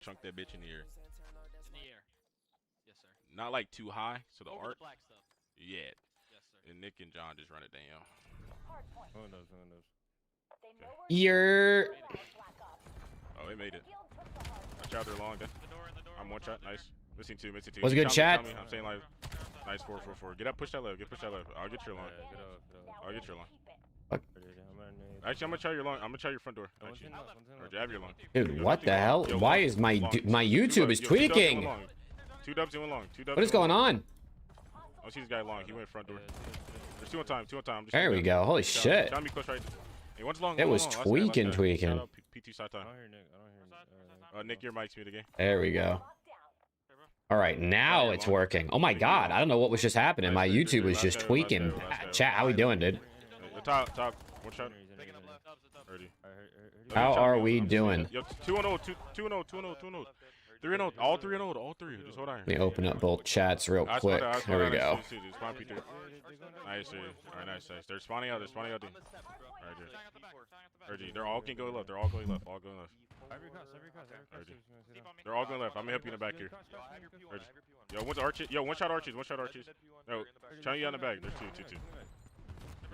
chunk that bitch in the air. In the air. Yes, sir. Not like too high, so the Over arc. the black stuff. Yeah. Yes, sir. And Nick and John just run it down. Who knows? You're. Oh, they made it. Watch out, they're long. I'm one shot. Nice. Missing two. Missing two. What's good, chat? I'm saying like, nice 4-4-4. Get up, push that left. Push that left. I'll get your long. I'll get your long. Fuck. Actually, I'm gonna try your long. I'm gonna try your front door. Actually, or jab your long. Dude, what the hell? Why is my YouTube is tweaking? 2 dubs and 1 long. 2 dubs. What is going on? Oh, see this guy long. He went front door. There's 2 on time. 2 on time. There we go. Holy shit. John, be close right. Hey, one's long. It was tweaking. Shout out P2 side time. Nick, your mic's muted again. There we go. All right, now it's working. Oh my god, I don't know what was just happening. My YouTube was just tweaking. Chat, how we doing, dude? Top. One shot. How are we doing? Yo, 2-0, 2-0, 2-0. 3-0, all 3-0, all 3. Just hold on. Let me open up both chats real quick. There we go. Nice, alright, nice. They're spawning out. Alright, dude. They're all can go left. They're all going left. They're all going left. I'm gonna help you in the back here. Yo, one's arches. Yo, one shot arches. No, chime you on the back. There's two.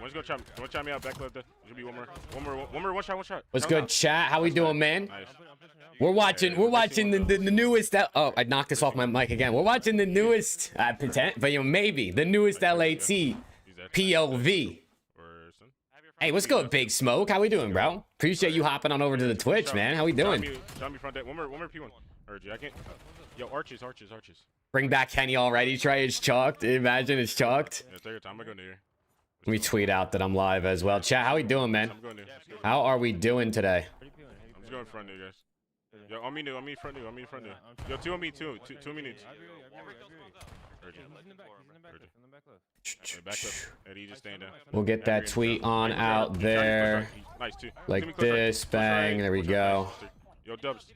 One's gonna chime me out back left. There should be one more. One shot. What's good, chat? How we doing, man? Nice. We're watching the newest. Oh, I knocked this off my mic again. We're watching the newest. Pretend, but maybe the newest LAT POV. Hey, what's good, Big Smoke? How we doing, bro? Appreciate you hopping on over to the Twitch, man. How we doing? Chime me front deck. One more P1. I can't. Yo, arches. Bring back Kenny already. Try it's chalked. Imagine it's chalked. Yeah, take your time. I'm gonna go near. Let me tweet out that I'm live as well. Chat, how we doing, man? How are we doing today? I'm just going front new, guys. Yo, on me front new. Yo, 2 on me, 2 on me new. Back left. Eddie, just stand down. We'll get that tweet on out there. Nice, 2. Like this, bang, there we go. Yo, dubs.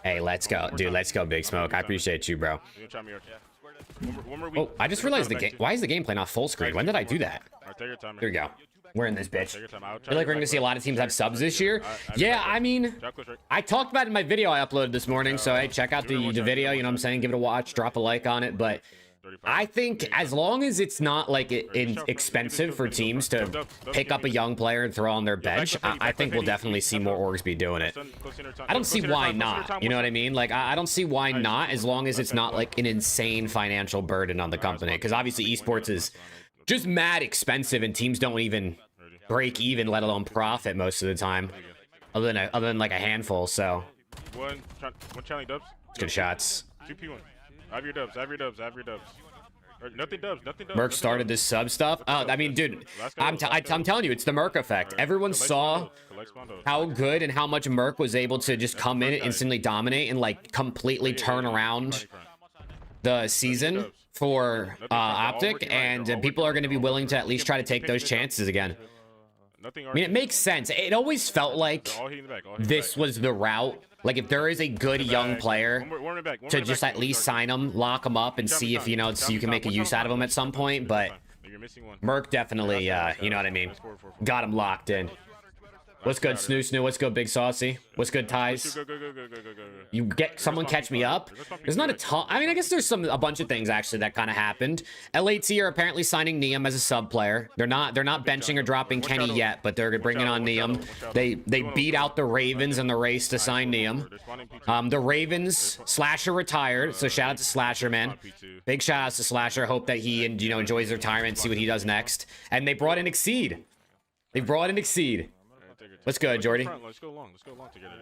Hey, let's go. Dude, let's go, Big Smoke. I appreciate you, bro. Oh, I just realized the game. Why is the gameplay not full screen? When did I do that? Here we go. We're in this bitch. I feel like we're gonna see a lot of teams have subs this year. Yeah, I mean, I talked about it in my video I uploaded this morning, so hey, check out the video, you know what I'm saying? Give it a watch, drop a like on it, but I think as long as it's not like expensive for teams to pick up a young player and throw on their bench, I think we'll definitely see more orgs be doing it. I don't see why not, you know what I mean? Like, I don't see why not, as long as it's not like an insane financial burden on the company, because obviously esports is just mad expensive and teams don't even break even, let alone profit most of the time, other than like a handful. So one challenge dubs. Good shots. 2P1. Have your dubs. Nothing dubs. Merc started this sub stuff. Oh, I mean, dude, I'm telling you, it's the Merc effect. Everyone saw how good and how much Merc was able to just come in and instantly dominate and like completely turn around the season for OPTIC, and people are going to be willing to at least try to take those chances again. I mean, it makes sense. It always felt like this was the route. Like, if there is a good young player, to just at least sign him, lock him up, and see if, you know, so you can make a use out of him at some point. But Merc definitely, you know what I mean, got him locked in. What's good, Snoo? What's good, Big Saucy? What's good, Ties? You get someone catch me up. There's not a ton. I mean, I guess there's a bunch of things actually that kind of happened. LAT are apparently signing NIUM as a sub player. They're not benching or dropping Kenny yet, but they're bringing on NIUM. They beat out the Ravens in the race to sign NIUM. The Ravens, Slasher retired, so shout out to Slasher, man. Big shout out to Slasher. Hope that he enjoys his retirement, see what he does next. And they brought in Exceed. What's good, Jordy? Let's go long together.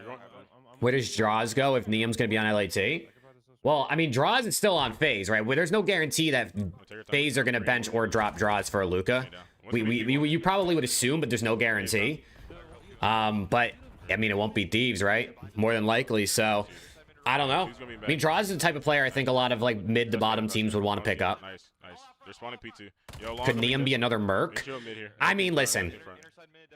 Where does Draws go if NIUM's going to be on LAT? Well, I mean, Draws is still on FaZe, right? Well, there's no guarantee that FaZe are going to bench or drop Draws for a Luca. You probably would assume, but there's no guarantee. But, I mean, it won't be Thieves, right? More than likely, so I don't know. I mean, Draws is the type of player I think a lot of, like, mid to bottom teams would want to pick up. Could NIUM be another Merc? I mean, listen.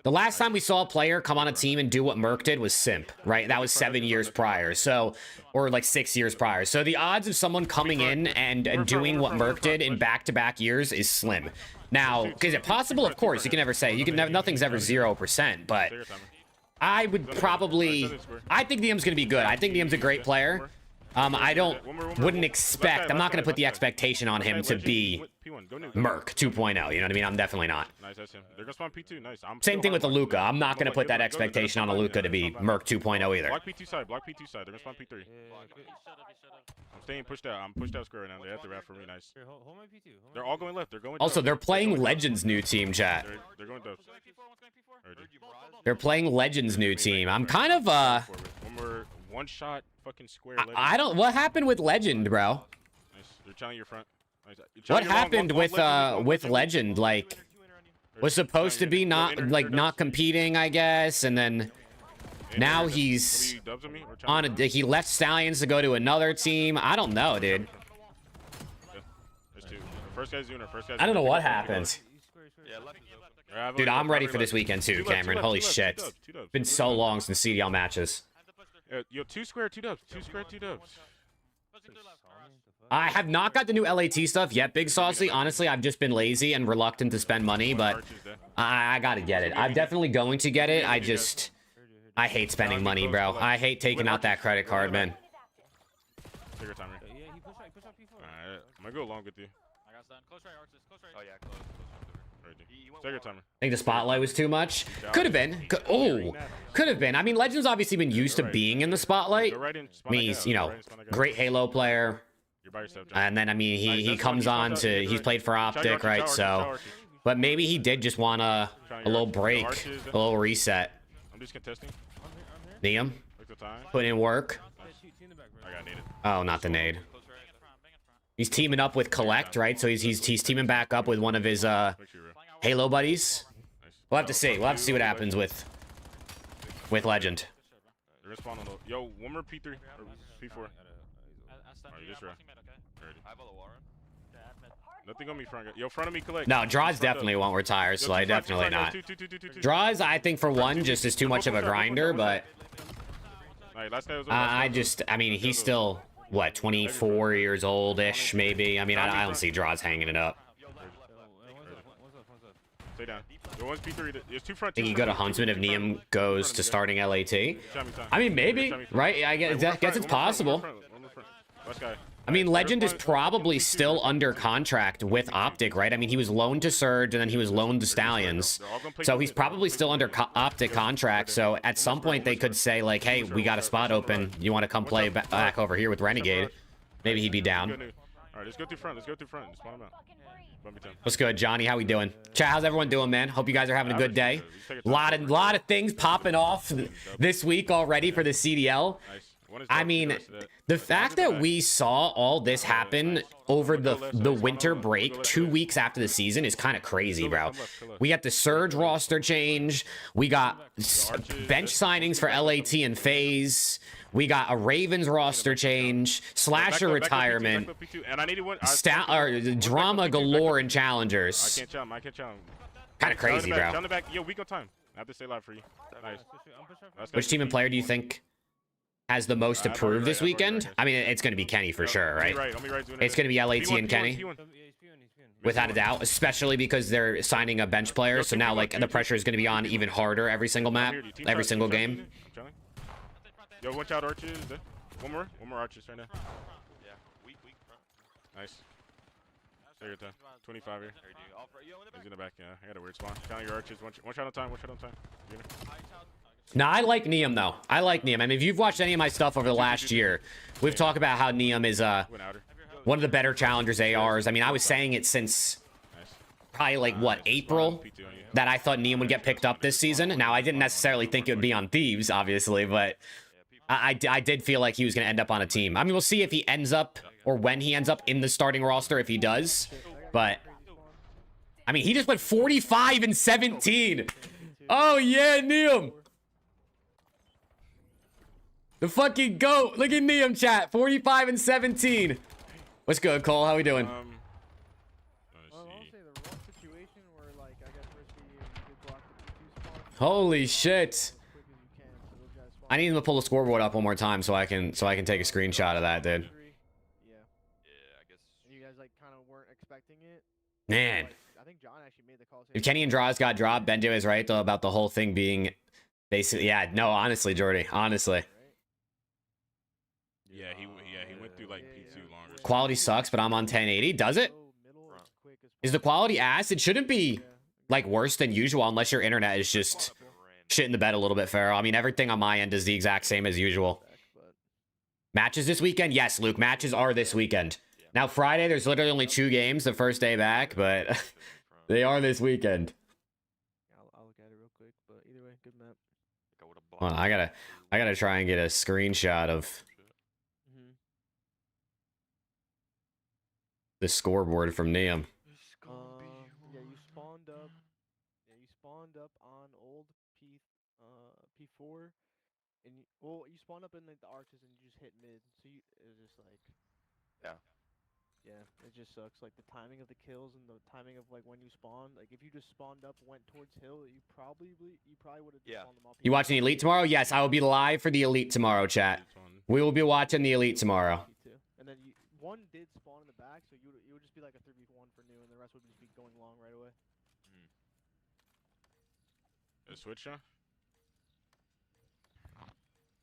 The last time we saw a player come on a team and do what Merc did was Simp, right? That was 7 years prior, so, or like 6 years prior. So the odds of someone coming in and doing what Merc did in back-to-back years is slim. Now, is it possible? Of course, you can never say. Nothing's ever 0%, but I would probably... I think NIUM's going to be good. I think NIUM's a great player. Wouldn't expect... I'm not going to put the expectation on him to be Merc 2.0. You know what I mean? I'm definitely not. Nice, that's him. They're gonna spawn P2. Nice. Same thing with the Luca. I'm not going to put that expectation on a Luca to be Merc 2.0 either. Block P2 side. Block P2 side. They're gonna spawn P3. I'm staying pushed out. I'm pushed out square right now. They have to wrap for me. Nice. They're all going left. They're going. Also, they're playing Legends' new team, chat. They're going dubs. They're playing Legends' new team. I'm kind of One more one shot fucking square. I don't. What happened with Legend, bro? Nice. They're challenging your front. Nice. What happened with Legend? Like, was supposed to be not competing, I guess, and then now he's on a. He left Stallions to go to another team. I don't know, dude. I don't know what happened. Dude, I'm ready for this weekend too, Cameron. Holy shit. It's been so long since CDL matches. Yo, 2 square, 2 dubs. 2 square, 2 dubs. I have not got the new LAT stuff yet, Big Saucy. Honestly, I've just been lazy and reluctant to spend money, but I gotta get it. I'm definitely going to get it. I hate spending money, bro. I hate taking out that credit card, man. Take your time, right? Alright, I'm gonna go along with you. I got done. Close right, arches. Close right. Oh yeah, close. Take your time. I think the spotlight was too much. Could have been. Could have been. I mean, Legend's obviously been used to being in the spotlight. I mean, he's, you know, great Halo player. And then, I mean, he comes on to, he's played for Optic, right? So, but maybe he did just want a little break, a little reset. I'm just contesting. NIUM, put in work. I got needed. Oh, not the nade. He's teaming up with Collect, right? So he's teaming back up with one of his Halo buddies. We'll have to see. We'll have to see what happens with Legend. Yo, one more P3 or P4. Alright, just right. Nothing on me, front. Yo, front of me, Collect. No, Draws definitely won't retire, so I definitely not. Draws, I think for one, just is too much of a grinder, but I mean, he's still what, 24 years old-ish, maybe. I mean, I don't see Draws hanging it up. Stay down. One's P3. There's 2 front. I think you go to Huntsman if NIUM goes to starting LAT. I mean, maybe, right? I guess it's possible. I mean, Legend is probably still under contract with Optic, right? I mean, he was loaned to Surge, and then he was loaned to Stallions. So he's probably still under Optic contract. So at some point, they could say, like, hey, we got a spot open. You want to come play back over here with Renegade? Maybe he'd be down. All right, let's go through front. Let's go through front. Just spawn him out. What's good, Johnny? How we doing? Chat, how's everyone doing, man? Hope you guys are having a good day. Lot of things popping off this week already for the CDL. I mean, the fact that we saw all this happen over the winter break 2 weeks after the season is kind of crazy, bro. We got the Surge roster change. We got bench signings for LAT and FaZe. We got a Ravens roster change, Slasher retirement, drama galore in challengers. I can't challenge. Kind of crazy, bro. Yo, week on time. I have to stay live for you. Nice. Which team and player do you think has the most to prove this weekend? I mean, it's going to be Kenny for sure, right? It's going to be LAT and Kenny, without a doubt, especially because they're signing a bench player. So now, like, the pressure is going to be on even harder every single map, every single game. Yo, watch out, arches. One more arches right now. Yeah, weak front. Nice. Take your time. 25 here. He's in the back, yeah. I got a weird spawn. Count your arches. One shot on time, one shot on time. No, I like NIUM, though. I like NIUM. I mean, if you've watched any of my stuff over the last year, we've talked about how NIUM is one of the better challengers ARs. I mean, I was saying it since probably, like, what, April? That I thought NIUM would get picked up this season. Now, I didn't necessarily think it would be on Thieves, obviously, but I did feel like he was going to end up on a team. I mean, we'll see if he ends up, or when he ends up in the starting roster, if he does. But, I mean, he just went 45 and 17. Oh, yeah, NIUM. The fucking GOAT. Look at NIUM, chat. 45 and 17. What's good, Cole? How we doing? Holy shit. I need him to pull the scoreboard up one more time so I can take a screenshot of that, dude. Yeah, I guess. You guys like kind of weren't expecting it. Man. I think John actually made the call. If Kenny and Draws got dropped, Benjo is right though about the whole thing being Basically, yeah. No, honestly, Jordy. Honestly. Yeah, he went through like P2 longer. Quality sucks, but I'm on 1080. Does it? Is the quality ass? It shouldn't be like worse than usual unless your internet is just shit in the bed a little bit, Pharaoh. I mean, everything on my end is the exact same as usual. Matches this weekend? Yes, Luke. Matches are this weekend. Now, Friday, there's literally only 2 games the first day back, but they are this weekend. I'll look at it real quick, but either way, good map. Hold on, I gotta try and get a screenshot of the scoreboard from NIUM. Yeah, you spawned up. Yeah, you spawned up on old P4, and you spawned up in like the arches and you just hit mid. So it was just like, yeah, it just sucks. Like the timing of the kills and the timing of like when you spawned. Like if you just spawned up, went towards hill, you probably would have spawned them all. You watching the Elite tomorrow? Yes, I will be live for the Elite tomorrow, chat. We will be watching the Elite tomorrow. And then one did spawn in the back, so it would just be like a 3v1 for new, and the rest would just be going long right away. Switch, huh?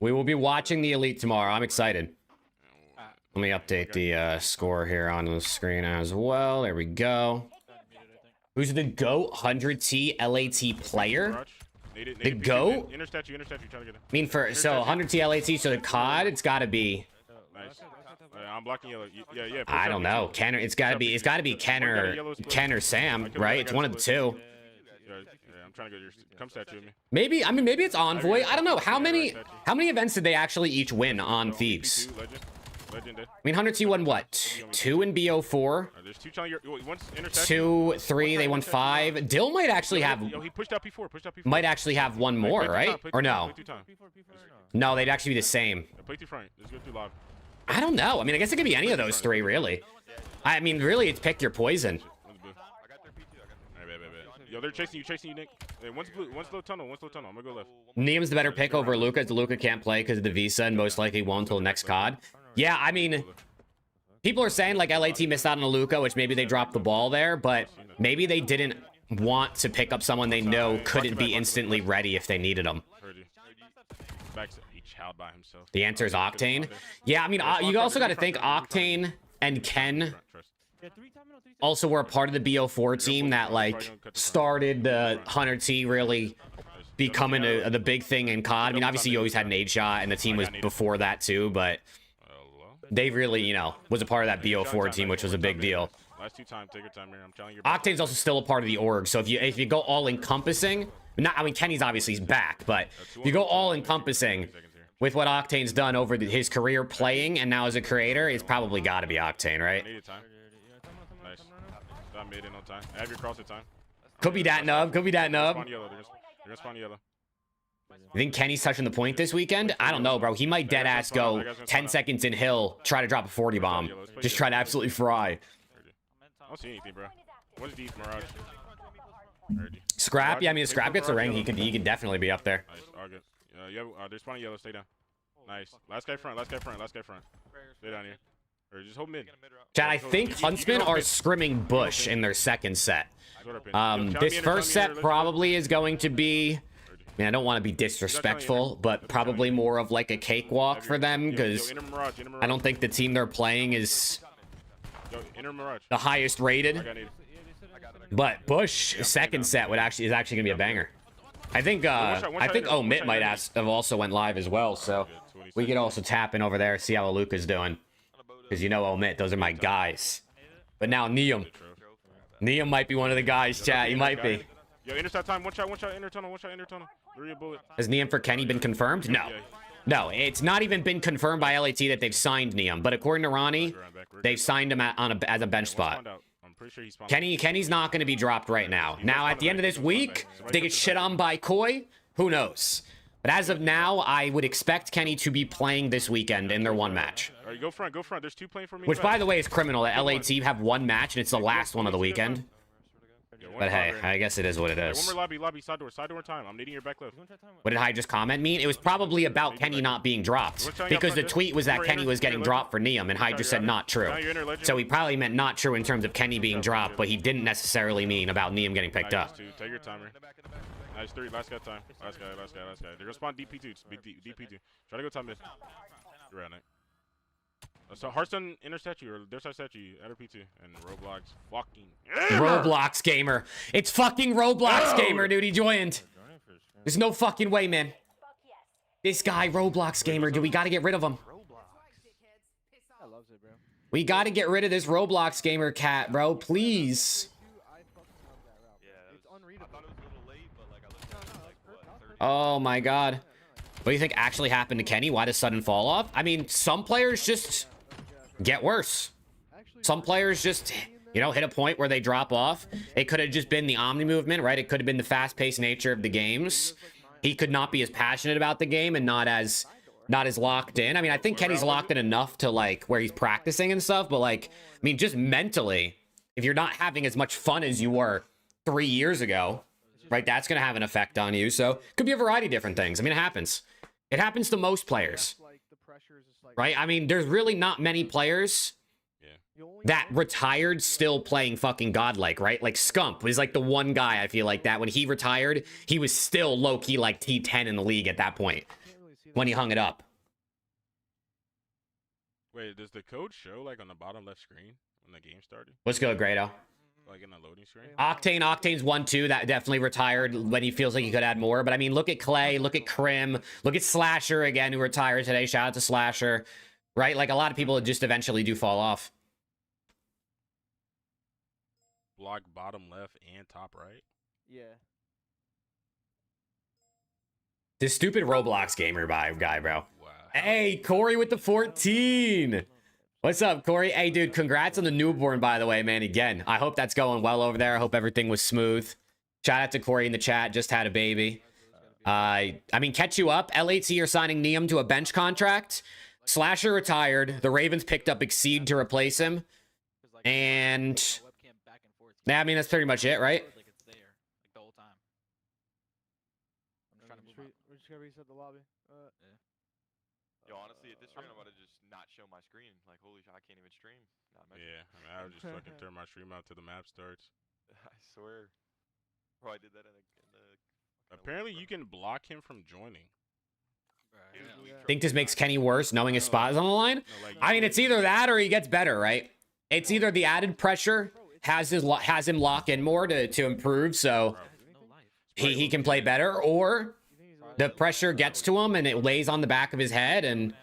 We will be watching the Elite tomorrow. I'm excited. Let me update the score here on the screen as well. There we go. Who's the GOAT 100T LAT player? The GOAT? Intercept you, trying to get it. I mean, so 100T LAT, so the COD, it's got to be. Nice. I'm blocking yellow. Yeah. I don't know. Ken, it's got to be Ken or Sam, right? It's one of the two. Yeah, I'm trying to get your come statue with me. Maybe it's Envoy. I don't know. How many events did they actually each win on Thieves? Legend. I mean, 100T won what? 2 in BO4. There's 2 telling you. One's intercept. 2, 3. They won 5. Dill might actually have. Yo, he pushed out P4. Might actually have one more, right? Or no? No, they'd actually be the same. Play through front. Let's go through live. I don't know. I mean, I guess it could be any of those 3, really. I mean, really, it's pick your poison. Yo, they're chasing you, Nick. Hey, one's blue, one's low tunnel. I'm gonna go left. NIUM's the better pick over Luca, as Luca can't play because of the visa and most likely won't until next COD. Yeah, I mean, people are saying like LAT missed out on a Luca, which maybe they dropped the ball there, but maybe they didn't want to pick up someone they know couldn't be instantly ready if they needed them. The answer is Octane. Yeah, I mean, you also got to think Octane and Ken also were a part of the BO4 team that like started the 100T really becoming the big thing in COD. I mean, obviously you always had an 8 shot and the team was before that too, but they really, you know, was a part of that BO4 team, which was a big deal. Last 2 times, take your time here. I'm telling you. Octane's also still a part of the org, so if you go all encompassing, I mean Kenny's obviously back, but if you go all encompassing with what Octane's done over his career playing and now as a creator, it's probably got to be Octane, right? Nice. I made it on time. I have your cross at time. Could be that nub. Could be that nub. They're gonna spawn yellow. You think Kenny's touching the point this weekend? I don't know, bro. He might dead ass go 10 seconds in hill, try to drop a 40 bomb. Just try to absolutely fry. I don't see anything, bro. What's deep, Mirage? Scrap? Yeah, I mean, if Scrap gets a ring, he could definitely be up there. Nice, all good. They're spawning yellow. Stay down. Nice. Last guy front. Stay down here. Or just hold mid. Chat, I think Huntsmen are scrimming Bush in their second set. This first set probably is going to be... I mean, I don't want to be disrespectful, but probably more of like a cakewalk for them because I don't think the team they're playing is the highest rated. But Bush second set is actually gonna be a banger. I think Omit might have also went live as well, so we could also tap in over there, see how Luca's doing, because you know Omit, those are my guys. But now NIUM might be one of the guys, chat. He might be. Yo, intercept time. One shot, inner tunnel. Bullet. Has NIUM for Kenny been confirmed? No, it's not even been confirmed by LAT that they've signed NIUM. But according to Ronnie, they've signed him as a bench spot. Kenny's not going to be dropped right now. Now, at the end of this week, if they get shit on by Koi, who knows? But as of now, I would expect Kenny to be playing this weekend in their one match. All right, go front. There's 2 playing for me. Which, by the way, is criminal that LAT have one match and it's the last one of the weekend. But hey, I guess it is what it is. One more lobby, side door time. I'm needing your back left. What did I just comment mean? It was probably about Kenny not being dropped. Because the tweet was that Kenny was getting dropped for NIUM, and Hyde just said not true. So he probably meant not true in terms of Kenny being dropped, but he didn't necessarily mean about NIUM getting picked up. Take your timer. Nice 3. Last guy time. Last guy. They're gonna spawn DP2. DP2. Try to go top mid. You're right, Nick. So Hearthstone inner statue or their side statue at P2 and Roblox fucking Roblox gamer. It's fucking Roblox gamer, dude. He joined. There's no fucking way, man. This guy, Roblox gamer, dude. We gotta get rid of him. I loves it, bro. We gotta get rid of this Roblox gamer cat, bro. Please. It's unreadable. Oh my god. What do you think actually happened to Kenny? Why the sudden fall off? I mean, some players just get worse. Some players just, you know, hit a point where they drop off. It could have just been the Omni movement, right? It could have been the fast-paced nature of the games. He could not be as passionate about the game and not as locked in. I mean, I think Kenny's locked in enough to like where he's practicing and stuff, but like, I mean, just mentally, if you're not having as much fun as you were 3 years ago, right, that's going to have an effect on you. So could be a variety of different things. I mean, it happens. It happens to most players, right? I mean, there's really not many players that retired still playing fucking godlike, right? Like Scump was like the one guy I feel like that when he retired, he was still low-key like T10 in the league at that point when he hung it up. Wait, does the code show like on the bottom left screen when the game started? Let's go, Grado. Like in the loading screen? Octane's 1-2. That definitely retired when he feels like he could add more. But I mean, look at Clay, look at Crim, look at Slasher again, who retired today. Shout out to Slasher, right? Like a lot of people just eventually do fall off. Block bottom left and top right? Yeah. This stupid Roblox gamer guy, bro. Wow. Hey, Corey with the 14. What's up, Corey? Hey, dude, congrats on the newborn, by the way, man. Again, I hope that's going well over there. I hope everything was smooth. Shout out to Corey in the chat. Just had a baby. I mean, catch you up. LAT are signing NIUM to a bench contract. Slasher retired. The Ravens picked up Exceed to replace him. And yeah, I mean, that's pretty much it, right? We're just gonna reset the lobby. Yo, honestly, at this rate, I'm about to just not show my screen. Like, holy shit, I can't even stream. Yeah, I mean, I would just fucking turn my stream out till the map starts. I swear. Bro, I did that in the Apparently, you can block him from joining. Think this makes Kenny worse, knowing his spot is on the line? I mean, it's either that or he gets better, right? It's either the added pressure has him lock in more to improve, so he can play better, or the pressure gets to him and it lays on the back of his head, and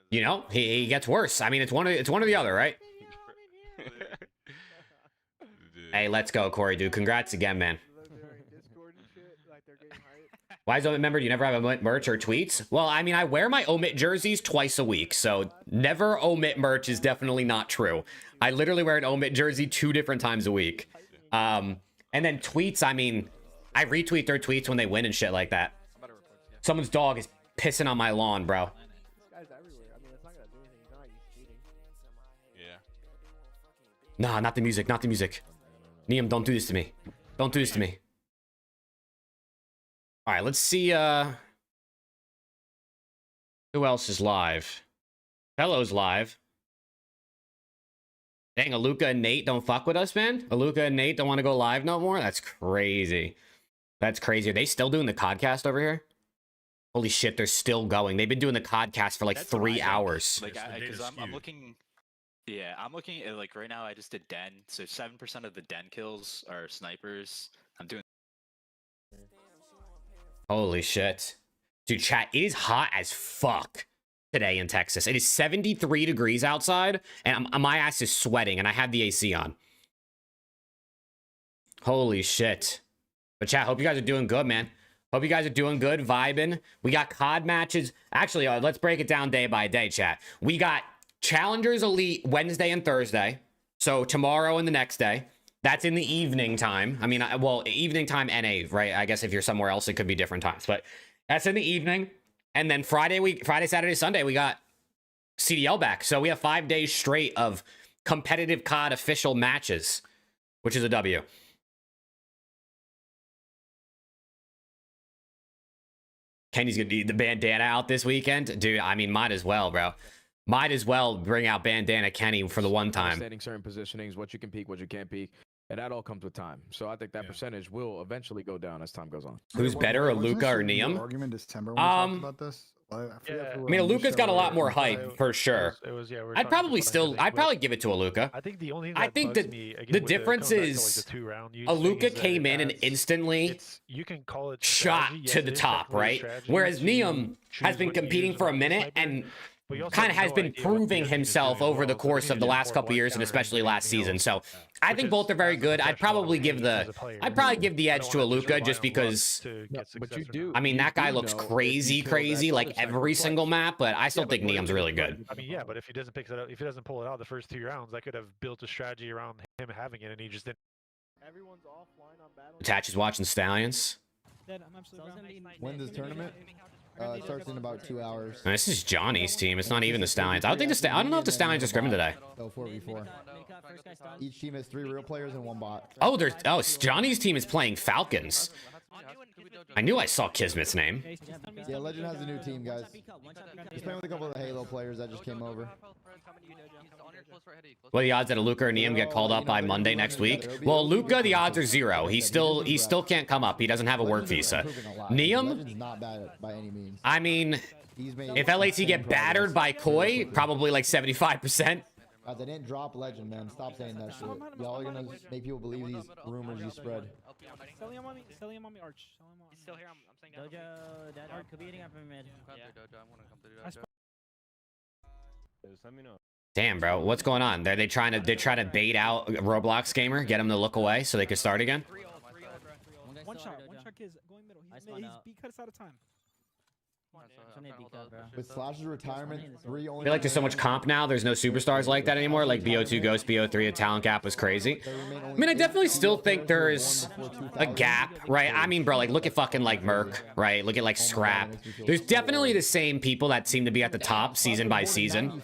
you know he gets worse. I mean, it's one or the other, right? Hey, let's go, Corey, dude. Congrats again, man. Why is Omit member? Do you never have a merch or tweets? Well, I mean, I wear my Omit jerseys twice a week, so never omit merch is definitely not true. I literally wear an Omit jersey 2 different times a week. And then tweets, I mean, I retweet their tweets when they win and shit like that. Someone's dog is pissing on my lawn, bro. This guy's everywhere. I mean, it's not gonna do anything. He's not cheating. Yeah. Nah, not the music, not the music. NIUM, don't do this to me. Don't do this to me. All right, let's see who else is live. Hello's live. Dang, Aluka and Nate don't fuck with us, man. Aluka and Nate don't want to go live no more. That's crazy. That's crazy. Are they still doing the podcast over here? Holy shit, they're still going. They've been doing the podcast for like 3 hours. Like, because I'm looking. Yeah, I'm looking at, like, right now I just did Den. So 7% of the Den kills are snipers. I'm doing. Holy shit. Dude, chat, it is hot as fuck today in Texas. It is 73 degrees outside, and my ass is sweating, and I have the AC on. Holy shit. But chat, hope you guys are doing good, man. Hope you guys are doing good, vibing. We got COD matches. Actually, let's break it down day by day, chat. We got Challengers Elite Wednesday and Thursday. So tomorrow and the next day. That's in the evening time. I mean, well, evening time NA, right? I guess if you're somewhere else, it could be different times. But that's in the evening. And then Friday, Saturday, Sunday, we got CDL back. So we have 5 days straight of competitive COD official matches, which is a W. Kenny's gonna need the bandana out this weekend. Dude, I mean, might as well, bro. Might as well bring out bandana Kenny for the one time. Understanding certain positionings, what you can peek, what you can't peek. And that all comes with time. So I think that percentage will eventually go down as time goes on. Who's better, Aluka or NIUM? Argument December when we talked about this. I mean, Aluka's got a lot more hype for sure. I'd probably give it to Aluka. I think the only I think that the difference is Aluka came in and instantly shot to the top, right? Whereas NIUM has been competing for a minute and kind of has been proving himself over the course of the last couple years and especially last season. So I think both are very good. I'd probably give the edge to Aluka just because. But you do. I mean, that guy looks crazy like every single map, but I still think NIUM's really good. I mean, yeah, but if he doesn't pull it out the first 2 rounds, I could have built a strategy around him having it, and he just didn't. Everyone's offline on battle. Attach is watching Stallions. When this tournament starts in about 2 hours. And this is Johnny's team. It's not even the Stallions. I don't know if the Stallions are scrimming today. So 4v4. Each team has 3 real players and 1 bot. Oh, Johnny's team is playing Falcons. I knew I saw Kismet's name. Yeah, Legend has a new team, guys. He's playing with a couple of the Halo players that just came over. What are the odds that Aluka or NIUM get called up by Monday next week? Well, Aluka, the odds are 0. He still can't come up. He doesn't have a work visa. NIUM, not bad by any means. I mean, if LAT get battered by Koi, probably like 75%. They didn't drop Legend, man. Stop saying that shit. Y'all are gonna make people believe these rumors you spread. Sell him on me, Arch. He's still here. I'm saying down. Dojo, that Arch could be eating up in mid. Damn, bro, what's going on? They're trying to bait out Roblox gamer, get him to look away so they can start again. One shot kids going middle. He's beat cut us out of time. With Slash's retirement, 3 only. I feel like there's so much comp now. There's no superstars like that anymore. Like BO2 Ghost, BO3, a talent gap was crazy. I mean, I definitely still think there's a gap, right? I mean, bro, like look at fucking like Merc, right? Look at like Scrap. There's definitely the same people that seem to be at the top season by season.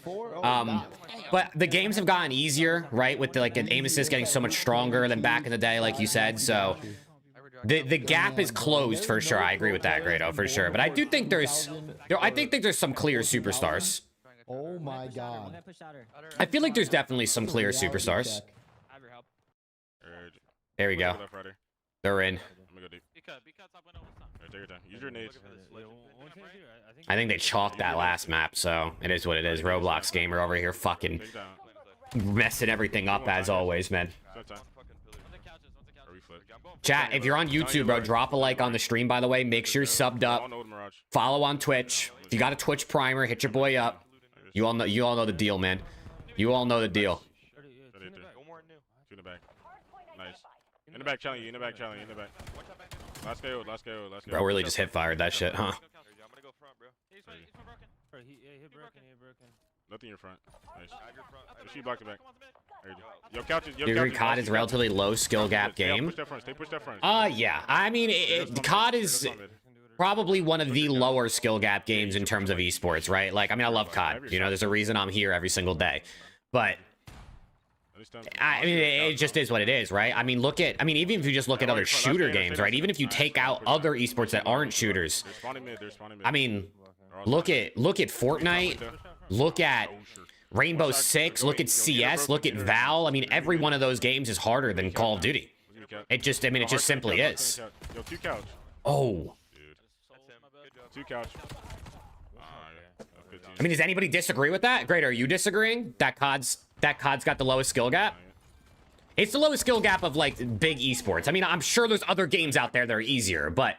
But the games have gotten easier, right? With the, like an aim assist getting so much stronger than back in the day, like you said. So the gap is closed for sure. I agree with that, Grado, for sure. But I do think there's some clear superstars. Oh my god. I feel like there's definitely some clear superstars. There we go. They're in. Use your nades. I think they chalked that last map, so it is what it is. Roblox gamer over here fucking messing everything up as always, man. Chat, if you're on YouTube, bro, drop a like on the stream, by the way. Make sure you're subbed up. Follow on Twitch. If you got a Twitch primer, hit your boy up. You all know the deal, man. You all know the deal. In the back. Nice. In the back, challenge you. In the back, challenge you. In the back. Let's go. Bro really just hit fired that shit, huh? Nothing in your front. Nice. She blocked it back. Yo, couches. Do you agree COD is a relatively low skill gap game? Push that front. Stay push that front. Yeah. I mean, COD is probably one of the lower skill gap games in terms of esports, right? Like, I mean, I love COD. You know, there's a reason I'm here every single day. But I mean, it just is what it is, right? I mean, even if you just look at other shooter games, right? Even if you take out other esports that aren't shooters, I mean, look at Fortnite, look at Rainbow Six, look at CS, look at Val. I mean, every one of those games is harder than Call of Duty. It just simply is. Oh. Two couch. I mean, does anybody disagree with that? Great, are you disagreeing that COD's got the lowest skill gap? It's the lowest skill gap of like big esports. I mean, I'm sure there's other games out there that are easier, but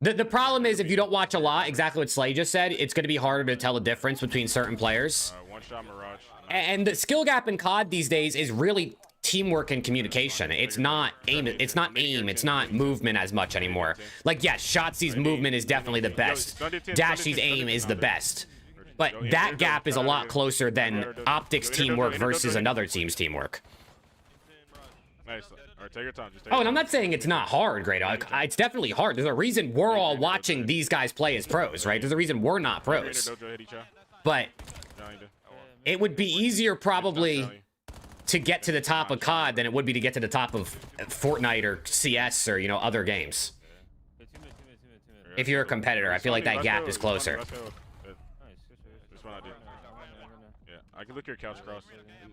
the problem is if you don't watch a lot, exactly what Slay just said, it's going to be harder to tell the difference between certain players. One shot Mirage. And the skill gap in COD these days is really teamwork and communication. It's not aim. It's not movement as much anymore. Like, yes, Shotzi's movement is definitely the best. Dashy's aim is the best. But that gap is a lot closer than OPTIC's teamwork versus another team's teamwork. Nice. All right, take your time. Oh, and I'm not saying it's not hard, Grado. It's definitely hard. There's a reason we're all watching these guys play as pros, right? There's a reason we're not pros. But it would be easier probably to get to the top of COD than it would be to get to the top of Fortnite or CS or, you know, other games. If you're a competitor, I feel like that gap is closer. I can look your couch cross.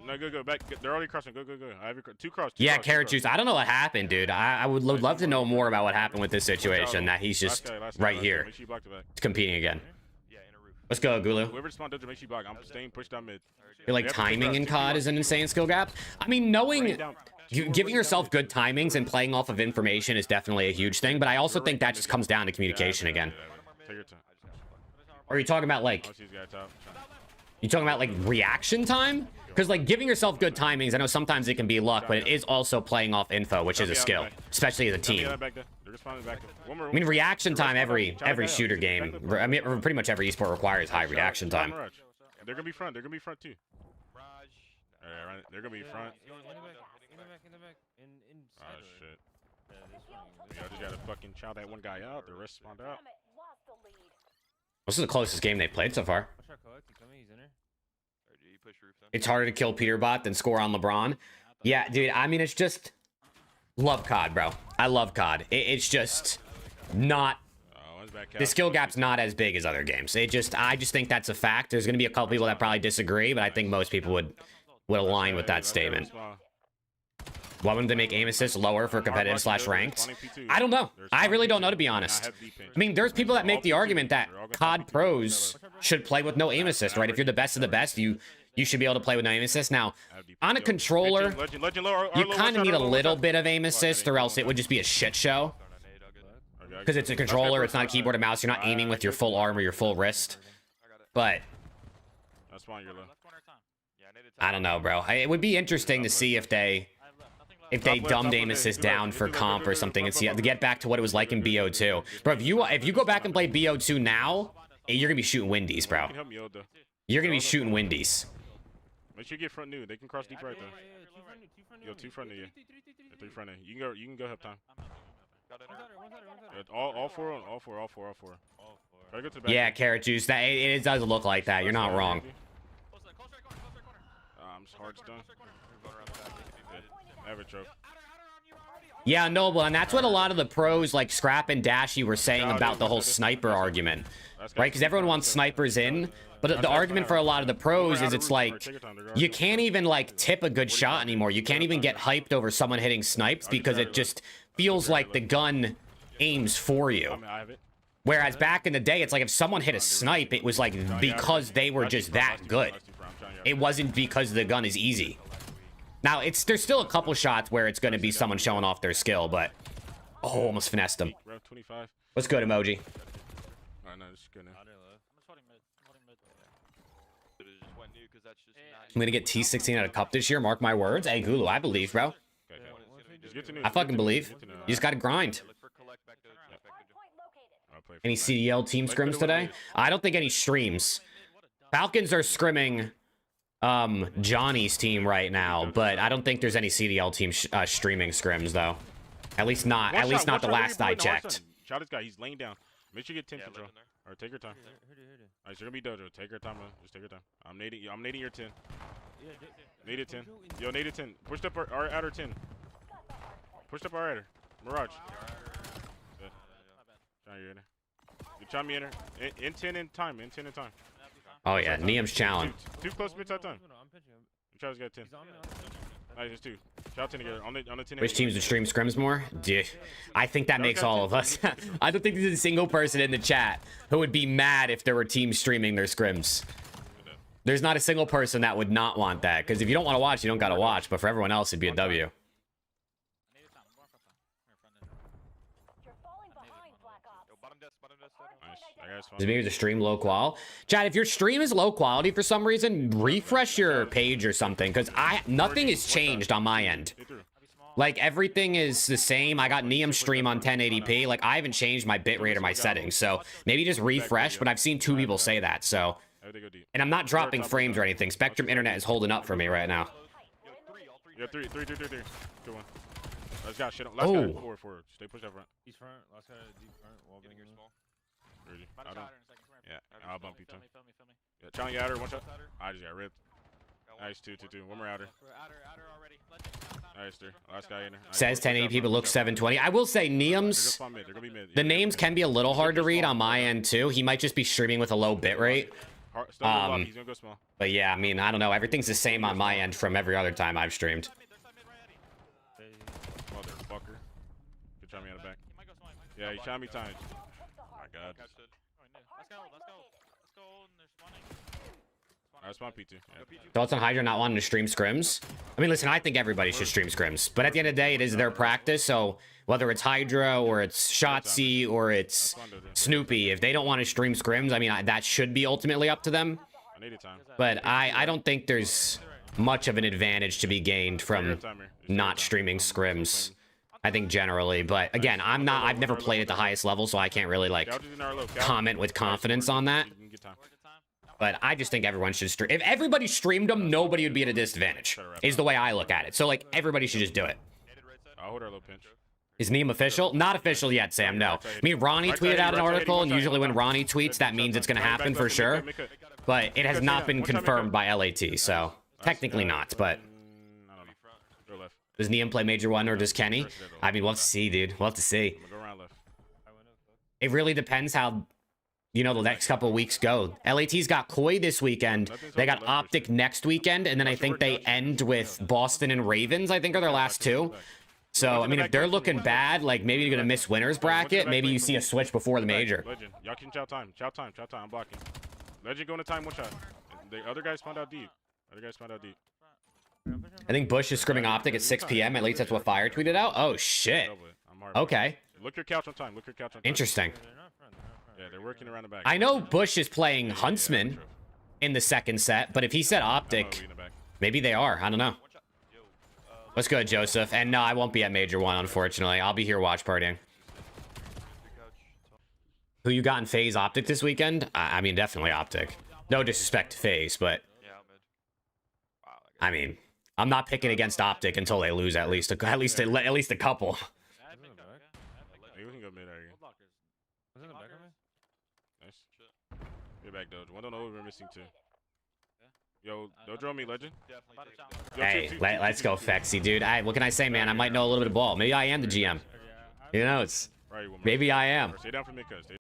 No, go back. They're already crossing. Go. I have your two cross. Yeah, Carrot Juice. I don't know what happened, dude. I would love to know more about what happened with this situation. That he's just right here competing again. Let's go, Gulu. Whoever spawned doesn't make you block. I'm staying pushed down mid. You're like timing in COD is an insane skill gap. I mean, knowing, giving yourself good timings and playing off of information is definitely a huge thing. But I also think that just comes down to communication again. Take your time. Or are you talking about like? You talking about like reaction time? Because like giving yourself good timings, I know sometimes it can be luck, but it is also playing off info, which is a skill, especially as a team. I mean, reaction time every shooter game. I mean, pretty much every esport requires high reaction time. They're gonna be front. They're gonna be front too. Alright, they're gonna be front. Oh shit. I just gotta fucking chow that one guy out. The rest spawned out. This is the closest game they've played so far. It's harder to kill Peterbot than score on LeBron. Yeah, dude, I mean, it's just... Love COD, bro. I love COD. It's just not... The skill gap's not as big as other games. I just think that's a fact. There's going to be a couple people that probably disagree, but I think most people would align with that statement. Why wouldn't they make aim assist lower for competitive / ranked? I don't know. I really don't know, to be honest. I mean, there's people that make the argument that COD pros should play with no aim assist, right? If you're the best of the best, you should be able to play with no aim assist. Now, on a controller, you kind of need a little bit of aim assist, or else it would just be a shit show. Because it's a controller, it's not a keyboard and mouse. You're not aiming with your full arm or your full wrist. But I don't know, bro. It would be interesting to see if they dumbed aim assist down for comp or something, and see to get back to what it was like in BO2. Bro, if you go back and play BO2 now, you're gonna be shooting windies, bro. You're gonna be shooting windies. Make sure you get front new. They can cross deep right there. Yo, two front new, yeah. Three front new. You can go help time. All four. Yeah, Carrot Juice. That it does look like that. You're not wrong. Hard stun. Average rope. Yeah, Noble, and that's what a lot of the pros like Scrap and Dashy were saying about the whole sniper argument, right? Because everyone wants snipers in, but the argument for a lot of the pros is it's like you can't even like tip a good shot anymore. You can't even get hyped over someone hitting snipes because it just feels like the gun aims for you. Whereas back in the day, it's like if someone hit a snipe, it was like because they were just that good. It wasn't because the gun is easy. Now, there's still a couple shots where it's going to be someone showing off their skill, but... Oh, almost finessed him. What's good, Emoji? I'm going to get T16 out of Cup this year, mark my words. Hey, Gulu, I believe, bro. I fucking believe. You just got to grind. Any CDL team scrims today? I don't think any streams. Falcons are scrimming... Johnny's team right now, but I don't think there's any CDL team streaming scrims though. At least not the last I checked. Shot this guy. He's laying down. Make sure you get 10 control. Or take your time. Alright, so you're gonna be Dojo. Take your time, man. Just take your time. I'm nading your 10. Naded 10. Yo, naded 10. Pushed up our outer 10. Pushed up our outer. Mirage. You try me in her. In 10 in time. In 10 in time. Oh yeah, NIUM's challenge. Too close mid-side time. Try to get 10. Nice, just 2. Shout 10 together. On the 10. Which teams would stream scrims more? Dude, I think that makes all of us. I don't think there's a single person in the chat who would be mad if there were teams streaming their scrims. There's not a single person that would not want that, because if you don't want to watch, you don't gotta watch. But for everyone else, it'd be a W. Maybe the stream low qual. Chad, if your stream is low quality for some reason, refresh your page or something, because nothing has changed on my end. Like everything is the same. I got NIUM stream on 1080p. Like I haven't changed my bitrate or my settings, so maybe just refresh. But I've seen 2 people say that. So, and I'm not dropping frames or anything. Spectrum internet is holding up for me right now. Yeah, 3. Good one. Let's go. Shit. Oh. Forward. Stay pushed up front. He's front. Last guy deep front. Wall Getting your small. Yeah, I'll bump you too. Yeah, Johnny outer, one shot. I just got ripped. Nice, 2. One more outer. Nice, 3. Last guy in there. Says 1080p but looks 720. I will say NIUM's, the names can be a little hard to read on my end too. He might just be streaming with a low bitrate. Stone lobby. He's gonna go small. But yeah, I mean, I don't know. Everything's the same on my end from every other time I've streamed. Motherfucker. Good try me out of back. Yeah, he shot me times. Oh my god. Let's go. I spawn P2. Yeah. Thoughts on Hydra not wanting to stream scrims? I mean, listen, I think everybody should stream scrims. But at the end of the day, it is their practice. So whether it's Hydra or it's Shotzi or it's Snoopy, if they don't want to stream scrims, I mean, that should be ultimately up to them. But I don't think there's much of an advantage to be gained from not streaming scrims. I think generally, but again, I've never played at the highest level, so I can't really like comment with confidence on that. But I just think everyone should stream. If everybody streamed them, nobody would be at a disadvantage, is the way I look at it. So like everybody should just do it. I'll hold our low pinch. Is NIUM official? Not official yet, Sam, no. I mean, Ronnie tweeted out an article, and usually when Ronnie tweets, that means it's going to happen for sure. But it has not been confirmed by LAT, so technically not, but... Does NIUM play Major 1 or does Kenny? I mean, we'll have to see, dude. We'll have to see. It really depends how, you know, the next couple of weeks go. LAT's got Koi this weekend. They got OPTIC next weekend, and then I think they end with Boston and Ravens, I think, are their last two. So, I mean, if they're looking bad, like, maybe you're going to miss winner's bracket. Maybe you see a switch before the major. Legend. Y'all can chow time. Chow time. I'm blocking. Legend going to time, one shot. The other guys spawned out deep. I think Bush is scrimming OPTIC at 6 p.m. At least that's what Fire tweeted out. Oh, shit. Okay. Look your couch on time. Interesting. Yeah, they're working around the back. I know Bush is playing Huntsman in the second set, but if he said OPTIC, maybe they are. I don't know. What's good, Joseph? And no, I won't be at Major 1, unfortunately. I'll be here watch partying. Who you got in FaZe OPTIC this weekend? I mean, definitely OPTIC. No disrespect to FaZe, but... I mean... I'm not picking against OPTIC until they lose at least a couple. Maybe we can go mid again. Nice. Get back, Doge. One don't know we're missing two. Yo, don't draw me, Legend. Hey, let's go, Fexy, dude. What can I say, man? I might know a little bit of ball. Maybe I am the GM. Who knows? Maybe I am.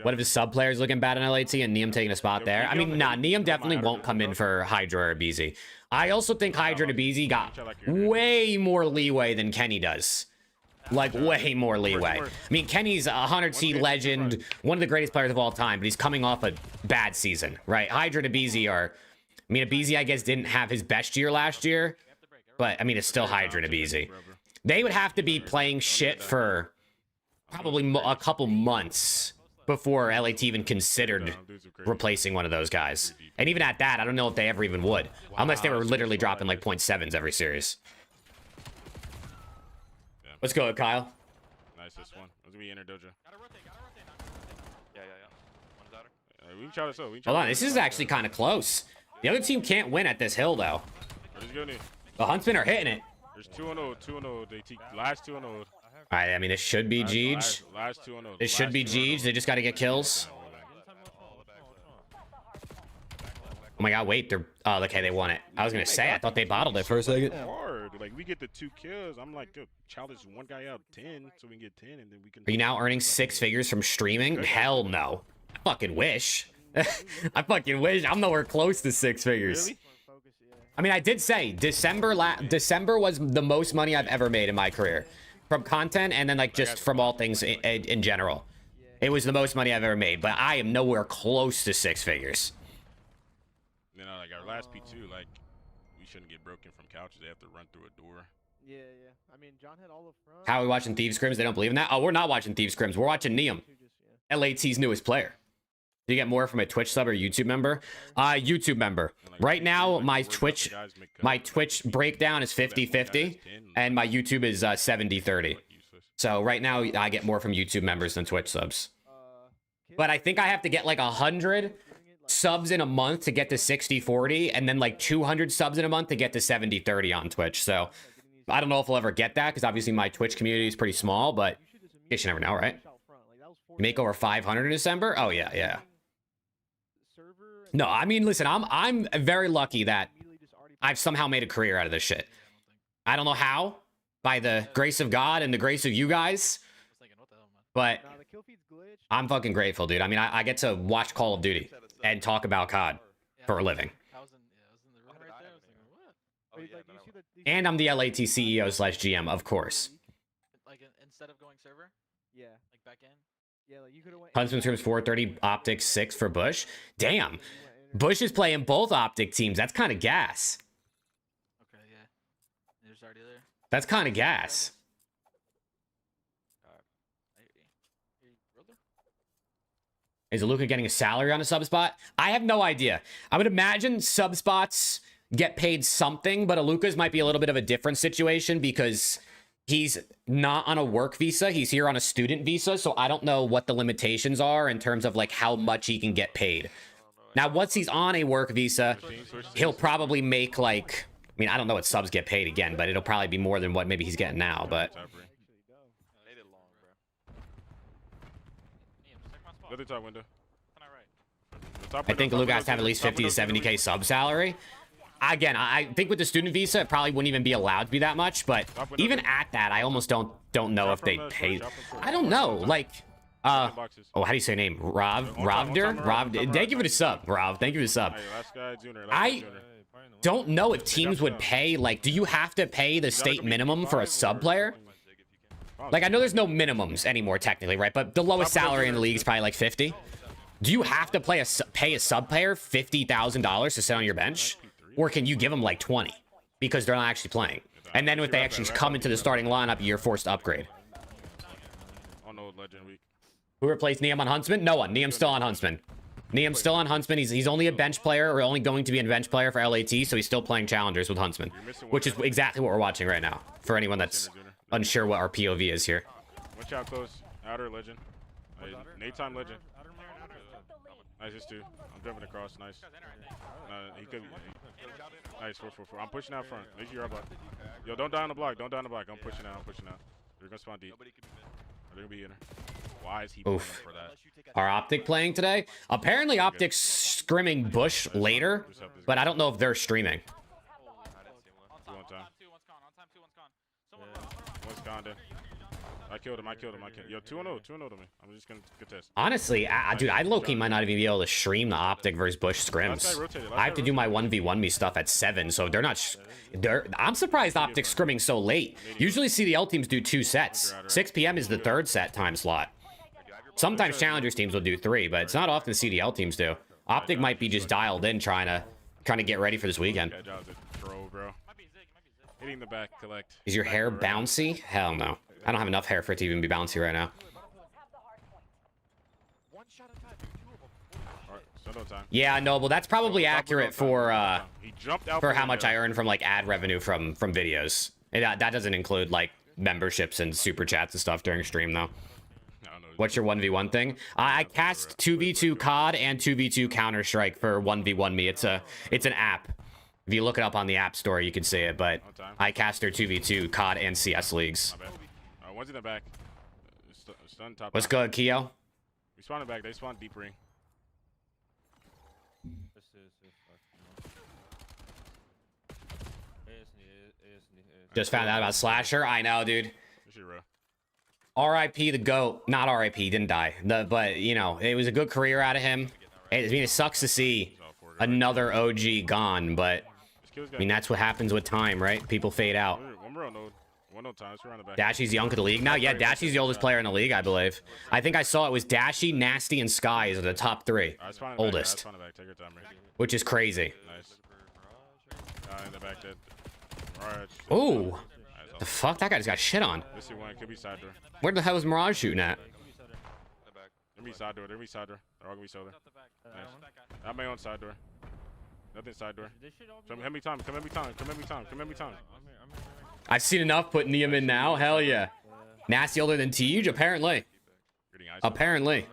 What if his sub player's looking bad in LAT and NIUM taking a spot there? I mean, nah, NIUM definitely won't come in for Hydra or BZ. I also think Hydra to BZ got way more leeway than Kenny does. Like, way more leeway. I mean, Kenny's a 100-seed legend, one of the greatest players of all time, but he's coming off a bad season, right? Hydra to BZ are... I mean, a BZ, I guess, didn't have his best year last year, but, I mean, it's still Hydra to BZ. They would have to be playing shit for probably a couple months before LAT even considered replacing one of those guys. And even at that, I don't know if they ever even would. Unless they were literally dropping like 0.7s every series. Let's go, Kyle. Nice, this one. Let's be inner dojo. Yeah. One's out. We can try this out. Hold on, this is actually kind of close. The other team can't win at this hill, though. The Huntsmen are hitting it. There's 2-0. They take last 2-0. All right, I mean, this should be Jeej. Last 2-0. This should be Jeej. They just got to get kills. Oh my god, wait, they're... Oh, okay, they won it. I was going to say, I thought they bottled it for a second. Hard. Like, we get the 2 kills. I'm like, yo, chow this one guy out 10 so we can get 10 and then we can... Are you now earning 6 figures from streaming? Hell no. I fucking wish. I fucking wish. I'm nowhere close to 6 figures. Really? I mean, I did say December was the most money I've ever made in my career. From content and then like just from all things in general. It was the most money I've ever made, but I am nowhere close to 6 figures. You know, like our last P2, like we shouldn't get broken from couches. They have to run through a door. Yeah. I mean, John had all the front. How are we watching Thieves Scrims? They don't believe in that? Oh, we're not watching Thieves Scrims. We're watching NIUM. LAT's newest player. Do you get more from a Twitch sub or YouTube member? YouTube member. Right now, my Twitch breakdown is 50-50, and my YouTube is 70-30. So right now, I get more from YouTube members than Twitch subs. But I think I have to get like 100 subs in a month to get to 60-40, and then like 200 subs in a month to get to 70-30 on Twitch. So I don't know if I'll ever get that, because obviously my Twitch community is pretty small, but you should never know, right? You make over 500 in December? Oh, yeah. No, I mean, listen, I'm very lucky that I've somehow made a career out of this shit. I don't know how, by the grace of God and the grace of you guys, but I'm fucking grateful, dude. I mean, I get to watch Call of Duty and talk about COD. for a living. I was in the room right there. I was like, what? Oh, Wait, yeah, like, no, you no, see the, these And I'm the guys- LAT CEO / GM, of course. Like instead of going server, Yeah. like back in. Yeah, like you could have went. Huntsman terms 430, Optic 6 for Bush. Damn. You went in- Bush is playing both Optic teams. That's kind of gas. Okay, yeah. There's already there. That's kind of gas. Hey, brother. Is Luca getting a salary on a sub spot? I have no idea. I would imagine sub spots get paid something, but Aluka's might be a little bit of a different situation because he's not on a work visa. He's here on a student visa, so I don't know what the limitations are in terms of like how much he can get paid. Now, once he's on a work visa, he'll probably make like, I mean, I don't know what subs get paid again, but it'll probably be more than what maybe he's getting now, but Made it long, bro. Go to the top window. I think Luka has to have at least 50 to 70K sub salary. Again, I think with the student visa, it probably wouldn't even be allowed to be that much, but even at that, I almost don't know if they pay. I don't know, like, oh, how do you say your name? Rovder? Thank you for the sub, Rov. Thank you for the sub. I don't know if teams would pay, like, do you have to pay the state minimum for a sub player? Like, I know there's no minimums anymore, technically, right? But the lowest salary in the league is probably like 50. Do you have to pay a sub player $50,000 to sit on your bench? Or can you give them like 20 because they're not actually playing? And then if they actually come into the starting lineup, you're forced to upgrade. Who replaced NIUM on Huntsman? No one. NIUM's still on Huntsman. NIUM's still on Huntsman. He's only a bench player, or only going to be a bench player for LAT, so he's still playing challengers with Huntsman, which is exactly what we're watching right now. For anyone that's unsure what our POV is here. Watch out close. Outer legend. Nighttime legend. Nice, just two. I'm driving across. Nice. He could. Nice, 4-4-4. I'm pushing out front. Make sure you're up block. Yo, don't die on the block. Don't die on the block. I'm pushing out. I'm pushing out. They're gonna spawn deep. They're gonna be in her. Why is he playing for that? Are Optic playing today? Apparently, Optic's scrimming Bush later, but I don't know if they're streaming. One's gone, dude. I killed him. Yo, 2-0 to me. I'm just gonna contest. Honestly, dude, I low-key might not even be able to stream the Optic versus Bush scrims. I have to do my 1v1 me stuff at 7, so they're not. I'm surprised Optic's scrimming so late. Usually CDL teams do 2 sets. 6 p.m. is the 3rd set time slot. Sometimes challengers teams will do 3, but it's not often CDL teams do. Optic might be just dialed in trying to get ready for this weekend. Hitting the back, collect. Is your hair bouncy? Hell no. I don't have enough hair for it to even be bouncy right now. Yeah, Noble, that's probably accurate for how much I earn from like ad revenue from videos. That doesn't include like memberships and super chats and stuff during stream though. What's your 1v1 thing? I cast 2v2 COD and 2v2 Counter-Strike for 1v1 me. It's an app. If you look it up on the App Store, you can see it, but I cast their 2v2 COD and CS leagues. One's in the back. Stun top. What's good, Keo? We spawned back. They spawned deep ring. Just found out about Slasher. I know, dude. RIP the GOAT. Not RIP. Didn't die. But, you know, it was a good career out of him. I mean, it sucks to see another OG gone, but, I mean, that's what happens with time, right? People fade out. Dashy's the unk of the league now? Yeah, Dashy's the oldest player in the league, I believe. I think I saw it was Dashy, Nasty, and Skies are the top 3 oldest. Which is crazy. Ooh. The fuck? That guy just got shit on. Where the hell was Mirage shooting at? They're side door. They're all gonna be solar. Nice. I have my own side door. Nothing side door. Come every time. I've seen enough putting NIUM in now. Hell yeah. Nasty older than Tej? Apparently. Apparently.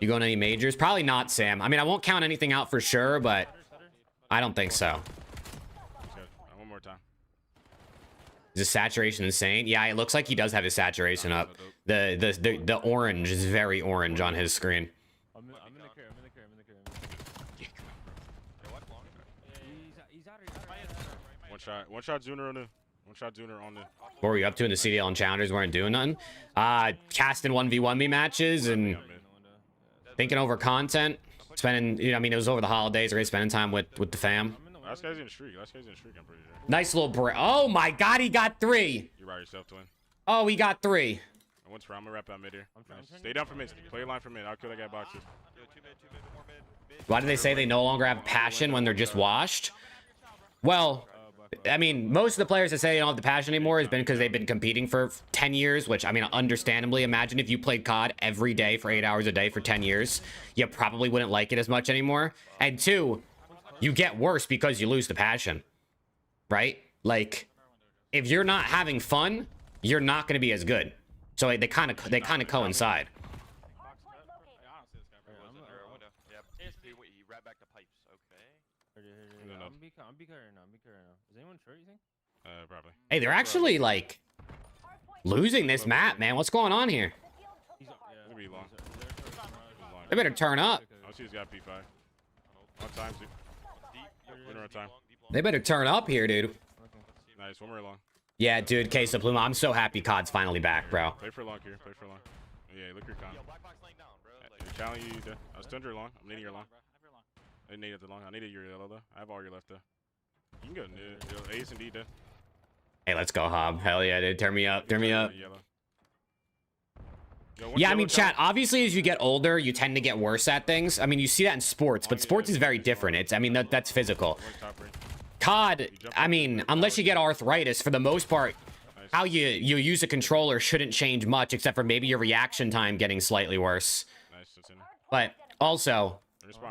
You going to any majors? Probably not, Sam. I mean, I won't count anything out for sure, but I don't think so. One more time. Is his saturation insane? Yeah, it looks like he does have his saturation up. The orange is very orange on his screen. I'm in the crib. One shot Zuner on the. What were you up to in the CDL and Challengers? Weren't doing nothing? Casting 1v1 me matches and thinking over content. spending, you know, I mean, it was over the holidays, right? Spending time with the fam. Last guy's in a streak. Last guy's in a streak, I'm pretty sure. Nice little break. Oh my God, he got 3. You're by yourself, twin. Oh, he got 3. Once for I'm gonna wrap out mid here. Nice. Stay down for mid. Play a line for mid. I'll kill that guy boxes. Why do they say they no longer have passion when they're just washed? Well, I mean, most of the players that say they don't have the passion anymore has been because they've been competing for 10 years, which, I mean, understandably, imagine if you played COD every day for 8 hours a day for 10 years, you probably wouldn't like it as much anymore. And 2, you get worse because you lose the passion, right? Like, if you're not having fun, you're not going to be as good. So they kind of coincide. I'm be carrying now. Is anyone sure, you think? Probably. Hey, they're actually, like, losing this map, man. What's going on here? Be long. They better turn up. Oh, she's got P5. On time, dude. Winner on time. They better turn up here, dude. Nice, one more long. Yeah, dude, Queso Pluma, I'm so happy COD's finally back, bro. Play for long here. Play for long. Yeah, look your con. You're challenging you. I was under your long. I'm needing your long. I didn't need it the long. I needed your yellow though. I have all your left though. You can go new. Ace and D, dude. Hey, let's go, Hob. Hell yeah, dude. Turn me up. Turn me up. Yeah, I mean, chat, obviously, as you get older, you tend to get worse at things. I mean, you see that in sports, but sports is very different. It's, I mean, that's physical. COD, I mean, unless you get arthritis, for the most part, how you use a controller shouldn't change much, except for maybe your reaction time getting slightly worse. But also,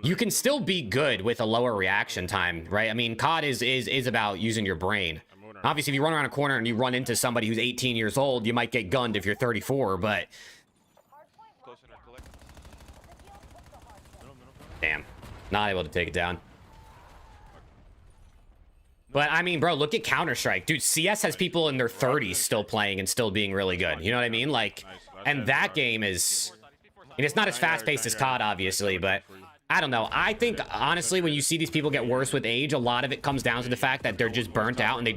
you can still be good with a lower reaction time, right? I mean, COD is about using your brain. Obviously, if you run around a corner and you run into somebody who's 18 years old, you might get gunned if you're 34, but... Damn. Not able to take it down. But, I mean, bro, look at Counter-Strike. Dude, CS has people in their 30s still playing and still being really good. You know what I mean? Like, and that game is... I mean, it's not as fast-paced as COD, obviously, but... I don't know. I think, honestly, when you see these people get worse with age, a lot of it comes down to the fact that they're just burnt out and they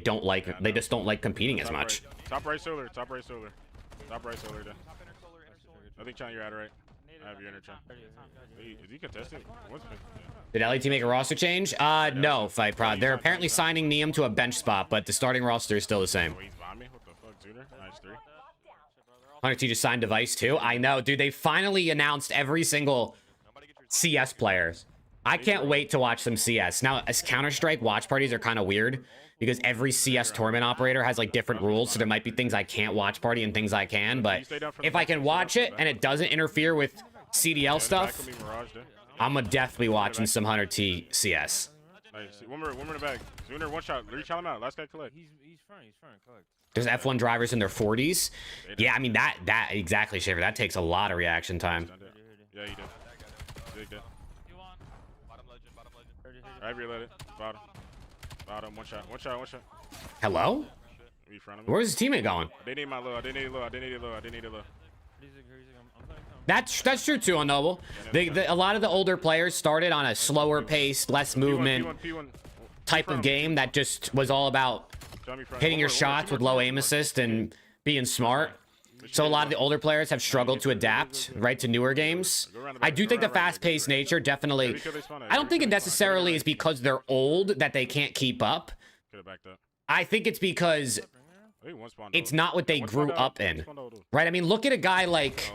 just don't like competing as much. Top right solar, top right solar. Top right solar, then. I think, Chan, you're out of right. I have your inner Chan. Is he contesting? Did LAT make a roster change? No, Fight Prod. They're apparently signing NIUM to a bench spot, but the starting roster is still the same. Hunter T just signed Device too. I know, dude. They finally announced every single CS players. I can't wait to watch some CS. Now, as Counter-Strike watch parties are kind of weird because every CS tournament operator has like different rules, so there might be things I can't watch party and things I can, but if I can watch it and it doesn't interfere with CDL stuff, I'm gonna definitely be watching some Hunter T CS. One more in the bag. Zooner, one shot. Reach him out. Last guy collect. He's front, collect. There's F1 drivers in their 40s. Yeah, I mean, that exactly, Shaver. That takes a lot of reaction time. Yeah, you do. I have your let bottom, one shot. Hello? Where's his teammate going? They need my low. I didn't need it low. That's true too, Unknoble. A lot of the older players started on a slower pace, less movement type of game that just was all about hitting your shots with low aim assist and being smart. So a lot of the older players have struggled to adapt, right, to newer games. I do think the fast-paced nature definitely... I don't think it necessarily is because they're old that they can't keep up. I think it's because it's not what they grew up in, right? I mean, look at a guy like...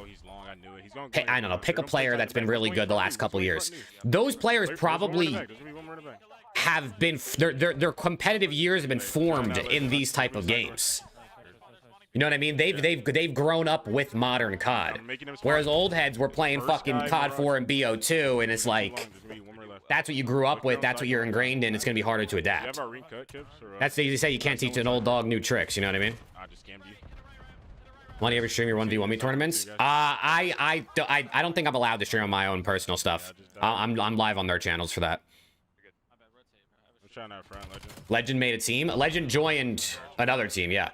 I don't know, pick a player that's been really good the last couple years. Those players probably have been... Their competitive years have been formed in these type of games. You know what I mean? They've grown up with modern COD, whereas old heads were playing fucking COD 4 and BO2, and it's like that's what you grew up with, that's what you're ingrained in. It's gonna be harder to adapt. That's the easy say. You can't teach an old dog new tricks. You know what I mean? Want to ever stream your 1v1 tournaments? I don't think I'm allowed to stream on my own personal stuff. I'm live on their channels for that. Legend made a team. Legend joined another team. Yeah.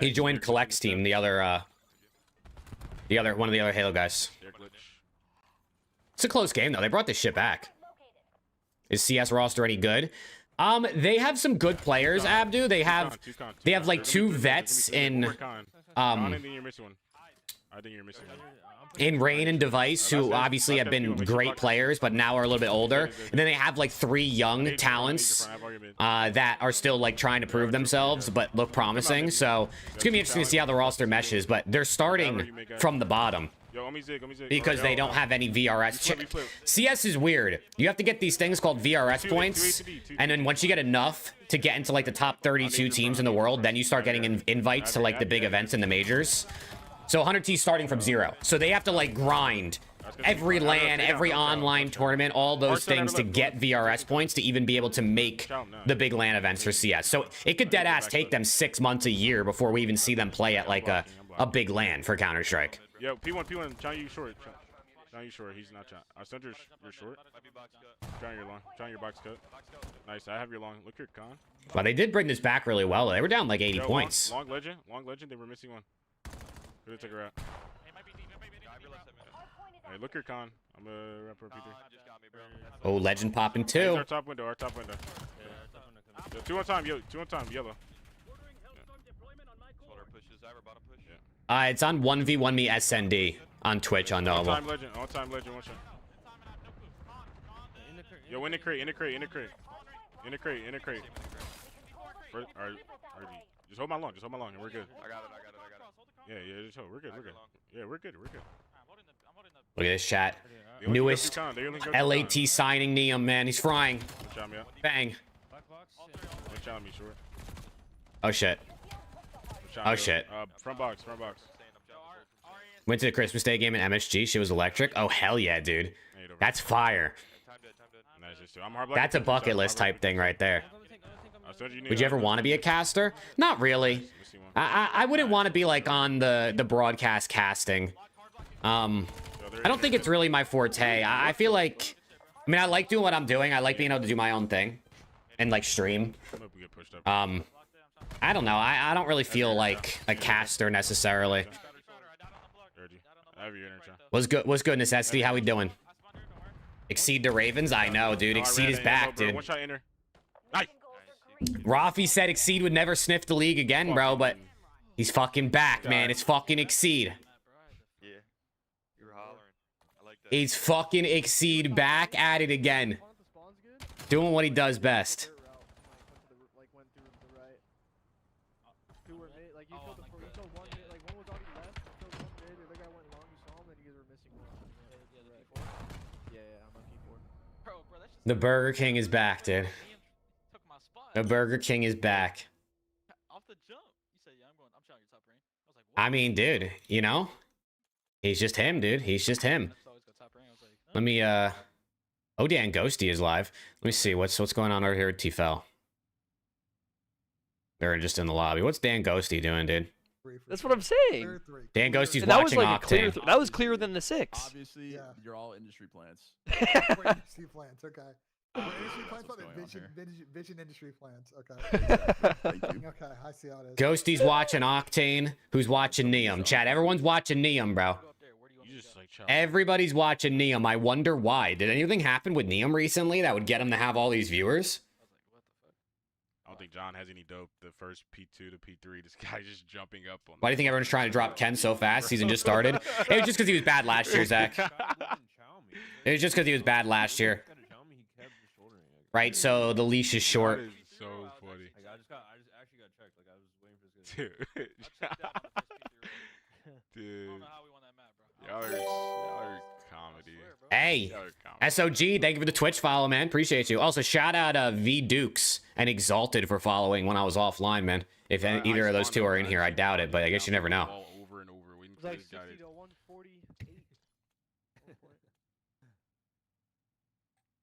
He joined Collect's team, one of the other Halo guys. It's a close game though. They brought this shit back. Is CS roster any good? They have some good players, Abdu. They have like 2 vets in I think you're missing one. In Rain and Device, who obviously have been great players, but now are a little bit older. And then they have like 3 young talents that are still like trying to prove themselves, but look promising. So it's gonna be interesting to see how the roster meshes. But they're starting from the bottom because they don't have any VRS. CS is weird. You have to get these things called VRS points, and then once you get enough to get into like the top 32 teams in the world, then you start getting invites to like the big events and the majors. So 100T starting from 0. So they have to like grind every LAN, every online tournament, all those things to get VRS points to even be able to make the big LAN events for CS. So it could dead ass take them 6 months, a year before we even see them play at like a big LAN for Counter-Strike. Yo, P1, John, you short. John, you short. He's not John. I said you're short. John, your long. John, your box cut. Nice. I have your long. Look your con. Well, they did bring this back really well. They were down like 80 points. Long legend. They were missing one. Good to take her out. Hey, look your con. I'm gonna wrap her P3. Oh, legend popping too. Our top window. Yo, 2 on time, yellow. It's on 1v1 me SND on Twitch on Noble. On time legend, one shot. Yo, in the crate. Just hold my long, and we're good. I got it. Yeah, just hold. We're good. Yeah, we're good. Look at this chat. Newest LAT signing NIUM, man. He's frying. Bang. Oh shit. Front box. Went to the Christmas Day game in MSG. She was electric. Oh hell yeah, dude. That's fire. That's a bucket list type thing right there. Would you ever want to be a caster? Not really. I wouldn't want to be like on the broadcast casting. I don't think it's really my forte. I feel like, I mean, I like doing what I'm doing. I like being able to do my own thing and like stream. I don't know. I don't really feel like a caster necessarily. What's good, Necessity? How we doing? Exceed the Ravens? I know, dude. Exceed is back, dude. Rafi said Exceed would never sniff the league again, bro, but he's fucking back, man. It's fucking Exceed. He's fucking Exceed back at it again. Doing what he does best. The Burger King is back, dude. The Burger King is back. I mean, dude, you know? He's just him, dude. He's just him. Let me, Oh, Dan Ghosty is live. Let me see. What's going on over here at TFL? They're just in the lobby. What's Dan Ghosty doing, dude? That's what I'm saying. Dan Ghosty's watching Octane. That was clearer than the 6. Obviously, you're all industry plants. Industry plants, okay. Industry plants, but vision industry plants, okay. Okay, I see how it is. Ghosty's watching Octane, who's watching NIUM. Chat, everyone's watching NIUM, bro. Everybody's watching NIUM. I wonder why. Did anything happen with NIUM recently that would get him to have all these viewers? I don't think John has any dope. The first P2 to P3, this guy just jumping up on. Why do you think everyone's trying to drop Ken so fast? Season just started. It was just because he was bad last year, Zach. It was just because he was bad last year. Right, so the leash is short. That is so funny. I just actually got checked. Like I was waiting for this Dude. Dude. Y'all are comedy. Hey, SOG, thank you for the Twitch follow, man. Appreciate you. Also, shout out V Dukes and Exalted for following when I was offline, man. If either of those two are in here, I doubt it, but I guess you never know.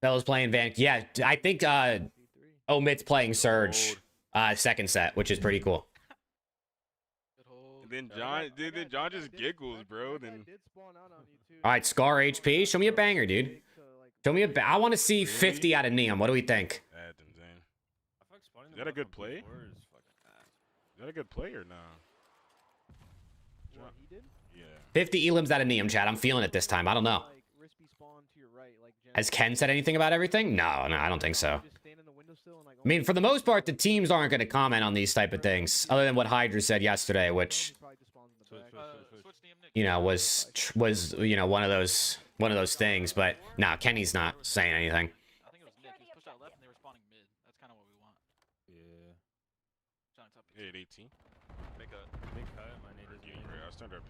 Fellas playing Van. Yeah, I think Omit's playing Surge second set, which is pretty cool. Then John just giggles, bro. Then. All right, Scar HP. Show me a banger, dude. Show me I want to see 50 out of NIUM. What do we think? Is that a good play? Is that a good play or no? Yeah. 50 elims out of NIUM, chat. I'm feeling it this time. I don't know. Has Ken said anything about everything? No, I don't think so. I mean, for the most part, the teams aren't going to comment on these type of things, other than what Hydra said yesterday, which... you know, was you know, one of those things. But no, Kenny's not saying anything. I think it was Nick. He was pushed out left and they were spawning mid. That's kind of what we want. Yeah. Johnny's up. Hit 18. Make a. Big cut. My nade is green.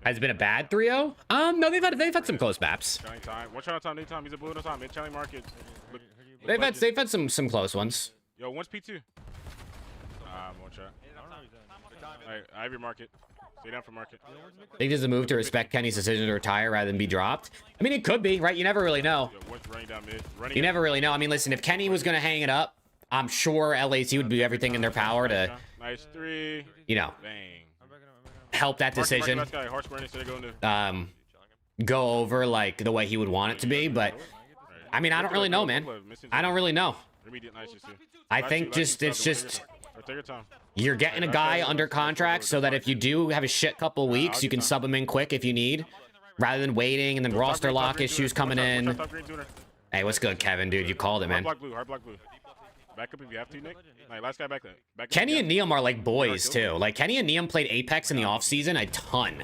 Has it been a bad 3-0? No, they've had some close maps. Challenge time. One shot on time. Need time. He's a blue on time. Mid challenge market. Look, They've had some close ones. Yo, one's P2. One shot. Alright, I have your market. Stay down for market. I think there's a move to respect Kenny's decision to retire rather than be dropped. I mean, it could be, right? You never really know. Yo, one's running down mid. You never really know. I mean, listen, if Kenny was going to hang it up, I'm sure LAT would do everything in their power to, nice 3. you know, Bang. help that decision. Go over like the way he would want it to be. But I mean, I don't really know, man. I don't really know. I think it's just you're getting a guy under contract so that if you do have a shit couple weeks, you can sub him in quick if you need, rather than waiting and then roster lock issues coming in. Hey, what's good, Kevin, dude? You called it, man. Hard block blue. Back up if you have to, Nick. Like, last guy back there. Kenny and NIUM are like boys too. Like Kenny and NIUM played Apex in the offseason a ton.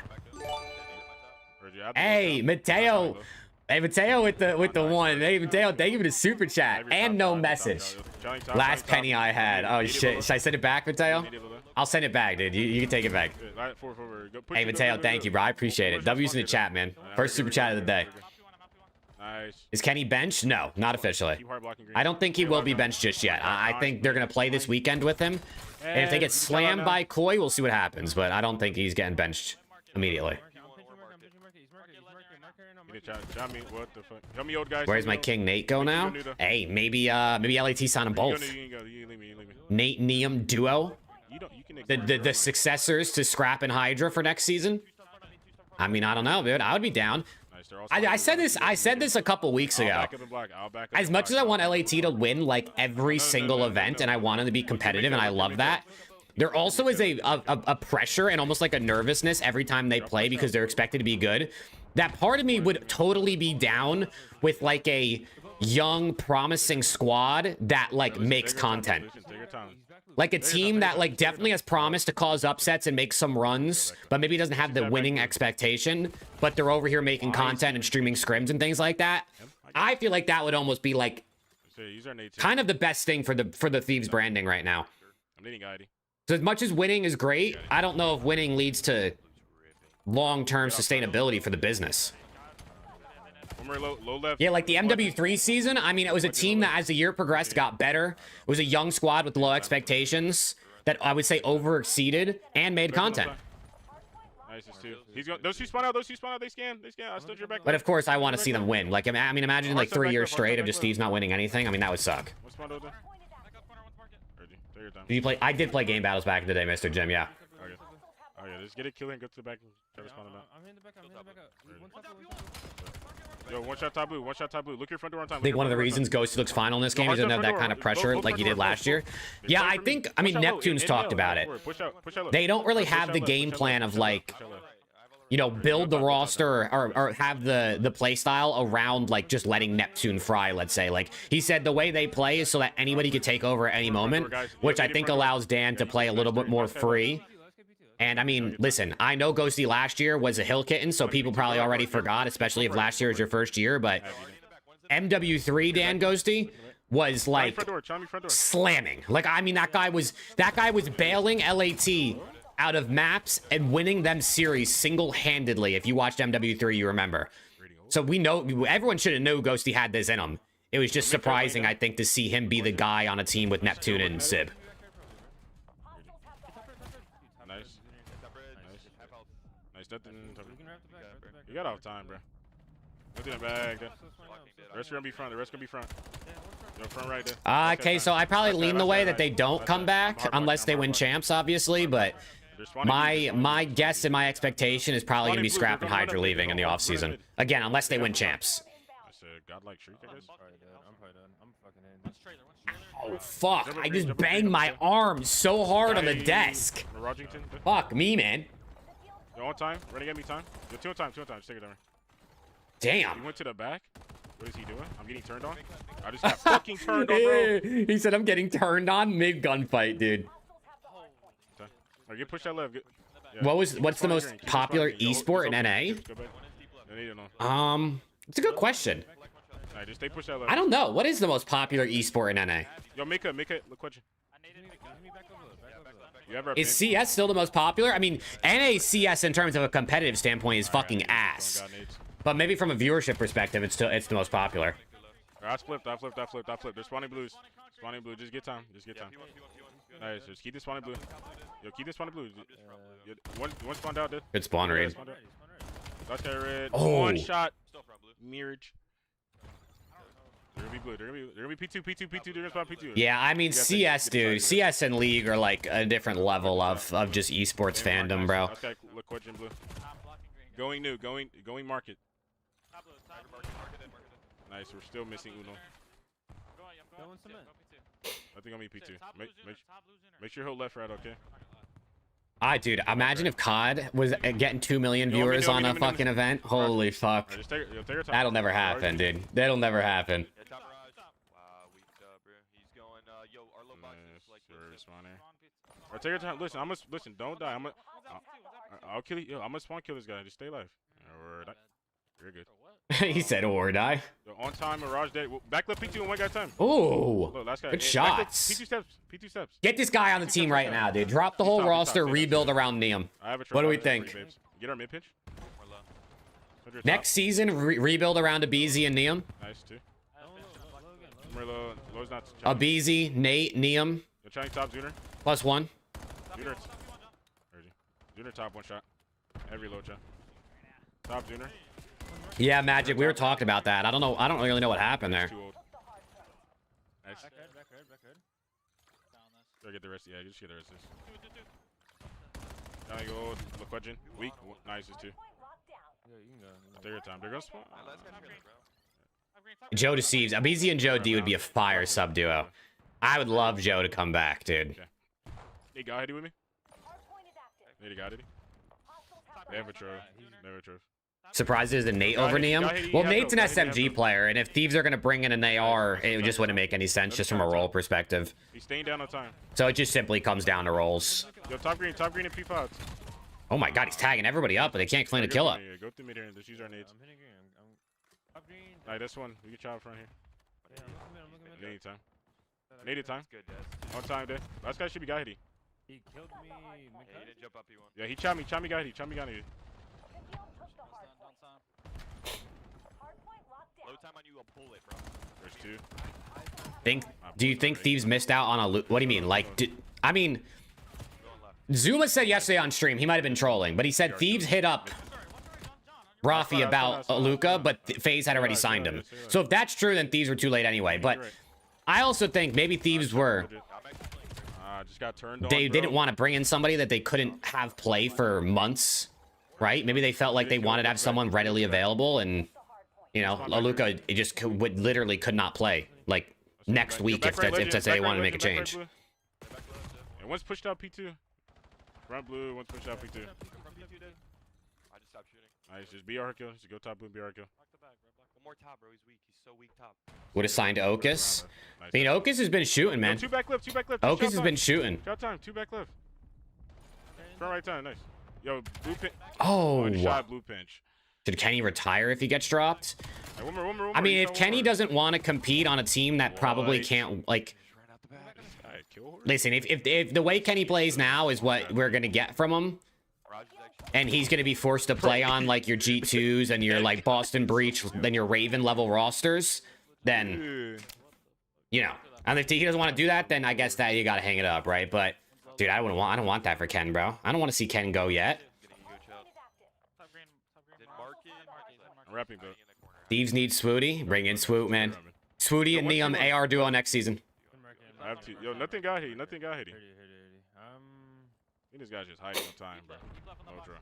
Hey, Mateo. Hey, Mateo with the one. Hey, Mateo, thank you for the super chat and no message. Last penny I had. Oh shit. Should I send it back, Mateo? I'll send it back, dude. You can take it back. Hey, Mateo, thank you, bro. I appreciate it. W's in the chat, man. First super chat of the day. Is Kenny benched? No, not officially. I don't think he will be benched just yet. I think they're going to play this weekend with him. And if they get slammed by Koi, we'll see what happens. But I don't think he's getting benched immediately. Where's my King Nate go now? Hey, maybe LAT sign them both. Nate NIUM duo. The successors to Scrap and Hydra for next season. I mean, I don't know, dude. I would be down. I said this a couple weeks ago. As much as I want LAT to win like every single event and I want them to be competitive and I love that, there also is a pressure and almost like a nervousness every time they play because they're expected to be good. That part of me would totally be down with like a young promising squad that like makes content. Like a team that like definitely has promise to cause upsets and make some runs, but maybe doesn't have the winning expectation, but they're over here making content and streaming scrims and things like that. I feel like that would almost be like kind of the best thing for the Thieves branding right now. So as much as winning is great, I don't know if winning leads to long-term sustainability for the business. Yeah, like the MW3 season, I mean, it was a team that as the year progressed got better. It was a young squad with low expectations that I would say over-exceeded and made content. Those two spawn out, they scan. I stood your back. But of course, I want to see them win. Like, I mean, imagine like 3 years straight of just Thieves not winning anything. I mean, that would suck. Did you play? I did play game battles back in the day, Mr. Jim, yeah. Okay, just get it, kill it, and go to the back and try to spawn them out. I'm hitting the back up. Yo, one shot top blue. Look your front door on time. I think one of the reasons Ghosty looks fine on this game is he doesn't have that kind of pressure like he did last year. Yeah, I mean, Neptune's talked about it. They don't really have the game plan of like, you know, build the roster or have the play style around like just letting Neptune fry, let's say. Like he said, the way they play is so that anybody could take over at any moment, which I think allows Dan to play a little bit more free. And I mean, listen, I know Ghosty last year was a hill kitten, so people probably already forgot, especially if last year was your first year, but MW3 Dan Ghosty was like slamming. Like, I mean, that guy was bailing LAT out of maps and winning them series single-handedly. If you watched MW3, you remember. So we know, everyone should have known Ghosty had this in him. It was just surprising, I think, to see him be the guy on a team with Neptune and Sib. You got off time, bro. Look in the bag. The rest gonna be front. Yo, front right there. Okay, so I probably lean the way that they don't come back unless they win champs, obviously. But my guess and my expectation is probably gonna be Scrap and Hydra leaving in the offseason. Again, unless they win champs. Godlike shriek, I guess. I'm probably done. I'm fucking in. Oh fuck! I just banged my arm so hard on the desk. Fuck me, man. Yo, on time. Renegade me time. Yo, two on time. Just take it down. Damn. He went to the back. What is he doing? I'm getting turned on. I just got fucking turned on, bro. He said I'm getting turned on mid gunfight, dude. Alright, get push that left. Yeah. What's the most popular esport in NA? Go back. No need to know. It's a good question. Alright, just stay push that left. I don't know. What is the most popular esport in NA? Yo, make a look question. You ever Is CS still the most popular? I mean, NA CS in terms of a competitive standpoint is fucking ass. But maybe from a viewership perspective, it's the most popular. I flipped. They're spawning blues. Spawning blue. Just get time. Nice. Just keep this spawning blue. Yo, keep this spawning blue. One spawned out, dude. Good spawn raid. Last guy red. Oh. One shot. Mirage. They're gonna be blue. They're gonna be P2. They're gonna spawn P2. Yeah, I mean, CS, dude. CS and League are like a different level of just esports fandom, bro. Last guy, look question blue. Going new. Going market. Nice. We're still missing Uno. I think I'm EP2. Make sure he'll left right, okay? Dude, imagine if COD was getting 2 million viewers on a fucking event. Holy fuck. That'll never happen, dude. That'll never happen. Alright, take your time. Listen. Don't die. I'll kill you. Yo, I'm gonna spawn kill this guy. Just stay alive. You're good. He said or die. Yo, on time, Mirage dead. Back left P2 and one guy time. Ooh. Look, last guy. Good Back shots. left, P2 steps. Get this guy on the team right now, dude. Drop the whole roster, rebuild around NIUM. What do we think? Get our mid pinch. Next season, rebuild around Abizi and NIUM. Nice, too. Low's not. Abizi, Nate, NIUM. You're trying top Zuner. +1. Zuner top one shot. Every low shot. Top Zuner. Yeah, Magic. We were talking about that. I don't know. I don't really know what happened there. Nice. Back get the rest. Yeah, just get the rest of this. Trying to go. Look, question. Weak. Nice, is two. Take your time. They're gonna spawn. Joe deceives. Abizi and Joe D would be a fire sub duo. I would love Joe to come back, dude. Okay. Hey, got Eddie with me? Hey, got Eddie? Never trove. Surprised there's a Nate over NIUM? Well, Nate's an SMG player, and if Thieves are going to bring in an AR, it just wouldn't make any sense just from a role perspective. He's staying down on time. So it just simply comes down to rolls. Yo, top green and P5. Oh my god, he's tagging everybody up, but they can't clean a kill up. Go through me there and just use our nades. Alright, this one. We can try out front here. Nade time. Nade time. On time, there. Last guy should be Gaidi. He killed me. He didn't jump up, he won. Yeah, he chopped me Gaidi. Low time on you, a bullet, bro. There's two. Do you think Thieves missed out on a loot? What do you mean? Like, I mean, Zuma said yesterday on stream, he might have been trolling, but he said Thieves hit up Rafi about Luca, but FaZe had already signed him. So if that's true, then Thieves were too late anyway. But I also think maybe Thieves were... Just got turned on, they didn't want to bring in somebody that they couldn't have play for months, right? Maybe they felt like they wanted to have someone readily available, and you know, Luca just literally could not play like next week if they wanted to make a change. And one's pushed out P2. Front blue, one's pushed out P2. I just stopped shooting. Nice, just be our kill. Just go top blue, be our kill. One more top, bro. He's weak. He's so weak top. Would have signed Okus. I mean, Okus has been shooting, man. Yo, two back left. Okus has been shooting. Shot time, two back left. Front right time, nice. Yo, blue pinch. Oh. One shot, blue pinch. Should Kenny retire if he gets dropped? Hey, one more. I mean, if Kenny doesn't want to compete on a team that probably can't, like... Listen, if the way Kenny plays now is what we're going to get from him, and he's going to be forced to play on, like, your G2s and your, like, Boston Breach, then your Raven level rosters, then, you know. And if he doesn't want to do that, then I guess that you got to hang it up, right? But, dude, I don't want that for Ken, bro. I don't want to see Ken go yet. I'm wrapping, bro. Thieves need Swooty. Bring in Swoot, man. Swooty and NIUM AR duo next season. I have to. Yo, nothing got hit. I think this guy's just hiding on time, bro. No draw.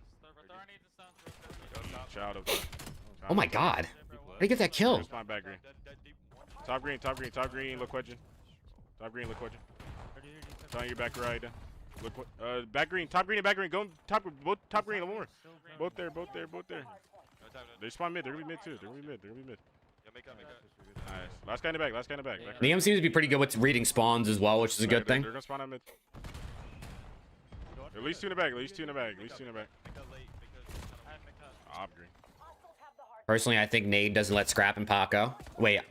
Child of. Oh my god. Where'd he get that kill? Back green. Top green, look question. Top green, look question. Trying your back right. Look, back green, top green and back green. Go top green, one more. Both there. They spawn mid, they're gonna be mid too. Nice. Last guy in the back. NIUM seems to be pretty good with reading spawns as well, which is a good thing. They're gonna spawn on mid. At least 2 in the bag. At least 2 in the bag. At least 2 in the bag. Op green. Personally, I think Nade doesn't let Scrap and Paco. Wait,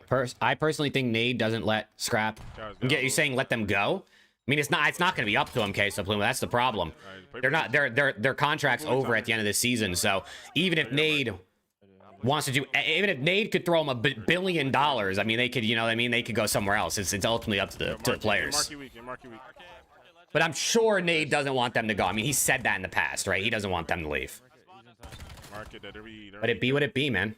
I personally think Nade doesn't let Scrap. You're saying let them go? I mean, it's not going to be up to him, Queso Pluma. That's the problem. They're not. Their contract's over at the end of the season. So even if Nade wants to do, even if Nade could throw him $1 billion, I mean, they could. You know what I mean? They could go somewhere else. It's ultimately up to the players. But I'm sure Nade doesn't want them to go. I mean, he said that in the past, right? He doesn't want them to leave. But it be what it be, man.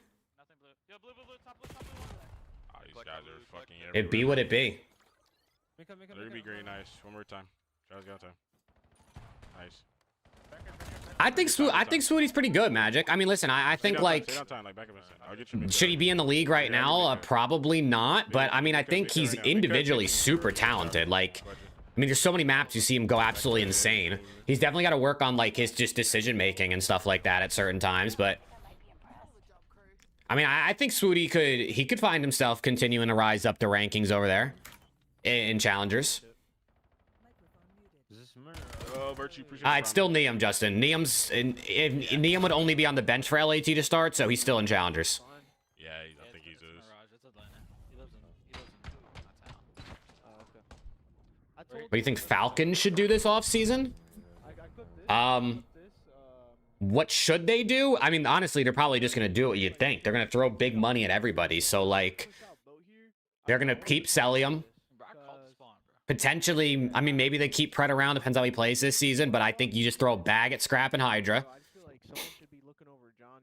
It be what it be. Let be green, nice. One more time. Charles got time. Nice. I think Swooty's pretty good, Magic. I mean, listen, I think like, should he be in the league right now? Probably not. But I mean, I think he's individually super talented. Like, I mean, there's so many maps you see him go absolutely insane. He's definitely got to work on like his just decision making and stuff like that at certain times. But I mean, I think Swooty could find himself continuing to rise up the rankings over there in challengers. It's still NIUM, Justin. NIUM would only be on the bench for LAT to start, so he's still in challengers. Yeah, I think he's What do you think Falcon should do this off season? What should they do? I mean, honestly, they're probably just gonna do what you'd think. They're gonna throw big money at everybody. So like, they're gonna keep Celium. Potentially, I mean, maybe they keep Pred around. Depends how he plays this season. But I think you just throw a bag at Scrap and Hydra.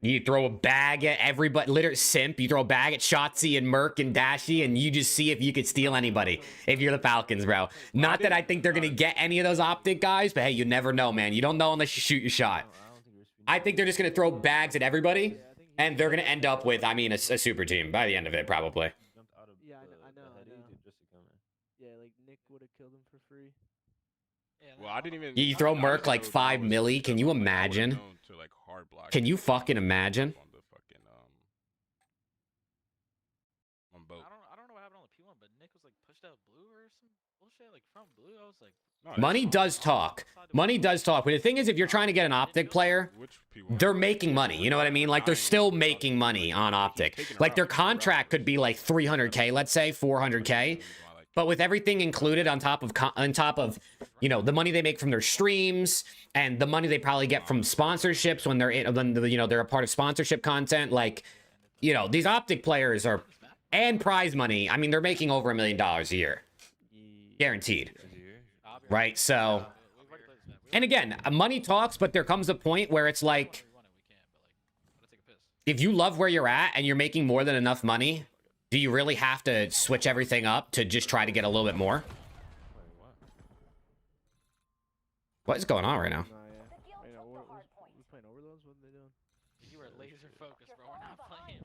You throw a bag at everybody, literally Simp. You throw a bag at Shotzi and Merc and Dashy, and you just see if you could steal anybody if you're the Falcons, bro. Not that I think they're going to get any of those Optic guys, but hey, you never know, man. You don't know unless you shoot your shot. I think they're just going to throw bags at everybody, and they're going to end up with, I mean, a super team by the end of it, probably. Yeah, I know. Yeah, like Nick would have killed him for free. Well, I didn't even. You throw Merc like 5 milli. Can you imagine? Can you fucking imagine? I don't know what happened on the P1, but Nick was like pushed out blue or some bullshit like from blue. I was like, money does talk. Money does talk. But the thing is, if you're trying to get an Optic player, they're making money. You know what I mean? Like, they're still making money on Optic. Like, their contract could be like 300K, let's say 400K. But with everything included on top of, you know, the money they make from their streams and the money they probably get from sponsorships when they're you know, they're a part of sponsorship content, like, you know, these Optic players are, and prize money. I mean, they're making over $1 million a year, guaranteed, right? So, and again, money talks, but there comes a point where it's like, if you love where you're at and you're making more than enough money, do you really have to switch everything up to just try to get a little bit more? What is going on right now? you were laser focused, bro. We're not playing.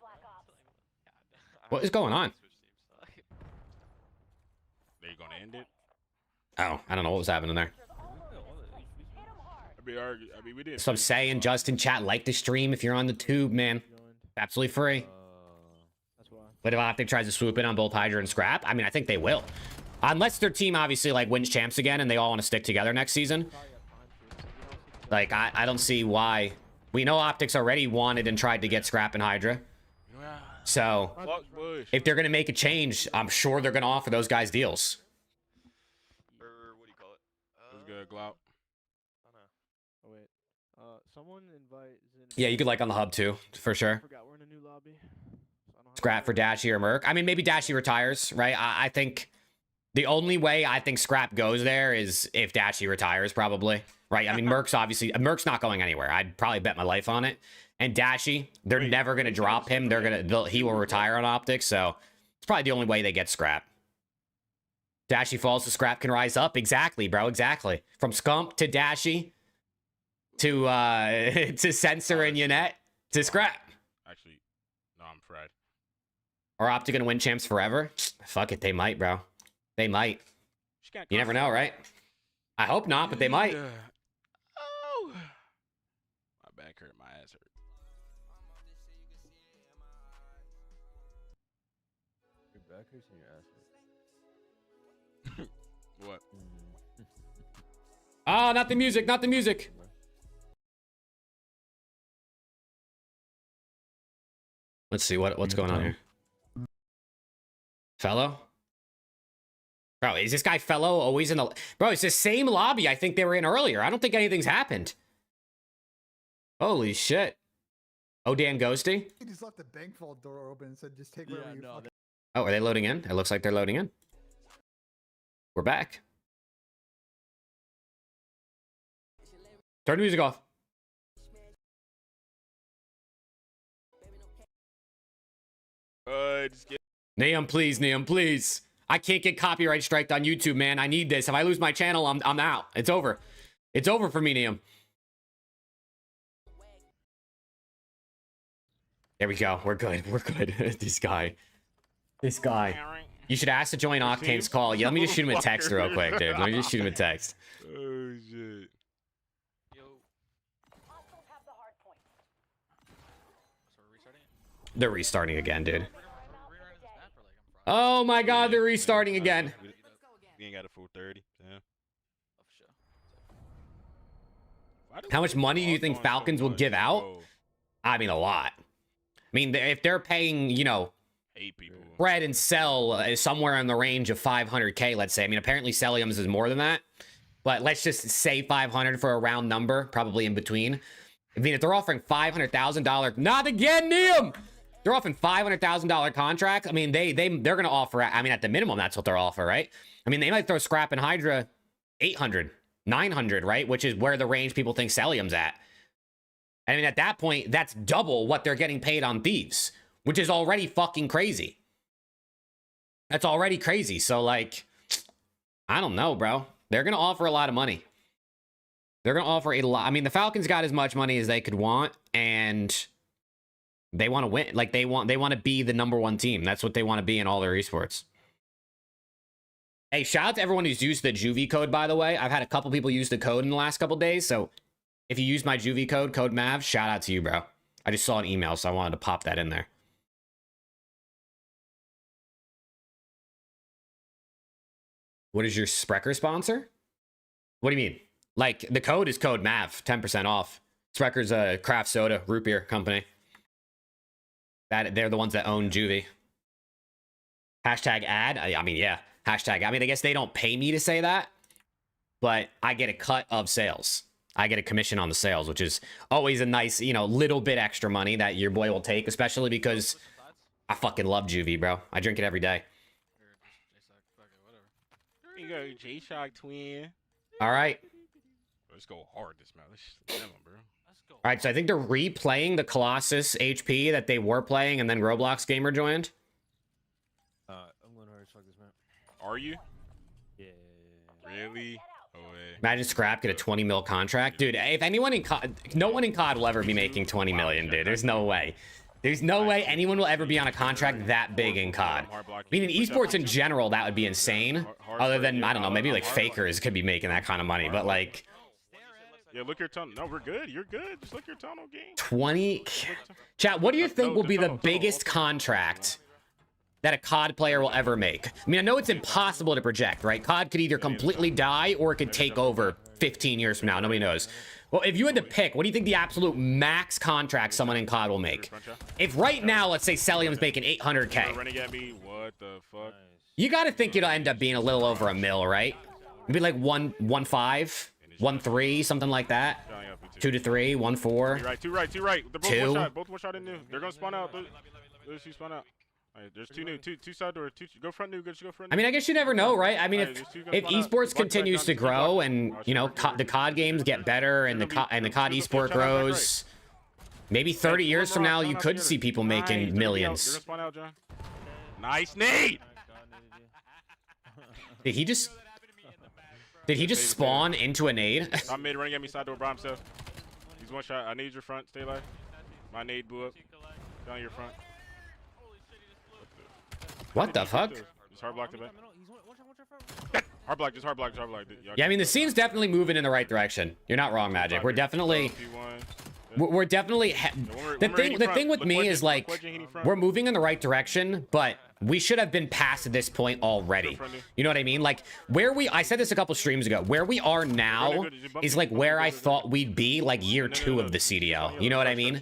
What is going on? Are you gonna end it? Oh, I don't know what was happening there. I mean, we did. So I'm saying, Justin, chat, like the stream if you're on the tube, man. Absolutely free. But if Optic tries to swoop in on both Hydra and Scrap, I mean, I think they will. Unless their team obviously like wins champs again and they all want to stick together next season. Like, I don't see why. We know Optics already wanted and tried to get Scrap and Hydra. So if they're going to make a change, I'm sure they're going to offer those guys deals. What do you call it? It was good, Glout. Oh wait, someone invite. Yeah, you could like on the hub too, for sure. I forgot we're in a new lobby. Scrap for Dashy or Merc. I mean, maybe Dashy retires, right? I think the only way I think Scrap goes there is if Dashy retires, probably, right? I mean, Merc's not going anywhere. I'd probably bet my life on it. And Dashy, they're never gonna drop him. He will retire on Optics, so it's probably the only way they get Scrap. Dashy falls to Scrap can rise up. Exactly, bro. Exactly. From Scump to Dashy to Sensor and Yannette to Scrap. Actually, no, I'm fried. Are Optic gonna win champs forever? Fuck it, they might, bro. They might. You never know, right? I hope not, but they might. Oh, my back hurt, my ass hurt. Your back hurts and your ass hurts. What? Oh, not the music, not the music. Let's see what's going on here. Fellow? Bro, is this guy Fellow always in the... Bro, it's the same lobby I think they were in earlier. I don't think anything's happened. Holy shit. Oh, Dan Ghosty? He just left the bank vault door open and said, just take whatever you fucking... Oh, are they loading in? It looks like they're loading in. We're back. Turn the music off. NIUM, please, NIUM, please. I can't get copyright striked on YouTube, man. I need this. If I lose my channel, I'm out. It's over. It's over for me, NIUM. There we go. We're good. We're good. This guy. You should ask to join Octane's call. Yeah, let me just shoot him a text real quick, dude. Let me just shoot him a text. Oh, shit. They're restarting again, dude. Oh my god, they're restarting again. We ain't got a full 30. Yeah. How much money do you think Falcons will give out? I mean, a lot. I mean, if they're paying, you know, 8 people. Bread and Sell somewhere in the range of 500K, let's say. I mean, apparently Celliums is more than that. But let's just say 500 for a round number, probably in between. I mean, if they're offering $500,000, not again, NIUM! They're offering $500,000 contract. I mean, they're going to offer, I mean, at the minimum, that's what they're offering, right? I mean, they might throw Scrap and Hydra 800, 900, right? Which is where the range people think Cellium's at. I mean, at that point, that's double what they're getting paid on Thieves, which is already fucking crazy. That's already crazy. So, like, I don't know, bro. They're going to offer a lot of money. They're going to offer a lot. I mean, the Falcons got as much money as they could want, and they want to win. Like, they want to be the #1 team. That's what they want to be in all their esports. Hey, shout out to everyone who's used the Juvie code, by the way. I've had a couple people use the code in the last couple days, so if you use my Juvie code, code MAV, shout out to you, bro. I just saw an email, so I wanted to pop that in there. What is your Sprecher sponsor? What do you mean? Like, the code is code MAV, 10% off. Sprecher's a craft soda, root beer company. They're the ones that own Juvie. Hashtag ad? I mean, yeah. Hashtag, I mean, I guess they don't pay me to say that, but I get a cut of sales. I get a commission on the sales, which is always a nice, you know, little bit extra money that your boy will take, especially because I fucking love Juvie, bro. I drink it every day. There you go, J-Shock twin. All right. Let's go hard this match. Let's damn, bro. All right, so I think they're replaying the Colossus HP that they were playing, and then Roblox Gamer joined. I'm going hard as fuck this map. Are you? Yeah. Really? Oh, wait. Imagine Scrap get a 20 mil contract. Dude, if anyone in COD... No one in COD will ever be making 20 million, dude. There's no way. There's no way anyone will ever be on a contract that big in COD. I mean, in esports in general, that would be insane. Other than, I don't know, maybe like Fakers could be making that kind of money. But like... Yeah, look your tunnel. No, we're good. You're good. Just look your tunnel game. 20... Chat, what do you think will be the biggest contract that a COD player will ever make? I mean, I know it's impossible to project, right? COD could either completely die or it could take over 15 years from now. Nobody knows. Well, if you had to pick, what do you think the absolute max contract someone in COD will make? If right now, let's say Cellium's making 800K. Running at me. What the fuck? You got to think it'll end up being a little over a mil, right? Maybe like 1.5, 1.3, something like that. 2 to 3, 1.4. Two right. They're both two. One shot. Both one shot in new. They're gonna spawn out. Those two spawn out. Right, there's two new, two side door. Go front new. Go front new. I mean, I guess you never know, right? I mean, if esports continues to grow and you know the COD games get better and the COD esport grows, maybe 30 years from now you could see people making millions. Nice nade. Did he just spawn into a nade? I'm mid running at me side door by himself. He's one shot. I need your front. Stay alive. My nade blew up. Down your front. What the fuck? Just hard block the back. Hard block. Yeah, I mean the scene's definitely moving in the right direction. You're not wrong, Magic. We're definitely the thing with me is like we're moving in the right direction, but we should have been past this point already. You know what I mean? Like I said this a couple streams ago, where we are now is like where I thought we'd be like year 2 of the CDL. You know what I mean?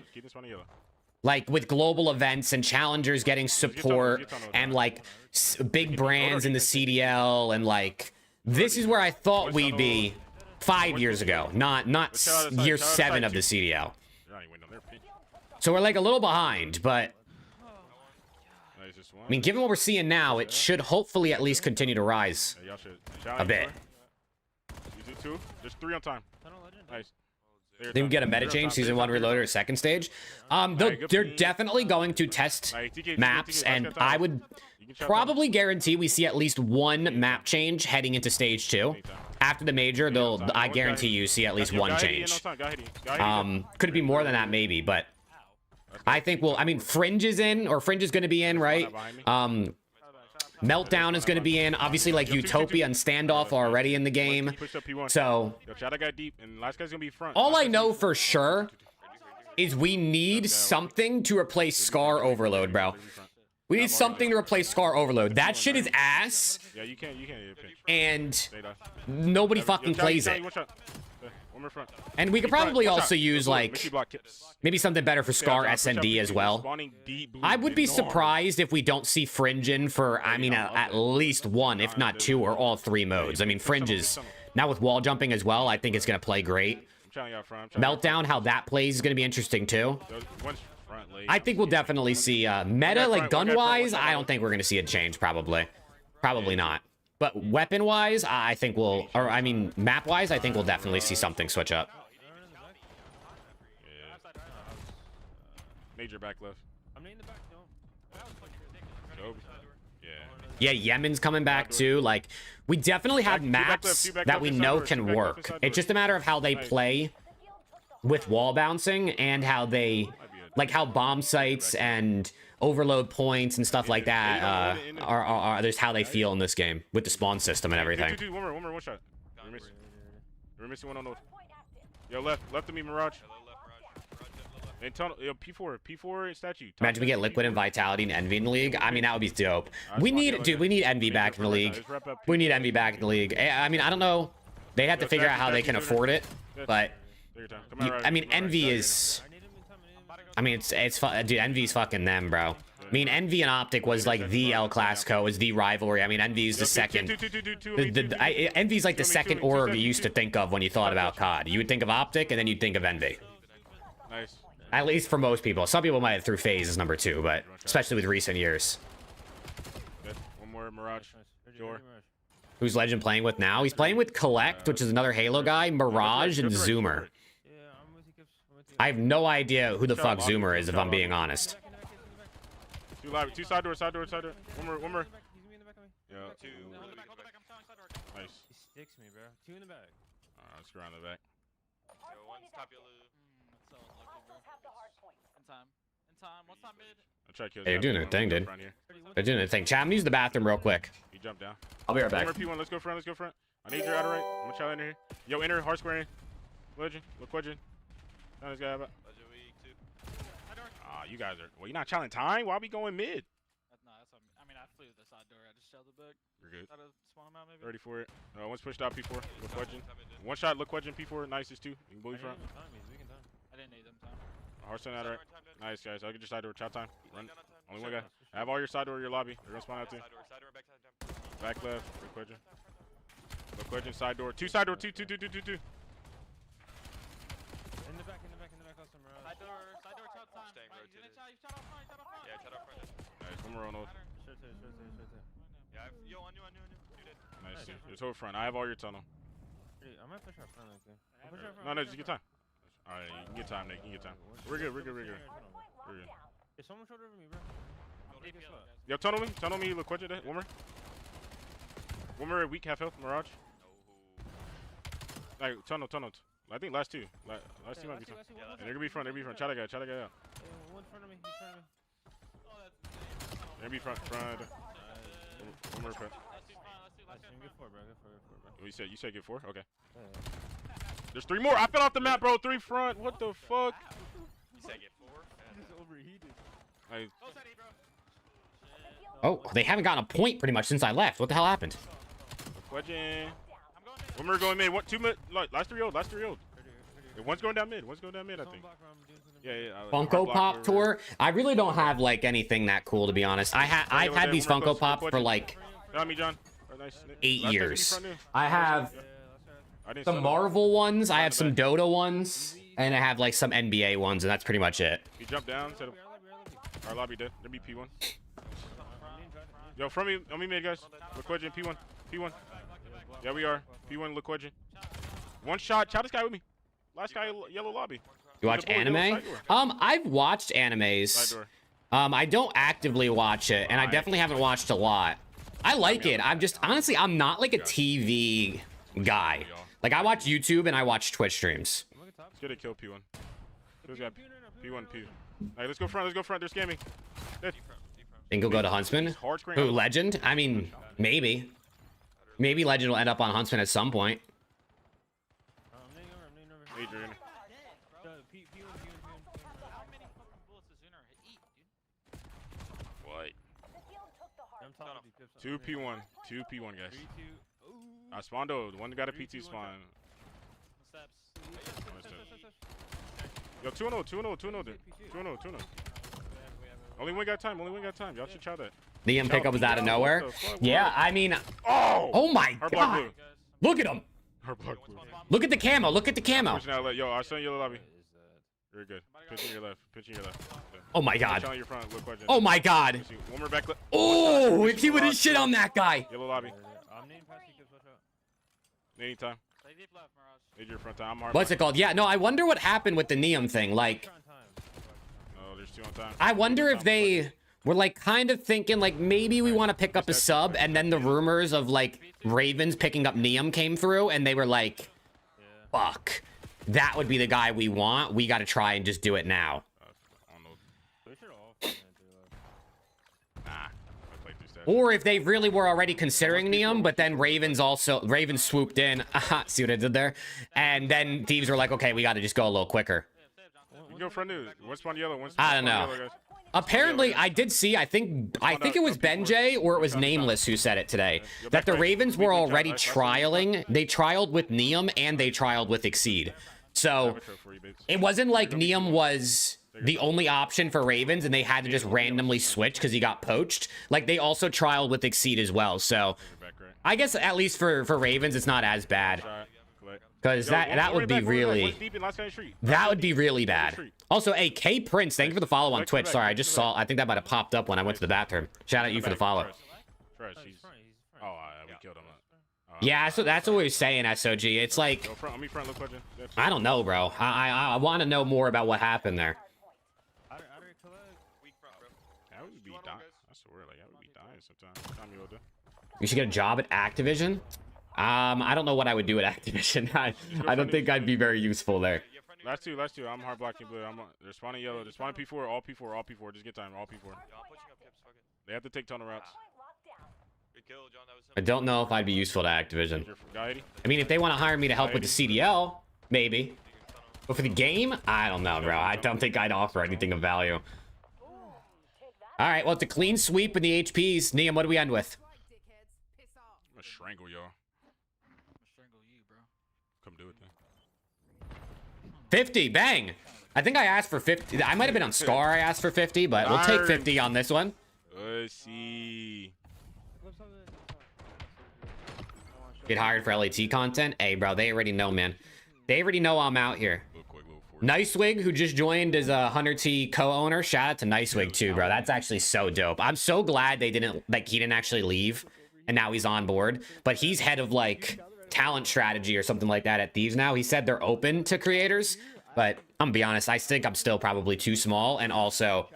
Like with global events and challengers getting support and like big brands in the CDL, and like this is where I thought we'd be 5 years ago, not year 7 of the CDL. So we're like a little behind, but I mean, given what we're seeing now, it should hopefully at least continue to rise a bit. Just 3 on time. Nice. Then we get a meta change, season 1 reloader, second stage. They're definitely going to test maps, and I would probably guarantee we see at least 1 map change heading into stage 2. After the major, I guarantee you see at least 1 change. Could it be more than that? Maybe, but I think I mean, Fringe is in, or Fringe is going to be in, right? Meltdown is going to be in. Obviously, like Utopia and Standoff are already in the game. So all I know for sure is we need something to replace Scar Overload, bro. We need something to replace Scar Overload. That shit is ass. And nobody fucking plays it. And we could probably also use, like, maybe something better for Scar SND as well. I would be surprised if we don't see Fringe in for, I mean, at least 1, if not 2, or all 3 modes. I mean, Fringe is, now with wall jumping as well, I think it's going to play great. Meltdown, how that plays is going to be interesting, too. I think we'll definitely see meta, like, gun-wise, I don't think we're going to see a change, probably. Probably not. But weapon-wise, I think we'll... Or, I mean, map-wise, I think we'll definitely see something switch up. Major back left. Yeah, Yemen's coming back, too. Like, we definitely have maps that we know can work. It's just a matter of how they play with wall bouncing and how they... Like, how bomb sites and... overload points and stuff like that are just how they feel in this game with the spawn system and everything. One more, one shot. We're missing one on those. Yo, left of me, Mirage. And tunnel, yo, P4 statue. Imagine we get Liquid and Vitality and Envy in the league. I mean, that would be dope. We need Envy back in the league. We need Envy back in the league. I mean, I don't know. They have to figure out how they can afford it, but I mean, Envy is. I mean, dude, Envy's fucking them, bro. I mean, Envy and OPTIC was like the El Clasico, was the rivalry. I mean, Envy's the second. Envy's like the second org you used to think of when you thought about COD. You would think of OPTIC, and then you'd think of Envy. Nice. At least for most people. Some people might have threw FaZe as number 2, but especially with recent years. One more, Mirage. Door. Who's Legend playing with now? He's playing with Collect, which is another Halo guy, Mirage, and Zoomer. I have no idea who the fuck Zoomer is, if I'm being honest. Two side door. One more. Yeah. Nice. He sticks me, bro. 2 in the back. Alright, let's go around the back. Yo, one's top yellow. What's top mid? I'll try to kill. Hey, you're doing a thing, dude. They're doing a thing. Chat, I'm gonna use the bathroom real quick. You jump down. I'll be right back. P1, let's go front. I need your outer right. I'm gonna try in here. Yo, enter, hard square in. Legend, look Legend. Down this guy about. Ah, you guys are. Well, you're not challenging time. Why we going mid? I mean, I flew the side door. I just shelled the back. You're good. Spawn him out, maybe. Ready for it. One's pushed out P4. Look Legend. One shot, look Legend P4. Nice is 2. You can bully front. I didn't need them time. Hard side outer right. Nice, guys. I'll get your side door. Chow time. Run. Only one guy. I have all your side door in your lobby. They're gonna spawn out too. Back left. Look Legend. Look Legend, side door. 2 side door. 2. In the back, awesome, bro. Side door, shot time. Staying Right, you shot off front. Yeah, shot off front. Nice. One more on those. Yeah, yo, on you. You did. Nice. It's over front. I have all your tunnel. I might push our front, okay. No, just get time. Alright, you can get time, Nick. You can get time. We're good. Is someone short over me, bro? Yo, tunnel me, look Legend. One more weak, half health, Mirage. Like, tunnel. I think last 2. Last 2 might be tunnel. And they're gonna be front. Try that guy out. One in front of me. They're gonna be front. One more front. Get 4, bro. You said get 4? Okay. There's 3 more. I fell off the map, bro. 3 front. What the fuck? You said get 4? He's overheated. Oh, they haven't gotten a point pretty much since I left. What the hell happened? Wedging. One more going mid. One, 2 mid. Last 3 old. Last 3 old. One's going down mid. One's going down mid, I think. Yeah. Funko Pop tour. I really don't have like anything that cool, to be honest. I've had these Funko Pops for like Got me, John. Nice. 8 Last years. time I have some Marvel ones. I have some Dota ones, and I have like some NBA ones, and that's pretty much it. He jumped down. Said, our lobby dead. There be P1. Yo, from me, on me mid, guys. Liquidgen, P1. P1. Yeah, we are. P1, Liquidgen. One shot. Chow this guy with me. Last guy, yellow lobby. You watch anime? I've watched animes. I don't actively watch it, and I definitely haven't watched a lot. I like it. I'm just, honestly, I'm not like a TV guy. Like, I watch YouTube and I watch Twitch streams. Let's get a kill P1. P1, P. Alright, let's go front. Let's go front. They're scamming. Dead. Think he'll go to Huntsman? Who, Legend? I mean, maybe. Maybe Legend will end up on Huntsman at some point. Adrian. What? 2 P1. 2 P1, guys. I spawned though. One got a PT spawn. Yo, 2-0, 2-0, 2-0, 2-0, 2-0. Only one got time. Only one got time. Y'all should try that. NIUM pickup was out of nowhere. Yeah, I mean, oh my god! Look at him. Look at the camo. Look at the camo. Yo, I'll send you the lobby. Very good. Pitching your left. Pitching your left. Oh my god. Front, oh my god. One more back. Oh, if he would have shit on that guy. Yellow lobby. Anytime. Need your front time. What's it called? Yeah, no, I wonder what happened with the NIUM thing. Like, oh, there's 2 on time. I wonder if they were like kind of thinking like maybe we want to pick up a sub, and then the rumors of like Ravens picking up NIUM came through, and they were like, fuck, that would be the guy we want. We got to try and just do it now. Or if they really were already considering NIUM, but then Ravens swooped in. See what I did there? And then Thieves were like, okay, we got to just go a little quicker. You go front news. One spawn yellow. One I don't know. Apparently, I did see, I think it was Benjay or it was Nameless who said it today, that the Ravens were already trialing. They trialed with NIUM and they trialed with Exceed. So it wasn't like NIUM was the only option for Ravens and they had to just randomly switch because he got poached. Like, they also trialed with Exceed as well. So I guess at least for Ravens, it's not as bad. Because that would be really bad. Also, hey, K Prince, thank you for the follow on Twitch. Sorry, I just saw, I think that might have popped up when I went to the bathroom. Shout out you for the follow. Yeah, so that's what we were saying, SOG. It's like, I don't know, bro. I want to know more about what happened there. You should get a job at Activision. I don't know what I would do at Activision. I don't think I'd be very useful there. Last two. I'm hard blocking blue. They're spawning yellow. They're spawning P4. All P4. Just get time. All P4. They have to take tunnel routes. I don't know if I'd be useful to Activision. I mean, if they want to hire me to help with the CDL, maybe. But for the game, I don't know, bro. I don't think I'd offer anything of value. All right, well, it's a clean sweep in the HPs. NIUM, what do we end with? I'm gonna strangle y'all. 50, bang. I think I asked for 50. I might have been on Scar. I asked for 50, but we'll take 50 on this one. Let's see. Get hired for LAT content. Hey, bro, they already know, man. They already know I'm out here. Nicewig, who just joined as a Hunter T co-owner. Shout out to Nicewig too, bro. That's actually so dope. I'm so glad they didn't, like, he didn't actually leave, and now he's on board. But he's head of like talent strategy or something like that at Thieves now. He said they're open to creators, but I'm gonna be honest, I think I'm still probably too small. And also,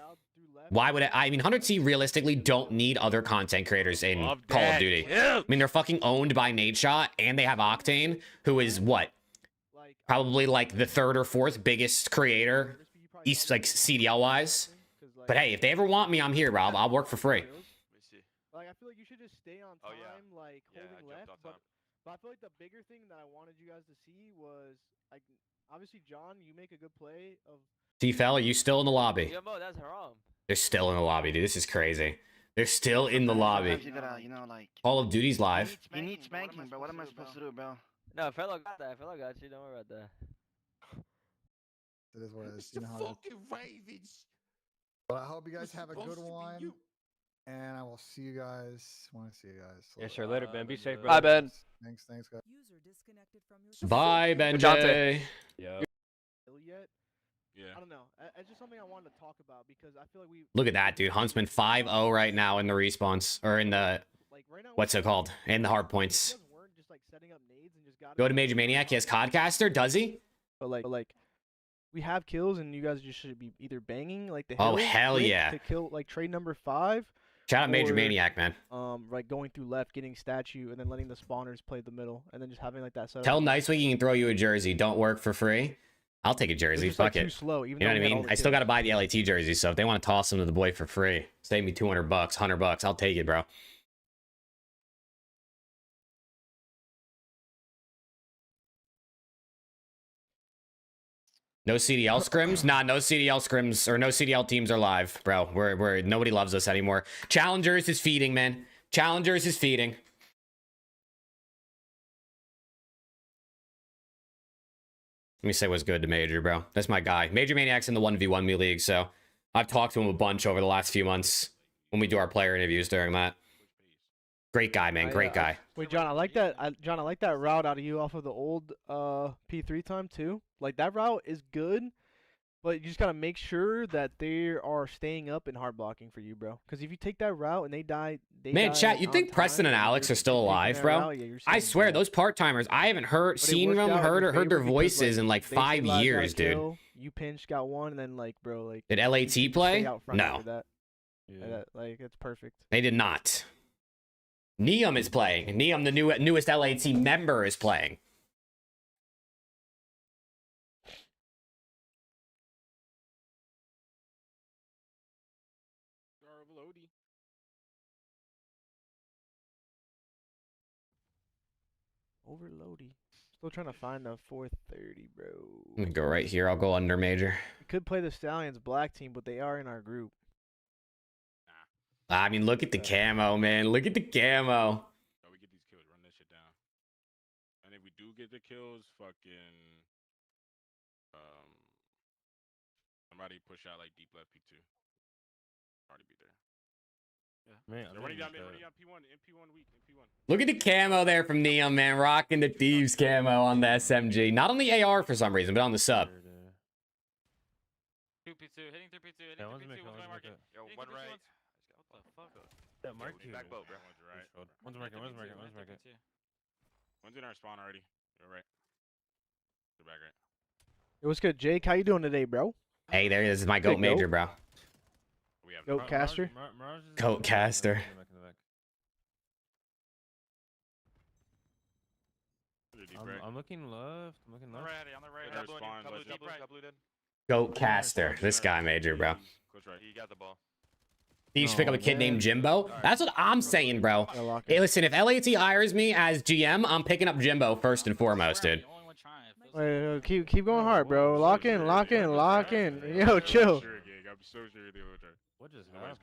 why would I mean, Hunter T realistically don't need other content creators in Call of Duty. I mean, they're fucking owned by Nadeshot, and they have Octane, who is what? Probably like the 3rd or 4th biggest creator, like CDL wise. But hey, if they ever want me, I'm here, bro. I'll work for free. Like, I feel like you should just stay on time, like holding left. But I feel like the bigger thing that I wanted you guys to see was, like, obviously, John, you make a good play of. T-Fell, are you still in the lobby? Yeah, Mo, that's haram. They're still in the lobby, dude. This is crazy. They're still in the lobby. You gotta, you know, like. Call of Duty's live. He needs spanking, bro. What am I supposed to do, bro? No, fellow got that. Fellow got you. Don't worry about that. It is what it is. You know how it is. But I hope you guys have a good one. And I will see you guys. Want to see you guys. Yeah, sure. Later, Ben. Be safe, bro. Bye, Ben. Thanks, guys. Bye, Benjay. Yeah. Yet? Yeah. I don't know. It's just something I wanted to talk about because I feel like we. Look at that, dude. Huntsman 5-0 right now in the respawns. Or in the... Like right now, What's it called? In the hard points. you guys weren't just like setting up nades and just got Go to Major Maniac. He has Codcaster. Does he? But like, we have kills and you guys just should be either banging like the Oh, hills hell quick yeah. to kill like trade number 5. Shout out Major Or, Maniac, man. Like going through left, getting statue, and then letting the spawners play the middle, and then just having like that setup. Tell Nicewing he can throw you a jersey. Don't work for free. I'll take a jersey. just, Fuck like, it. too slow, even You know though what I we had all mean? the I still got to kills. buy the LAT jersey, so if they want to toss them to the boy for free, save me $200, $100, I'll take it, bro. No CDL scrims? Nah, no CDL scrims or no CDL teams are live, bro. We're nobody loves us anymore. Challengers is feeding, man. Challengers is feeding. Let me say what's good to Major, bro. That's my guy. Major Maniac's in the 1v1 me league, so I've talked to him a bunch over the last few months when we do our player interviews during that. Great guy, man. Great guy. Wait, John, I like that. John, I like that route out of you off of the old P3 time too. Like that route is good, but you just gotta make sure that they are staying up and hard blocking for you, bro. Because if you take that route and they die, Man, chat, you think Preston and Alex are still alive, bro? I swear, those part-timers, I haven't seen them, heard their voices in like 5 years, dude. You pinch, got one, and then like, bro, like. Did LAT play? No. Like it's perfect. They did not. NIUM is playing. NIUM, the newest LAT member, is playing. Overloady. Still trying to find the 430, bro. I'm gonna go right here. I'll go under Major. We could play the Stallions black team, but they are in our group. I mean, look at the camo, man. Look at the camo. We get these kills, run that shit down. And if we do get the kills, fucking somebody push out like deep left P2. Already be there. Yeah. Man, They're running down P1, MP1 weak, MP1. Look at the camo there from NIUM, man. Rocking the Thieves camo on the SMG. Not on the AR for some reason, but on the sub. 2 P2, hitting 3 P2, hitting 3 P2, one's going market. Yo, one right. What the fuck? That market. Back boat, bro. One's right. One's market, one's market, one's market. One's in our spawn already. You're right. They're back right. Hey, what's good, Jake? How you doing today, bro? Hey, there he is. My goat Major, bro. We have Goat caster. Goat caster. I'm looking left. I'm looking left. On the right. Got blue dead. Goat caster. This guy, Major, bro. He got the ball. Thieves pick up a kid named Jimbo. That's what I'm saying, bro. Hey, listen, if LAT hires me as GM, I'm picking up Jimbo first and foremost, dude. Wait, keep going hard, bro. Lock in, lock in, lock in. Yo, chill. What just happened?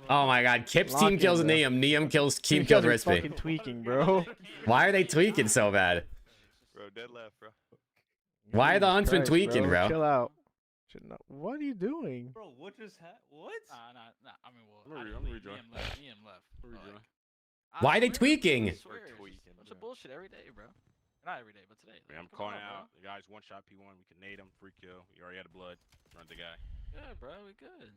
Oh my God, Kip's team kills NIUM. NIUM kills team kills Rispy. Fucking tweaking, bro. Why are they tweaking so bad? Bro, dead left, bro. Why are the huntsmen Christ, tweaking, bro? Chill out. What are you doing? Bro, what just happened? What? Nah. I mean, well, I'm gonna rejoin. EM left. Why are they tweaking? Bunch of bullshit every day, bro. Not every day, but today. Man, I'm calling out. The guy's one shot P1. We can nade him. Free kill. You already had a blood. Run the guy. Yeah, bro, we good.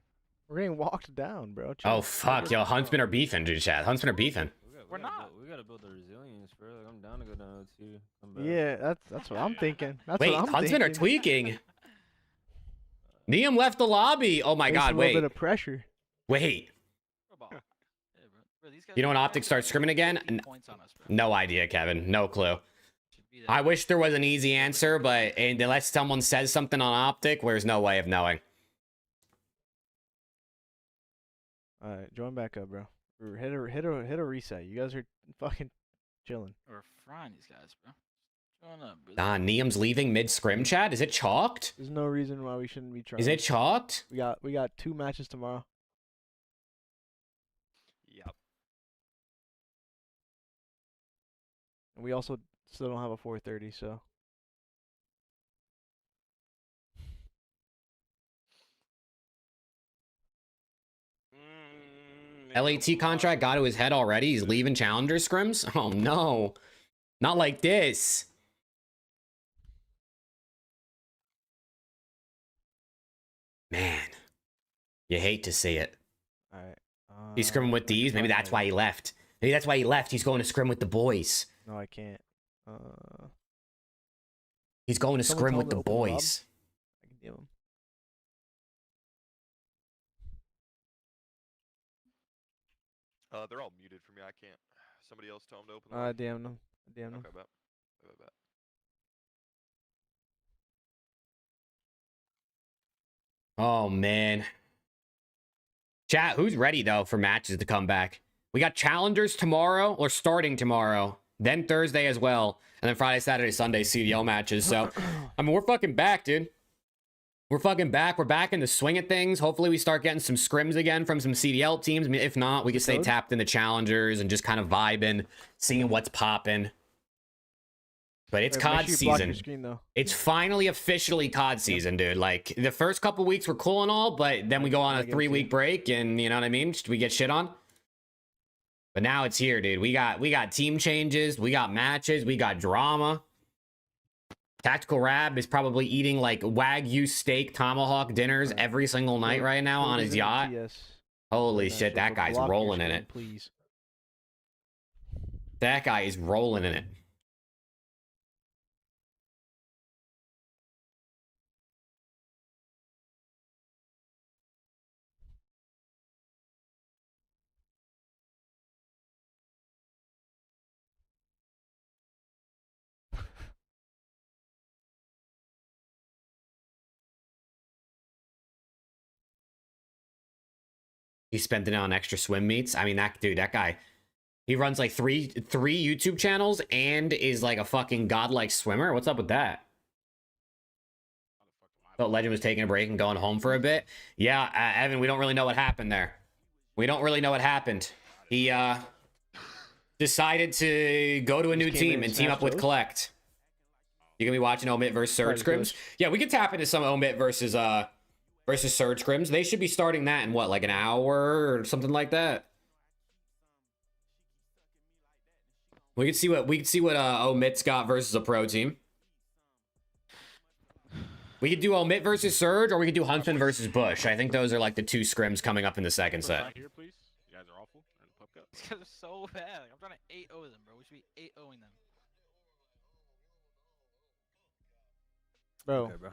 We're getting walked down, bro. Chill. Oh fuck, yo, huntsmen are beefing, dude. Chat, huntsmen are beefing. We're not. We gotta build the resilience, bro. Like, I'm down to go down too. Yeah, that's what I'm thinking. Wait, huntsmen are tweaking. NIUM left the lobby. Oh my God, wait. A little bit of pressure. Wait. You know when OPTIC starts scrimming again? No idea, Kevin. No clue. I wish there was an easy answer, but unless someone says something on OPTIC, there's no way of knowing. All right, join back up, bro. Or hit a reset. You guys are fucking chilling. We're frying these guys, bro. NIUM's leaving mid-scrim, chat? Is it chalked? There's no reason why we shouldn't be trying. Is it chalked? We got 2 matches tomorrow. Yep. And we also still don't have a 4:30, so. LAT contract got to his head already. He's leaving challenger scrims. Oh no, not like this. Man, you hate to see it. All right. He's scrimming with these. Maybe that's why he left. Maybe that's why he left. He's going to scrim with the boys. No, I can't. He's going to Someone scrim tell with him the to open the boys. I can DM him. They're all muted for me. I can't. Somebody else tell them to open. I DM them. I DM them. Okay, bet. Bet. Oh man. Chat, who's ready though for matches to come back? We got challengers tomorrow, or starting tomorrow, then Thursday as well, and then Friday, Saturday, Sunday CDL matches. So, I mean, we're fucking back, dude. We're fucking back. We're back in the swing of things. Hopefully, we start getting some scrims again from some CDL teams. I mean, if not, we can stay tapped into challengers and just kind of vibing, seeing what's popping. But it's COD season. It's finally officially COD season, dude. Like, the first couple weeks were cool and all, but then we go on a 3-week break, and you know what I mean? We get shit on. But now it's here, dude. We got team changes, we got matches, we got drama. Tactical Rab is probably eating like Wagyu steak tomahawk dinners every single night right now on his yacht. Holy shit, that guy's rolling in it. Please. That guy is rolling in it. He spent it on extra swim meets. I mean, that guy, he runs like three YouTube channels and is like a fucking godlike swimmer. What's up with that? Thought Legend was taking a break and going home for a bit. Yeah, Evan, we don't really know what happened there. We don't really know what happened. He decided to go to a new team and team up with Collect. You gonna be watching Omit versus Surge Scrims? Yeah, we could tap into some Omit versus Surge Scrims. They should be starting that in what, like an hour or something like that. We could see what Omit's got versus a pro team. We could do Omit versus Surge, or we could do Huntsman versus Bush. I think those are like the 2 scrims coming up in the second set. Here, please. You guys are awful. These guys are so bad. I'm trying to 8-0 them, bro. We should be 8-0ing them. Bro. Okay, bro.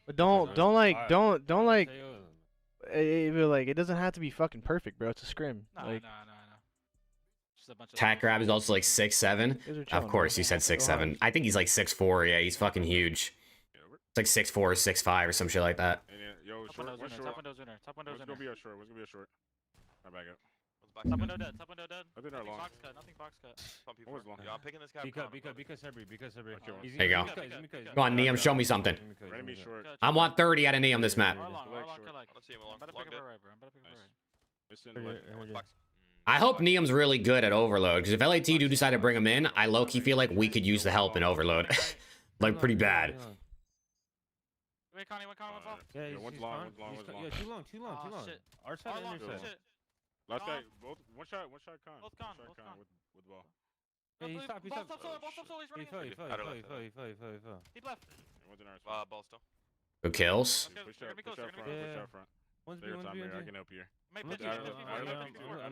But don't like it doesn't have to be fucking perfect, bro. It's a scrim. No. Just a bunch of Tack Grab is also like 6'7". Of course, he said 6'7". I think he's like 6'4". Yeah, he's fucking huge. It's like 6'4" or 6'5" or some shit like that. Yo, short. Top window's winner. What's gonna be a short? What's gonna be a short? I back up. Top window dead. Top window dead. I think they're long. Nothing box cut. Some people. Long. Yeah, I'm picking this guy. Because Sabri. There you go. Go on, NIUM, show me something. Enemy short. I want 30 out of NIUM this map. I hope NIUM's really good at Overload, because if LAT do decide to bring him in, I low-key feel like we could use the help in Overload. Like, pretty bad. Wait, Connie, one fall. Yeah, one's long. Yeah, too long. Our side and their side. Last guy, both one shot con. Both con. With ball. Yeah, he stopped. He's running. He fell. He left. One's in our Ball still. Good kills. Push out front. One's Take your time, Mary. I B. can help you. I'm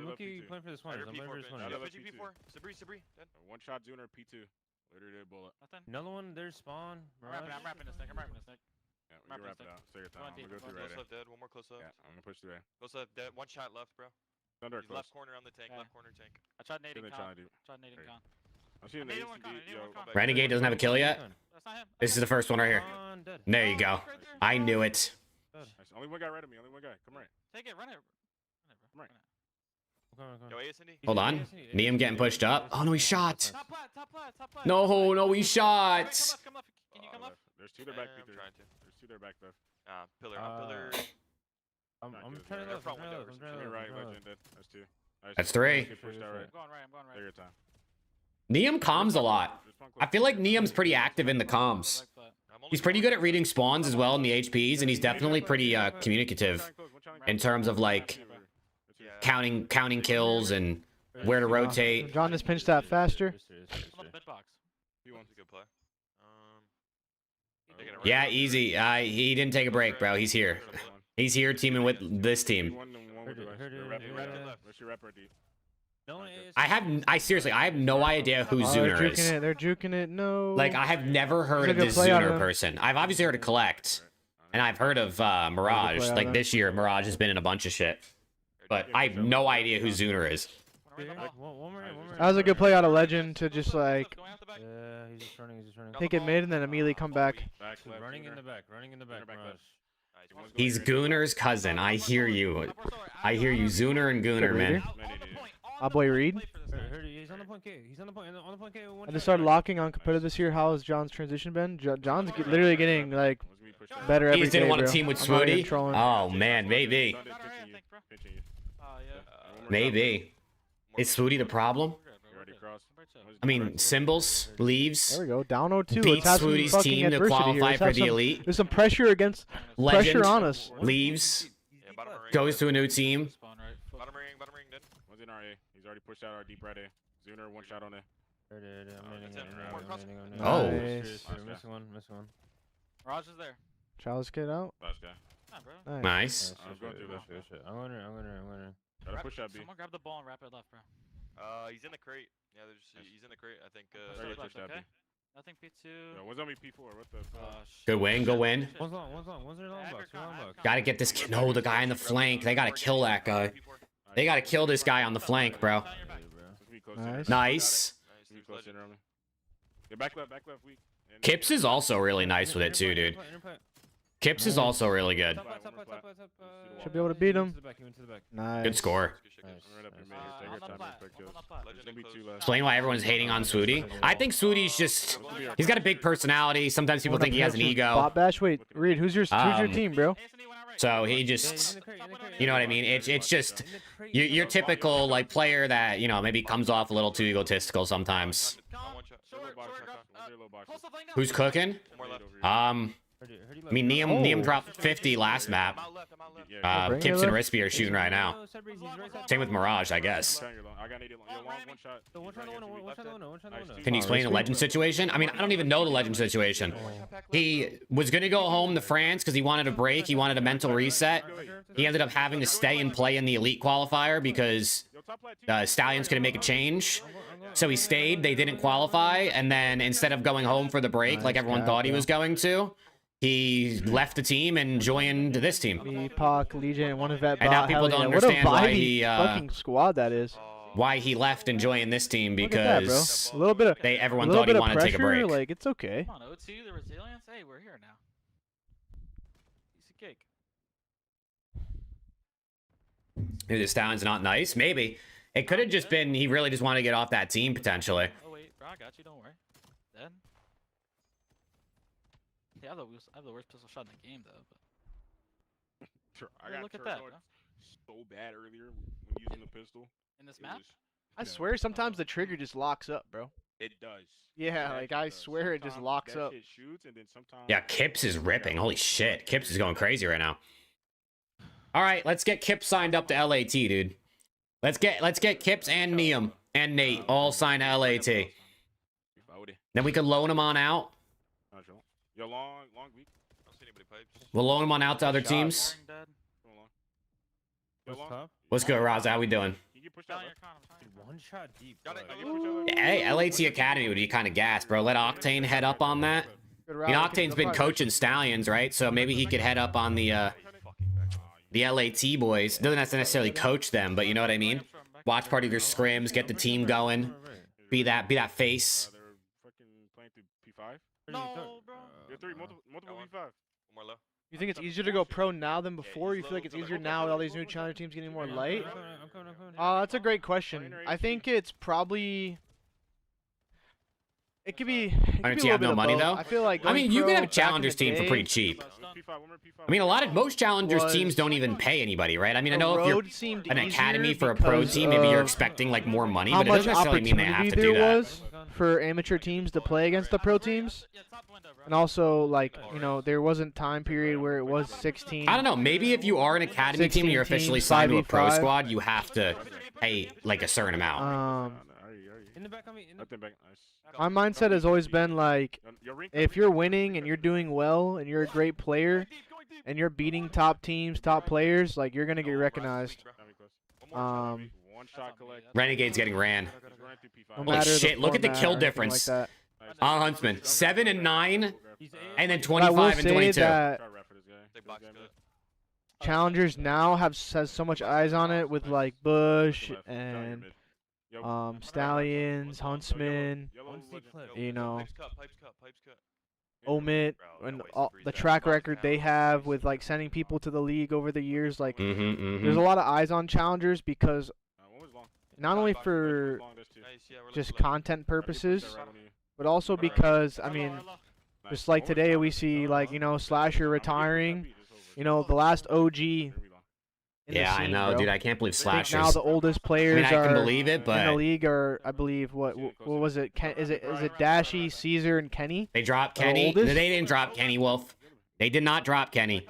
looking playing for this one. I'm playing for this one. Sabri. One shot Zuner P2. Later did bullet. Another one. There's spawn. I'm wrapping this thing. Yeah, we can wrap it out. Take your time. I'm gonna go through right Close left dead. One more close left. Yeah, I'm gonna push through. Close left dead. One shot left, bro. Thunder He's close. left corner on the tank. Left corner tank. I tried nading con. I'm seeing the ACD. Renegade doesn't have a kill yet. That's not him. This is the first one right here. There you go. I knew it. Only one guy right of me. Only one guy. Come right. Take it. Run it. Come right. Yo, ASND. Hold on. NIUM getting pushed up. Oh, no, he shot. Top plat, top plat, top plat. No, he shot. Come left. Can you come left? There's two there back. I'm Peter. trying to. There's two there back left. Pillar. On pillar. I'm turning They're left. front I'm window. turning Turn left. right, I'm turning legend. left. That's two. Nice. That's three. Get pushed out right. I'm going right. I'm going right. Take your time. NIUM comms a lot. I feel like NIUM's pretty active in the comms. He's pretty good at reading spawns as well in the HPs, and he's definitely pretty communicative in terms of like counting kills and where to rotate. John just pinched that faster. On the mid box. He wants a good play. Yeah, easy. He didn't take a break, bro. He's here. He's here teaming with this team. I seriously, I have no idea who Zuner is. They're juking it. No. Like, I have never heard of this Zuner person. I've obviously heard of Collect, and I've heard of Mirage. Like, this year, Mirage has been in a bunch of shit. But I have no idea who Zuner is. That was a good play out of Legend to just, like, Yeah, he's just running. take it mid and then immediately come back. Running in the back. Mirage. He's Gooner's cousin. I hear you. I hear you, Zuner and Gooner, man. My boy Reed. He's on the point K. He's on the point K. I just started locking on competitive this year. How has John's transition been? John's literally getting, like, better every He day, didn't want bro. to team with I'm not even Swooty? trolling. Oh, man, maybe. Maybe. Is Swooty the problem? I mean, Symbols leaves. There we go. Down 0-2. Beats Let's have some Swooty's fucking team to adversity here. qualify Let's for have the some- elite. There's some pressure against Legend pressure on us. leaves, goes to a new team. Bottom ring, dead. One's in RA. He's already pushed out our deep right A. Zuner, one shot on it. Oh. Nice. Missing one. Mirage is there. Chalice kid out. Last guy. Bro. Nice. I'm going through this. I'm winning. Gotta push that B. Someone grab the ball and wrap it left, bro. He's in the crate. Yeah, he's in the crate. I think. Gotta push that B. Nothing P2. Yo, one's on me P4. What the fuck? Good win, go win. One's in long box. Gotta get this kid. No, the guy in the flank. They gotta kill that guy. They gotta kill this guy on the flank, bro. Nice. Nice. Get back left, weak. Kips is also really nice with it too, dude. Kips is also really good. Should be able to beat him. Nice. Good score. Right up your mid. Take your time. Quick kills. There's gonna be two left. Explain why everyone's hating on Swooty. I think Swooty's just, he's got a big personality. Sometimes people think he has an ego. Bot bash. Wait, Reed, who's your team, bro? So he just, you know what I mean? It's just, your typical like player that, you know, maybe comes off a little too egotistical sometimes. Who's cooking? I mean, NIUM dropped 50 last map. Kips and Rispy are shooting right now. Same with Mirage, I guess. Can you explain the Legend situation? I mean, I don't even know the Legend situation. He was going to go home to France because he wanted a break. He wanted a mental reset. He ended up having to stay and play in the Elite qualifier because Stallion's going to make a change. So he stayed. They didn't qualify. And then instead of going home for the break like everyone thought he was going to, he left the team and joined this team. Epoch, Legion, one of that. And now people don't understand why he fucking squad that is. Why he left and joined this team Look at that, because bro. A little bit of everyone thought he wanted to take a break. Like, it's okay. Come on, O2, the resilience. Hey, we're here now. Piece of cake. Maybe the Stallion's not nice. Maybe it could have just been he really just wanted to get off that team potentially. Oh wait, bro, I got you. Don't worry. Dead. Yeah, I have the worst pistol shot in the game though. But I got look at that. Bro. So bad earlier when using the pistol. In this map? I swear sometimes the trigger just locks up, bro. It does. Yeah, like I swear it just locks up. Shoots and then sometimes Yeah, Kips is ripping. Holy shit, Kips is going crazy right now. All right, let's get Kips signed up to LAT, dude. Let's get Kips and NIUM and Nate all signed to LAT. Then we could loan them on out. Yo, long week. I don't see anybody pipes. We'll loan them on out to other teams. What's good, Roz? How we doing? One shot deep. Hey, LAT Academy would be kind of gas, bro. Let Octane head up on that. I mean, Octane's been coaching Stallions, right? So maybe he could head up on the LAT boys. Doesn't have to necessarily coach them, but you know what I mean? Watch part of their scrims, get the team going, be that face. They're fucking playing through P5. No, bro. You're three, multiple P5. One more low. You think it's easier to go pro now than before? You feel like it's easier now with all these new challenger teams getting more light? That's a great question. I think it's probably. It could be. I mean, do you have no money though? I feel like. I mean, you can can have challengers team for pretty cheap. I mean, most challengers teams don't even pay anybody, right? I mean, I know if you're an academy for a pro team, maybe you're expecting like more money, but it doesn't necessarily mean they have to do that. Was for amateur teams to play against the pro teams, and also like there wasn't time period where it was 16. I don't know. Maybe if you are an academy team and you're officially signed to a pro squad, you have to pay like a certain amount. My mindset has always been like, if you're winning and you're doing well and you're a great player and you're beating top teams, top players, like you're gonna get recognized. Renegade's getting ran. Holy shit! Look at the kill difference. Huntsman, 7 and 9, and then 25 and 22. Challengers now has so much eyes on it with like Bush and Stallions, Huntsman, Omit, and the track record they have with like sending people to the league over the years. Like, there's a lot of eyes on challengers because not only for just content purposes, but also because I mean, just like today we see like Slasher retiring. The last OG. Yeah, I know, dude. I can't believe Slashers. Now the oldest players I can believe it, but in the league are, I believe, what was it? Is it Dashy, Caesar, and Kenny? They dropped Kenny. They didn't drop Kenny Wolf. They did not drop Kenny.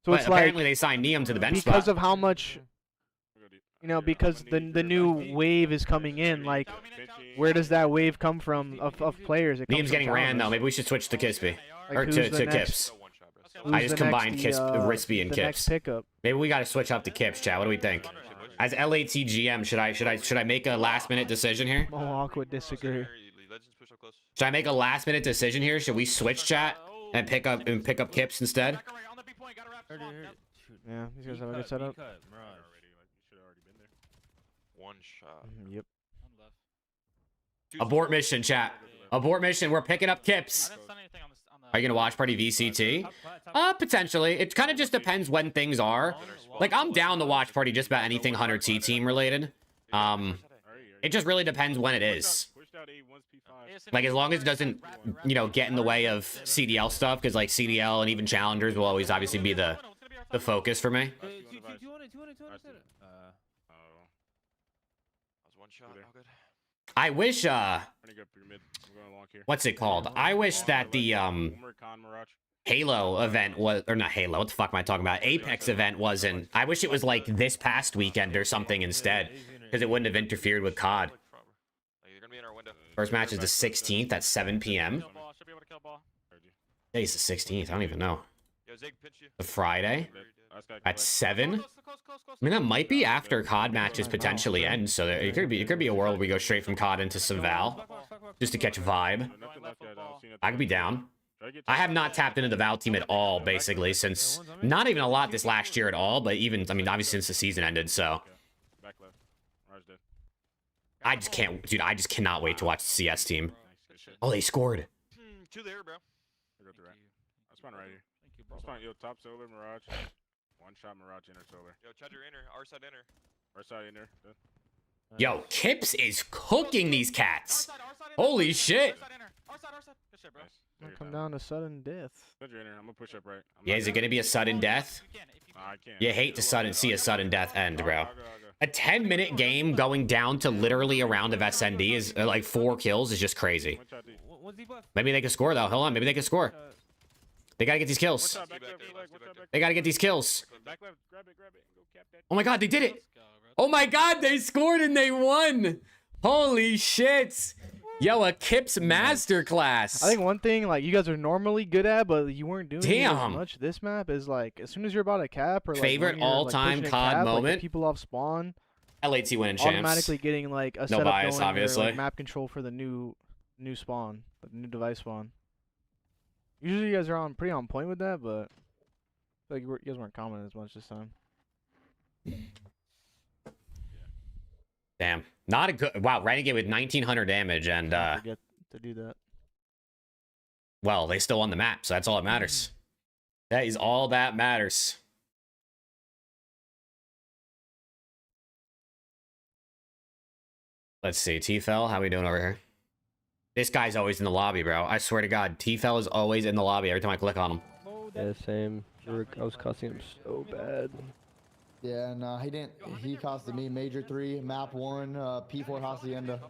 So but it's apparently like, they signed NIUM to the bench because spot. of how much, because the new wave is coming in. Like, where does that wave come from of players? NIUM's getting ran though. Maybe we should switch to Kispy or to Kips. I just combined Rispy and Kips. Maybe we got to switch up to Kips, chat. What do we think? As LAT GM, should I make a last minute decision here? Mohawk would disagree. Should I make a last minute decision here? Should we switch chat and pick up Kips instead? Yeah, these guys have a good setup. One shot. Yep. Abort mission, chat. Abort mission. We're picking up Kips. Are you gonna watch party VCT? Potentially. It kind of just depends when things are. Like, I'm down to watch party just about anything Hunter T team related. It just really depends when it is. Like, as long as it doesn't, get in the way of CDL stuff, because like CDL and even challengers will always obviously be the focus for me. I wish what's it called? I wish that the Halo event was, or not Halo, what the fuck am I talking about? Apex event wasn't. I wish it was like this past weekend or something instead, because it wouldn't have interfered with COD. First match is the 16th at 7 p.m. Today's the 16th. I don't even know. The Friday at 7. I mean, that might be after COD matches potentially end, so it could be a world where we go straight from COD into some Val, just to catch a vibe. I could be down. I have not tapped into the Val team at all, basically, since not even a lot this last year at all, but even, I mean, obviously since the season ended, so. I just can't, dude, I just cannot wait to watch the CS team. Oh, they scored. To there, bro. That's fine right here. That's fine. Yo, top solar, Mirage. One shot, Mirage, inner solar. Yo, check your inner. Our side inner. Our side inner. Yo, Kips is cooking these cats. Holy shit. Come down to sudden death. I'm gonna push up right. Yeah, is it gonna be a sudden death? You hate to see a sudden death end, bro. A 10-minute game going down to literally a round of SND is like 4 kills is just crazy. Maybe they can score though. Hold on, maybe they can score. They gotta get these kills. They gotta get these kills. Oh my god, they did it! Oh my god, they scored and they won! Holy shit! Yo, a Kips masterclass. I think one thing like you guys are normally good at, but you weren't doing it as much this map is like as soon as you're about a cap or like favorite all-time COD moment. Like, people off spawn. LAT winning champs. Automatically getting like a setup bias, going obviously. Where, like, map control for the new spawn, the new device spawn. Usually you guys are pretty on point with that, but I feel like you guys weren't commenting as much this time. Damn. Not a good... Wow, Renegade with 1900 damage and... Forget to do that. Well, they still won the map, so that's all that matters. That is all that matters. Let's see. T-Fell, how we doing over here? This guy's always in the lobby, bro. I swear to God, T-Fell is always in the lobby every time I click on him. Yeah, same. I was cussing him so bad. Yeah, no, he didn't. He costed me Major 3, Map 1, P4 Hacienda.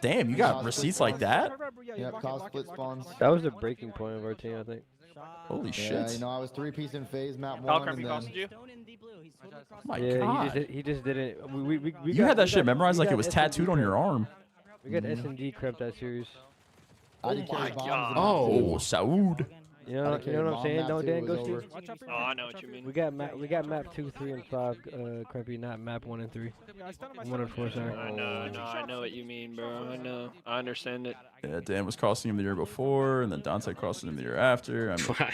Damn, you got receipts like that? Yep, cost split spawns. That was the breaking point of our team, I think. Holy Yeah, shit. you know, I was 3-piece in phase, Map 1, Falcon, and he then... costed you? Oh my Yeah, God. he just didn't. You had that shit memorized like it was tattooed on your arm. We got S&D crept that series. I did carry bombs. Oh, Saud. You know what I'm saying? Don't Dan go Oh, I know what you mean. We got map 2, 3, and 5. Crampy, not map 1 and 3. 1 and 4, sorry. I know what you mean, bro. I know. I understand it. Yeah, Dan was crossing him the year before, and then Dante crossing him the year after. I mean,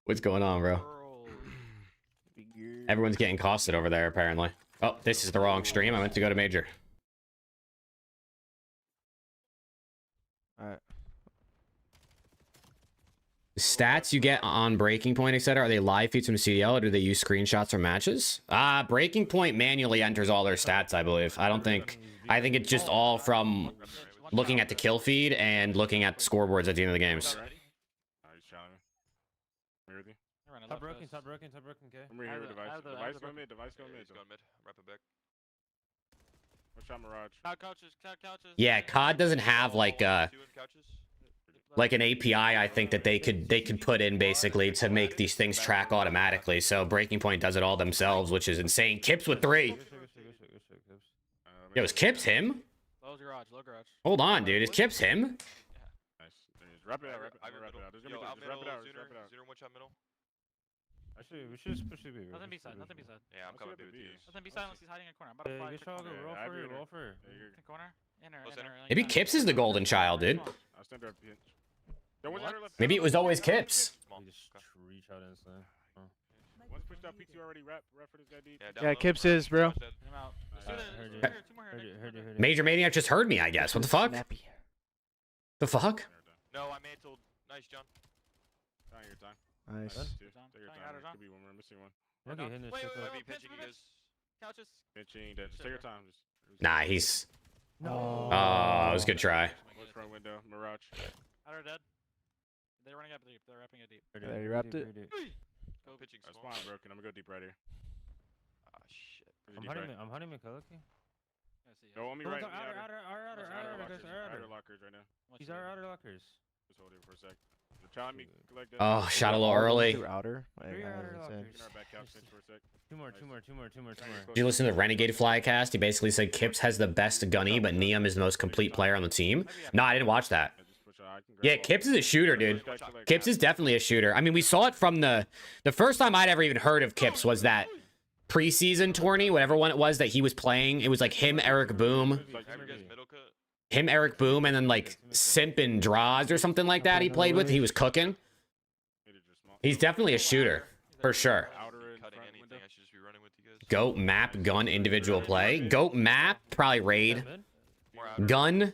What's going on, bro? Everyone's getting costed over there, apparently. Oh, this is the wrong stream. I meant to go to Major. Alright. Stats you get on Breaking Point, etc. Are they live feeds from CDL or do they use screenshots from matches? Breaking Point manually enters all their stats, I believe. I think it's just all from looking at the kill feed and looking at the scoreboards at the end of the games. Top broken, okay. I'm right here with device. Device going mid. Device going mid. Wrap it back. Watch out, Mirage. Cloud couches. Yeah, COD doesn't have like an API, I think, that they could put in basically to make these things track automatically. So Breaking Point does it all themselves, which is insane. Kips with 3. Yo, is Kips him? Low garage. Hold on, dude. Is Kips him? Nice. Wrap it out. Wrap it out. Just wrap it out. Zero, one shot middle. Actually, we should just push the B. Nothing B-side. Yeah, I'm coming B with you. Nothing B-side unless he's hiding in a corner. I'm about to fly. Good shot, roll for it. In corner. Inner. Maybe Kips is the golden child, dude. I'll stand there. Maybe it was always Kips. Just reach out instantly. Once pushed out PT already. Wrap for this guy deep. Yeah, Kips is, bro. Major Maniac just heard me, I guess. What the fuck? The fuck? No, I mantled. Nice, John. Your time. Nice. Take your time. Could be one more. Missing one. Wait. Pitching you guys. Couches. Pitching. Just take your time. Nah, he's... No. Oh, it was a good try. What's front window? Mirage. Outer dead. They're running up deep. They're wrapping it deep. Yeah, you wrapped it. Go pitching small. Spawn broken. I'm gonna go deep right here. Ah, shit. I'm hunting McCullough. Go on me right. Outer lockers right now. He's our outer lockers. Just hold it for a sec. They're telling me like that. Oh, shot a little early. Through outer. Three outer lockers. For a sec. Two more. Did you listen to the Renegade Flycast? He basically said Kips has the best gunny, but NIUM is the most complete player on the team. No, I didn't watch that. Yeah, Kips is a shooter, dude. Kips is definitely a shooter. I mean, we saw it from the first time I'd ever even heard of Kips was that preseason tourney, whatever one it was that he was playing. It was like him, Eric Boom, and then like Simp and Draws or something like that he played with. He was cooking. He's definitely a shooter, for sure. Goat, map, gun, individual play. Goat, map, probably raid. Gun.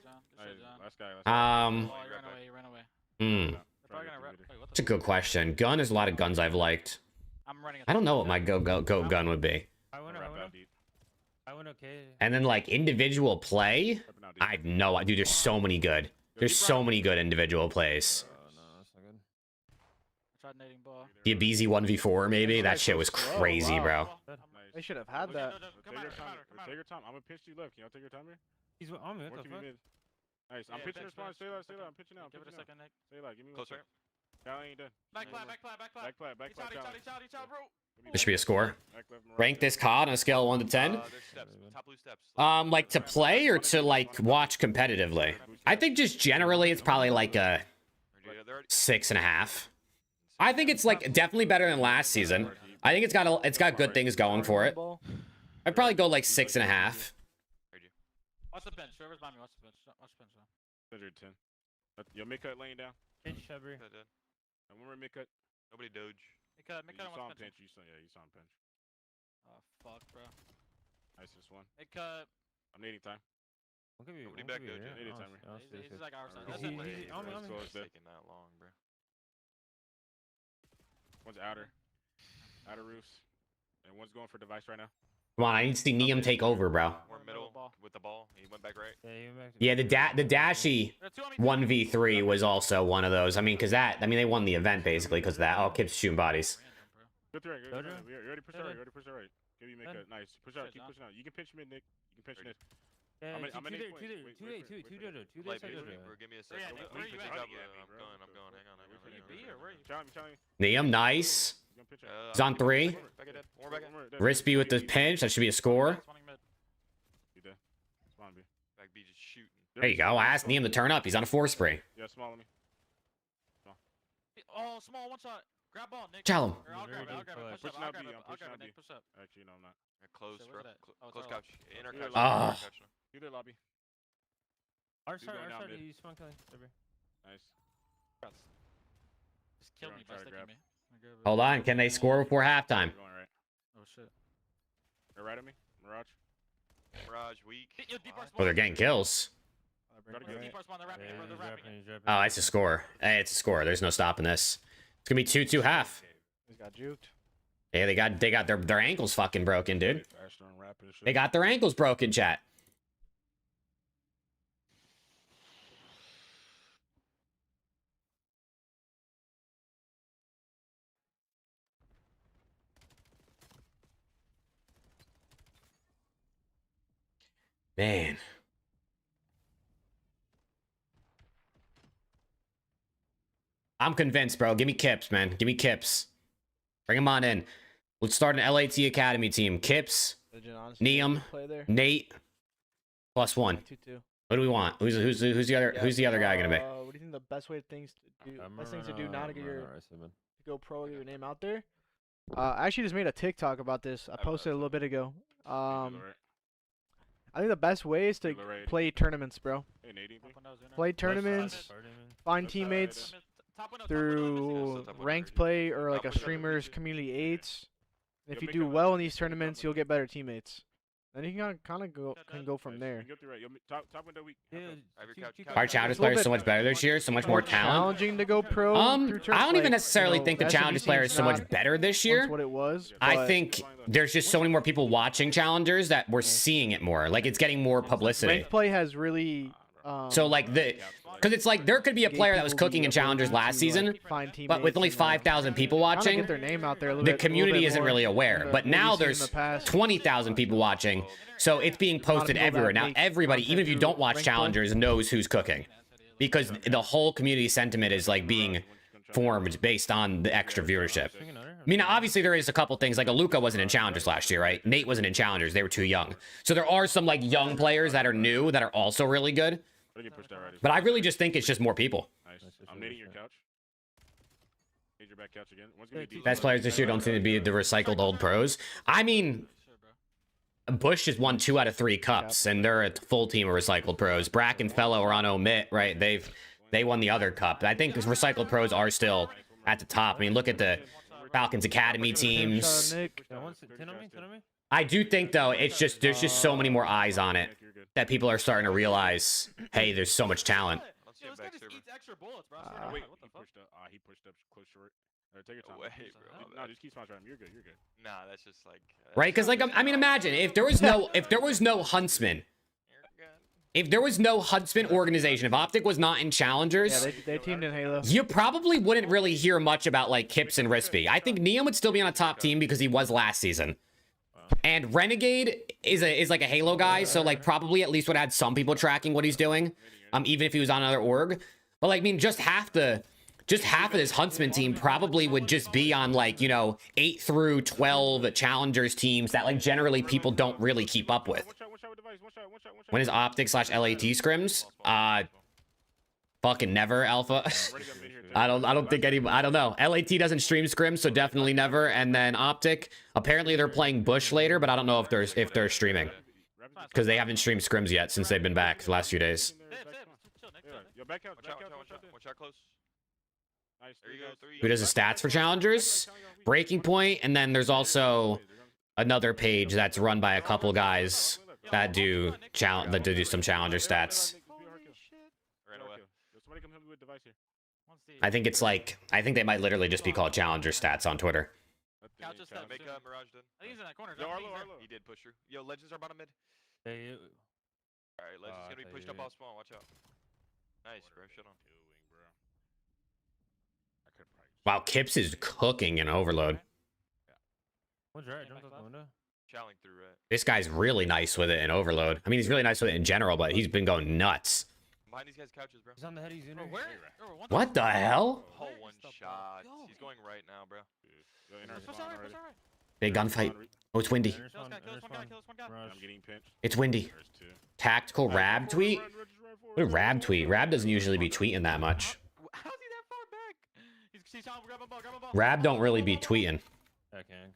That's a good question. Gun is a lot of guns I've liked. I don't know what my goat gun would be. And then like individual play, I have no idea. Dude, there's so many good. There's so many good individual plays. The Abizi 1v4 maybe. That shit was crazy, bro. They should have had that. Take your time. I'm gonna pitch you left. Can y'all take your time here? He's on me. What the fuck? Nice. I'm pitching your spawn. Stay loud. I'm pitching out. Give it a second, Nick. Stay loud. Give me Closer. Y'all ain't done. Back plat, bro. There should be a score. Rank this COD on a scale of 1 to 10. Like to play or to like watch competitively. I think just generally it's probably like a 6.5. I think it's like definitely better than last season. I think it's got good things going for it. I'd probably go like 6.5. Watch the bench. Whoever's behind me, watch the bench. Watch the bench. 110. Yo, mid cut laying down. Pinch, Shabri. One more mid cut. Nobody doge. Mid cut You saw on him pinch. You saw him pinch. Oh, fuck, bro. Nice, this one. Mid cut. I'm needing time. Nobody back doge. Needing time. He's like our side. He's on me. It's taking that long, bro. One's outer. Outer roofs. And one's going for device right now. Come on, I need to see NIUM take over, bro. We're middle with the ball. He went back right. Yeah, he went back to Yeah, the Dashy 1v3 was also one of those. I mean, they won the event basically because of that. Oh, Kip's shooting bodies. Good right. Good right. We already pushed right. Give you make a nice. Push out. Keep pushing out. You can pinch mid, Nick. You can pinch mid. Yeah, I'm in two Light there. vision, bro. Give me a second. I'm going. Hang on. NIUM, nice. He's on 3. Rispy with the pinch. That should be a score. Back B just shooting. There you go. I asked NIUM to turn up. He's on a 4 spray. Yeah, small on me. Oh, small one shot. Grab ball, Nick. Tell him. Or I'll grab it. Push up. I'll grab it. Nick, push up. Actually, no, I'm not. Close, Shit, bro. where's that? Close couch. Inner couch. Ah. You did lobby. Our He's side, going down mid. you spawn killing. Nice. Just kill me by Try to sticking grab. me. Hold on. Can they score before halftime? Going right. Oh shit. They're right at me. Mirage. Mirage weak. Yo, deep bar Oh, they're getting kills. Deep bar spawn. They're wrapping it, bro. They're wrapping it. Oh, it's a score. Hey, it's a score. There's no stopping this. It's gonna be 2-2 half. He's got juked. Yeah, they got their ankles fucking broken, dude. They got their ankles broken, chat. Man. I'm convinced, bro. Give me Kips, man. Give me Kips. Bring him on in. Let's start an LAT Academy team. Kips, NIUM, Nate, +1. 2-2. What do we want? Who's the other guy gonna be? What do you think the best things to do now to get to go pro, get your name out there? I actually just made a TikTok about this. I posted a little bit ago. I think the best way is to play tournaments, bro. Play tournaments, find teammates through ranked play or like a streamer's community 8s. If you do well in these tournaments, you'll get better teammates. Then you can kind of go from there. Our Challengers players are so much better this year, so much more talent. Challenging to go pro. I don't even necessarily think the Challengers players are so much better this year. What it was. I think there's just so many more people watching Challengers that we're seeing it more. Like it's getting more publicity. Ranked play has really. So like because it's like there could be a player that was cooking in Challengers last season, but with only 5,000 people watching, get their name out there the community isn't really aware. But now there's 20,000 people watching, so it's being posted everywhere. Now everybody, even if you don't watch Challengers, knows who's cooking, because the whole community sentiment is like being formed based on the extra viewership. I mean, obviously there is a couple things, like Luca wasn't in Challengers last year, right? Nate wasn't in Challengers, they were too young. So there are some like young players that are new that are also really good. But I really just think it's just more people. Nice. I'm nading your couch. Need your back couch again. Best players this year don't seem to be the recycled old pros. I mean, Bush has won 2 out of 3 cups, and they're a full team of recycled pros. Brack and Fellow are on Omit, right? They won the other cup. I think recycled pros are still at the top. I mean, look at the Falcons Academy teams. I do think though, it's just there's just so many more eyes on it that people are starting to realize, hey, there's so much talent. Wait, he pushed up close short. Take your time. No, just keep sponsoring him. You're good. Nah, that's just like. Right, because like I mean, imagine if there was no Huntsman. If there was no Huntsman organization, if OPTIC was not in Challengers, they teamed in Halo. You probably wouldn't really hear much about like Kips and Rispy. I think NIUM would still be on a top team because he was last season. And Renegade is like a Halo guy, so like probably at least would add some people tracking what he's doing, even if he was on another org. But like, I mean, just half of this Huntsman team probably would just be on like, you know, 8 through 12 Challengers teams that like generally people don't really keep up with. When is OPTIC/LAT scrims? Fucking never, Alpha. I don't think anybody, I don't know. LAT doesn't stream scrims, so definitely never. And then OPTIC, apparently they're playing Bush later, but I don't know if they're streaming, because they haven't streamed scrims yet since they've been back the last few days. Who does the stats for Challengers? Breaking Point, and then there's also another page that's run by a couple guys that do some Challenger stats. I think it's like, I think they might literally just be called Challenger stats on Twitter. Couch is stuck. Make Mirage done. I think he's in that corner. Yo, I think he's Arlo. He did push through. Yo, Legends are bottom mid. Hey, Alright, Legends gonna be pushed up off spawn. Watch out. Nice, bro. Shut on. Wow, Kips is cooking in Overload. One's right. Jump out the window. Challenging through right. This guy's really nice with it in Overload. I mean, he's really nice with it in general, but he's been going nuts. Behind these guys' couches, bro. He's on the head. He's in there. Where? What the hell? Oh, one shot. He's going right now, bro. Big gunfight. Oh, it's windy. Kill this one guy. I'm getting pinched. It's windy. Tactical Rab tweet? What a Rab tweet? Rab doesn't usually be tweeting that much. How's he that far back? He's grab a ball. Rab don't really be tweeting. I can.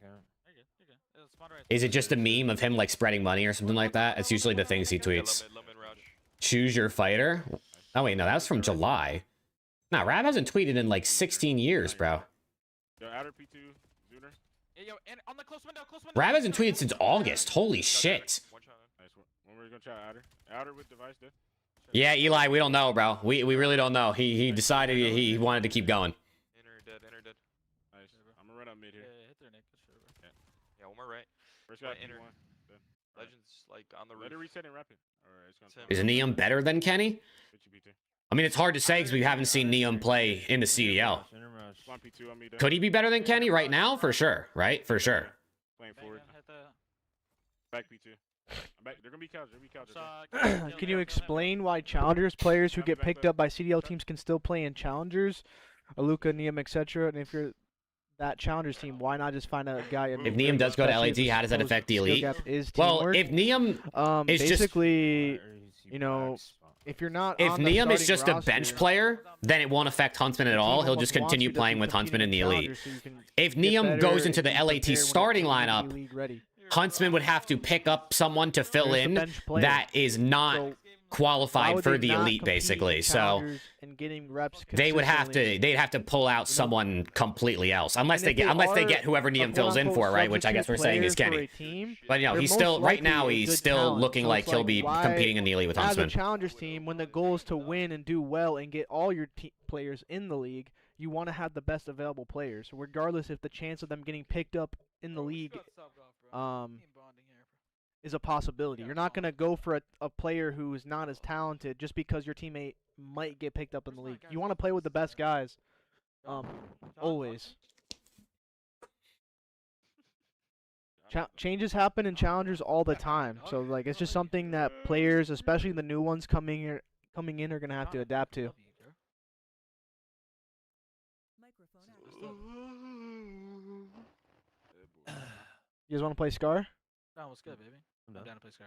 Is it just a meme of him like spreading money or something like that? It's usually the things he tweets. Choose your fighter. Oh wait, no, that was from July. Nah, Rab hasn't tweeted in like 16 years, bro. Yo, outer P2, Zooner. Yo, and on the close window. Rab hasn't tweeted since August. Holy shit. Nice one. When we're gonna try outer. Outer with device dead. Yeah, Eli, we don't know, bro. We really don't know. He decided he wanted to keep going. Inner dead. Nice. I'm gonna run up mid here. Yeah, hit there, Nick. Yeah, one more right. First guy inner. P1. Legends like on the roof. Let it reset and rapid. Alright, it's gonna Is NIUM better than Kenny? I mean, it's hard to say because we haven't seen NIUM play in the CDL. Could he be better than Kenny right now? For sure, right? For sure. Playing forward. Back P2. They're gonna be couch. Can you explain why Challengers players who get picked up by CDL teams can still play in Challengers? Aluka, NIUM, etc. And if you're that Challengers team, why not just find a guy? If NIUM does go to LAT, how does that affect the elite? Well, if NIUM is basically, you know, if you're not, if NIUM is just a bench player, then it won't affect Huntsman at all. He'll just continue playing with Huntsman in the elite. If NIUM goes into the LAT starting lineup, Huntsman would have to pick up someone to fill in that is not qualified for the elite, basically. So they'd have to pull out someone completely else, unless they get whoever NIUM fills in for, right? Which I guess we're saying is Kenny. But you know, he's still right now he's still looking like he'll be competing in the elite with Huntsman. As a Challengers team, when the goal is to win and do well and get all your players in the league, you want to have the best available players, regardless if the chance of them getting picked up in the league is a possibility. You're not going to go for a player who is not as talented just because your teammate might get picked up in the league. You want to play with the best guys, always. Changes happen in Challengers all the time, so like it's just something that players, especially the new ones coming in, are going to have to adapt to. You guys want to play Scar? No, what's good, baby? I'm down to play Scar.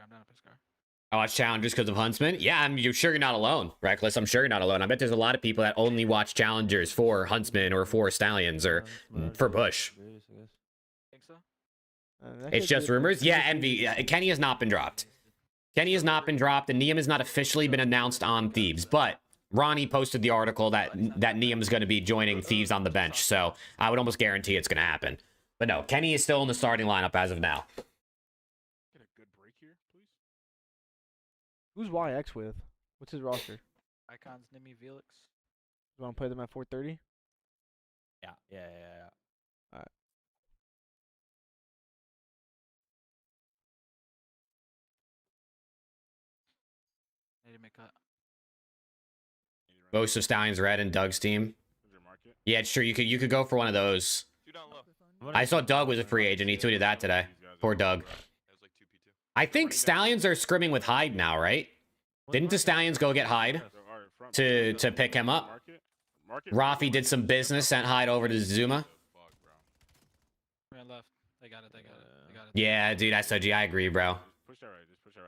Oh, it's Challengers because of Huntsman? Yeah, you're sure you're not alone, Reckless. I'm sure you're not alone. I bet there's a lot of people that only watch Challengers for Huntsman or for Stallions or for Bush. Think so? It's just rumors? Yeah, Envy. Kenny has not been dropped. Kenny has not been dropped, and NIUM has not officially been announced on Thieves, but Ronnie posted the article that NIUM is going to be joining Thieves on the bench, so I would almost guarantee it's going to happen. But no, Kenny is still in the starting lineup as of now. Get a good break here, please. Who's YX with? What's his roster? Icons, Nimi, Felix. You want to play them at 4:30? Yeah. All right. Need to make cut. Most of Stallions Red and Doug's team. Yeah, it's true. You could go for one of those. I saw Doug was a free agent. He tweeted that today. Poor Doug. I think Stallions are scrimming with Hyde now, right? Didn't the Stallions go get Hyde to pick him up? Rafi did some business, sent Hyde over to Zuma. Ran left. They got it. Yeah, dude, SOG, I agree, bro.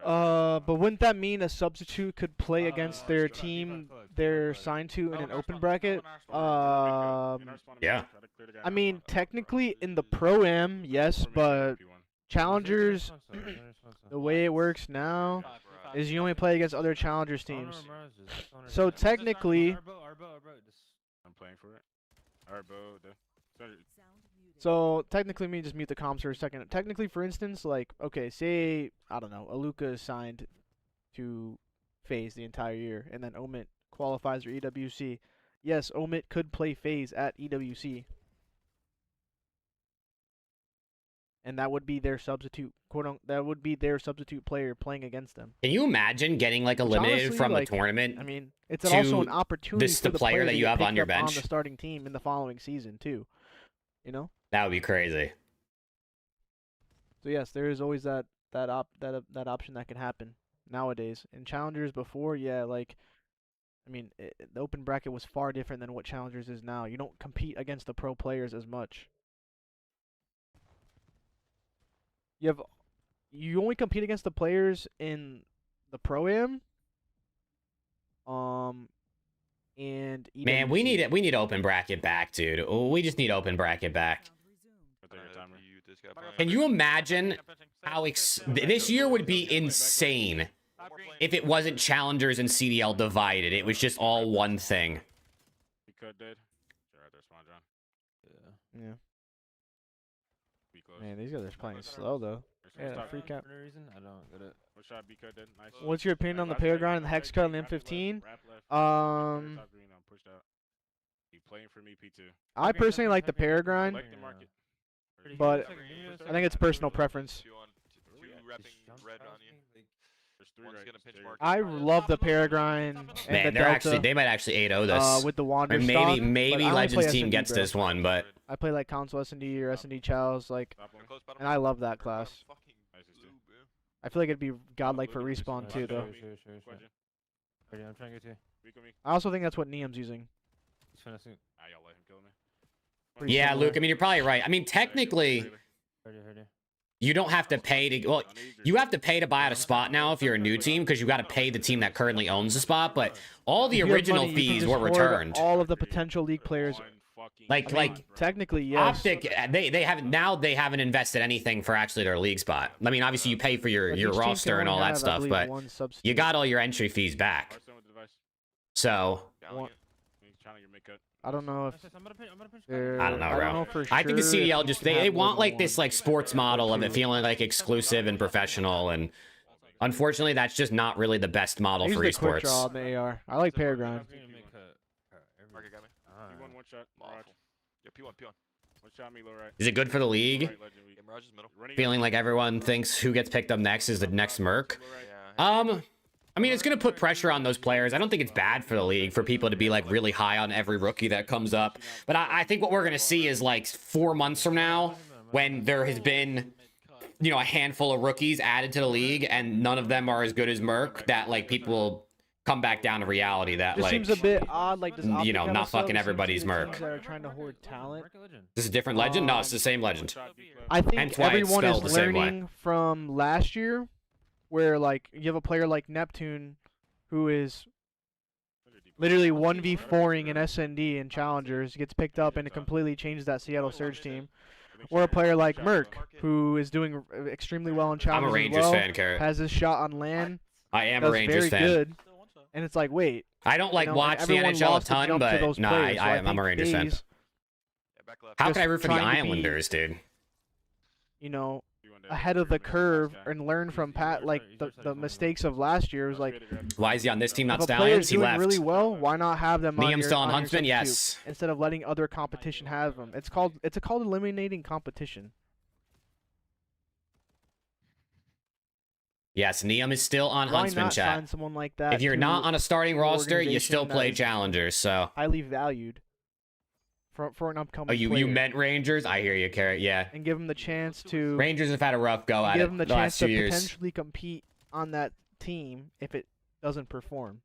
But wouldn't that mean a substitute could play against their team they're signed to in an open bracket? Yeah. I mean, technically in the Pro-Am, yes, but Challengers, the way it works now is you only play against other Challengers teams. So technically, I'm playing for it. Arbo, So technically, let me just mute the comms for a second. Technically, for instance, like, okay, say, I don't know, Aluka is signed to FaZe the entire year, and then Omit qualifies for EWC. Yes, Omit could play FaZe at EWC. and that would be their substitute that would be their substitute player playing against them. Can you imagine getting like Which eliminated honestly, from like, the tournament? I mean, it's also an to opportunity this for the player that to you get have on picked your up bench? on the starting team in the following season too. You know. That would be crazy. So yes, there is always that option that can happen nowadays. In challengers before, yeah, like, I mean, the open bracket was far different than what challengers is now. You don't compete against the pro players as much. You only compete against the players in the Pro-Am. And Man, we need open bracket back, dude. We just need open bracket back. Can you imagine how this year would be insane if it wasn't challengers and CDL divided? It was just all one thing. Yeah. Man, these guys are playing slow though. Yeah, free cap. I don't get it. What's your opinion on the Paragon and the Hex card and the M15? I personally like the Paragon, but I think it's personal preference. I love the Paragon. Man, they might actually 8-0 this. With the Wander maybe Legends team gets this one, but I play like console S&D or S&D Chows, like, and I love that class. I feel like it'd be godlike for respawn too, though. I'm trying to get you. I also think that's what NIUM's using. Yeah, Luke, I mean, you're probably right. I mean, technically, you don't have to pay to... Well, you have to pay to buy out a spot now if you're a new team, because you got to pay the team that currently owns the spot, but all the original fees were returned. All of the potential league players... Like technically, yes. OPTIC, they haven't invested anything for actually their league spot. I mean, obviously you pay for your roster and all that stuff, but you got all your entry fees back. So I don't know if I don't know, bro. I don't know for sure. I think the CDL just they want like this like sports model of it feeling like exclusive and professional, and unfortunately that's just not really the best model for esports. On the AR. I like Paragon. Is it good for the league? Feeling like everyone thinks who gets picked up next is the next Merc. I mean, it's going to put pressure on those players. I don't think it's bad for the league for people to be like really high on every rookie that comes up. But I think what we're going to see is like 4 months from now, when there has been, you know, a handful of rookies added to the league and none of them are as good as Merc, that like people will come back down to reality that this like seems a bit odd, like this, you know, not fucking everybody's Merc. That are trying to hoard talent. This is a different legend? No, it's the same legend. I think Hence why it's everyone spelled the is same way. learning from last year, where like you have a player like Neptune, who is literally 1v4ing in SND and challengers, gets picked up and it completely changes that Seattle Surge team. Or a player like Merc, who is doing extremely well in challengers. I'm a Rangers fan, Carrot. Has his shot on LAN. I am a Rangers fan. Good. And it's like, wait. I don't like watch the NHL a ton, but no, I'm a Rangers fan. How can I root for the Islanders, dude? You know, ahead of the curve and learn from the mistakes of last year. Was like, why is he on this team, not if Stallions? He left. Really well. Why not have them? NIUM still on your Huntsman? Yes. Instead of letting other competition have them, it's called eliminating competition. Yes, NIUM is still on Huntsman not chat. Find someone like that if you're not on a starting roster, you still play challengers. So highly valued for an upcoming. Oh, you player. meant Rangers? I hear you, Carrot. Yeah. And give them the chance to. Rangers have had a rough go at it give them the chance last 2 to years. Potentially compete on that team if it doesn't perform.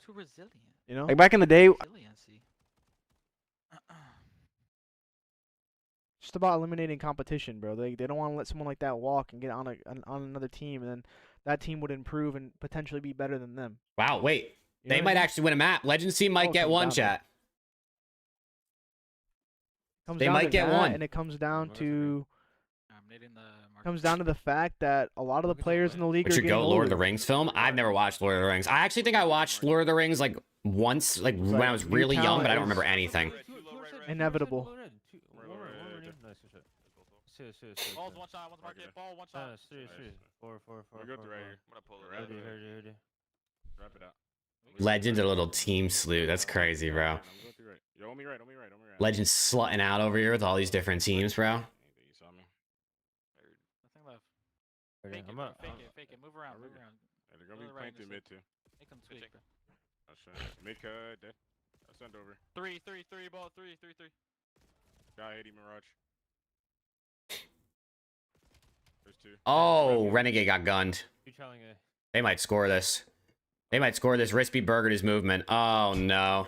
Too resilient. You know, like back in the day. Resiliency. Just about eliminating competition, bro. They don't want to let someone like that walk and get on another team, and then that team would improve and potentially be better than them. Wow, wait. You know they might actually win a map. Legends team might get one, chat. They might get one. And it comes down to the fact that a lot of the players in the league are getting older. Lord of the Rings film. I've never watched Lord of the Rings. I actually think I watched Lord of the Rings like once, like when I was really young, but I don't remember anything. Inevitable. Balls one shot, one's market, ball one shot. 4. We're good right here. I'm gonna pull it out. Wrap it out. Legends a little team salute. That's crazy, bro. Yo, on me right. Legends slutting out over here with all these different teams, bro. Fake I'm it, fake it. Move around, move around. Yeah, they're gonna be playing through mid too. Make them sweep, bro. That's right. Mid cut. Dead. I'll send over. 3 ball, 3. Guy 80 Mirage. There's 2. Oh, Renegade got gunned. You telling a They might score this. They might score this. Rispy burgered his movement. Oh, no.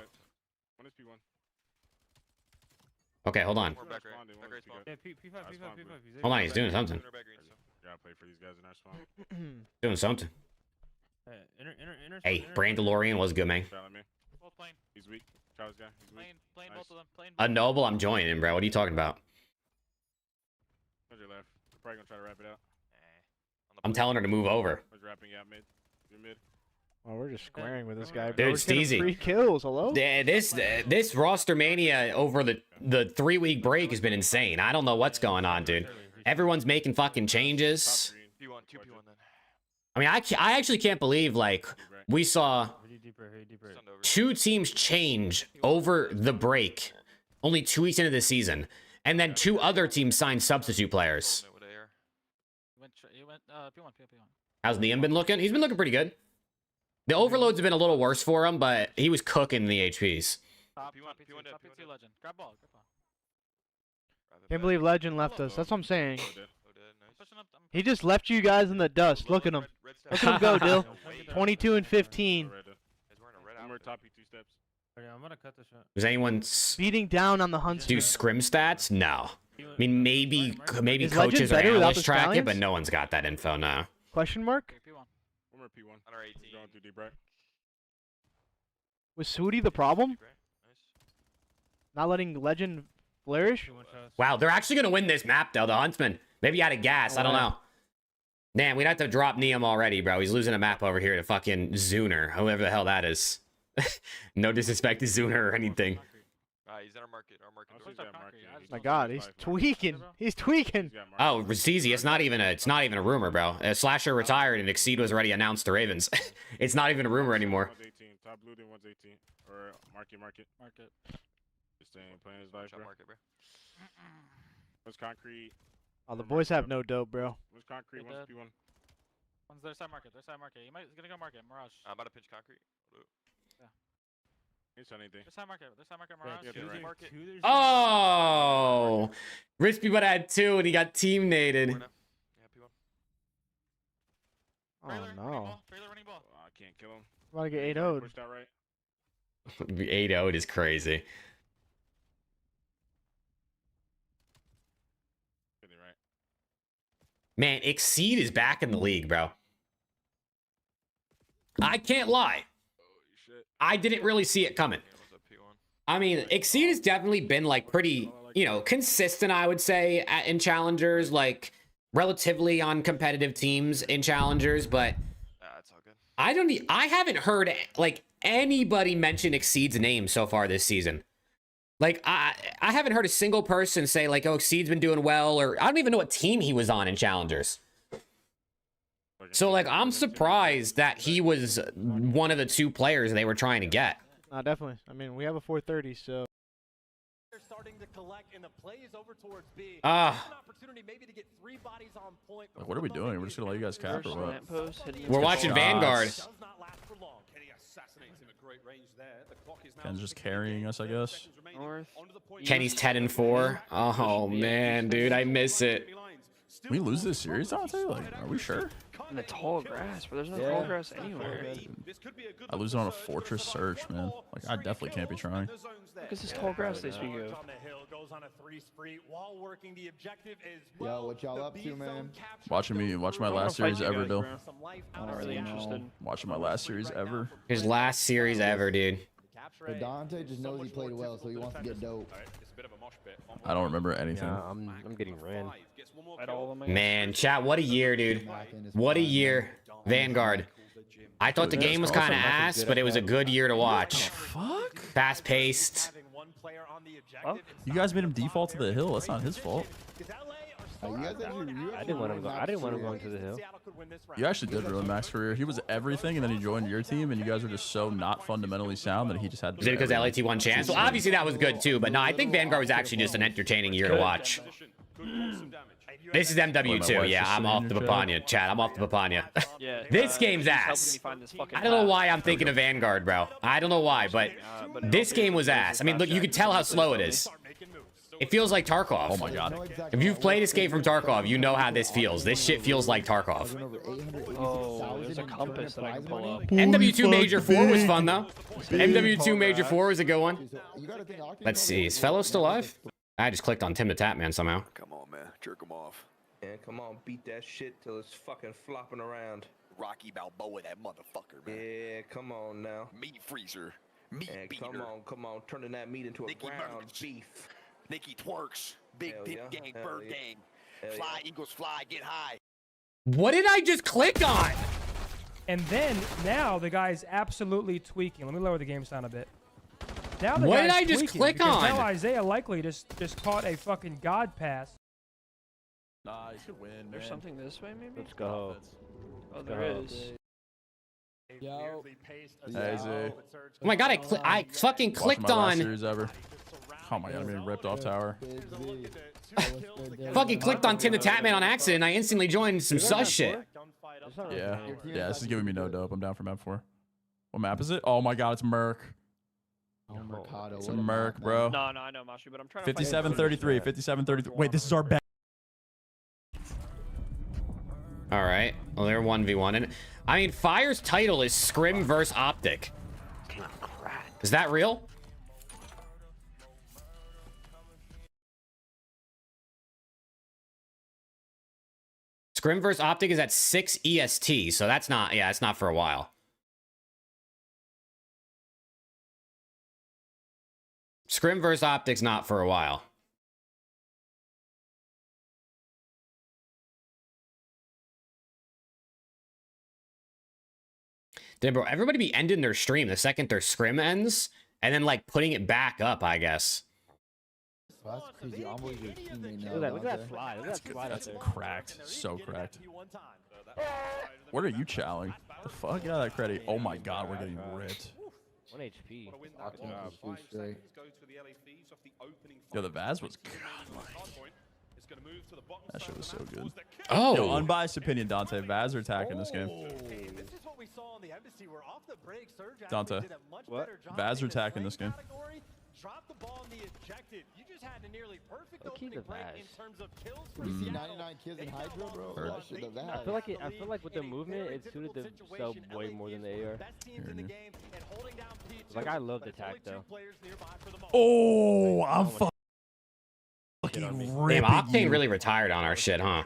1 is P1. Okay, hold on. We're back right. Back right spawn. yeah, P5. Hold on, he's doing something. Back green, so. Gotta play for these guys in our spawn. Doing something. Inner Hey, Brandalorian was good, man. Foul at me. Both plane. He's weak. Child's guy. He's weak. Plane, Nice. both of them. Plane. A noble, I'm joining, bro. What are you talking about? Where's your left? We're probably gonna try to wrap it out. I'm telling her to move over. Where's wrapping out mid? You're mid. Oh, we're just squaring with this guy. Dude, Bro. We're getting Steezy. 3 kills. Hello. Yeah, this roster mania over the 3-week break has been insane. I don't know what's going on, dude. Everyone's making fucking changes. P1, 2 P1 then. I mean, I actually can't believe, like, we saw deeper. 2 teams change over the break, only 2 weeks into the season, and then 2 other teams signed substitute players. He went P1. How's NIUM been looking? He's been looking pretty good. The overloads have been a little worse for him, but he was cooking the HPs. Top P2 legend. Grab ball. Can't believe Legend left us. That's what I'm saying. Oh, dead. Nice. Pushing up. He just left you guys in the dust. Look at him. Look at him go, Dill. 22 and 15. He's wearing a red One more top 2 steps. Okay, I'm gonna cut this shot. Does anyone Beating down on the Huntsman. do scrim stats? No. I mean, maybe Is coaches Legend or better without analysts the track it, Stallions? but no one's got that info now. Question mark? P1. One more P1. Under 18. Going through deep right. Was Sudi the problem? Nice. Not letting Legend flourish? Wow, they're actually gonna win this map though. The Huntsman. Maybe out of gas. I don't know. Man, we'd have to drop NIUM already, bro. He's losing a map over here to fucking Zuner, whoever the hell that is. No disrespect to Zuner or anything. He's in our market. Our market. My God, he's tweaking. He's tweaking. Oh, it's easy. It's not even a rumor, bro. Slasher retired and Exceed was already announced to Ravens. It's not even a rumor anymore. 118. Top blue then 118. Or market. Just staying playing his life, bro. Market, bro. What's concrete? Oh, the boys have no dope, bro. What's concrete? Good One's dead. P1. One's their side market. He's gonna go market. Mirage. I'm about to pinch concrete. Ain't said anything. Their side market. Mirage. Yeah, they're right. Market. Oh, Rispy but had 2 and he got teammated. Yeah, P1. Oh, Trailer, no. Trailer running ball. Oh, I can't kill him. About to get 8-0'd. Pushed out right. 8-0 is crazy. Really right. Man, Exceed is back in the league, bro. I can't lie. Shit. I didn't really see it coming. Yeah, what's up, P1? I mean, Exceed has definitely been like pretty, consistent, I would say, in challengers, like relatively on competitive teams in challengers, but That's all good. I haven't heard like anybody mention Exceed's name so far this season. Like I haven't heard a single person say like, oh, Exceed's been doing well, or I don't even know what team he was on in challengers. So like I'm surprised that he was one of the 2 players they were trying to get. Definitely. I mean, we have a 430, so. They're starting to collect, and the play is over towards B. Ah. An opportunity maybe to get 3 bodies on point. Like, what are we doing? We're just gonna let you guys cap or what? We're watching Vanguard. Does not last for long. Kenny assassinates him at great range there. The clock is now Ken's just carrying us, I guess. North. Kenny's 10-4. Oh man, dude, I miss it. We lose this series, Dante? Like, are we sure? In the tall grass, but there's no tall grass anywhere. I lose it on a fortress search, man. Like, I definitely can't be trying. Look at this tall grass they speak of. Yo, what y'all up to, man? Watching my last series ever, Dill. I'm not really interested. Watching my last series ever. His last series ever, dude. But Dante just knows he played well, so he wants to get dope. I don't remember anything. Yeah, I'm getting ran. Man, chat, what a year, dude. What a year. Vanguard. I thought the game was kind of ass, but it was a good year to watch. Fuck? Fast-paced. You guys made him default to the hill. That's not his fault. I didn't want him going to the hill. You actually did ruin Max's career. He was everything, and then he joined your team, and you guys were just so not fundamentally sound that he just had to. Is it because LAT won chance? Well, obviously that was good too, but no, I think Vanguard was actually just an entertaining year to watch. This is MW2. Yeah, I'm off the Papania. Chat, I'm off the Papania. Yeah. This game's ass. I don't know why I'm thinking of Vanguard, bro. I don't know why, but this game was ass. I mean, look, you can tell how slow it is. It feels like Tarkov. Oh my god. If you've played Escape from Tarkov, you know how this feels. This shit feels like Tarkov. Oh, there's a compass that I can pull up. MW2 Major 4 was fun, though. MW2 Major 4 was a good one. Let's see. Is Fellow still alive? I just clicked on Tim the Tap Man somehow. Come on, man. Jerk him off. Yeah, come on. Beat that shit till it's fucking flopping around. Rocky Balboa, that motherfucker, man. Yeah, come on now. Meat freezer. Meat beater. Come on. Turning that meat into a ground beef. Nikki twerks. Big dip gang, bird gang. Fly, Eagles fly, get high. What did I just click on? And then, now the guy's absolutely tweaking. Let me lower the game sound a bit. Now the What did guy's I just tweaking click because on? Now Isaiah likely just caught a fucking god pass. Nah, you should win, man. There's something this way, maybe? Let's go. Oh, there is. Yo. Hey, Z. Oh my god, I fucking clicked on. Oh my god, I'm getting ripped off tower. Fucking clicked on Tim the Tap Man on accident. I instantly joined some sus shit. Yeah. Yeah, this is giving me no dope. I'm down for map 4. What map is it? Oh my god, it's Merc. It's a Merc, bro. No, I know, Mashi, but I'm trying to 57-33. 57-33. Wait, this is our bet. All right. Well, they're 1v1. And I mean, Fire's title is SCRIM versus OPTIC. Is that real? SCRIM versus OPTIC is at 6 EST, so that's not, yeah, it's not for a while. SCRIM versus OPTIC's not for a while. Then, bro, everybody be ending their stream the second their SCRIM ends, and then, like, putting it back up, I guess. That's crazy. I'm with your teammate now. Look at that fly. Look at that fly. That's cracked. So cracked. What are you chowing? The fuck? Get out of that credit. Oh my god, we're getting ripped. 1 HP. Yo, the Vaz was good. That shit was so good. Oh! Yo, unbiased opinion, Dante. Vaz are attacking this game. Dante. What? Vaz are attacking this game. Drop the ball in the objective. You just had a nearly perfect Keep the opening break Vaz. in terms of kills. You see 99 kills in Hydra, bro? Heard. That shit, the I feel like with the movement, it suited the cell way more than the AR. Like, I love the attack though. Oh, I'm fucking Damn, ripping Octane you. really retired on our shit, huh?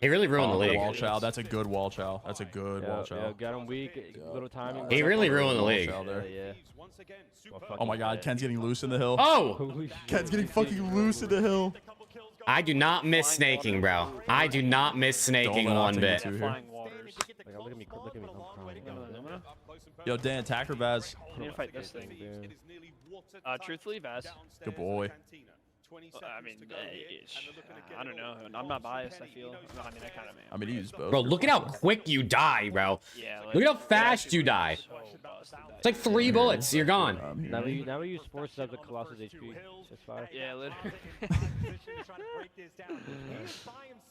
He really ruined the league. Wall chow. That's a good wall chow. That's a good wall chow. Yeah, got him weak, little timing. He really ruined the league. Yeah. Oh my god, Ken's getting loose in the hill. Oh! Ken's getting fucking loose in the hill. I do not miss snaking, bro. I do not miss snaking one bit. Look at me. Look at me. Yo, Dan, attacker Vaz. I need to fight this thing. Truthfully, Vaz. Good boy. I mean, I don't know. I'm not biased, I feel. No, I mean, I kind of am. I mean, he used both. Bro, look at how quick you die, bro. Yeah, Look at how fast you die. It's like 3 bullets. You're gone. Now we use sports up the Colossus HP. That's fire. Yeah, literally.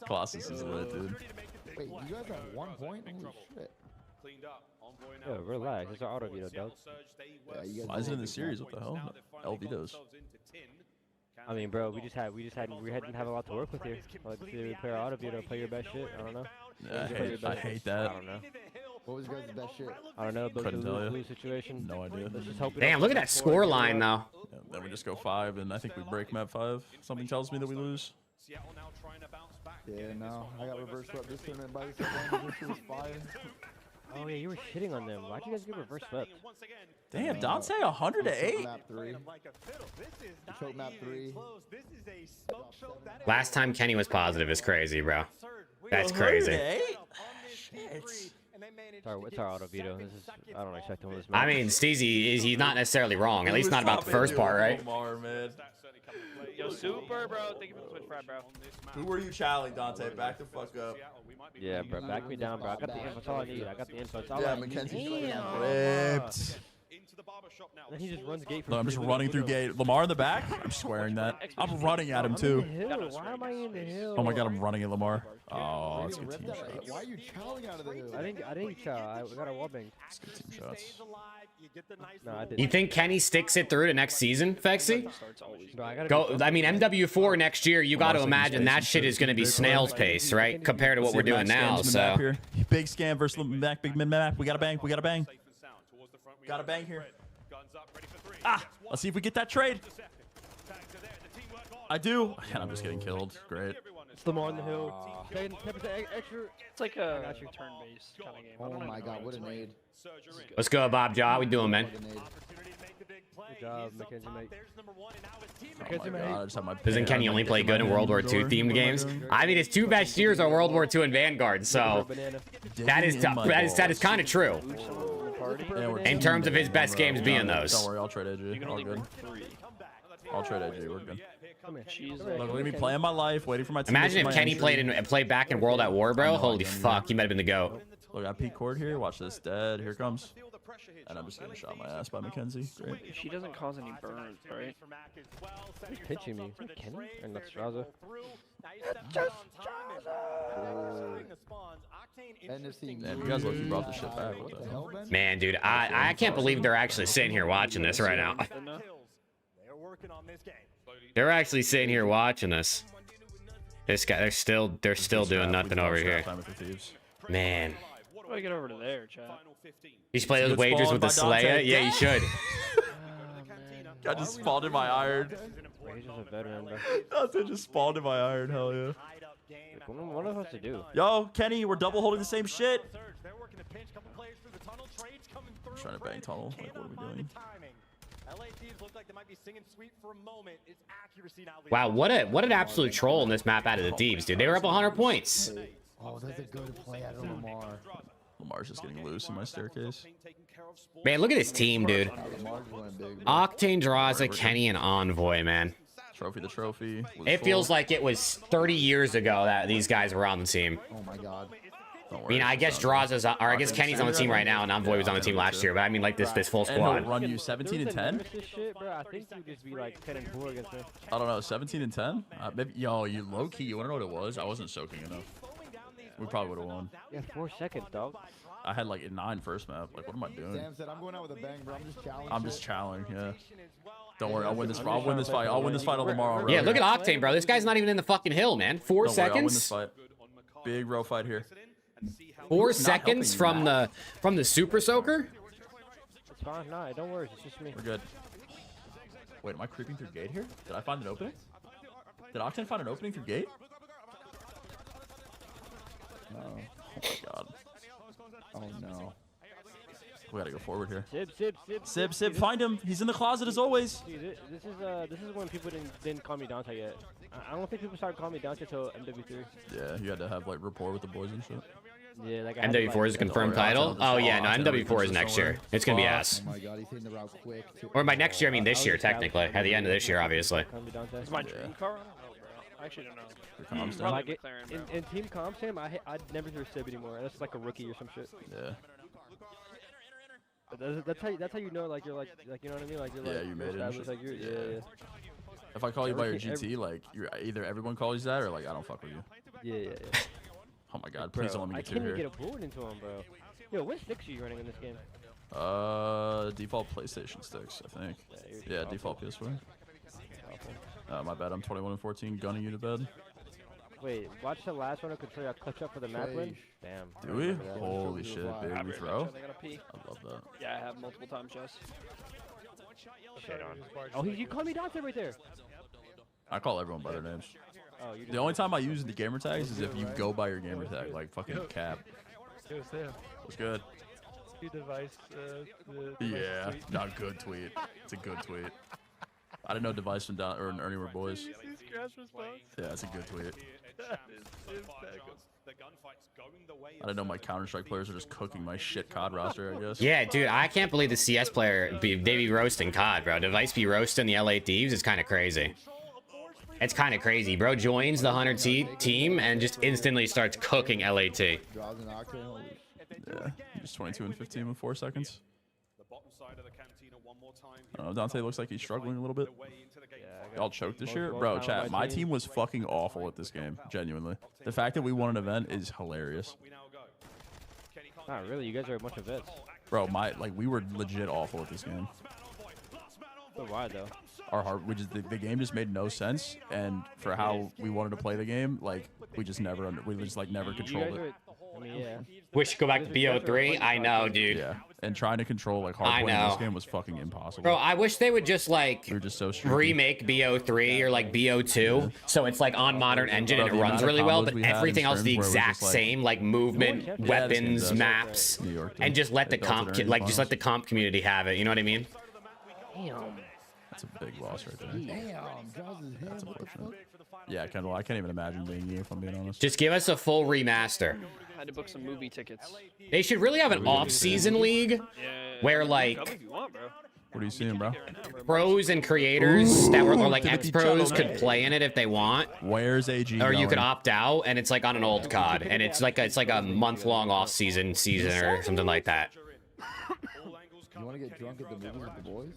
Colossus is lit, dude. Wait, you guys have 1 point? Holy shit. Yo, relax. It's our auto veto, dog. Yeah, you guys Why is it in the series? What the hell? Elvitos. I mean, bro, we didn't have a lot to work with here. Like, either we play our auto veto or play your best shit. I don't know. I hate that. I don't know. What was your guys' best shit? I don't know. Couldn't tell you. Blue situation. No idea. Let's just hope we Damn, don't look at fucking that score line, though. Yeah, then we just go 5, and I think we break map 5. Something tells me that we lose. Yeah, no. I got reverse swept this tournament by yourself. This was fire. Oh yeah, you were shitting on them. Why'd you guys get reverse swept? Damn, Dante 108. Map 3. Choke map 3. Last time Kenny was positive is crazy, bro. That's crazy. 108? It's our auto veto. This is, I don't expect him to win this I match. mean, Steezy, he's not necessarily wrong. At least not about the first part, right? Yo, super, bro. Thank you for the switch, Brad, bro. Who were you challenging, Dante? Back the fuck up. Yeah, bro, back me down, bro. I got the info. That's all I need. I got the info. That's all Yeah, I need. Mackenzie's Damn. ripped. Then he just runs gate for No, I'm just running through gate. Lamar in the back? I'm swearing that. I'm running at him too. Why am I in the hill? Oh my god, I'm running at Lamar. Oh, that's good team shots. Why are you chowing out of the hill? I didn't chow. I got a wall bang. That's good team shots. No, I didn't. You think Kenny sticks it through to next season, Fexy? No, I gotta Go. I mean, MW4 next year. You got to imagine that shit is going to be snail's pace, right? Compared to what we're doing now. So. Big scam versus Mac, big mid map. We got to bang. We got to bang. Got to bang here. Ah, let's see if we get that trade. I do. And I'm just getting killed. Great. It's Lamar on the hill. 10% extra. It's like a turn-based kind of game. Oh my god, what a nade. Let's go, Bob Jaw. How we doing, man? Good job, Mackenzie, mate. Oh my god, I just have my Doesn't Kenny only play good in World War II themed games? I mean, his 2 best years are World War II and Vanguard, so that is kind of true. In terms of his best games being those. Don't worry, I'll trade AG. All good. I'll trade AG. We're good. Look at me playing my life, waiting for my team. Imagine if Kenny played back in World at War, bro. Holy fuck, he might have been the GOAT. Look, I peak cord here. Watch this. Dead. Here comes. And I'm just getting shot in my ass by Mackenzie. Great. She doesn't cause any burns, right? He's pinching me. Is that Kenny? Or that's Straza? Damn, you guys look, you brought the shit back. What the hell? Man, dude, I can't believe they're actually sitting here watching this right now. They're actually sitting here watching this. This guy, they're still doing nothing over here. Man. How do I get over to there, chat? You should play those wagers with the Slayer? Yeah, you should. I just spawned in my iron. He's just a veteran, bro. Dante just spawned in my iron. Hell yeah. What am I supposed to do? Yo, Kenny, we're double holding the same shit. I'm trying to bang tunnel. Like, what are we doing? Wow, what an absolute troll in this map out of the Thieves, dude. They were up 100 points. Oh, that's a good play out of Lamar. Lamar's just getting loose in my staircase. Man, look at this team, dude. Octane, Draza, Kenny, and Envoy, man. Trophy the trophy. It feels like it was 30 years ago that these guys were on the team. Oh my god. I mean, I guess Draza's, or I guess Kenny's on the team right now, and Envoy was on the team last year. But I mean, like this full squad. And run you 17 and 10. I think you'd just be like 10 and 4 against me. I don't know, 17 and 10. Maybe, yo, you low key. You wanna know what it was? I wasn't soaking enough. We probably would have won. Yeah, 4 seconds, dog. I had like 9 first map. Like, what am I doing? Sam said, I'm going out with a bang, bro. I'm just challenging. I'm just challenging, yeah. Don't worry, I'll win this. I'll win this fight. I'll win this fight on Lamar. Yeah, look at Octane, bro. This guy's not even in the fucking hill, man. 4 Don't worry, I'll win this seconds. fight. Big row fight here. 4 seconds from the Super Soaker. It's fine. Nah, don't worry. It's just me. We're good. Wait, am I creeping through gate here? Did I find an opening? Did Octane find an opening through gate? No. Oh my god. Oh no. We gotta go forward here. Sib, Find him. He's in the closet as always. Dude, this is when people didn't call me Dante yet. I don't think people started calling me Dante until MW3. Yeah, you had to have like rapport with the boys and shit. Yeah, like MW4 is a confirmed title. Oh yeah, no, MW4 is next year. It's gonna be ass. Oh my god, he's hitting the route quick. Or by next year, I mean this year, technically. At the end of this year, obviously. Is my dream car? I don't know, bro. I actually don't know. Like in team comp, Sam, I'd never hear Sib anymore. That's like a rookie or some shit. Yeah. But that's how you know, like you're like you know what I mean, like you're you made it. Like you're, yeah. If I call you by your GT, like you're either everyone calls you that or like I don't fuck with you. Yeah. Oh my god, please don't let me get through here. I can't even get a bullet into him, bro. Yo, what sticks are you running in this game? Default PlayStation sticks, I think. Yeah, default PS4. My bad, I'm 21 and 14, gunning you to bed. Wait, watch the last one. I could show you a clutch up for the map win. Damn. Do we? Holy shit, big. We throw? I love that. Yeah, I have multiple times, Jess. Shit on. Oh, you called me Dante right there. I call everyone by their names. Oh, the only time I use the gamer tags is if you go by your gamer tag, like fucking Cap. What's good? Device, yeah, not good tweet. It's a good tweet. I didn't know Device and Ernie were boys. Yeah, it's a good tweet. I didn't know my Counter-Strike players are just cooking my shit COD roster, I guess. Yeah, dude, I can't believe the CS player, they be roasting COD, bro. Device be roasting the LA Thieves is kind of crazy. It's kind of crazy. Bro joins the 100 team and just instantly starts cooking LAT. Yeah, just 22 and 15 with 4 seconds. I don't know, Dante looks like he's struggling a little bit. Y'all choked this year? most Bro, time on chat, my my team. team was fucking awful at this game, genuinely. The fact that we won an event is hilarious. Not really. You guys are a bunch of vets. Bro, we were legit awful at this game. But why though? Our heart, the game just made no sense, and for how we wanted to play the game, like we just never controlled it. I mean, yeah. Wish to go back to BO3. I know, dude. Yeah, and trying to control like hardpoint in this game was fucking impossible. Bro, I wish they would just like we were just so streaky. remake BO3 or like BO2, so it's like on modern engine Bro, and it the runs amount of really well, combos but we had in everything else the scrims where it was exact just, like, same, like movement, weapons, maps, New York, and just let the They built it comp, during like the just let the comp community have it. You know what I mean? Damn. That's a big loss right there. Damn, Jaws is him. What the fuck? Yeah, Kendall, I can't even imagine being you if I'm being honest. Just give us a full remaster. I had to book some movie tickets. They should really have an off-season league where like Come if you want, bro. What are you seeing, bro? pros and creators that were or like Timothy ex-pros Chalamet. could play in it if they want. Where's AG Or you could going? opt out, and it's like on an old COD, and it's like a month-long off-season or something like that. You want to get drunk at the movies with the boys?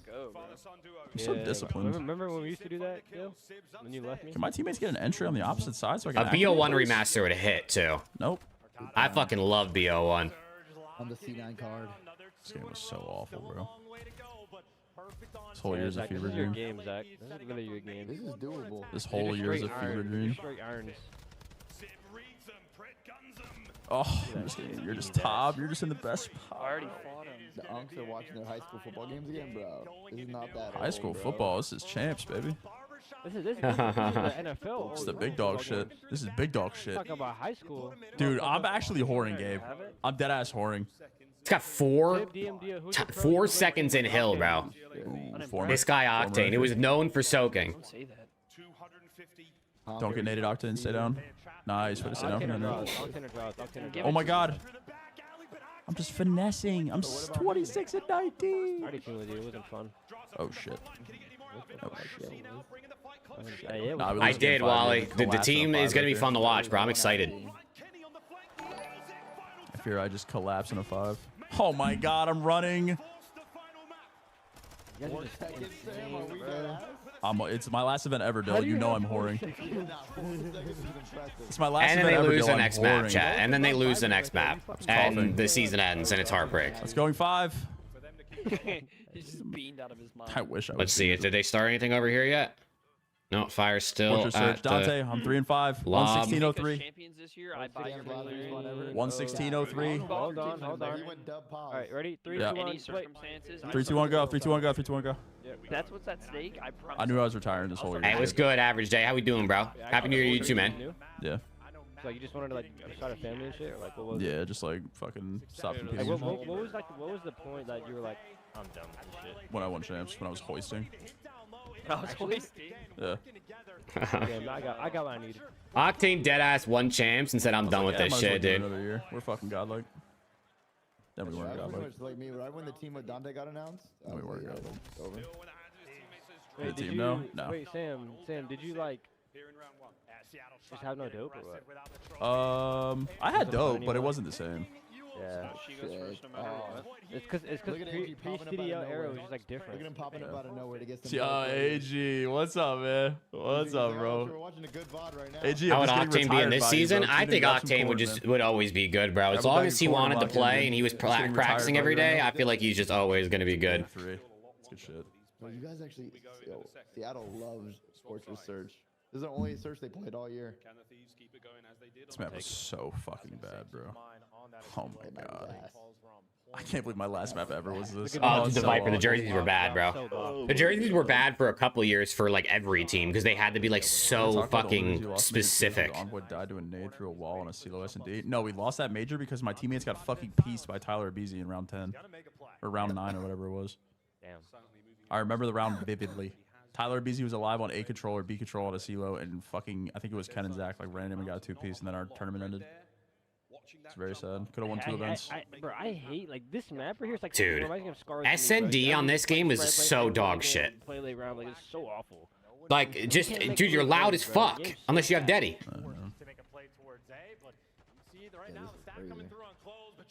I'm so disciplined. Remember when we used to do that, Gil? When you left me? Can my teammates get an entry on the opposite side so I can A BO1 remaster would have hit too. Nope. I fucking love BO1. On the C9 card. This game was so awful, bro. This whole year's a fever This is your dream. game, Zach. This is literally your game. This is doable. This whole year's a fever dream. Straight irons. Oh, you're just top. You're just in the best spot. I already fought him. The unks are watching their high school football games again, bro. This is not that High old, school bro. football. This is champs, baby. This is the NFL. This is the big dog shit. This is big dog shit. Talk about high school. Dude, I'm actually whoring, Gabe. I'm dead ass whoring. It's got 4 seconds in hill, bro. This guy Octane, it was known for soaking. Don't say that. Don't get naded, Octane. Stay down. Nice. Way to stay down. No, no. Octane. Oh my god. I'm just finessing. I'm 26 and 19. I already came with you. It wasn't fun. Oh shit. Oh shit. Nah, I did, Wally. The team is going to be fun to watch, bro. I'm excited. I fear I just collapse in a 5. Oh my god, I'm running. It's my last event ever, Dill. You know I'm whoring. It's my last And then event they ever, lose Dill. the next I'm map, whoring. chat. And then they lose the next map. coughing. And the season ends, and it's heartbreak. Let's going 5. He's just beamed out of his mind. I wish I was. Let's see. Did they start anything over here yet? No, fire's still What's your search? at Dante, the I'm 3 and 5. lob. 116.03. Champions this year, I buy your 116.03. Hold on. All right, ready? 3, Yeah. 2, 1, Any play. circumstances. 3, 2, 1, go. 3, 2, 1, go. 3, 2, 1, go. That's what's at stake. I promise. I knew I was retiring this whole year. Hey, what's good, Average Day? How we doing, bro? Happy New Year to you too, man. Yeah. So you just wanted to like start a family and shit, or like what was it? Yeah, just like fucking stop Like, competing. what was the point that you were like, I'm done with this shit? When I won champs, when I was hoisting. I was wasting. Yeah. Damn, I got what I needed. Octane deadass won champs and said, I'm done with Yeah, this might as well shit, do it dude. Another year. We're fucking godlike. Then we weren't Pretty godlike. much like me. Right when the team with Dante got announced, I We was weren't like, godlike. yeah, over. The Wait, team, no? No. Wait, Sam, did you like just have no dope or what? I had dope, but it wasn't the same. Yeah. She goes first no matter what. It's because Look at AG popping up out of pre-CDL era nowhere. was just like different. Look at him popping up out of nowhere to get some. See, AG, what's up, man? What's up, We're bro? watching a good VOD right now. AG, How I'm would just getting Octane be in retired this by you, season? bro. I Shooting think got some Octane would corn, man. would always be good, bro. As Have a long bag as of he corn wanted to locked in, play dude. and he was Just getting practicing retired every by you day, now. I feel like he's just always going to be good. 3. That's good shit. Well, you guys actually, yo, Seattle loves sports research. This is the only search they played all year. This map was so fucking bad, bro. Oh my god. I can't believe my last map ever was this. Oh, it's the so Viper, the awful. jerseys were bad, bro. The jerseys were bad for a couple years for like every team because they had to be like so Talk about the losers fucking you lost specific. major. Envoy died to a nade through a wall on a CeeLo S&D. No, we lost that major because my teammates got fucking pieced by Tyler Beasy in round 10. Or round 9 or whatever it was. Damn. I remember the round vividly. Tyler Beasy was alive on A control or B control on a CeeLo, and fucking, I think it was Ken and Zach, like ran him and got a 2-piece, and then our tournament ended. It's very sad. Could have won 2 events. Bro, I hate like this map right here. It's like Dude, reminds me of Scars to me, bro. SND Like, on this game was play so dog game, shit. Play late round, like it's so awful. Like, just, dude, you're loud as fuck. Unless you have Deddy.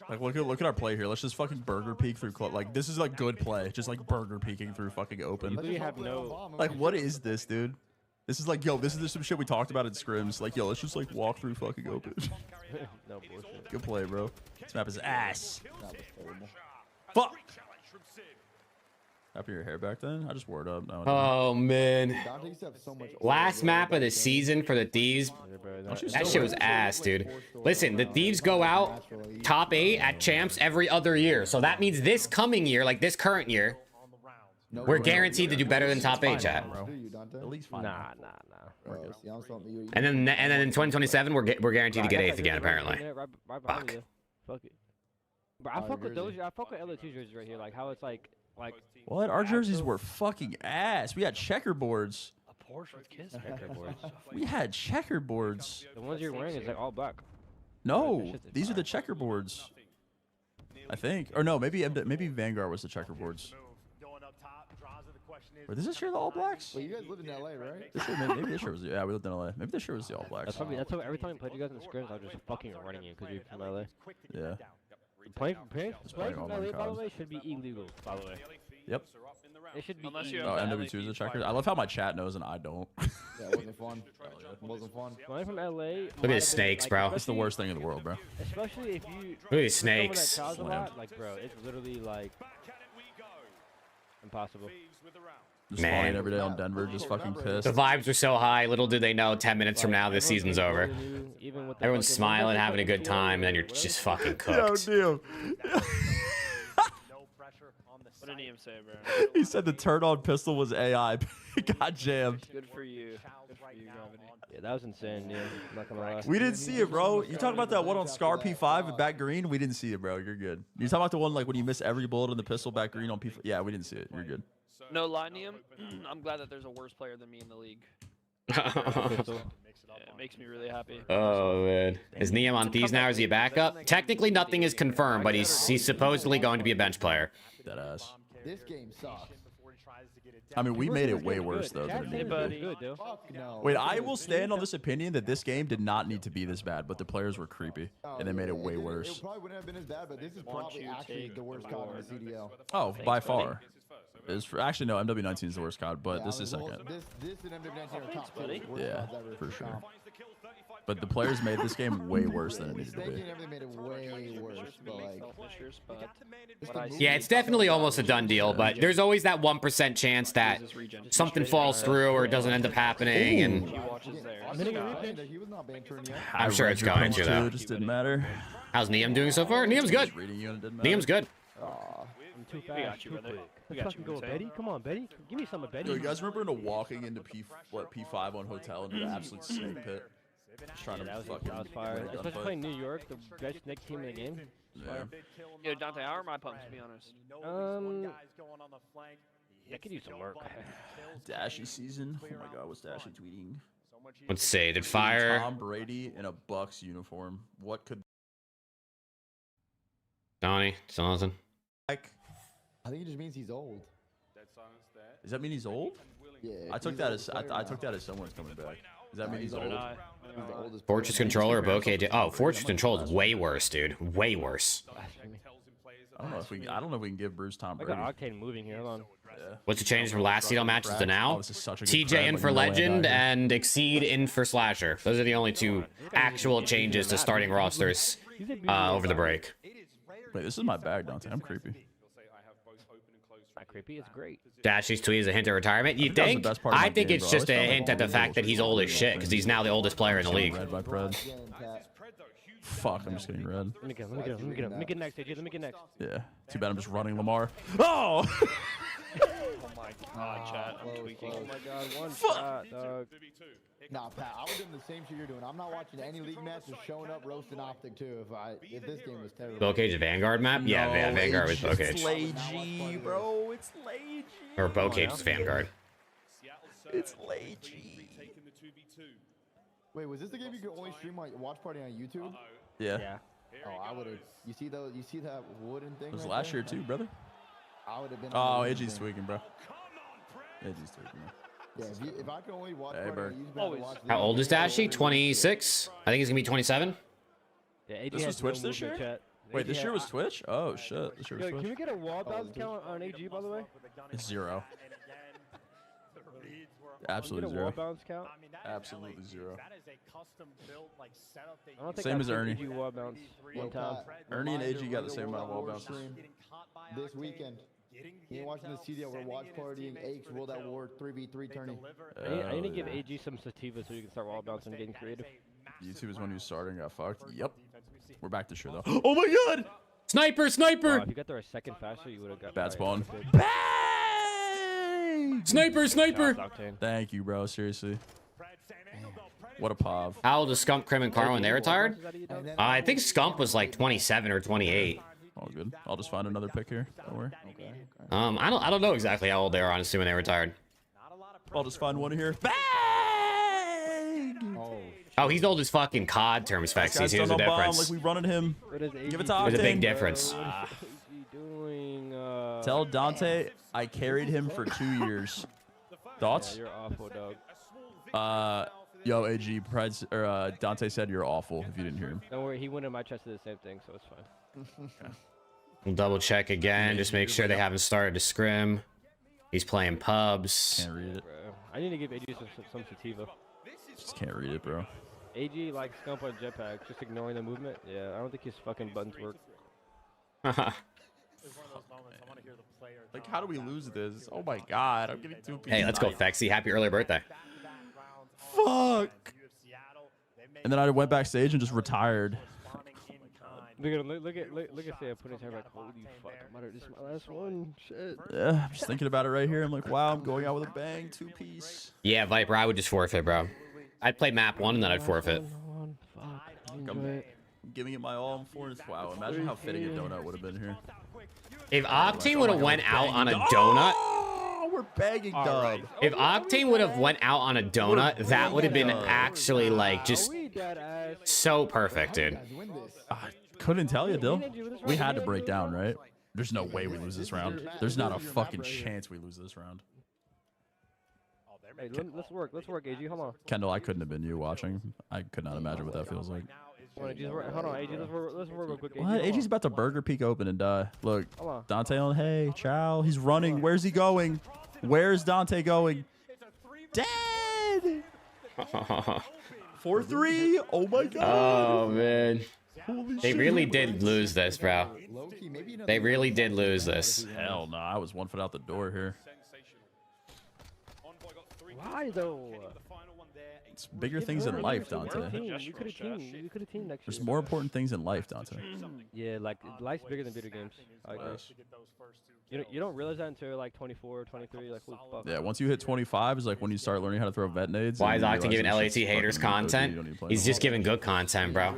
Like, look at our play here. Let's just fucking burger peek through. Like, this is like good play. Just like burger peeking through fucking open. We have no. Like, what is this, dude? This is like, yo, this is some shit we talked about in scrims. Like, yo, let's just like walk through fucking open. No bullshit. Good play, bro. This map is ass. That was terrible. Fuck. Happy your hair back then? I just wore it up. No, Oh man. Dante used to have so much. Last map of the season for the Thieves. That shit was ass, dude. Listen, the Thieves go out top 8 at champs every other year. So that means this coming year, like this current year, we're guaranteed to do better than top 8, chat. At least fine. Nah. And then in 2027, we're guaranteed to get 8th again, apparently. Fuck. Fuck it. Bro, I fuck with those. I fuck with LA2 jerseys right here. Like how it's like. What? Our jerseys were fucking ass. We had checkerboards. A Porsche with kids. We had checkerboards. The ones you're wearing is like all black. No, these are the checkerboards. I think, or no, maybe Vanguard was the checkerboards. Wait, does this share the All Blacks? Wait, you guys live in LA, right? This year, maybe this year was, yeah, we lived in LA. Maybe this year was the All Blacks. That's what every time I played you guys in the scrims, I was just fucking running you because you're from LA. Yeah. Playing from LA, by the COD. way, should be illegal, by the way. Yep. It should be Unless you illegal. Oh, have MW2 is a checker. I love how my chat knows and I don't. Yeah, it wasn't fun. It wasn't fun. Playing from LA. Look at his snakes, bro. It's the worst thing in the world, bro. Especially if you. Look at these snakes. Someone that tries a lot, like, bro, it's literally like impossible. Just Man. flying every day on Denver, just fucking pissed. The vibes were so high. Little did they know, 10 minutes from now, this season's over. Everyone's smiling, having a good time, and then you're just fucking cooked. Yo, What did NIUM say, bro? he said the turn-on pistol was AI. Got jammed. Good for you. Good for you, Gravity. Yeah, that was insane. Yeah, I'm not gonna lie. We didn't see it, bro. You talking about that one on Scar P5 with back green? We didn't see it, bro. You're good. You talking about the one like when you miss every bullet in the pistol back green on P5? Yeah, we didn't see it. You're good. No lie, NIUM. I'm glad that there's a worse player than me in the league. It makes me really happy. Oh man, is NIUM on Thieves now? Or is he a backup? Technically, nothing is confirmed, but he's supposedly going to be a bench player. That ass. This game sucks. I mean, we made it way worse though than it needed to be. Wait, I will stand on this opinion that this game did not need to be this bad, but the players were creepy and they made it way worse. It probably wouldn't have been as bad, but this is probably actually the worst COD in the CDL. Oh, by far. Actually, no, MW19 is the worst COD, but this is second. This and MW19 are top 2 worst Yeah, CODs ever for sure. But the players made this game way worse than it needed to They be. made it way worse, but like. Yeah, it's definitely almost a done deal, but there's always that 1% chance that something falls through or it doesn't end up happening, and I'm sure it's going to though. It just didn't matter. How's NIUM doing so far? NIUM's good. NIUM's good. I'm too fast, too quick. Let's fucking go, Betty. Come on, Betty. Give me some of Betty. Yo, you guys remember walking into P5 on Hotel into the absolute snake pit? Just trying to that was fucking fire. Especially playing New York, the best next team in the game. Yeah. Yo, Dante, how are my pumps, to be honest? I could use some work. Dashy season. Oh my god, what's Dashy tweeting? Let's see. Did Fire? Tom Brady in a Bucks uniform. What could? Donnie, still nothing. Like, I think it just means he's old. does that mean he's old? Yeah. I took that as I took that as someone's coming back. Does that mean he's old? Fortress Controller or Bokeh? Oh, Fortress Control is way worse, dude. Way worse. I don't know if we can give Bruce Tom I Brady. got Octane moving here. Hold on. Yeah. What's the changes from last CDL matches to now? this is such a good TJ crowd, in like, for no way I Legend got here. and Exceed in for Slasher. Those are the only two actual changes to starting rosters over the break. Wait, this is my bag, Dante. I'm creepy. Not creepy. It's great. Dashy's tweet is a hint at retirement. You I think that was the think? best part of my I think game, it's bro. just I a always felt hint like at the all fact that he's old as shit because he's now the oldest player in the league. Red by Pred. Fuck, I'm just getting red. Let me get him. Let me get next, AJ. Let me get next. Yeah. Too bad I'm just running Lamar. Oh! Oh my god, chat. I'm tweaking. Oh my god, one shot, dog. Nah, Pat, I was doing the same shit you're doing. I'm not watching any league match, just showing up, roasting Optic too. If this game was terrible. Bokeh's Vanguard map? Yeah, No, Vanguard with it's Bokeh. Lay-G, bro. It's Lay-G. Or Bokeh's Vanguard. It's Lay-G. Wait, was this the game you could only stream on watch party on YouTube? Yeah. Oh, I would have. You see that wooden thing? It was right last there? year too, brother. I would have been. Oh, on the AG's thing. tweaking, bro. AG's tweaking. Yeah, if I could only watch Hey, party Bird. on YouTube, I'd watch How this. old is Dashy? 26? I think he's going to be 27. Yeah, AJ This has was Twitch no this movement, year? Chat. Wait, this year was Twitch? Oh shit, this year was Yo, Twitch. can we get a wall bounce count on AG, by the way? It's 0. Can Absolutely we get a wall 0. bounce count? Absolutely 0. I don't think Same I've as seen Ernie. AG wall bounce one time. Ernie and AG got the same amount of wall bounces. This weekend. You ain't watching the CDL. We're watch partying Aches World at War 3v3 tourney. I need to give AG some sativa so you can start wall bouncing and getting creative. YouTube is when he was starting, got fucked. Yep. We're back to sure though. Oh my god! Sniper, sniper! If you got there a second faster, you would have got Bad spawn. Sniper, sniper! Thank you, bro. Seriously. What a pov. How old is Scump, Crim, and Carl when they retired? I think Scump was like 27 or 28. All good. I'll just find another pick here. Don't worry. I don't know exactly how old they were, honestly, when they retired. I'll just find one here. Oh, he's old as fucking COD terms, Fexy. Here's the difference. Like we running him. Give it to There's a big Octane. difference. Tell Dante I carried him for 2 years. Thoughts? Yeah, you're awful, dog. Yo, AG, Dante said you're awful if you didn't hear him. Don't worry, he went in my chest to the same thing, so it's fine. We'll double check again, just make sure they haven't started to scrim. He's playing pubs. Can't read it. Bro, I need to give AG some sativa. Just can't read it, bro. AG like Scump on jetpack, just ignoring the movement. Yeah, I don't think his fucking buttons work. Like, how do we lose this? Oh my god, I'm getting 2 pieces. Hey, let's go, Fexy. Happy early birthday. Fuck. And then I went backstage and just retired. Look at Sam putting his hair back. Holy fuck! This is my last one. Shit. Yeah, I'm just thinking about it right here. I'm like, wow, I'm going out with a bang, 2-piece. Yeah, Viper, I would just forfeit, bro. I'd play map 1 and then I'd forfeit. I'm giving it my all. I'm 4 and wow. Imagine how fitting a donut would have been here. If Octane would have went out on a donut, we're begging dub. If Octane would have went out on a donut, that would have been actually like just so perfect, dude. Couldn't tell you, Dill. We had to break down, right? There's no way we lose this round. There's not a fucking chance we lose this round. Hey, let's work, AG. Hold on. Kendall, I couldn't have been you watching. I could not imagine what that feels like. Hold on, AG. Let's work real quick. AG, What? AG's about to Burger Peak open and die. Look, Hold on. Dante on. Hey, Chow. He's running. Where's he going? Where's Dante going? Dead. 4-3. Oh my god. Oh man. Holy They shit. really did lose this, bro. They really did lose this. Hell no. I was 1 foot out the door here. Why though? It's bigger things in life, Dante. You could have teamed next year. There's more important things in life, Dante. Yeah, like life's bigger than video games. I guess. You don't realize that until like 24 or 23. Like, holy fuck. Yeah, once you hit 25 is like when you start learning how to throw vet nades. Why is and you Octane giving realize LAT it's just haters fucking content? you don't need to play He's no just more. giving good content, bro.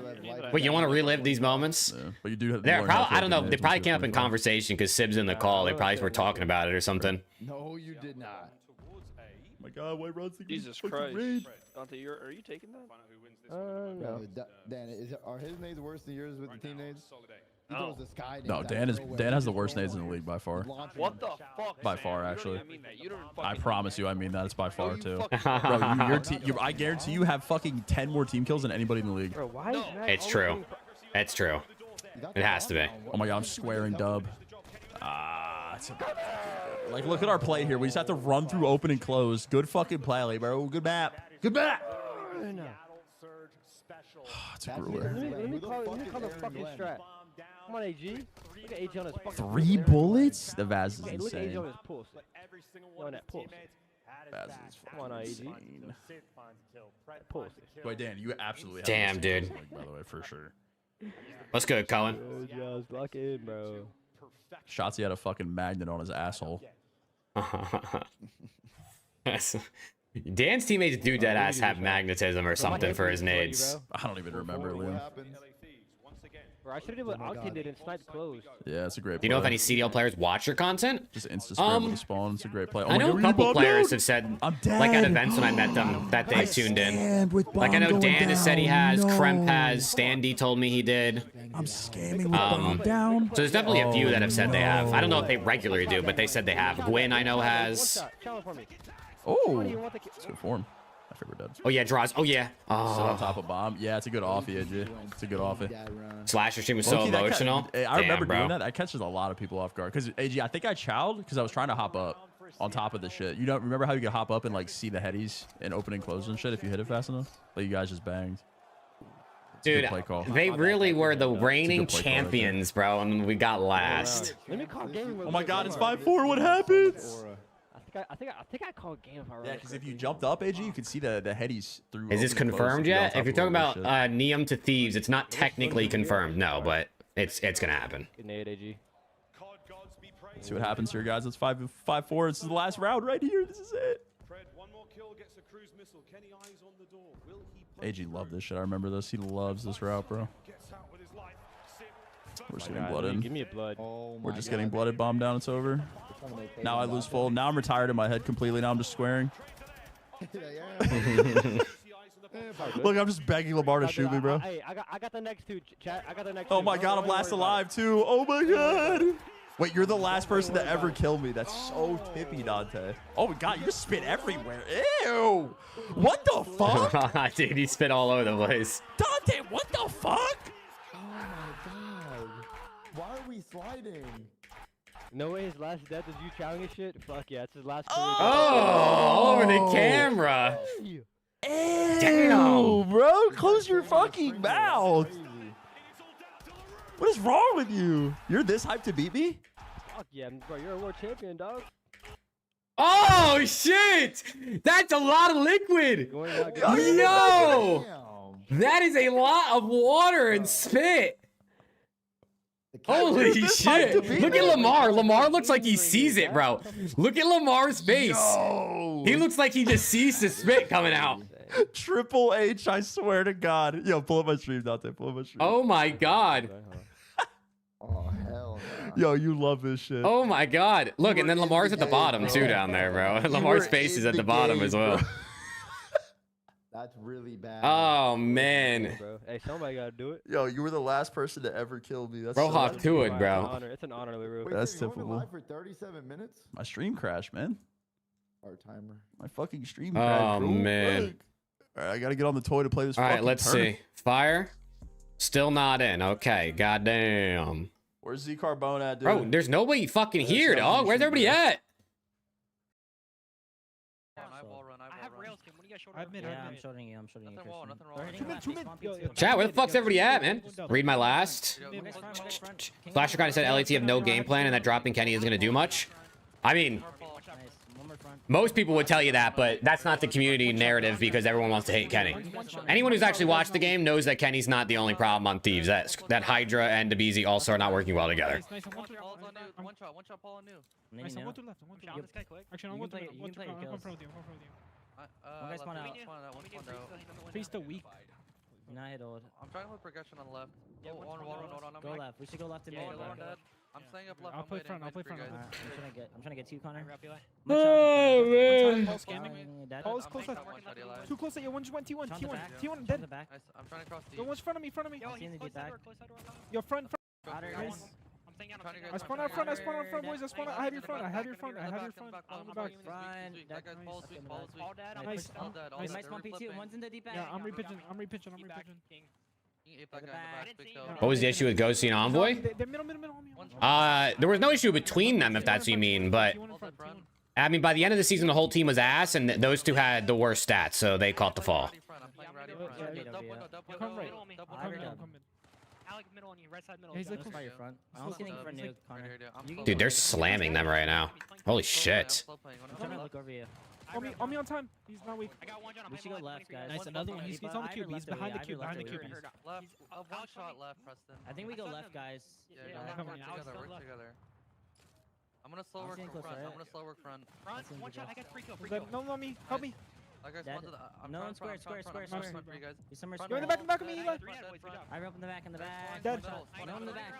Wait, you want to relive these moments? Yeah, but you do have to They're learn how to probably, throw I don't know. grenades They probably once you came up in 25. conversation because Sib's in the call. They probably were talking about it or something. No, you did not. Oh my god, why Rod's the Jesus fucking Christ. raid? Dante, are you taking that? No. Dan, are his nades worse than yours with the team nades? He throws the sky nades No, out Dan of is nowhere. Dan has the worst nades in the league by far. What the fuck? By far, actually. I mean that. You don't I fucking promise you, I mean that. It's by far too. fucking Bro, I guarantee you have fucking 10 more team kills than anybody in the league. Bro, why is that It's true. It's true. It has to be. Oh my god, I'm squaring dub. Like, look at our play here. We just have to run through open and close. Good fucking play, bro. Good map. Good map. It's a grueler. Let me call the fucking strat. Come on, AG. Look at AG on his fucking 3 bullets? The Vaz is Hey, look at AG on insane. his pulse. On that pulse. Vaz is Come on, AG. insane. Pulse. Wait, Dan, you absolutely have Damn, this dude. in the league, by the way, for sure. What's good, Cohen? Just lock in, bro. Shotzi had a fucking magnet on his asshole. Dan's teammates do deadass have magnetism or something for his nades. I don't even remember, Liam. Bro, I should have did what Octane did and sniped close. Yeah, it's a great Do you know if play. any CDL players watch your content? Just insta-scramble the spawn. It's a great play. Oh I know a couple players have said, like at events when I met them, that they tuned in. Like I know Dan has said he has, Kremp has, Standy told me he did. I'm scamming with bomb down. So there's definitely a few that have said they have. I don't know if they regularly do, but they said they have. Gwyn I know has. Oh, it's good form. I think we're dead. Oh yeah, draws. Oh yeah. Still on Oh. top of bomb. Yeah, it's a good offie, AG. It's a good offie. Slasher stream was so Low-key, that emotional. I remember Damn, doing bro. that. That catches a lot of people off guard. Because AG, I think I chowed because I was trying to hop up on top of the shit. You don't remember how you could hop up and like see the headies and open and close and shit if you hit it fast enough? Like you guys just banged. Dude, they really were the reigning play call right champions, bro, and we got last. Let me call game. Oh my god, it's 5-4. What happens? I think I called game if I remember. Yeah, because if you jumped up, AG, you could see the headies through. Is this open and close confirmed to get on yet? top If you're of talking all about this shit. NIUM to Thieves, it's not technically confirmed, no, but it's gonna happen. Good nade, AG. Let's see what happens here, guys. It's 5-4. This is the last round right here. This is it. AG loved this shit. I remember this. He loves this route, bro. We're just getting blooded. Give me a blood. We're just getting blooded. Bomb down. It's over. Now I lose full. Now I'm retired in my head completely. Now I'm just squaring. Look, I'm just begging Lamar to shoot me, bro. Hey, I got the next two, chat. I got the next Oh two. my god, I'm last alive too. Oh my god. Wait, you're the last person to ever kill me. That's so tippy, Dante. Oh my god, you just spit everywhere. Ew. What the fuck? Dude, he spit all over the place. Dante, what the fuck? Oh my god. Why are we sliding? No way his last death is you chowing his shit? Fuck yeah, it's his last Oh, over the camera. Ew, Damn. bro. Close your fucking mouth. What is wrong with you? You're this hyped to beat me? Fuck yeah, bro, you're a world champion, dog. Oh shit! That's a lot of liquid. Yo, that is a lot of water and spit. Holy shit! Look at Lamar. Lamar looks like he sees it, bro. Look at Lamar's face. He looks like he just sees the spit coming out. Triple H, I swear to God. Yo, pull up my stream, Dante. Pull up my stream. Oh my god. Oh hell no. Yo, you love this shit. Oh my god. Look, and then Lamar's at the bottom too down there, bro. Lamar's face is at the bottom as well. That's really bad. Oh man. Bro. Hey, somebody gotta do it. Yo, you were the last person to ever kill me. That's Rohawk to it, bro. It's an honor, Leroy. Wait, That's so you're going typical. live for 37 minutes? My stream crashed, man. Our timer. My fucking stream crashed. Oh bro. man. Look. All right, I gotta get on the toy to play this. All right, fucking let's tournament. see. Fire. Still not in. Okay, goddamn. Where's Z Carbone at, dude? Bro, there's nobody fucking That's here, not dog. an Where's issue, everybody bro. at? I'm shooting you. Nothing wrong, nothing wrong. Two mid. Chat, where the fuck's everybody at, man? Read my last. Flasher kind of said LAT have no game plan and that dropping Kenny isn't going to do much. I mean, most people would tell you that, but that's not the community narrative because everyone wants to hate Kenny. Anyone who's actually watched the game knows that Kenny's not the only problem on Thieves. That Hydra and DeBeezy also are not working well together. One shot, Paul on new. Nice, I'm one to left. this guy quick. Actually, I'm going to play your kills. One guy spawn out. One spawned out. Face the weak. I'm trying to hold progression on the left. Go left. We should go left and mid. I'm staying up left. I'll play front. I'll play front. I'm trying to get to you, Connor. Oh, man. Paul's scamming. Paul's close left. Too close at you. One just went T1. T1 dead. I'm trying to cross the. Go one's front of me. Front of me. Your front. Nice. I spawn out front, boys. I spawn out. I have your front. I have your front. On the back. Nice. Nice one, P2. One's in the deep end. Yeah, I'm repitching. What was the issue with Ghosty and Envoy? They're middle. There was no issue between them, if that's what you mean, but I mean, by the end of the season, the whole team was ass, and those two had the worst stats, so they caught the fall. Come right. Alec middle on you, right side middle. Yeah, he's like By your front. I'm looking for new, Connor. Dude, they're slamming them right now. Holy shit. I'm trying to look over you. On me on time. He's not weak. I got one shot. We should go left, guys. Nice, another one. He's on the cube. He's behind the cube. Left. One shot left, Preston. I think we go left, guys. Yeah, work together. I'm gonna slow work front. Front, one shot. I got free kill. No, not me. Help me. Like I spawned to the. No, square. For you guys. He's somewhere Go in square. the back of me, Eli. I up in the back. Dead. No in the back.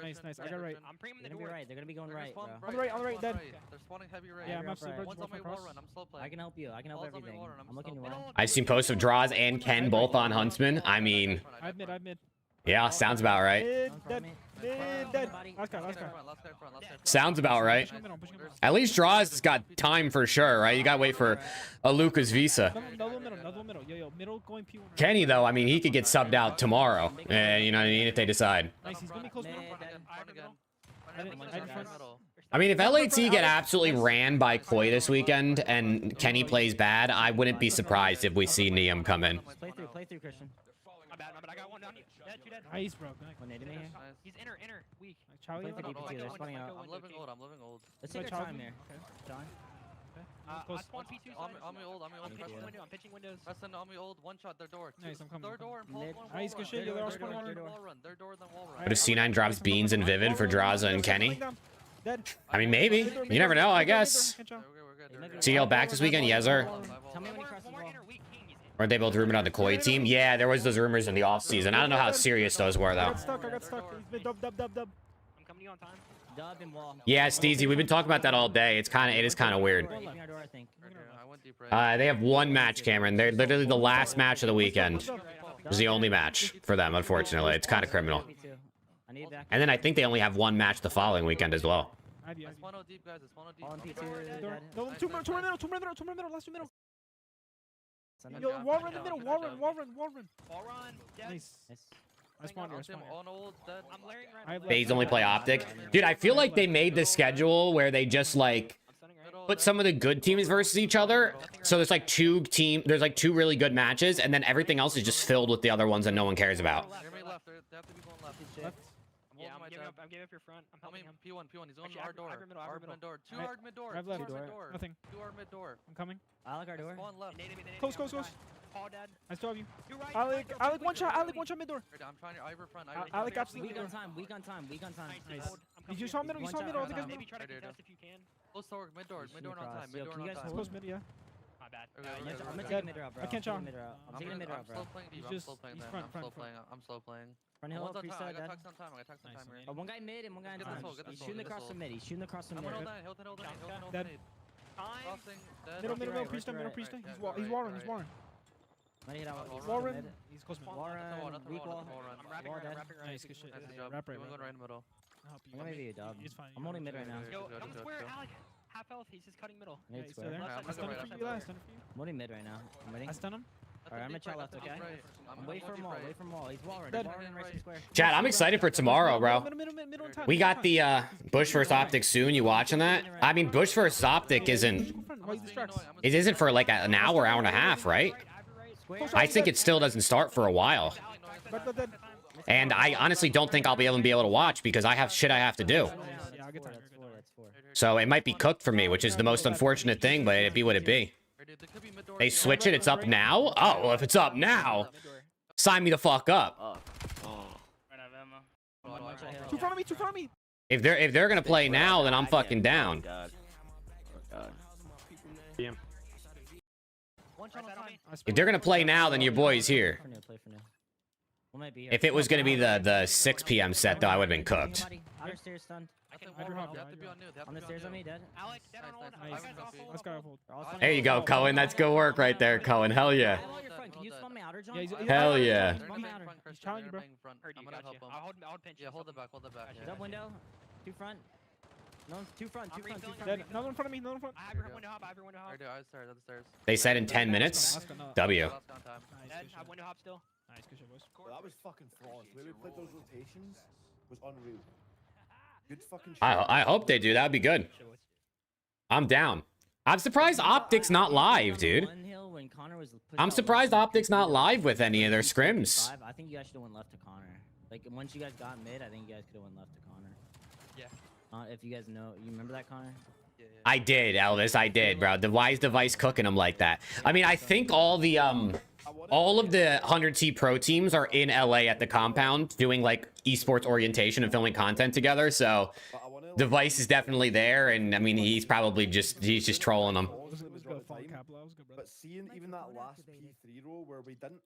Nice. I got right. I'm bringing They're the gonna be door. right. They're gonna be going right, bro. On the right, dead. They're spawning heavy right. Yeah, I'm absolutely right. virgin. One's on my wall run. I'm slow playing. I can help you. I can help Ball's on my everything. wall run. I'm looking slow well. playing. I've seen posts of Draws and Ken both on Huntsman. I mean, I mid. yeah, sounds about right. Dead. Mid, dead. Last guy. Sounds about right. At least Draws has got time for sure, right? You gotta wait for a Lucas Visa. Double middle. Yo, middle going P1. Kenny, though, I mean, he could get subbed out tomorrow. You know what I mean? If they decide. Nice, he's gonna be close middle. I mean, if LAT get absolutely ran by Koi this weekend and Kenny plays bad, I wouldn't be surprised if we see NIUM come in. Play through, Christian. I got one down. Dead, two dead. Nice, bro. He's inner, weak. Charlie, Play for DP2, they're spawning out. I'm living old. Let's take our time here. John. I spawned P2 side. On me old. I'm pitching windows. Preston, on me old. One shot, their door. Nice, I'm coming. Their door and Mid. wall Nice, good shit. They're all spawning on run. Their door, then wall run. What if C9 drops Beans and Vivid for Draza and Kenny? Dead. I mean, maybe. You never know, I guess. CL back this weekend? Yes, sir. Tell me when he crosses the wall. Weren't they both rumored on the Koi team? Yeah, there was those rumors in the offseason. I don't know how serious those were, though. I got stuck. He's been dub. I'm coming to you on time. Dub and wall. Yeah, Steezy, we've been talking about that all day. It is kind of weird. They have one match, Cameron. They're literally the last match of the weekend. It was the only match for them, unfortunately. It's kind of criminal. And then I think they only have one match the following weekend as well. Deep, guys. Two middle. Last two middle. Yo, wall run in the middle. Wall run. Nice. I spawned here. I'm layering right. They only play Optic. Dude, I feel like they made the schedule where they just like put some of the good teams versus each other. So there's like two really good matches, and then everything else is just filled with the other ones that no one cares about. Yeah, I'm giving up your front. I'm helping him. P1. He's on our door. Our mid door. Two hard mid door. I have left. Nothing. Two hard mid door. I'm coming. I like our door. Spawn left. Close. All dead. I still have you. You're right. I like one shot mid door. I'm trying to Ivor front. I like absolutely. Weak on time. Nice. Did you saw middle? You saw middle. I think Maybe try to contest if you can. Close to work. Mid door on time. Mid door on time. Close mid, yeah. My bad. I'm gonna take mid route, bro. I can't shot. I'm taking mid route, bro. He's slow playing. Front hill, preset, I dead. got some time here. One guy mid and one guy in time. He's shooting across the mid. I'm Hilton. Dead. Middle, priest. He's warring. Might hit out. Warren. He's close mid. Warren, weak wall. I'm wrapping right. Nice, good shit. Nice job. Wrap right. Going right in the middle. I'm gonna be a dub. He's fine. I'm only mid right now. Yo, come square, Alec. Half health. He's just cutting middle. Mid He's square. still there. I'm I stunned right, him I'm for you right. last. I'm only mid right now. I'm waiting. I stun him. Alright, I'm gonna chow left, okay? Wait for him all. He's wall right. Dead. Right square. Chat, I'm excited for tomorrow, bro. Middle in time. We got the Bush vs Optic soon. You watching that? I mean, Bush vs Optic isn't for like an hour and a half, right? I think it still doesn't start for a while. And I honestly don't think I'll be able to watch because I have shit I have to do. So it might be cooked for me, which is the most unfortunate thing, but it'd be what it be. They switch it. It's up now. Oh, well, if it's up now, sign me the fuck up. Two in front of me. If they're gonna play now, then I'm fucking down. If they're gonna play now, then your boy's here. If it was gonna be the 6 p.m. set, though, I would have been cooked. Stairs stunned. On the stairs on me, dead. Alec, dead on hold. Nice. Let's go. There you go, Cohen. That's good work right there, Cohen. Hell yeah. Can you spawn me outer, John? Hell yeah. He's challenging you, bro. I'm gonna help him. I'll pinch. Yeah, hold it back. Dub window. Two front. No, two front. Dead. Another in front of me. I have your window hop. Upstairs. They said in 10 minutes. W. Dead. I have window hop still. Nice, good shit, boys. That was fucking flawless. The way we played those rotations was unreal. Good fucking shit. I hope they do. That'd be good. I'm down. I'm surprised Optic's not live, dude. I'm surprised Optic's not live with any of their scrims. I think you guys should have went left to Connor. Like, once you guys got mid, I think you guys could have went left to Connor. Yeah. If you guys know, you remember that, Connor? I did, Elvis. I did, bro. Why is Device cooking them like that? I mean, I think all of the 100T pro teams are in LA at the compound doing like esports orientation and filming content together. So Device is definitely there, and I mean, he's just trolling them. But seeing even that last P3 roll where we didn't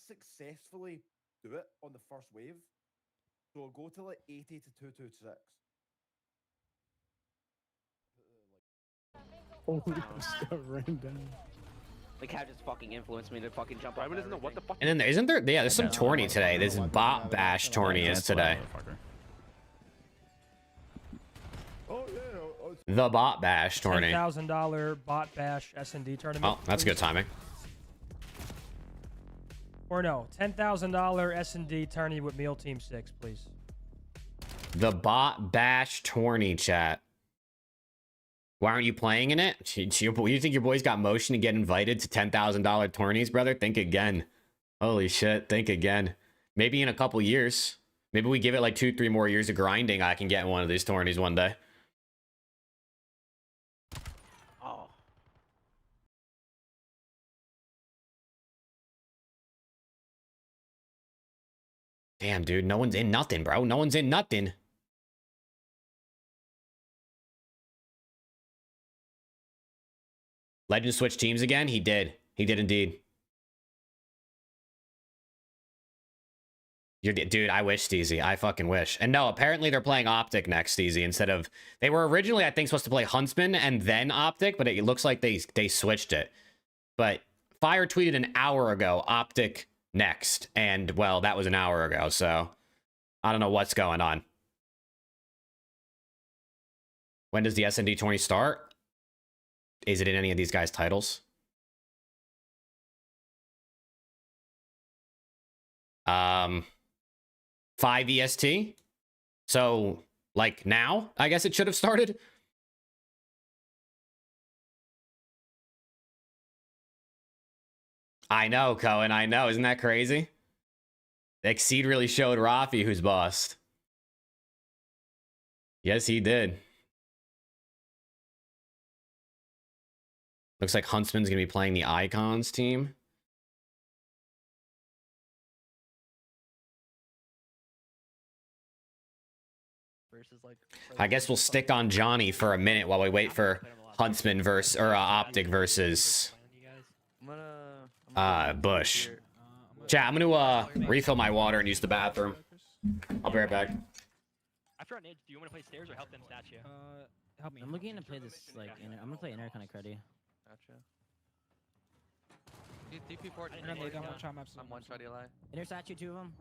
successfully do it on the first wave, so it'll go to like 80 to 226. Ran down. The cow just fucking influenced me to fucking jump up. And then isn't there? Yeah, there's some tourney today. This Bot Bash tourney is today. Oh yeah. The Bot Bash tourney. $10,000 Bot Bash S&D tournament. Oh, that's good timing. Or no, $10,000 S&D tourney with Meal Team 6, please. The Bot Bash tourney, chat. Why aren't you playing in it? You think your boys got motion to get invited to $10,000 tourneys, brother? Think again. Holy shit, think again. Maybe in a couple years. Maybe we give it like 2-3 more years of grinding. I can get in one of these tourneys one day. Oh. Damn, dude, no one's in nothing, bro. No one's in nothing. Legend switched teams again? He did. He did indeed. Dude, I wish, Steezy. I fucking wish. And no, apparently they're playing OPTIC next, Steezy, instead of... They were originally, I think, supposed to play Huntsman and then OPTIC, but it looks like they switched it. But Fire tweeted an hour ago, OPTIC next. And, well, that was an hour ago, so... I don't know what's going on. When does the S&D 20 start? Is it in any of these guys' titles? 5 EST. So, like now, I guess it should have started. I know, Cohen. I know. Isn't that crazy? Exceed really showed Rafi who's bossed. Yes, he did. Looks like Huntsman's going to be playing the Icons team. I guess we'll stick on Johnny for a minute while we wait for Huntsman versus or OPTIC versus Bush. Chat, I'm gonna refill my water and use the bathroom. I'll be right back. After on edge, do you want to play stairs or help them statue? Help me. I'm looking to play this like I'm gonna play inner kind of cruddy. Gotcha. DP port. I'm one shot Eli. Inner statue, 2 of them.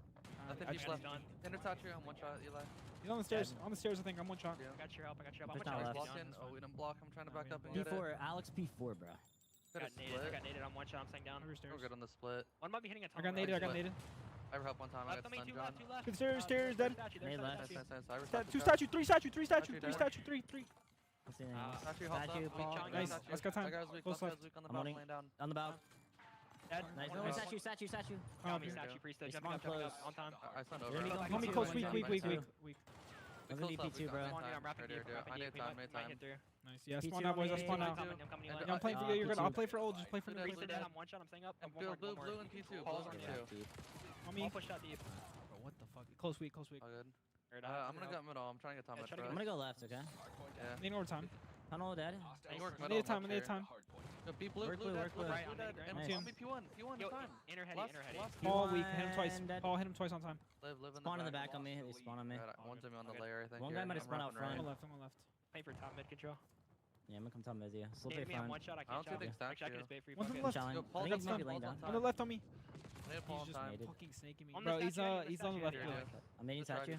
Nothing deep left. Inner statue, I'm one shot Eli. He's on the stairs. On the stairs, I think. I'm one shot. I got your help. I got your help. Push I'm down left. Blocking. Oh, we didn't block. I'm trying to back up and get it. P4, Alex P4, bro. I got naded. I'm one shot. I'm staying down. We're good on the split. One might be hitting a I got naded. I got naded. I ever help one time. I got stunned, John. Good stairs, stairs, dead. Nade left. 2 statue, 3 statue, 3 statue, 3 statue, 3. Statue, Paul. Nice. Let's go time. Close left. I'm running. On the bow. Nice. No, statue. Statue, priest, jumping up, on time. I stunned over. Homie close, weak. I'm gonna be P2, bro. I need time. Nice. Yeah, spawn out, boys. I'll spawn out. Yeah, I'm playing for you. You're good. I'll play for old. Just play for me. I'm one shot. I'm staying up. Blue and P2. Balls on P2. Homie. I'll push shot deep. Bro, what the fuck? Close weak. All good. I'm gonna go middle. I'm trying to get time. I'm gonna go left, okay? Yeah. Need more time. Tunnel dead. I need time. Be blue, work blue. Right, Nice. P1 time. Inner heady. Paul weak. Hit him twice. Paul hit him twice on time. Live Spawn in the back on me. They spawn on me. One's on the layer, I think. One guy might have spawned out front. I'm on left. Pay for top mid control. Yeah, I'm gonna come top mid, yeah. Slow play Me, I'm front. one shot. I I don't can't see the shot. statue. I could just bait for you. One's on the fuck left. it. Challenge. Paul, I think he's that's maybe done. laying down. On the left on me. He's He's just Naded. fucking snaking me. On the Bro, he's statue, he's on the left. I'm nading statue.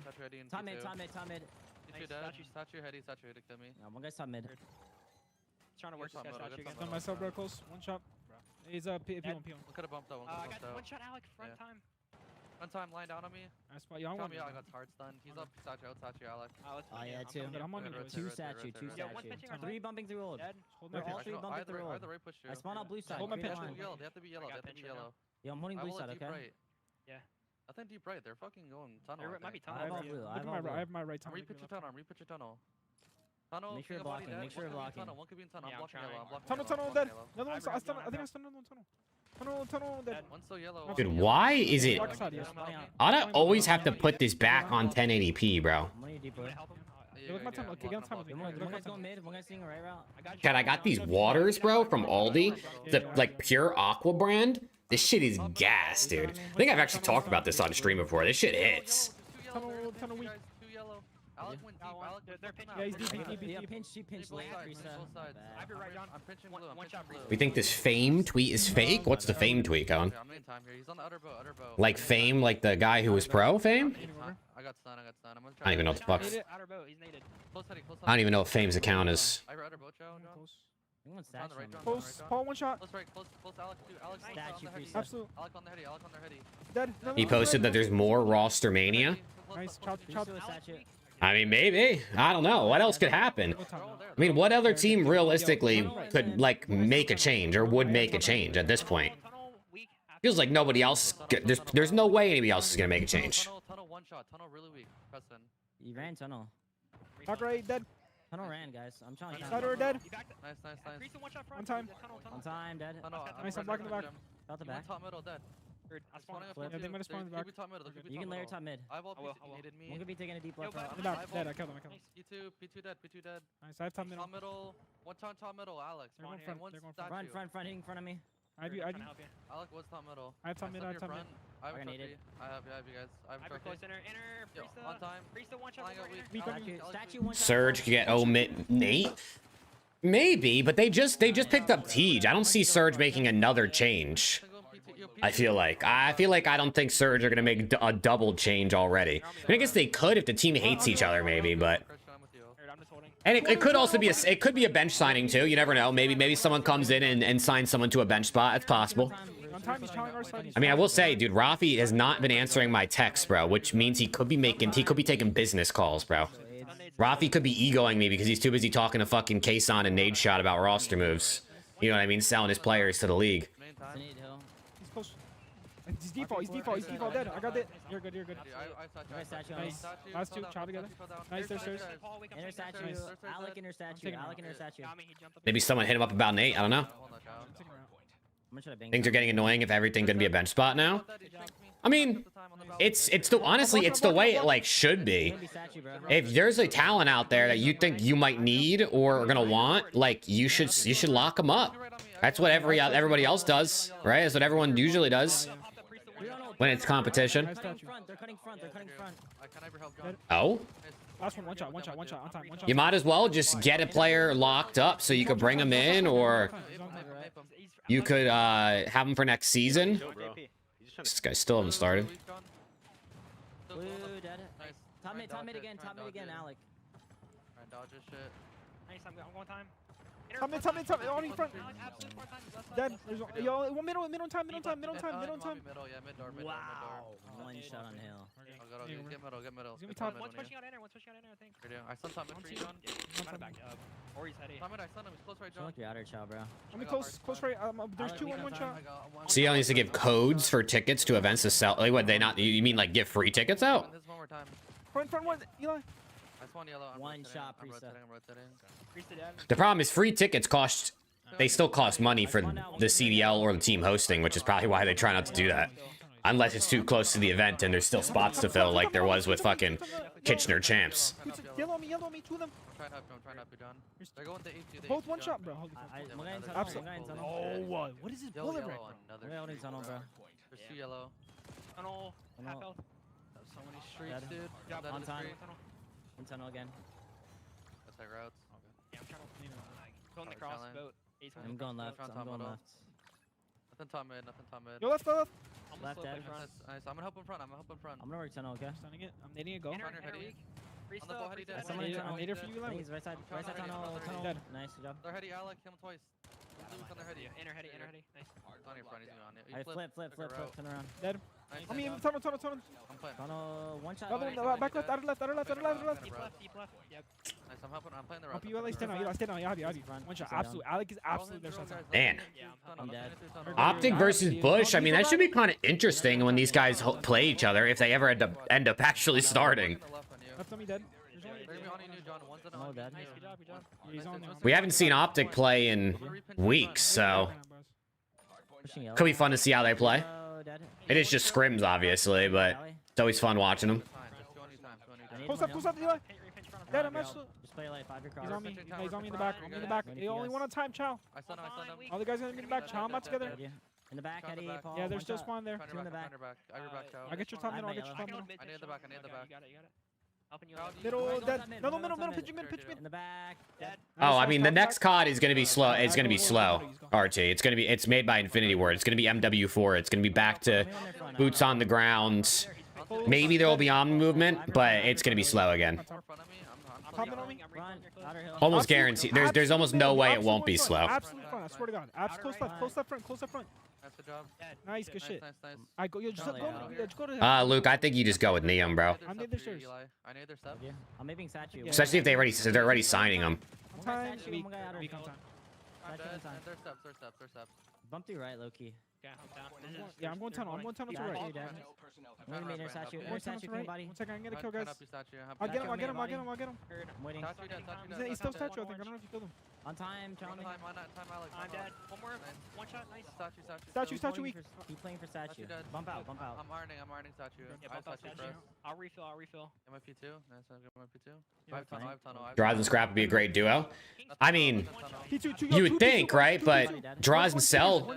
Top mid. Statue dead. Statue. Statue heady kill me. One guy's top mid. Trying to work this Good guy top statue mid, again. Done myself, bro. Close. One shot. He's P1. One could have bumped though. I got one shot Alec front time. One time lying down on me. Nice spot. Yeah, I Tell want me I got hard stunned. He's up statue, out statue, Alec. Oh yeah, 2. I'm on you, boys. 2 statue. 2 Yeah, one's statue. pitching our 3 bumping through old. Hold They're my all pitch. 3 bumping through old. Either right push you. I spawn out blue side. Hold my Clear pitch. that line. They have to be yellow. They have to be yellow. Yeah, I'm holding blue side, okay? Right. Yeah. I think deep right. They're fucking going tunnel. There might be I tunnel. have blue. Look at I have my right tunnel. Repitch your tunnel. Repitch your tunnel. Tunnel. Make sure you're blocking, make sure you're blocking. One could be in tunnel. Yeah, I'm I'm blocking yellow. I'm blocking Tunnel, yellow. tunnel, I'm dead. blocking Another one's, I think I stunned another tunnel. Tunnel, dead. One's still yellow. Dude, why is it... Dark side, yes. I always have to put this back on 1080p, bro. I'm on you deep, bro. Yeah, look at my tunnel. Okay, get on top of me. One guy's going mid, one guy's seeing a right route. Chad, I got these waters, bro, from Aldi. The, like, pure aqua brand. This shit is gas, dude. I think I've actually talked about this on stream before. This shit hits. Tunnel weak. Alec went deep. Alec, they're pinching. Yeah, he's deep. Yeah, pinch, she pinched late. Both sides. I be right down. I'm pinching blue. I'm pinching blue. We think this Fame tweet is fake? What's the Fame tweet, Colin? I'm in time here. He's on the outer boat. Like Fame, like the guy who was pro Fame? I got stun. I'm gonna I don't even know what the fuck. Outer boat. He's naded. Close heady. I don't even know what Fame's account is. I outer boat, Joe. John. Close, Paul, one shot. Close right. Close Alex. Alex on Statue the heady. priest. Absolute. Alex on the heady. Alex on their heady. Dead. No, He posted that there's more roster mania. Nice. Chop. I mean, maybe. I don't know. What else could happen? I mean, what other team realistically could, like, make a change or would make a change at this point? Feels like nobody else... There's no way anybody else is going to make a change. Tunnel one shot. Tunnel really weak. Preston. You ran tunnel. Top right, dead. Tunnel ran, guys. I'm trying to Side door dead. Nice. One time. On time, dead. Nice, I'm blocking the back. Out the back. Top middle, dead. Yeah, they might have spawned in the back. You can layer top mid. I will. One could be taking a deep left out. In the back. Dead. I killed him. P2 dead. Nice. I have top middle. Top middle. One time top middle, Alex. They're going front. Front, in front of me. I have you. Alex, what's top middle? I have top mid. I have top mid. I have you guys. I have trophy. Inner. On time. Priest one shot. Statue one shot. Surge could get omit Nate? Maybe, but they just picked up Tej. I don't see Surge making another change. I feel like I don't think Surge are gonna make a double change already. I mean, I guess they could if the team hates each other, maybe, but. And it could also be a bench signing too. You never know. Maybe someone comes in and signs someone to a bench spot. It's possible. I mean, I will say, dude, Rafi has not been answering my texts, bro, which means he could be taking business calls, bro. Rafi could be egoing me because he's too busy talking to fucking Kason and Nade Shot about roster moves. You know what I mean? Selling his players to the league. He's close. He's default dead. I got it. You're good. Nice. Last two, chop together. Nice, there's Surge. Inner statue. Alec inner statue. Maybe someone hit him up about Nate. I don't know. Things are getting annoying if everything could be a bench spot now. I mean, it's the way it like should be. If there's a talent out there that you think you might need or are gonna want, like you should lock them up. That's what everybody else does, right? That's what everyone usually does when it's competition. They're cutting front. Oh. Last one shot. On time. You might as well just get a player locked up so you could bring him in, or you could have him for next season. This guy still hasn't started. Blue dead. Top mid again, Alec. Alright, dodge this shit. Nice, I'm going time. Top mid, on in front. Dead. Yo, middle time. Middle, yeah, mid door. Wow. One shot on hill. Get middle. He's gonna be top. One's pushing out inner, I think. I stun top mid for you, John. Trying to back up. Or he's heady. Top mid, I stun him. He's close right, John. Like your outer chow, bro. Let me close right. There's two on one shot. CL needs to give codes for tickets to events to sell. Like, what, they not? You mean like give free tickets out? This one more time. Front one, Eli. That's one yellow. One shot, I'm Priest. rotating. The problem is free tickets cost. They still cost money for the CDL or the team hosting, which is probably why they try not to do that. Unless it's too close to the event and there's still spots to fill, like there was with fucking Kitchener champs. Yellow on me, two of them. I'm trying to help you, John. They're going to HQ. Both one shot, bro. Oh, what is this bullet break, bro? Tunnel, bro. There's two yellow. Tunnel. Half health. So many streets, dude. On time. In tunnel again. That's like routes. Yeah, I'm trying to go in the cross boat. I'm going left. Nothing top mid. Yo, left. Left dead. Nice. I'm gonna help in front. I'm gonna work tunnel, okay? Stunning it. I'm nading it. Go. On your heady. On the bow, heady dead. I'm nader for you, Eli. Please, right side tunnel. Dead. Nice, good job. They're heady, Alec. Kill him twice. On their heady. Inner heady. Nice. On your front. He's on it. Alright, flip. Turn around. Dead. Nice. I mean, tunnel. I'm playing. Tunnel, one shot. Back left, outer left. Deep left. Yep. Nice. I'm helping. I'm playing the route. Help you, Eli. Stay now. I have you. One shot. Absolute. Alec is absolute. Their shots. Man. I'm dead. Optic versus Bush. I mean, that should be kind of interesting when these guys play each other if they ever end up actually starting. Left on me, dead. Oh, dead. We haven't seen Optic play in weeks, so could be fun to see how they play. It is just scrims, obviously, but it's always fun watching them. Post up, Eli. Dead, I'm absolute. Just play like 5 across. He's on me. He's on me in the back. They only one on time, Chow. I stun him. All the guys gonna be in the back. Chow, I'm not together. In the back, Eddie, Paul. Yeah, there's still spawn there. Two in the back. I get your top middle. I need the back. You got it. Middle, dead. No, middle, pitch you mid. In the back. Dead. Oh, I mean, the next COD is gonna be slow. It's gonna be slow, RT. It's made by Infinity Ward. It's gonna be MW4. It's gonna be back to boots on the ground. Maybe there will be arm movement, but it's gonna be slow again. Almost guaranteed. There's almost no way it won't be slow. Absolutely fine. I swear to God. Close left front. That's the job. Nice, good shit. Nice. I go. Yo, just go to. Luke, I think you just go with NIUM, bro. I'm neither sure. I need their step. Yeah. I'm maybe statue. Especially if they're already signing him. Time. Weak on time. I'm dead. Their steps. Bump through right, low key. Yeah, I'm going tunnel. I'm going tunnel to right. I'm gonna make their statue. I'm going tunnel to right. Body. 1 second, I can get a kill, guys. I'll get him. I'm waiting. He's still statue, I think. I don't know if you killed him. On time, challenge. I'm dead. One more. One shot. Nice. Statue weak. Keep playing for statue. Bump out. I'm ironing statue. Yeah, bump out statue. I'll refill. MIP2. Nice. MIP2. I have tunnel. Draws and Scrap would be a great duo. I mean, you would think, right? But Draws and Cell,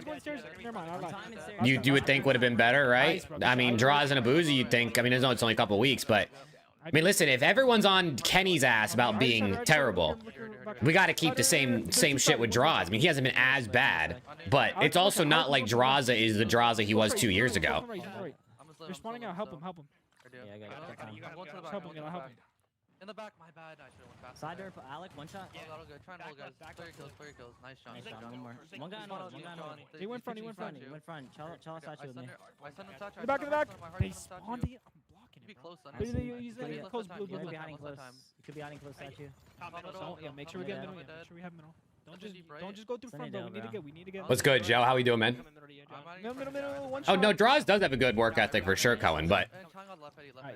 you would think would have been better, right? I mean, Draws and Abuzi, you'd think. I mean, it's only a couple weeks, but I mean, listen, if everyone's on Kenny's ass about being terrible, we got to keep the same shit with Draws. I mean, he hasn't been as bad, but it's also not like Draza is the Draza he was 2 years ago. You're spawning out. Help him. Yeah, I got it. Help him. In the back, my bad. I should have went fast. Side door, Alec, one shot. Yeah, that'll go. Try and hold, guys. Clear your kills. Nice shot. One more. One guy on. He went front. Chalo statue with me. I send him touch. In the back. They spawned it. I'm blocking Be it, close. He's close. Blue. You could be hiding close statue. Yeah, make sure we get middle. Make sure we have middle. Don't just go through front, bro. We need to get. What's good, Joe? How we doing, man? Middle. One Oh shot. no, Draws does have a good work ethic for sure, Cohen. But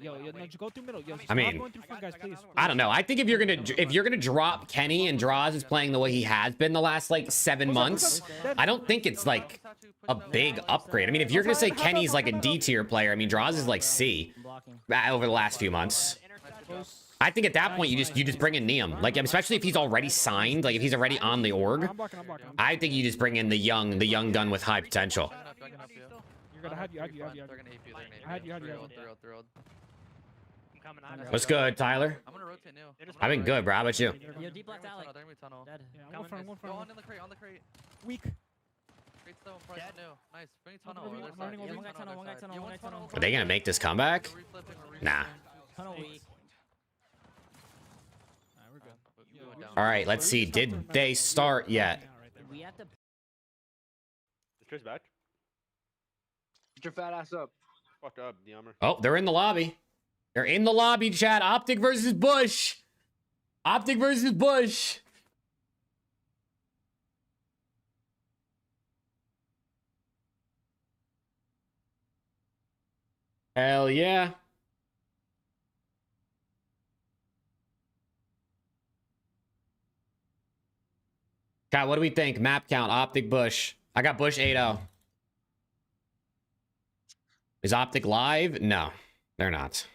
Yo, just go through middle. Yo, I mean, going through front, guys, please. I don't know. I think if you're gonna drop Kenny and Draws is playing the way he has been the last like 7 months, I don't think it's like a big upgrade. I mean, if you're gonna say Kenny's like a D tier player, I mean, Draws is like C over the last few months. I think at that point you just bring in NIUM, like especially if he's already signed, like if he's already on the org. I think you just bring in the young gun with high potential. You're gonna have you. What's good, Tyler? I'm gonna rotate new. I've been good, bro. How about you? Yo, deep left Alec. They're gonna be tunnel. Dead. Yeah, one front. On the crate. Weak. Crate's still in front. New. Nice. Bring tunnel. One guy tunnel. Are they gonna make this comeback? Nah. Tunnel weak. All right, let's see. Did they start yet? We have to. Trace back. Get your fat ass up. Fuck up, Diammer. Oh, they're in the lobby. They're in the lobby, chat. Optic versus Bush. Optic versus Bush. Hell yeah. God, what do we think? Map count, Optic, Bush. I got Bush 8-0. Is Optic live? No, they're not.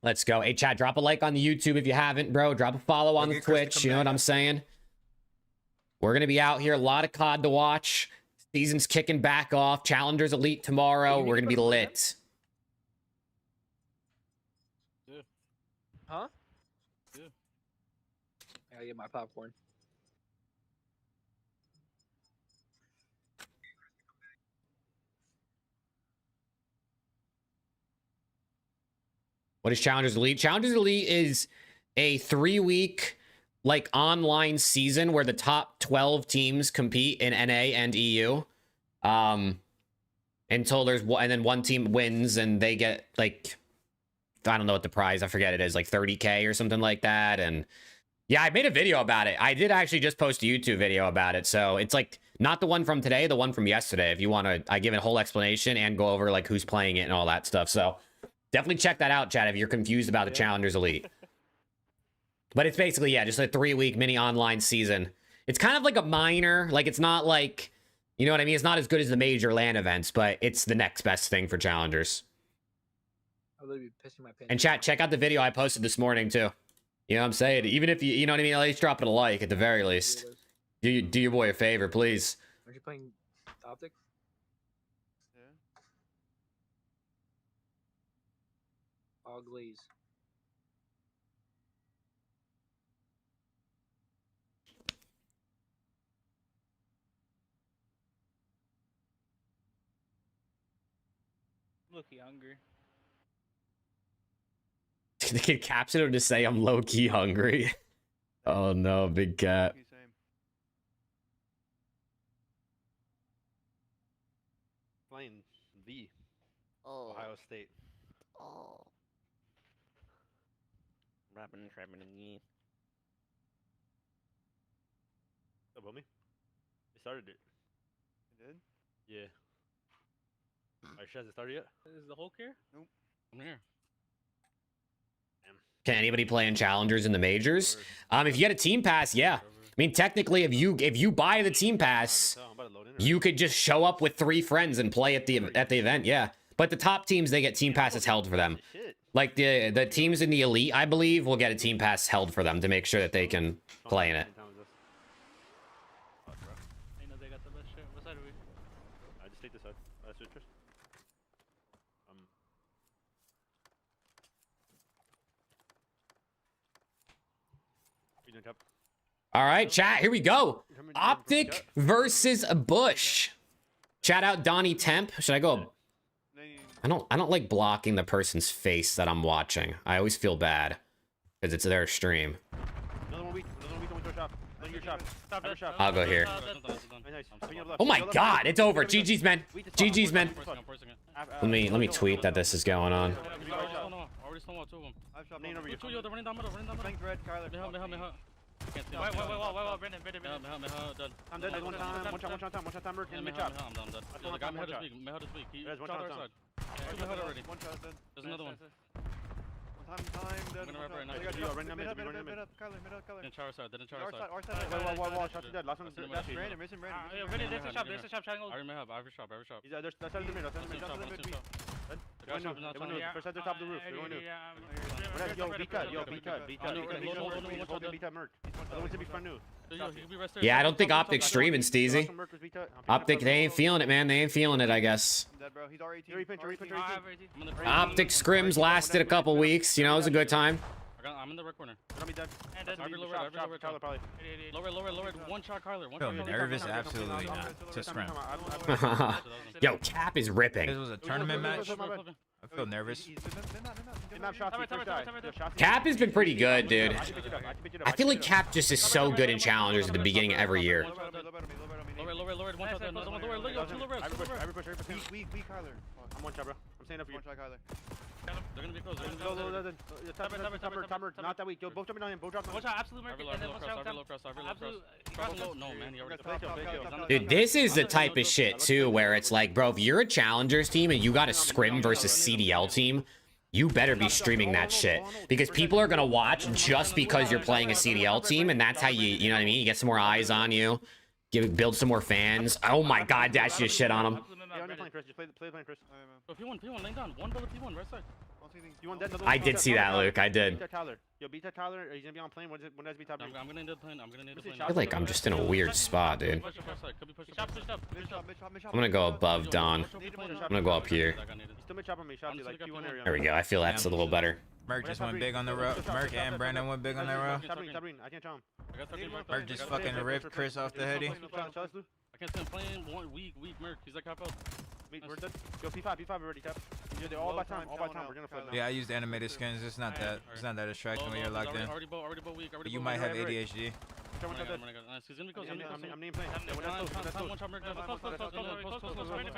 Let's go. Hey, chat, drop a like on the YouTube if you haven't, bro. Drop a follow on the Twitch. You know what I'm saying? We're going to be out here. A lot of COD to watch. Season's kicking back off. Challengers Elite tomorrow. We're going to be lit. Huh? I gotta get my popcorn. What is Challengers Elite? Challengers Elite is a 3-week like online season where the top 12 teams compete in NA and EU. Until there's one, and then one team wins and they get like, I don't know what the prize, I forget it is, like 30K or something like that. And yeah, I made a video about it. I did actually just post a YouTube video about it. So it's like not the one from today, the one from yesterday. If you want to, I give it a whole explanation and go over like who's playing it and all that stuff. So definitely check that out, chat, if you're confused about the Challengers Elite. But it's basically, yeah, just a 3-week mini online season. It's kind of like a minor, like it's not like, you know what I mean? It's not as good as the major LAN events, but it's the next best thing for challengers. I'll literally be pissing my pants. And chat, check out the video I posted this morning too. You know what I'm saying? Even if you know what I mean, at least drop it a like at the very least. Do your boy a favor, please. Aren't you playing OPTIC? Yeah. All glaze. Look-y hungry. The kid caps it or just say I'm low-key hungry. Oh no, big cat. Playing the Ohio State. Oh. Rapping and trapping again. About me? They started it. You did? Yeah. Alright, has it started yet? Is the Hulk here? Nope. I'm here. Can anybody play in challengers in the majors? If you get a team pass, yeah. I mean, technically, if you buy the team pass, you could just show up with 3 friends and play at the event, yeah. But the top teams, they get team passes held for them. Like the teams in the elite, I believe, will get a team pass held for them to make sure that they can play in it. I know they got the best shit. What side are we? I just take this side. Citrus. All right, chat, here we go. Optic versus Bush. Shout out Donnie Temp. Should I go? I don't like blocking the person's face that I'm watching. I always feel bad because it's their stream. Another one weak on your shop. On your shop. Stop that shop. I'll go here. Oh my god, it's over. GG's, men. GG's, men. Let me tweet that this is going on. Already snowball 2 of them. They're running down middle. Thanks, Red, Kyler. Wait, Brendan. I'm dead. One shot time. Merc in mid-chop. I'm dead. The guy Meha this week. He shot our side. Meha already. One shot dead. There's another one. Time, dead. I'm gonna wrap right now. Mid up, Kyler. Didn't char our side. Our side. Wall, shots are dead. Last one. Brandon. There's a shop triangle. Every shop. He's that's out of the mid. First at the top of the roof. Yo, B-cut, Merc. Other ones to be front new. Yeah, I don't think Optic's streaming, Steezy. Optic, they ain't feeling it, man. They ain't feeling it, I guess. Optic scrims lasted a couple weeks. You know, it was a good time. I'm in the red corner. Lower. One shot, Kyler. Feel nervous? Absolutely not. It's a scrim. Yo, Cap is ripping. This was a tournament match. I feel nervous. Cap has been pretty good, dude. I feel like Cap just is so good in challengers at the beginning of every year. Lower. One shot, another one. Lower. Weak, Kyler. I'm one shot, bro. I'm staying up for you. They're gonna be close. Top, not that weak. Yo, both jumping on him. Both dropping on him. Watch out, absolute market. And then watch out, low cross. No, man, he already Dude, this is the type of shit, too, where it's like, bro, if you're a challengers team and you got a scrim versus CDL team, you better be streaming that shit. Because people are gonna watch just because you're playing a CDL team, and that's how you know what I mean? You get some more eyes on you. Build some more fans. Oh my god, Dash just shit on him. Yeah, I'm playing Chris. Just play playing Chris. P1, laying down. One bullet P1, right side. I did see that, Luke. I did. Yo, beat that Tyler. He's gonna be on plane. When does he be top? I'm gonna need the plane. I feel like I'm just in a weird spot, dude. I'm gonna go above Don. I'm gonna go up here. There we go. I feel that's a little better. Merc just went big on the row. Merc and Brandon went big on that row. I can't tell him. Merc just fucking ripped Chris off the heady. I can't stand playing one weak Merc. He's like half health. Yo, P5 already tap. They're all by time. We're gonna flood now. Yeah, I used animated skins. It's not that distracting when you're locked in. But you might have ADHD.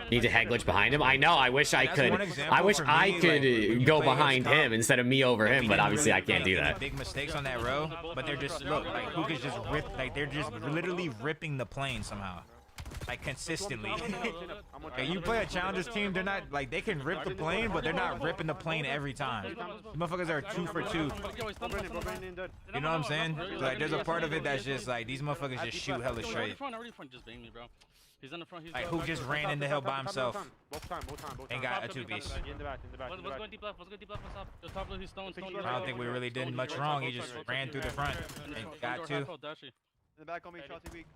Need a head glitch behind him. I know. I wish I could. I wish I could go behind him instead of me over him, but obviously I can't do that. Big mistakes on that row, but they're just look like who could just rip. Like they're just literally ripping the plane somehow. like consistently. Okay, you play a challengers team, they're not like they can rip the plane, but they're not ripping the plane every time. Motherfuckers are 2 for 2. You know what I'm saying? Like there's a part of it that's just like these motherfuckers just shoot hella straight. He's in the front. He's Like who just ran in the hill by himself? Ain't got a 2-piece. Let's go deep left. Let's go deep left. What's up? The top of his stone. I don't think we really did much wrong. He just ran through the front and got to. In the back on me, shot weak.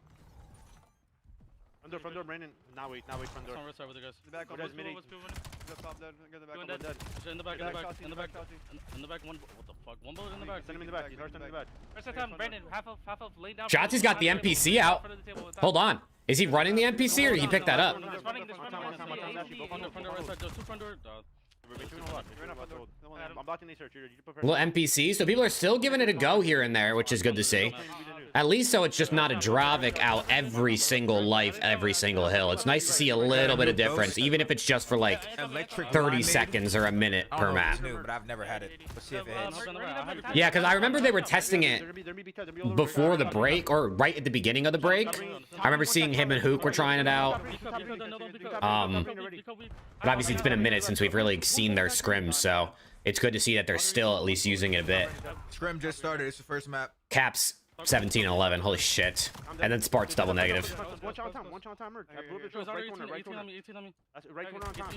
Front door, Brandon. Now wait, front door. On right side with the guys. In the back on me. In the back, in the back, one. What the fuck? One bullet in the back. Send him in the back. He's hard in the back. First time, Brandon. Half of, lay down. Shotzi's got the NPC out. Hold on. Is he running the NPC or did he pick that up? Well, NPC, so people are still giving it a go here and there, which is good to see. At least so it's just not a Dravic out every single life, every single hill. It's nice to see a little bit of difference, even if it's just for like 30 seconds or a minute per map. But I've never had it. Let's see if it hits. Yeah, because I remember they were testing it before the break, or right at the beginning of the break. I remember seeing him and Hook were trying it out. But obviously it's been a minute since we've really seen their scrims, so it's good to see that they're still at least using it a bit. Scrim just started. It's the first map. Caps 17 and 11. Holy shit. And then Spart's double negative. One shot on time, Merge. Right corner on time.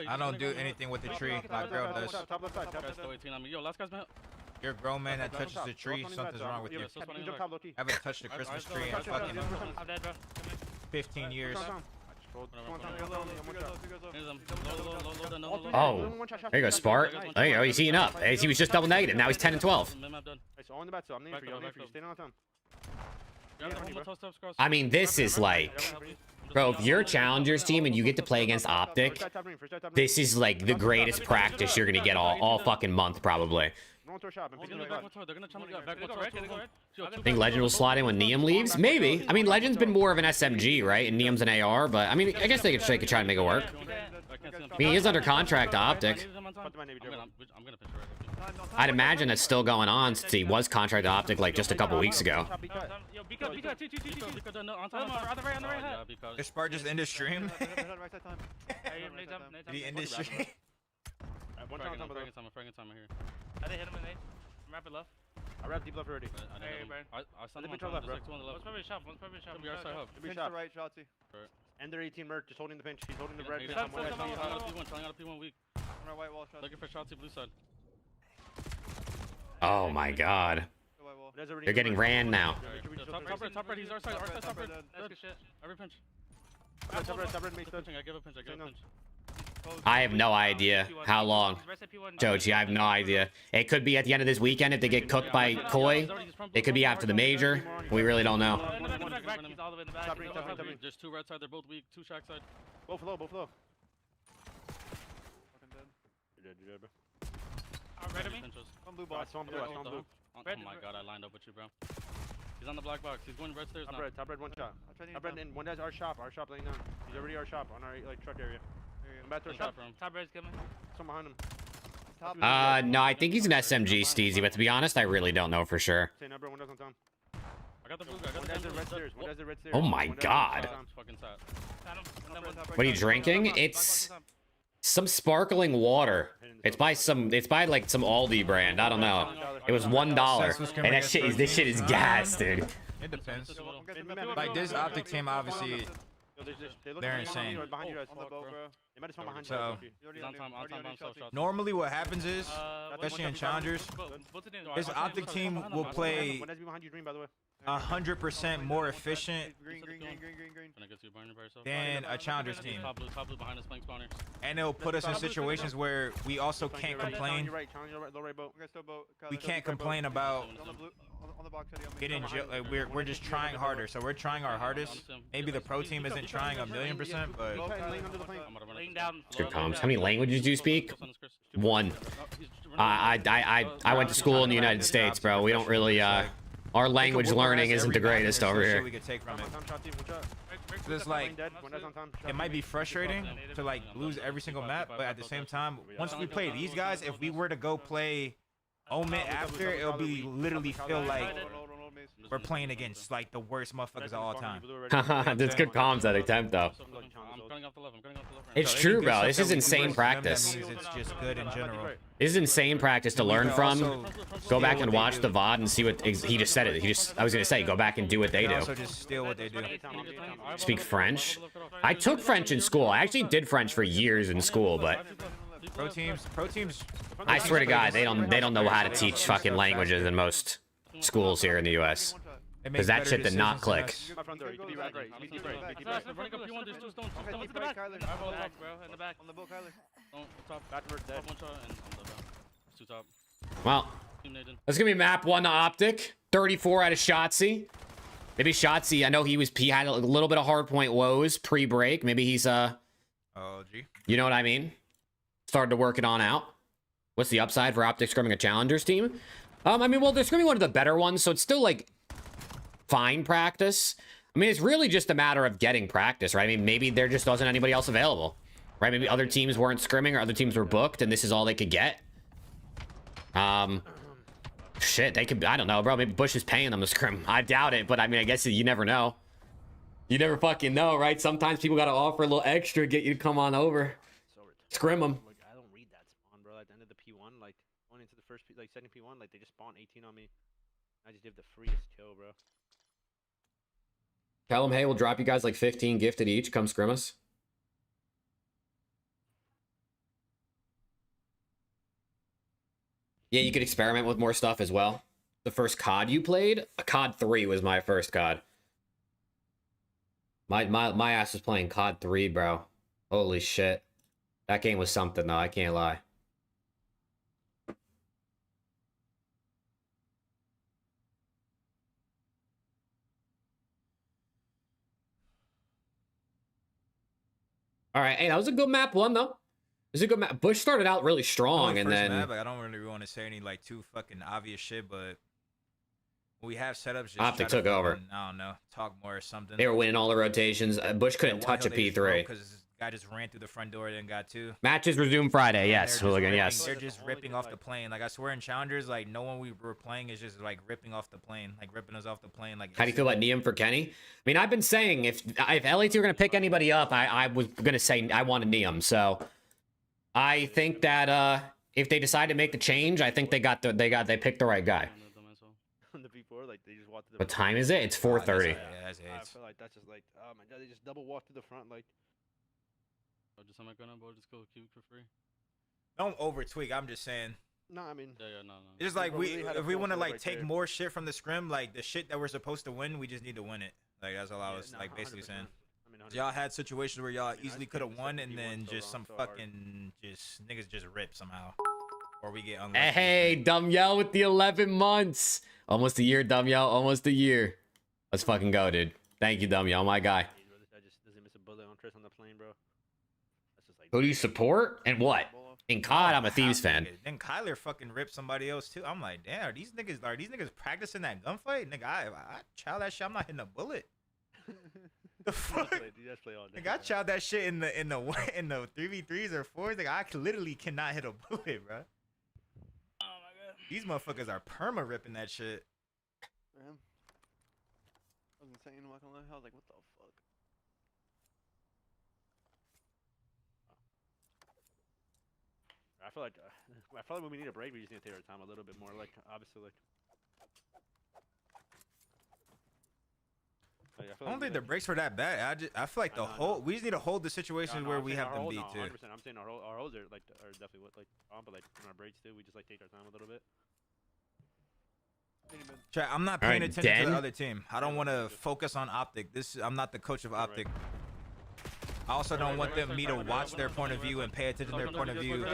I don't do anything with the tree. My girl does. Yo, last guy's behind. You're a grown man that touches the tree. Something's wrong with you. I haven't touched the Christmas tree in fucking 15 years. Oh, there you go, Spart. There you go, he's heating up. He was just double negative. Now he's 10 and 12. I mean, this is like, bro, if you're a Challengers team and you get to play against Optic, this is like the greatest practice you're gonna get all fucking month, probably. I think Legend will slide in when NIUM leaves? Maybe. I mean, Legend's been more of an SMG, right? And NIUM's an AR, but I mean, I guess they could try to make it work. I mean, he is under contract to Optic. I'd imagine that's still going on since he was contracted to Optic like just a couple weeks ago. Is Spart just end his stream? Did he end his stream? I'm fragging time here. I didn't hit him in A. I'm rapid left. I wrapped deep left already. I sent him on top. There's like 2 on the left. One's probably shot. Be our side hub. Pinch to right, Shotzi. End their 18 Merc, just holding the pinch. He's holding the red. Trying out a P1 weak. White wall, Shotzi. Looking for Shotzi blue side. Oh my god. They're getting ran now. Top red, he's our side, top red. Every pinch. Top red, I give a pinch. I have no idea how long. Joji, I have no idea. It could be at the end of this weekend if they get cooked by Koi. It could be after the major. We really don't know. There's 2 red side, they're both weak. 2 shack side. Both low. Fucking dead. You're dead, bro. Red me? One blue box, one blue. Oh my god, I lined up with you, bro. He's on the black box. He's going red stairs now. Top red, one shot. Top red, and one guy's our shop laying down. He's already our shop on our like truck area. I'm about to shop. Top red's coming. Someone behind him. No, I think he's an SMG, Steezy, but to be honest, I really don't know for sure. I got the blue guy. One guy's the red stairs. Oh my god. What are you drinking? It's some sparkling water. It's by like some Aldi brand. I don't know. It was $1. And this shit is gas, dude. It depends. Like this Optic team, obviously, they're insane. So normally what happens is, especially in challengers, this Optic team will play 100% more efficient than a challengers team, and it'll put us in situations where we also can't complain. We can't complain about getting like we're just trying harder. So we're trying our hardest. Maybe the pro team isn't trying 1,000,000%, but good comms. How many languages do you speak? 1. I went to school in the United States, bro. We don't really our language learning isn't the greatest over here. We could take from it. It's like it might be frustrating to like lose every single map, but at the same time, once we play these guys, if we were to go play Omit after, it'll be literally feel like We're playing against like the worst motherfuckers of all time. That's good comms that attempt though. I'm cutting off the left. I'm cutting off the left. It's So true, any good bro. stuff This that is we do insane versus them, that practice. means it's just good in general. This is insane practice to We learn can from. also Go back steal and what watch they the do. VOD and see what he just said it. I was gonna say, go back and do what they We can do. also just steal what they do. Speak French. I took French in school. I actually did French for years in school, but Pro teams. I swear to God, they don't know how to teach fucking languages in most schools here in the U.S. Because that shit did not click. Well, that's gonna be map 1 to Optic. 34 out of Shotzzy. Maybe Shotzzy, I know he had a little bit of hardpoint woes pre-break. Maybe he's Oh, gee. you know what I mean? Started to work it on out. What's the upside for Optic scrimming a Challengers team? I mean, well, they're scrimming one of the better ones, so it's still like fine practice. I mean, it's really just a matter of getting practice, right? I mean, maybe there just wasn't anybody else available, right? Maybe other teams weren't scrimming or other teams were booked and this is all they could get. Shit, they could, I don't know, bro. Maybe Bush is paying them to scrim. I doubt it, but I mean, I guess you never know. You never fucking know, right? Sometimes people got to offer a little extra, get you to come on over. Scrim them. Like, I don't read that spawn, bro. At the end of the P1, like, going into the first, like, second P1, like, they just spawn 18 on me. I just did the freest kill, bro. Tell them, hey, we'll drop you guys like 15 gifted each. Come scrim us. Yeah, you could experiment with more stuff as well. The first COD you played, COD 3 was my first COD. My ass was playing COD 3, bro. Holy shit. That game was something, though. I can't lie. All right. Hey, that was a good map 1, though. It was a good map. Bush started out really strong, and then... Map, like, I don't really want to say any, like, too fucking obvious shit, but... We have setups. Just Optic took over. I don't know. Talk more or something. They were winning all the rotations. Bush couldn't touch a P3. Because this guy just ran through the front door and got 2. Matches resume Friday. Yes, Hooligan. Yes. They're just ripping off the plane. Like, I swear in Challengers, like, no one we were playing is just, like, ripping off the plane. Like, ripping us off the plane. Like, how do you feel about NIUM for Kenny? I mean, I've been saying if LAT were going to pick anybody up, I was going to say I wanted NIUM. So I think that if they decide to make the change, I think they picked the right guy. On the P4, like, they just walked through the What time is it? It's 4:30. Yeah, that's it. I feel like that's just like, oh my god, they just double walk through the front, like. Just I'm not gonna just go cubic for free. Don't over tweak. I'm just saying. No, I mean. Yeah, no. It's just like if we want to like take there. more shit from the scrim, like the shit that we're supposed to win, we just need to win it. Like that's all I was like basically 100%. saying. I mean, Y'all had situations where y'all easily could have the won, second and P1 then so just some long, so hard. fucking just niggas just rip somehow, or we get unlucky. Hey, Dumb Yell with the 11 months. Almost a year, Dumb Yell. Almost a year. Let's fucking go, dude. Thank you, Dumb Yell. My guy. I just doesn't miss a bullet on Tris on the plane, bro. That's just like. Who do you support and what? In COD, I'm a Thieves fan. Then Kyler fucking ripped somebody else too. I'm like, damn, are these niggas practicing that gunfight? Nigga, I chow that shit. I'm not hitting a bullet. The fuck? Nigga, I chowed that shit in the 3v3s or 4s. Like I literally cannot hit a bullet, bro. Oh my god. These motherfuckers are perma ripping that shit. Man. I was insane. I'm not gonna lie. I was like, what the fuck? I feel like when we need a break, we just need to take our time a little bit more. Like obviously, like. I don't think the breaks were that bad. I feel like we just need to hold the situations where we have them beat too. 100%. I'm saying our holds are definitely what on, but like in our breaks too, we just like take our time a little bit. Chat, I'm not paying attention to the other team. I don't want to focus on Optic. I'm not the coach of Optic. I also don't want me to watch their point of view and pay attention to their point of view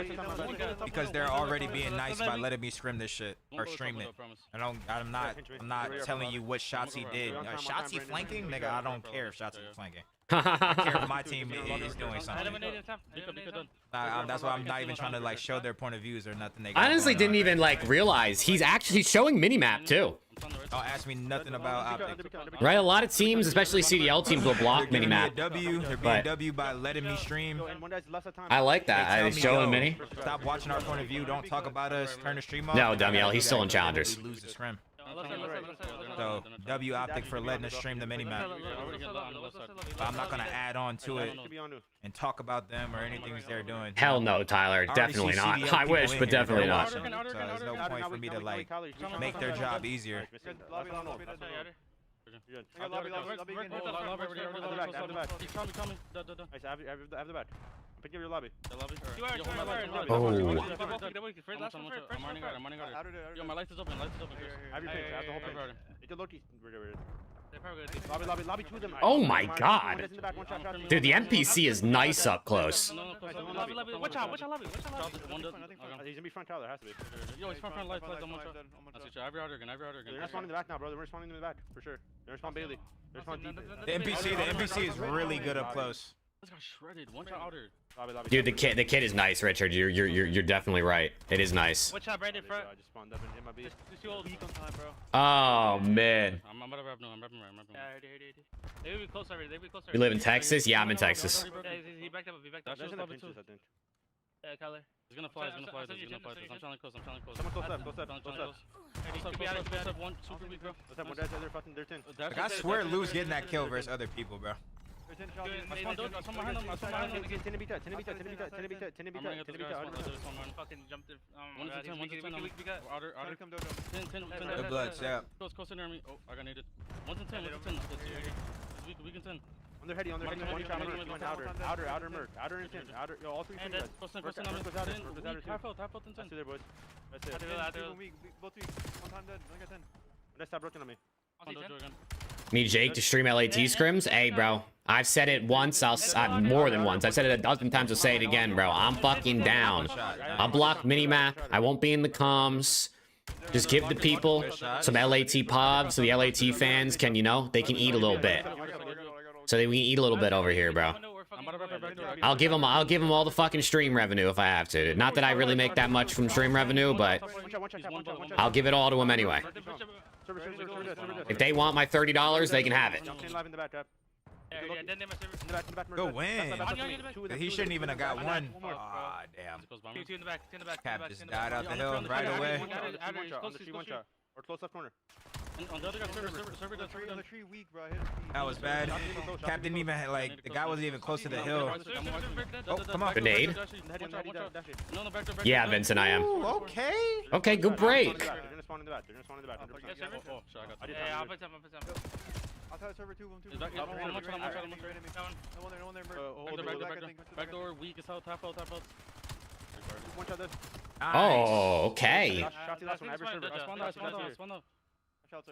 because they're already being nice by letting me scrim this shit or stream it. I'm not telling you what shots he did. Shots he flanking, nigga. I don't care if shots he flanking. I care if my team is doing something. That's why I'm not even trying to like show their point of views or nothing. I honestly didn't even like realize he's showing minimap too. Don't ask me nothing about Optic. Right, a lot of teams, especially CDL teams, will block minimap. They're being W by letting me stream. I like that. I show him mini. Stop watching our point of view. Don't talk about us. Turn the stream off. No, Dumb Yell, he's still in Challengers. We lose the scrim. So W Optic for letting us stream the minimap. But I'm not gonna add on to it and talk about them or anything they're doing. Hell no, Tyler. Definitely not. I wish, but definitely not. So there's no point for me to like make their job easier. I'm picking up your lobby. Oh. Yo, my lights is open. I have your page. I have the whole page. It's a Loki. Lobby two of them. Oh my god. Dude, the NPC is nice up close. Watch out, lobby. He's gonna be front tower, has to be. Yo, he's front lights on one shot. Every outer again. They're respawning in the back now, bro. They're respawning in the back, for sure. They're respawning Bailey. They're respawning deep. The NPC is really good up close. This got shredded. One shot outer. Dude, the kid is nice, Richard. You're definitely right. It is nice. Watch out, Brandon, front. I just spawned up and hit my beat. Just too old. Weak on time, bro. Oh man. I'm about to wrap. No, I'm wrapping right. Yeah, I heard. They will be close already. You live in Texas? Yeah, I'm in Texas. Yeah, he backed up. That's in the pinches, I think. Yeah, Kyler. He's gonna fly. I'm trying to close. Someone close up. Close up. One, super weak, bro. What's up? One dead. They're fucking. They're 10. Like, I swear Lou's getting that kill versus other people, bro. I spawned behind him. 10 beat that. Fucking jumped in. 1 to 10. We got outer. 10. Good blood, yeah. Close near me. Oh, I got needed. 1 to 10. We can 10. On their heady. One shot merc. One outer merc. Outer and 10. Outer. Yo, all three and guys. Close 10. Half out and 10. That's there, boys. That's it. Both weak. One time dead. Only got 10. Let's stop broken on me. Me, Jake, to stream LAT scrims? Hey, bro. I've said it once. More than once. I've said it a dozen times. I'll say it again, bro. I'm fucking down. I'll block minimap. I won't be in the comms. Just give the people some LAT pods so the LAT fans can, you know, they can eat a little bit. So we can eat a little bit over here, bro. I'll give them all the fucking stream revenue if I have to. Not that I really make that much from stream revenue, but I'll give it all to them anyway. If they want my $30, they can have it. Go win. He shouldn't even have got one. Ah, damn. Two in the back. Cap just died out the hill right away. Or close left corner. On the other guy, server. That was bad. Cap didn't even like, the guy wasn't even close to the hill. Oh, come on. Grenade? Yeah, Vincent, I am. Ooh, okay. Okay, good break. They're gonna spawn in the back. Yeah, I'll put some. I'll try server 2. Back door, weak as hell, tap out. One shot dead. Oh, okay.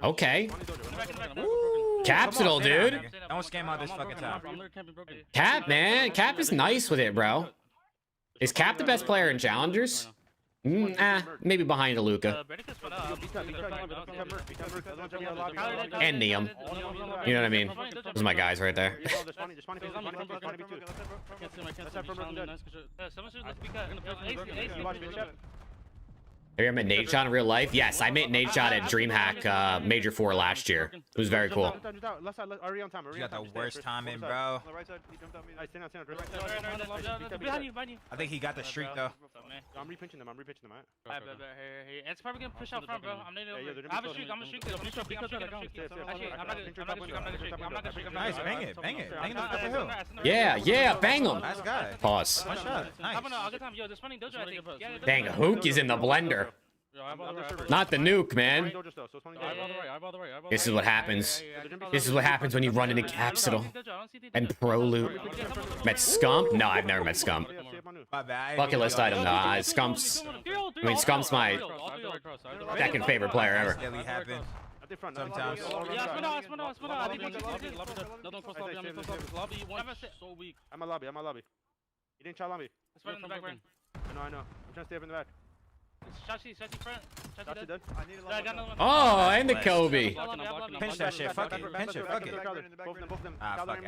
Okay. Capsule, dude. Don't scam out this fucking time. Cap, man. Cap is nice with it, bro. Is Cap the best player in Challengers? Maybe behind Aluka. And NIUM. You know what I mean? Those are my guys right there. Have you ever met Nate Shot in real life? Yes, I met Nate Shot at DreamHack Major 4 last year. It was very cool. You got the worst timing, bro. I think he got the streak, though. I'm repinching them. It's probably gonna push out front, bro. I'm gonna streak. Nice, bang it. Bang it to the upper hill. Yeah, bang him. Nice guy. Pause. Nice shot. Nice. Dang, Hook is in the blender. Not the nuke, man. This is what happens. This is what happens when you run into Capsule and Pro Loot. Met Scump? No, I've never met Scump. Bucket list item, no. Scump's my second favorite player ever. Sometimes. I'm a lobby. He didn't try lobby. I know. I'm trying to stay up in the back. Shashi front. Shashi dead. Oh, and the Kobe. Pinch that shit. Fuck it. Pinch it. Fuck it. Both of them. Ah, fuck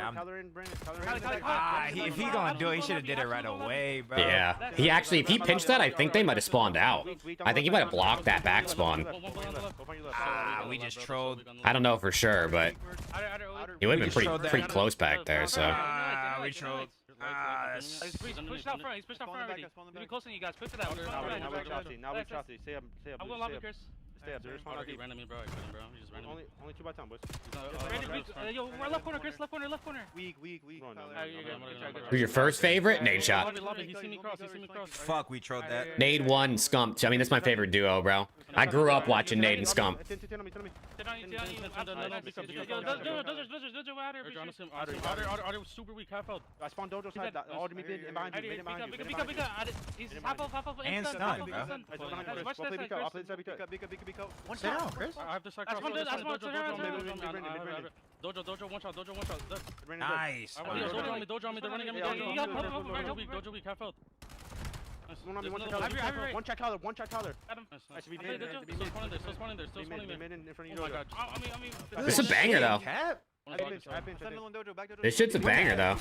it. If he gonna do it, he should have did it right away, bro. Yeah. He actually, if he pinched that, I think they might have spawned out. I think he might have blocked that back spawn. Ah, we just trolled. I don't know for sure, but he would have been pretty close back there, so. Ah, we trolled. He's pushed out front. He's pushed out front already. We're closer than you guys. Quick for that. Now we Chelsea. Say up. I'm going lobby, Chris. Stay up. There's one out He deep. ran at me, bro. I couldn't, bro. He just ran at me. Only 2 by time, boys. Yo, we're left corner, Chris. Left corner, left corner. Weak. Who's your first favorite? Nade shot. He see me cross. Fuck, we trolled that. Nade 1, Scump. I mean, that's my favorite duo, bro. I grew up watching Nade and Scump. Otter was super weak. Half health. I spawned Dojo side. All mid and behind you. He's half off. And stun, bro. I'll play inside. Sit down, Chris. I have to side cross. Dojo, one shot. Nice. Dojo on me. They're running at me. Dojo weak. Half health. One check Tyler. I should be mid. Still spawning there. Oh my god. This is a banger, though. This shit's a banger, though.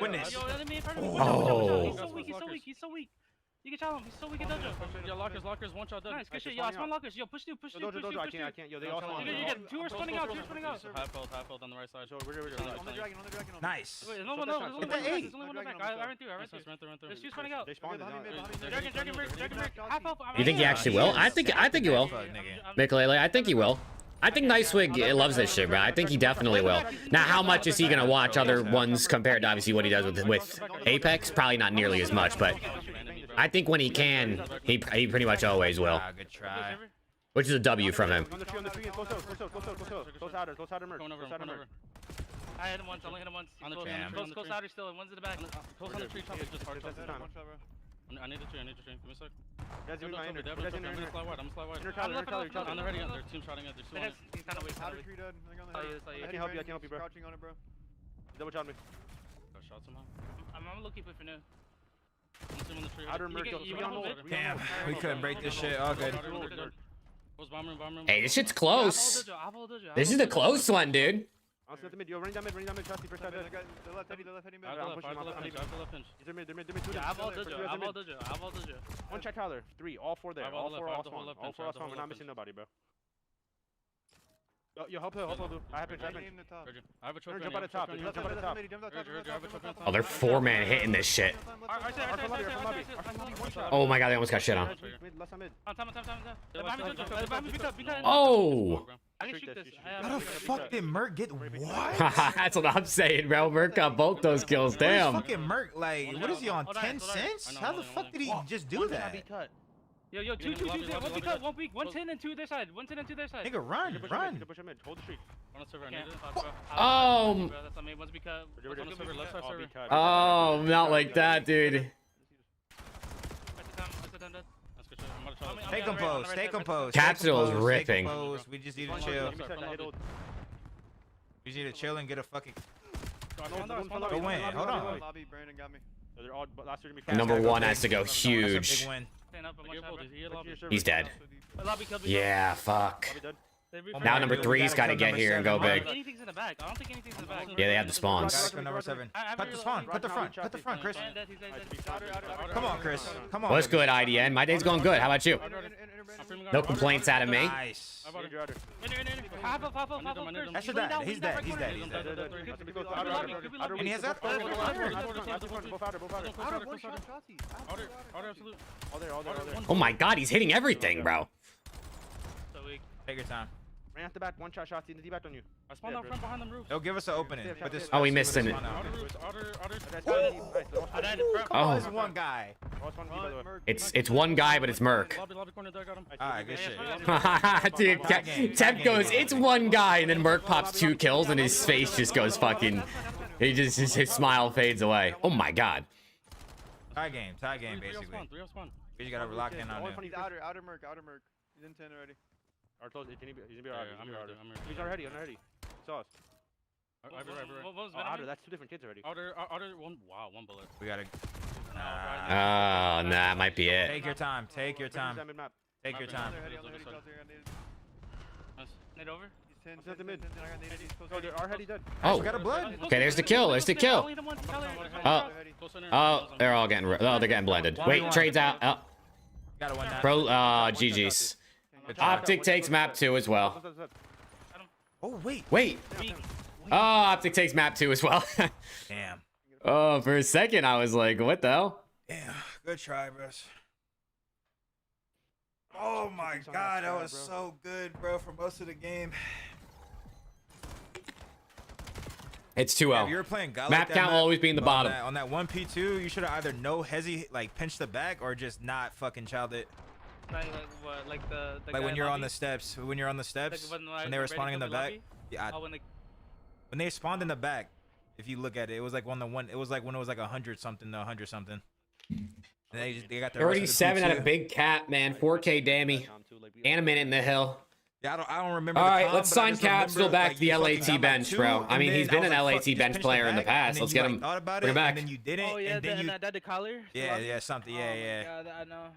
Witness. Oh. He's so weak. You can tell him. He's so weak at Dojo. Yo, lockers. One shot dead. Nice, good shit. Yo, I spawn lockers. Yo, push two. I can't. Yo, they all spawn. You get 2 are spawning out. Half health on the right side. On the dragon. Nice. Wait, no, there's only one back. I ran through. There's 2 spawning out. They spawned. Dragon, half health. You think he actually will? I think he will. Mikulele, I think he will. I think Nicewig loves this shit, bro. I think he definitely will. Now, how much is he gonna watch other ones compared to obviously what he does with Apex? Probably not nearly as much, but I think when he can, he pretty much always will. Good try. Which is a W from him. On the tree, close outer, merge. I hit him once. Only hit him once. On the tree. Close outer still. One's in the back. Close on the tree. Just hard shot. I need the tree. Give me a sec. I'm gonna fly wide. On the ready. Their team shotting at. He's kind of weak. I can help you, bro. Double shot me. Shot somehow. I'm looking for now. Outer merge. Damn, we couldn't break this shit. All good. Hey, this shit's close. This is a close one, dude. Yo, running down mid, Chasty, first side. I have all Dojo. One check Tyler. 3, all 4 there. All 4 spawn. We're not missing nobody, bro. Yo, help. I have pinch. I have a choke. Jump at the top. Oh, they're 4-man hitting this shit. Oh my god, they almost got shit on. Oh! How the fuck did Merc get what? That's what I'm saying, bro. Merc got both those kills. Damn. Fucking Merc, like, what is he on? 10 cents? How the fuck did he just do that? Yo, 2, 1 be cut, 1 weak, 110 and 2 their side, 110 and 2 their side. Nigga, run. Hold the street. Oh. Oh, not like that, dude. Stay composed. Capsule's ripping. We just need to chill. We just need to chill and get a fucking. Go win. Hold on. Number 1 has to go huge. He's dead. Yeah, fuck. Now number 3's got to get here and go big. Yeah, they have the spawns. Number 7. Cut the spawn. Cut the front, Chris. Come on, Chris. Come on. What's good, IDN? My day's going good. How about you? No complaints out of me. Nice. That's dead. He's dead. And he has that. Oh my god, he's hitting everything, bro. Take your time. Right off the back, one shot in the D-back on you. I spawned out front behind them roofs. They'll give us an opening. But this oh, we missed it. Oh, it's one guy. It's one guy, but it's Merc. Alright, good shit. Dude, Temp goes, it's one guy, and then Merc pops 2 kills, and his face just goes fucking. His smile fades away. Oh my god. Tie game, basically. We just gotta lock in on him. Outer Merc. He's in 10 already. He's gonna be alright. He's already. Saw us. Outer, that's 2 different kids already. Outer, one. Wow, 1 bullet. We gotta. Oh, nah, that might be it. Take your time. Take your time. Nade over. Oh, got a blood. Okay, there's the kill. Oh, they're all getting. Oh, they're getting blended. Wait, trades out. Oh. Bro, GG's. OPTIC takes map 2 as well. Oh, wait. Oh, OPTIC takes map 2 as well. Damn. Oh, for a second I was like, what the hell? Yeah, good try, bros. Oh my god, that was so good, bro, for most of the game. It's 2-0. Yeah, if you were playing God map like that, count will always be in the bottom. On that 1P2, you should have either no hesi, like pinch the back, or just not fucking child it. Like what? Like the Like when you're on the steps. When you're on the steps. Like when they were spawning in the back. Yeah. Oh, when they spawned in the back, if you look at it, it was like when it was like when it was like 100 something to 100 something. And they got the 37 at a big cap, man. 4K Dammy. And a minute in the hill. Yeah, I don't remember. All right, let's sign Capsule back to the LAT bench, bro. I mean, he's been an LAT bench player in the past. Let's get him. Bring him back. And then you didn't. Oh yeah, and then that the collar. Yeah, something. Yeah. God, I know.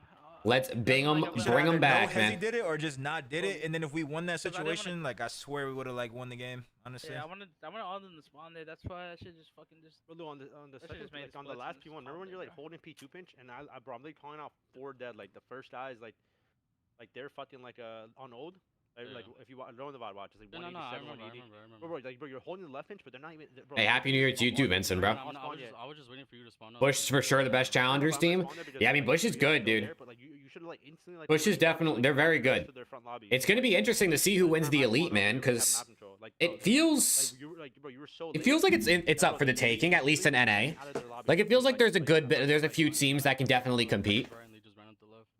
Let's bring him back, man. He did it or just not did it, and then if we won that situation, like I swear we would have like won the game. Honestly. Yeah, I wanted all them to spawn there. That's why I should just fucking just. Bro, on the second, like, on the last P1, remember when you're like holding P2 pinch, and I'm like calling out 4 dead, like the first guys, like they're fucking like on old. Like if you know the VOD watch, it's like 187, I 180. remember. Bro, you're holding the left pinch, but they're not even. Bro, Hey, Happy New Year to you too, Vincent, bro. I was just waiting for you to spawn up. Bush is for sure the best challengers team. Yeah, I mean, Bush is good, dude. Bush is definitely, they're very good. It's going to be interesting to see who wins the elite, man, because it feels like it's up for the taking, at least in NA. Like, it feels like there's a few teams that can definitely compete.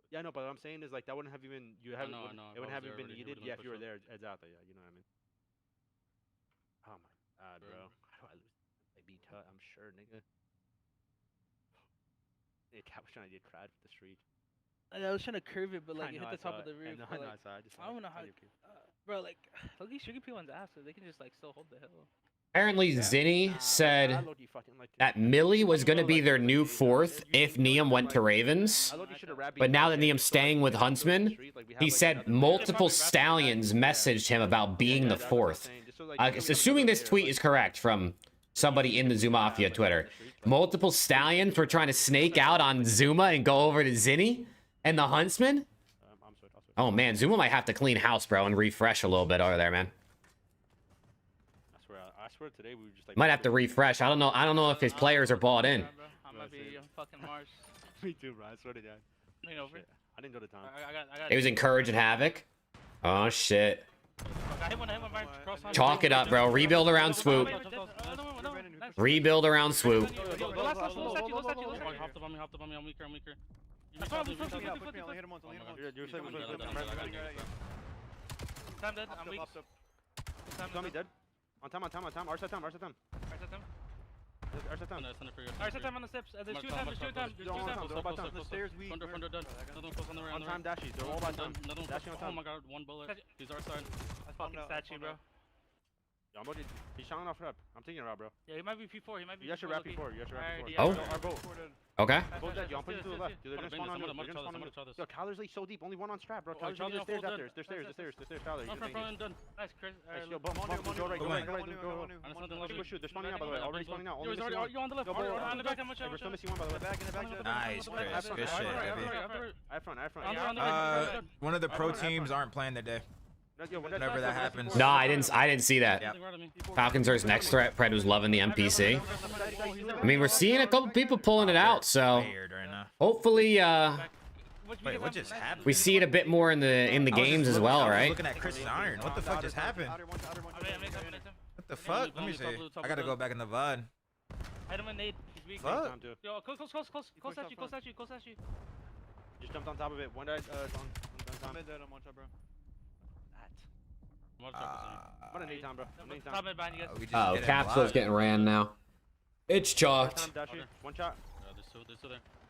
Yeah, no, but what I'm saying is like that wouldn't have even it wouldn't have even been needed. Yeah, if you were there, exactly. Yeah, you know what I mean. Oh my god, bro. How do I lose? I beat Tut, I'm sure, nigga. Yeah, Cat was trying to get crad with the street. I was trying to curve it, but like it hit the top of the roof. I don't know how. Bro, like, look, these Sugar P1's after. They can just like still hold the hill. Apparently, Zinni said that Millie was going to be their new 4th if NIUM went to Ravens. But now that NIUM's staying with Huntsman, he said multiple Stallions messaged him about being the 4th. Assuming this tweet is correct from somebody in the Zoomafia Twitter. Multiple Stallions were trying to snake out on Zuma and go over to Zinni and the Huntsman. Oh, man, Zuma might have to clean house, bro, and refresh a little bit over there, man. Today we were just like might have to refresh. I don't know if his players are bought in. I'm gonna be fucking Mars. Me too, bro. I swear to God. I didn't go to town. It was encouraging Havoc. Oh shit. Chalk it up, bro. Rebuild around swoop. Rebuild around swoop. On time. Arsa time. Arsa time on the steps. There's 2 times. The stairs, we. On time, dashies. They're all about time. Dashing on time. Oh my god, 1 bullet. He's our side. That's fucking statue, bro. Yeah, he's shouting off rep. I'm taking it out, bro. Yeah, he might be P4. You guys should rap P4. Oh. Okay. Okay. I'm putting to the left. They're gonna spawn on you. Yo, Tyler's like so deep. Only 1 on strap, bro. Tyler's the stairs after. There's stairs. Tyler. Nice, Chris. Yo, go right. They're spawning out, by the way. Already spawning out. You on the left. On the back. We're still missing 1, by the way. Nice, Chris. Good shit, baby. I front. One of the pro teams aren't playing today. Whenever that happens. No, I didn't see that. Yep. Falcons are his next threat. Pred was loving the NPC. I mean, we're seeing a couple people pulling it out, so hopefully Wait, what just happened? we see it a bit more in the games as well, right? Looking at Chris's iron. What the fuck just happened? What the fuck? Let me see. I gotta go back in the VOD. Fuck. Yo, close at you. Just jumped on top of it. One died on mid dead on one shot, bro. I'm on 8 time, bro. Oh, Capsule's getting ran now. It's chalked. One shot.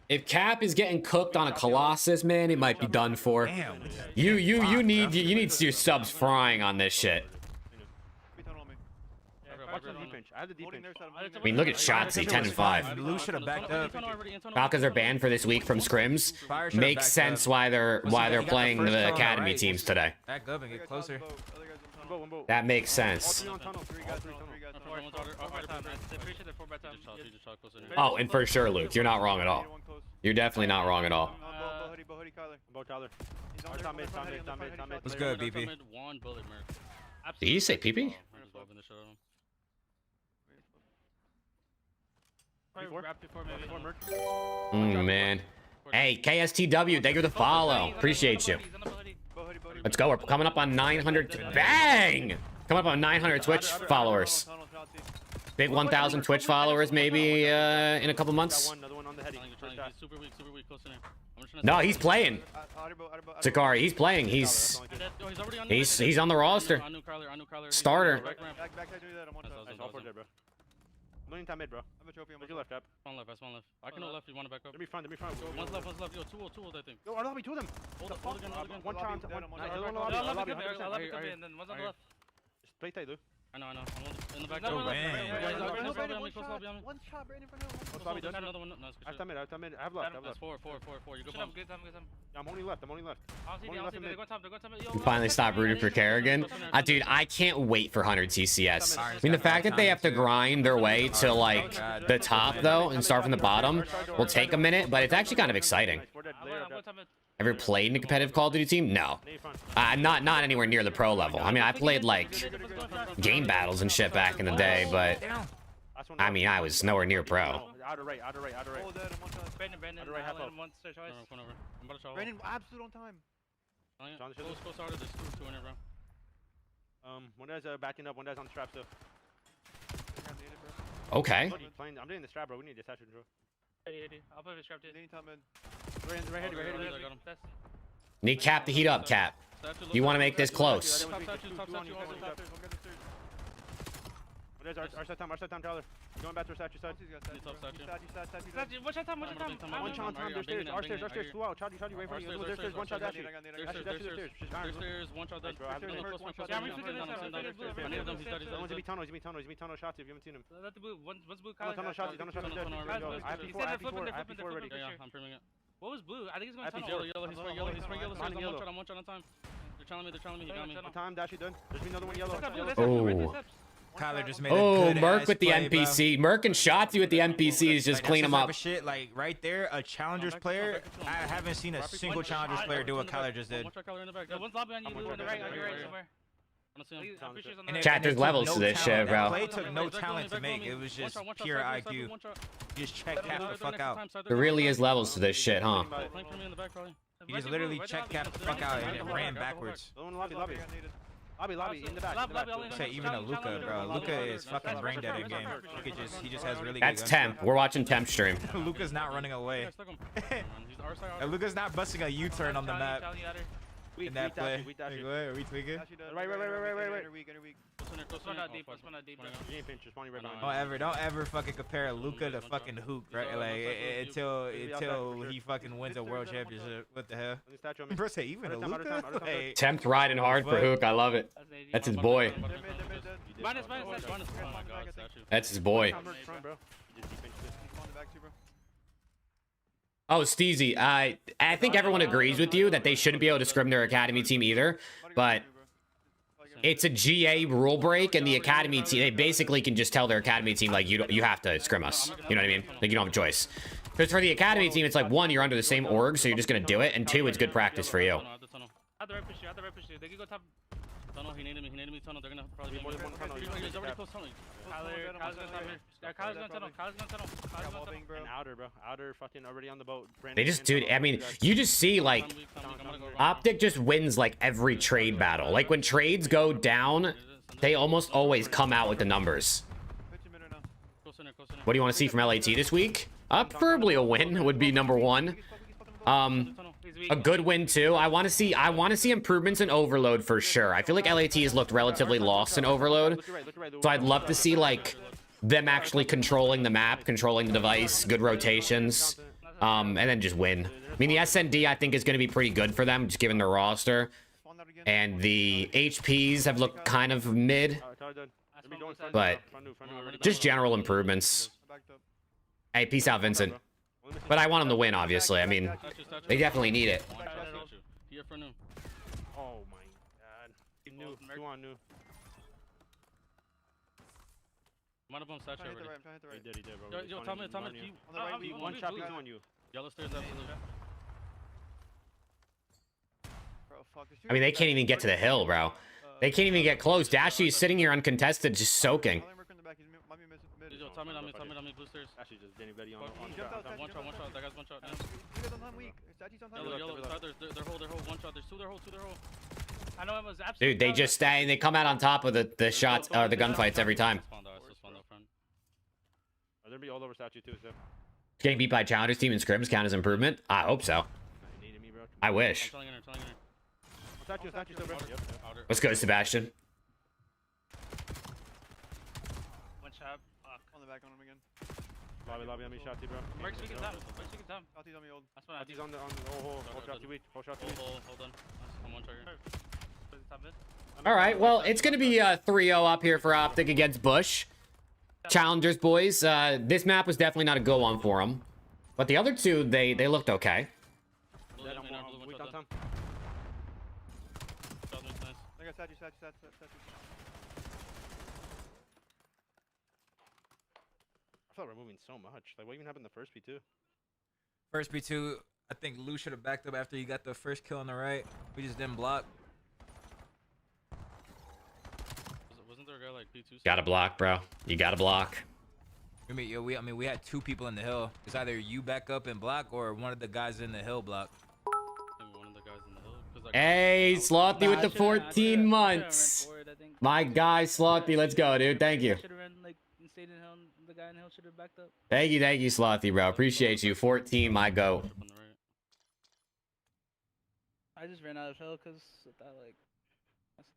If Cap is getting cooked on a Colossus, man, it might be done for. Damn. You need your subs frying on this shit. I mean, look at Shotzzy, 10-5. Blue should have backed up. Falcons are banned for this week from scrims. Makes sense why they're playing the academy teams today. Back up and get closer. That makes sense. Oh, and for sure, Luke, you're not wrong at all. You're definitely not wrong at all. What's good, BP? Did you say PP? probably wrapped before maybe. Man. Hey, KSTW, thank you for the follow. Appreciate you. Let's go. We're coming up on 900. Bang! Coming up on 900 Twitch followers. Big 1,000 Twitch followers maybe in a couple months. No, he's playing. Sakari, he's playing. He's on the roster. Starter. Million time mid, bro. I'm a trophy. I'm left, up. One left. I can go left. You want to back up? Let me front. One's left. Yo, two ult, I think. Yo, I'll be two of them. Hold again. One chance. I'll lobby, and then one's on the left. Just play tight, dude. I know. I'm in the back. One shot, Brandon, for now. What's lobby done? Another one. No, it's I have time mid. I have left. That's four. You go bomb. Good time. I'm only left. They're going top. Finally stopped rooting for Kerrigan. Dude, I can't wait for 100 TCS. I mean, the fact that they have to grind their way to, like, the top, though, and start from the bottom will take a minute, but it's actually kind of exciting. Ever played in a competitive Call of Duty team? No. Not anywhere near the pro level. I mean, I played, like, game battles and shit back in the day, but... I mean, I was nowhere near pro. Outer right. Brandon, half up. Brandon, absolute on time. Close starter, there's two in there, bro. One guy's backing up, one guy's on the strap still. Okay. I'm doing the strap, bro. We need to attach it, bro. 80. I'll put the strap to Right here. Need Cap to heat up, Cap. You want to make this close. Our side time, Tyler. Going back to our statue side. One shot time. One shot time, there's stairs. Our stairs, two out. Charlie, right for you. There's stairs, one shot, Dashy. There's one shot, One's in tunnel, shots if you haven't seen him. Let the blue, one's blue, Tunnel shots, I have P4 ready. I'm priming it. What was blue? I think he's going tunnel. Yellow, he's spraying yellow. I'm one shot on time. They're telling me, he got me. Time, Dashy done. There's another one yellow. Oh. Kyler just made a good Merc with the play, NPC. Bro. Merc and Shotzi with the NPCs just clean them up. Shit, like right there, a challengers player. I haven't seen a single challengers player do what Kyler just did. One's lobby on you, on the right somewhere. Chat, there's levels to this shit, bro. That play took no talent to make. It was just pure IQ. You just check Cap the fuck out. There really is levels to this shit, huh? You just literally checked Cap the fuck out and ran backwards. Lobby, in the back. Say even a Luca, bro. Luca is fucking brain dead in game. He just has really. That's good Temp. We're watching Temp stream. Luca's not running away. Luca's not busting a U-turn on the map. In that play. Are we tweaking? Right. Don't ever fucking compare Luca to fucking Hook, right? Like until he fucking wins a world championship. What the hell? Bro, say even a Luca? Like, Temp's riding hard for Hook. I love it. That's his boy. That's his boy. Oh, Steezy, I think everyone agrees with you that they shouldn't be able to scrim their academy team either, but it's a GA rule break, and the academy team, they basically can just tell their academy team, like, you have to scrim us. You know what I mean? Like, you don't have a choice. Because for the academy team, it's like, one, you're under the same org, so you're just going to do it, and two, it's good practice for you. They can go top. Tunnel, he needed me tunnel. They're gonna probably be he's already close tunnel. Kyle's gonna tunnel. And outer, bro. Outer fucking already on the boat. They just, dude, I mean, you just see, like, OPTIC just wins, like, every trade battle. Like, when trades go down, they almost always come out with the numbers. What do you want to see from LAT this week? Preferably a win would be number one. A good win too. I want to see improvements in Overload for sure. I feel like LAT has looked relatively lost in Overload, so I'd love to see like them actually controlling the map, controlling the device, good rotations, and then just win. I mean, the SND I think is going to be pretty good for them, just given their roster, and the HPs have looked kind of mid, but just general improvements. Hey, peace out, Vincent. But I want them to win, obviously. I mean, they definitely need it. Oh my god. Two on new. One of them statue already. He did, bro. Yo, tell me. One shot is on you. Yellow stairs absolutely. I mean, they can't even get to the hill, bro. They can't even get close. Dashy's sitting here uncontested, just soaking. Tell me, boosters. Actually, just Danny Betty on One the shot, that guy's one shot. Yellow, they're hold, one shot. There's two, they're hold. I know it was absolutely. Dude, they just stay and they come out on top of the shots or the gunfights every time. They're gonna be all over statue too, so. Getting beat by Challengers team in scrims count as improvement? I hope so. I wish. Statue, still, bro. Yep. Let's go, Sebastian. One shot. On the back on him again. Lobby on me, shot bro. Merc speaking down. Shotty's on me old. That's what I Shotty's on the whole shot too weak. Whole shot too weak. Hold on. I'm one trigger. All right, well, it's going to be 3-0 up here for Optic against Bush. Challengers, boys. This map was definitely not a go on for them. But the other two, they looked okay. I thought we're moving so much. Like, what even happened in the first P2? First B2, I think Lou should have backed up after he got the first kill on the right. We just didn't block. Wasn't there a guy like P2? Gotta block, bro. You gotta block. I mean, we had two people in the hill. It's either you back up and block or one of the guys in the hill block. One of the guys in the hill. Hey, Slothy with the 14 months. My guy, Slothy. Let's go, dude. Thank you. The guy in the hill should have backed up. Thank you, Slothy, bro. Appreciate you. 14, my go. I just ran out of hill because I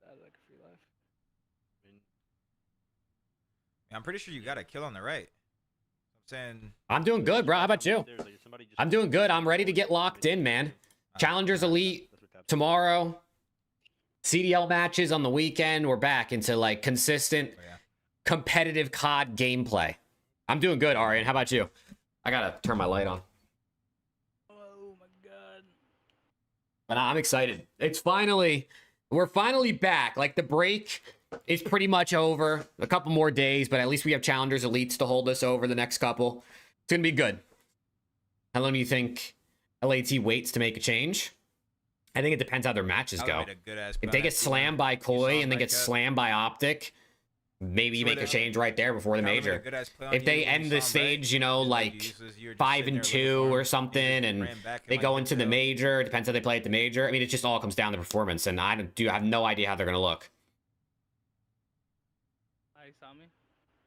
had like a free life. I'm pretty sure you got a kill on the right. I'm saying. I'm doing good, bro. How about you? I'm doing good. I'm ready to get locked in, man. Challengers Elite tomorrow. CDL matches on the weekend. We're back into like consistent, competitive COD gameplay. I'm doing good, Arian. How about you? I gotta turn my light on. Oh my god. But I'm excited. We're finally back. Like the break is pretty much over. A couple more days, but at least we have Challengers Elites to hold us over the next couple. It's gonna be good. How long do you think LAT waits to make a change? I think it depends how their matches go. If they get slammed by Koi and then get slammed by Optic, maybe you make a change right there before the major. If they end the stage, you know, like 5-2 or something, and they go into the major, it depends how they play at the major. I mean, it just all comes down to performance, and I have no idea how they're gonna look.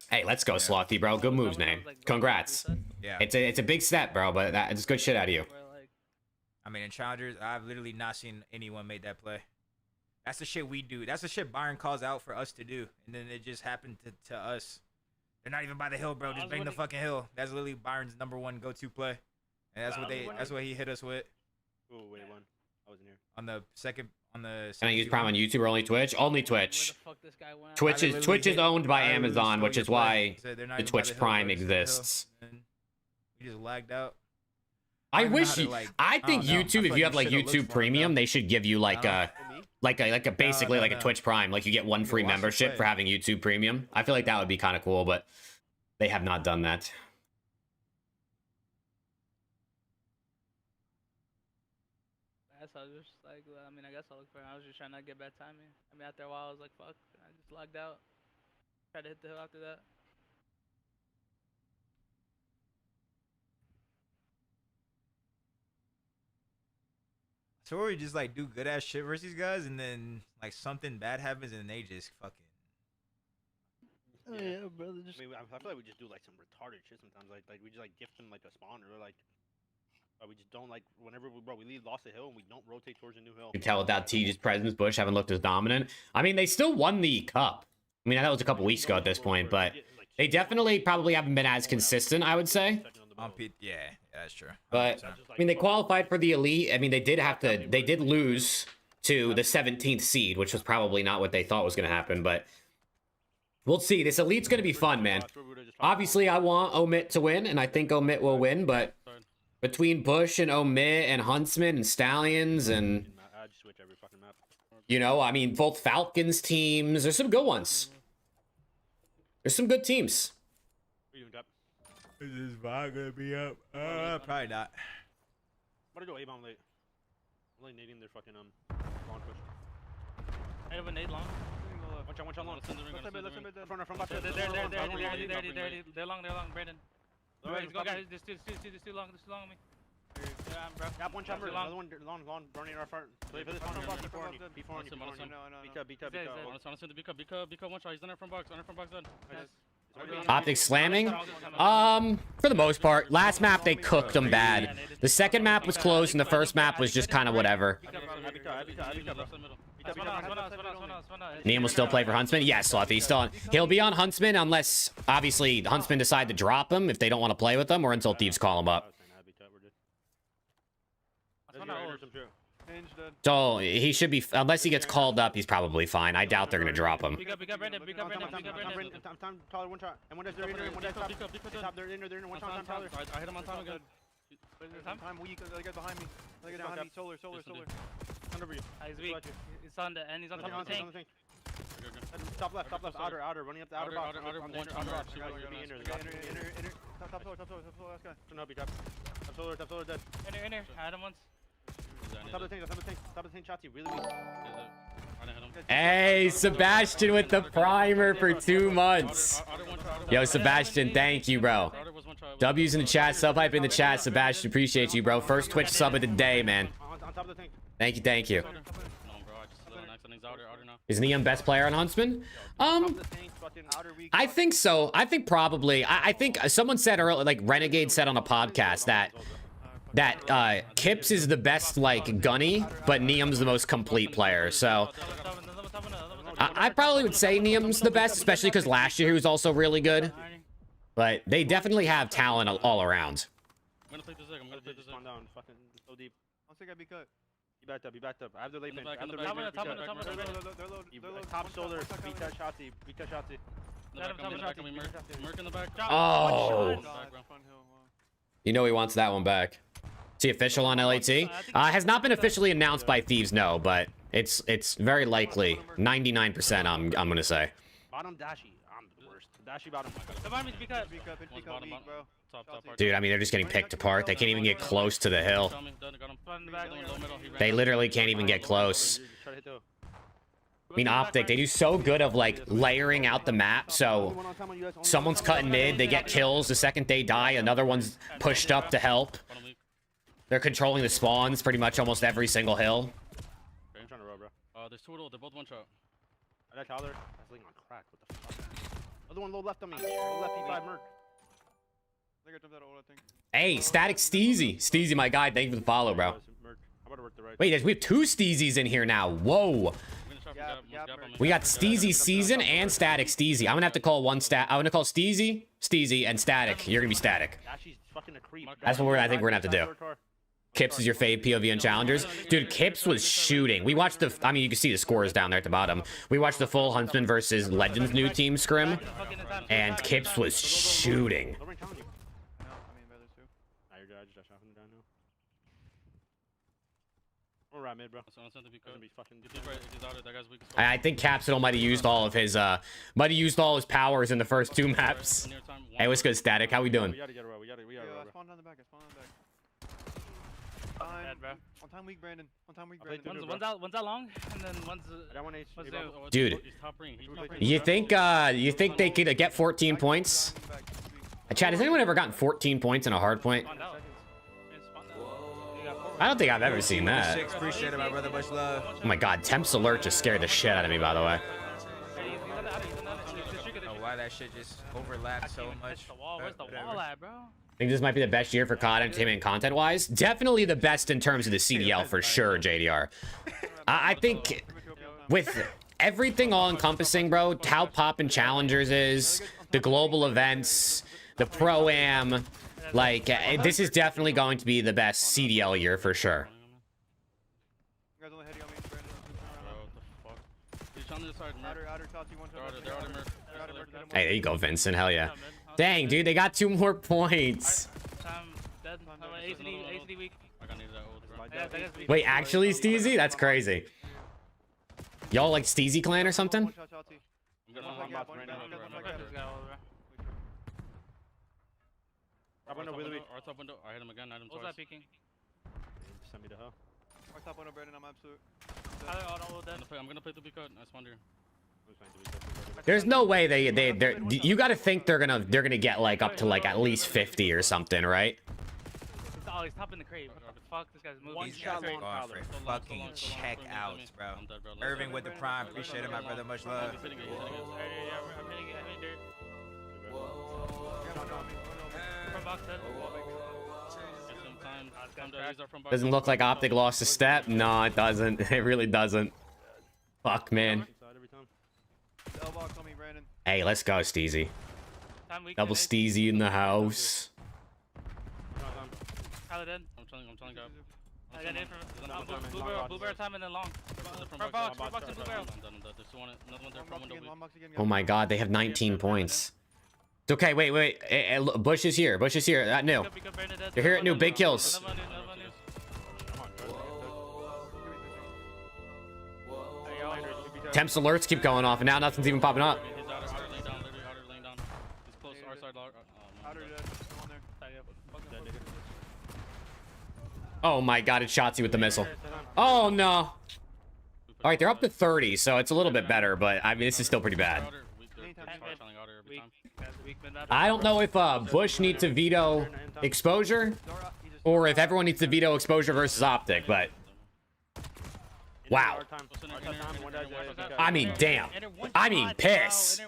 Hey, let's go, Slothy, bro. Good moves, man. Congrats. Yeah. It's a big step, bro, but it's good shit out of you. I mean, in Challengers, I've literally not seen anyone make that play. That's the shit we do. That's the shit Byron calls out for us to do, and then it just happened to us. They're not even by the hill, bro. Just bang the fucking hill. That's literally Byron's #1 go-to play, and that's what he hit us with. Oh wait, one. I wasn't here. On the second. Can I use Prime on YouTube or only Twitch? Only Twitch. Twitch is owned by Amazon, which is why the Twitch Prime exists. We just lagged out. I think YouTube, if you have like YouTube Premium, they should give you like a basically like a Twitch Prime. Like you get one free membership for having YouTube Premium. I feel like that would be kind of cool, but they have not done that. I was just like, I mean, I guess I'll look for it. I was just trying to get bad timing. I mean, after a while, I was like, fuck. I just logged out. Tried to hit the hill after that. So where we just like do good ass shit versus these guys, and then like something bad happens, and they just fucking. Oh yeah, brother. I mean, I feel like we just do like some retarded shit sometimes. Like we just like gift them like a spawner, or like. We just don't like whenever we lost a hill and we don't rotate towards a new hill. You can tell without T's presence, Bush haven't looked as dominant. I mean, they still won the cup. I mean, that was a couple weeks ago at this point, but they definitely probably haven't been as consistent, I would say. Yeah, that's true. But I mean, they qualified for the elite. I mean, they did lose to the 17th seed, which was probably not what they thought was going to happen, but we'll see. This elite's going to be fun, man. Obviously, I want Omit to win, and I think Omit will win, but between Bush and Omit and Huntsman and Stallions and, you know, I mean, both Falcons teams, there's some good ones. There's some good teams. Is this vibe gonna be up? Probably not. I'm gonna go A-bomb late. I'm like nading their fucking long push. I have a nade long. One shot long. They're long, Brandon. Let's go, guys. There's too long on me. Yeah, bro. Got one shot, another one long, burning our front. Play for this one, B4 on you. Beat up. Honestly, BK, one shot. He's on our front box, done. OPTIC slamming? For the most part. Last map, they cooked them bad. The second map was close, and the first map was just kind of whatever. NIUM will still play for Huntsman? Yes, Sloth. He'll be on Huntsman unless, obviously, Huntsman decide to drop him if they don't want to play with them, or until Thieves call him up. So he should be, unless he gets called up, he's probably fine. I doubt they're going to drop him. One shot. And one they're in. One shot, Tyler. I hit him on time again. Time weak. The guy behind me. Solar. Under you. He's weak. He's on the end. He's on top of the tank. Top left. Outer. Running up the outer box. Top solar, last guy. Top solar, dead. Inner. I had him once. Top of the tank, Shotzi, really weak. Hey, Sebastian with the primer for 2 months. Yo, Sebastian, thank you, bro. W's in the chat, sub hype in the chat. Sebastian, appreciate you, bro. First Twitch sub of the day, man. Thank you. Is NIUM best player on Huntsman? I think so. I think probably. I think someone said earlier, like Renegade said on a podcast that Kips is the best, like, gunny, but NIUM's the most complete player. So I probably would say NIUM's the best, especially because last year he was also really good. But they definitely have talent all around. I'm gonna play this. Spawn down, fucking so deep. I'll take a B cut. Be backed up. I have the late pin. Top shoulder. Beat that Shotzi. Merc in the back. Oh. You know he wants that one back. Is he official on LAT? Has not been officially announced by Thieves, no, but it's very likely. 99%, I'm gonna say. Bottom Dashi. I'm the worst. Dashi bottom. Dude, I mean, they're just getting picked apart. They can't even get close to the hill. They literally can't even get close. I mean, OPTIC, they do so good of, like, layering out the map, so someone's cutting mid, they get kills, the second they die, another one's pushed up to help. They're controlling the spawns pretty much almost every single hill. I'm trying to row, bro. There's two total, they're both one shot. I got Tyler. That's laying on crack, what the fuck? Other one low left on me. Low left P5 Merc. I think I jumped that old, I think. Hey, Static Steezy. Steezy, my guy, thank you for the follow, bro. Wait, we have 2 Steezies in here now. Whoa. We got Steezy Season and Static Steezy. I'm gonna have to call one I'm gonna call Steezy, and Static. You're gonna be Static. That's what I think we're gonna have to do. Kips is your fave POV on challengers. Dude, Kips was shooting. We watched I mean, you can see the scores down there at the bottom. We watched the full Huntsman versus Legends new team scrim, and Kips was shooting. I think Capsule might have used all of his powers in the first 2 maps. Hey, what's good, Static? How we doing? One time weak, Brandon. One's out long, and then one's dude. You think they could get 14 points? Chad, has anyone ever gotten 14 points in a hard point? I don't think I've ever seen that. Appreciate it, my brother. Much love. Oh my god, Temps Alert just scared the shit out of me, by the way. Oh, why that shit just overlaps so much. Where's the wall at, bro? I think this might be the best year for COD entertainment and content-wise. Definitely the best in terms of the CDL for sure, JDR. I think with everything all-encompassing, bro, how poppin' Challengers is, the global events, the Pro-Am, like, this is definitely going to be the best CDL year for sure. Hey, there you go, Vincent. Hell yeah. Dang, dude, they got 2 more points. Wait, actually, Steezy? That's crazy. Y'all like Steezy Clan or something? Top window. I hit him again. I hit him twice. Peeking? Send me to hell. Top window, Brandon. I'm absolute. I'm gonna play the B cut. I spawned here. There's no way they're you got to think they're gonna get like up to like at least 50 or something, right? Oh, he's top in the crate. Fuck, this guy's moving. These guys are going for fucking check outs, bro. Irving with the prime. Appreciate it, my brother. Much love. Doesn't look like Optic lost a step. No, it doesn't. It really doesn't. Fuck, man. Hey, let's go, Steezy. Double Steezy in the house. I'm telling you. I got in from blue barrel time and then long. Front box and blue barrel. Oh my god, they have 19 points. It's okay, wait. Bush is here. No. They're here at new. Big kills. Temps alerts keep going off, and now nothing's even popping up. Oh my god, it shots you with the missile. Oh no. All right, they're up to 30, so it's a little bit better, but I mean, this is still pretty bad. I don't know if Bush needs to veto exposure or if everyone needs to veto exposure versus Optic, but wow. I mean, damn. I mean, piss.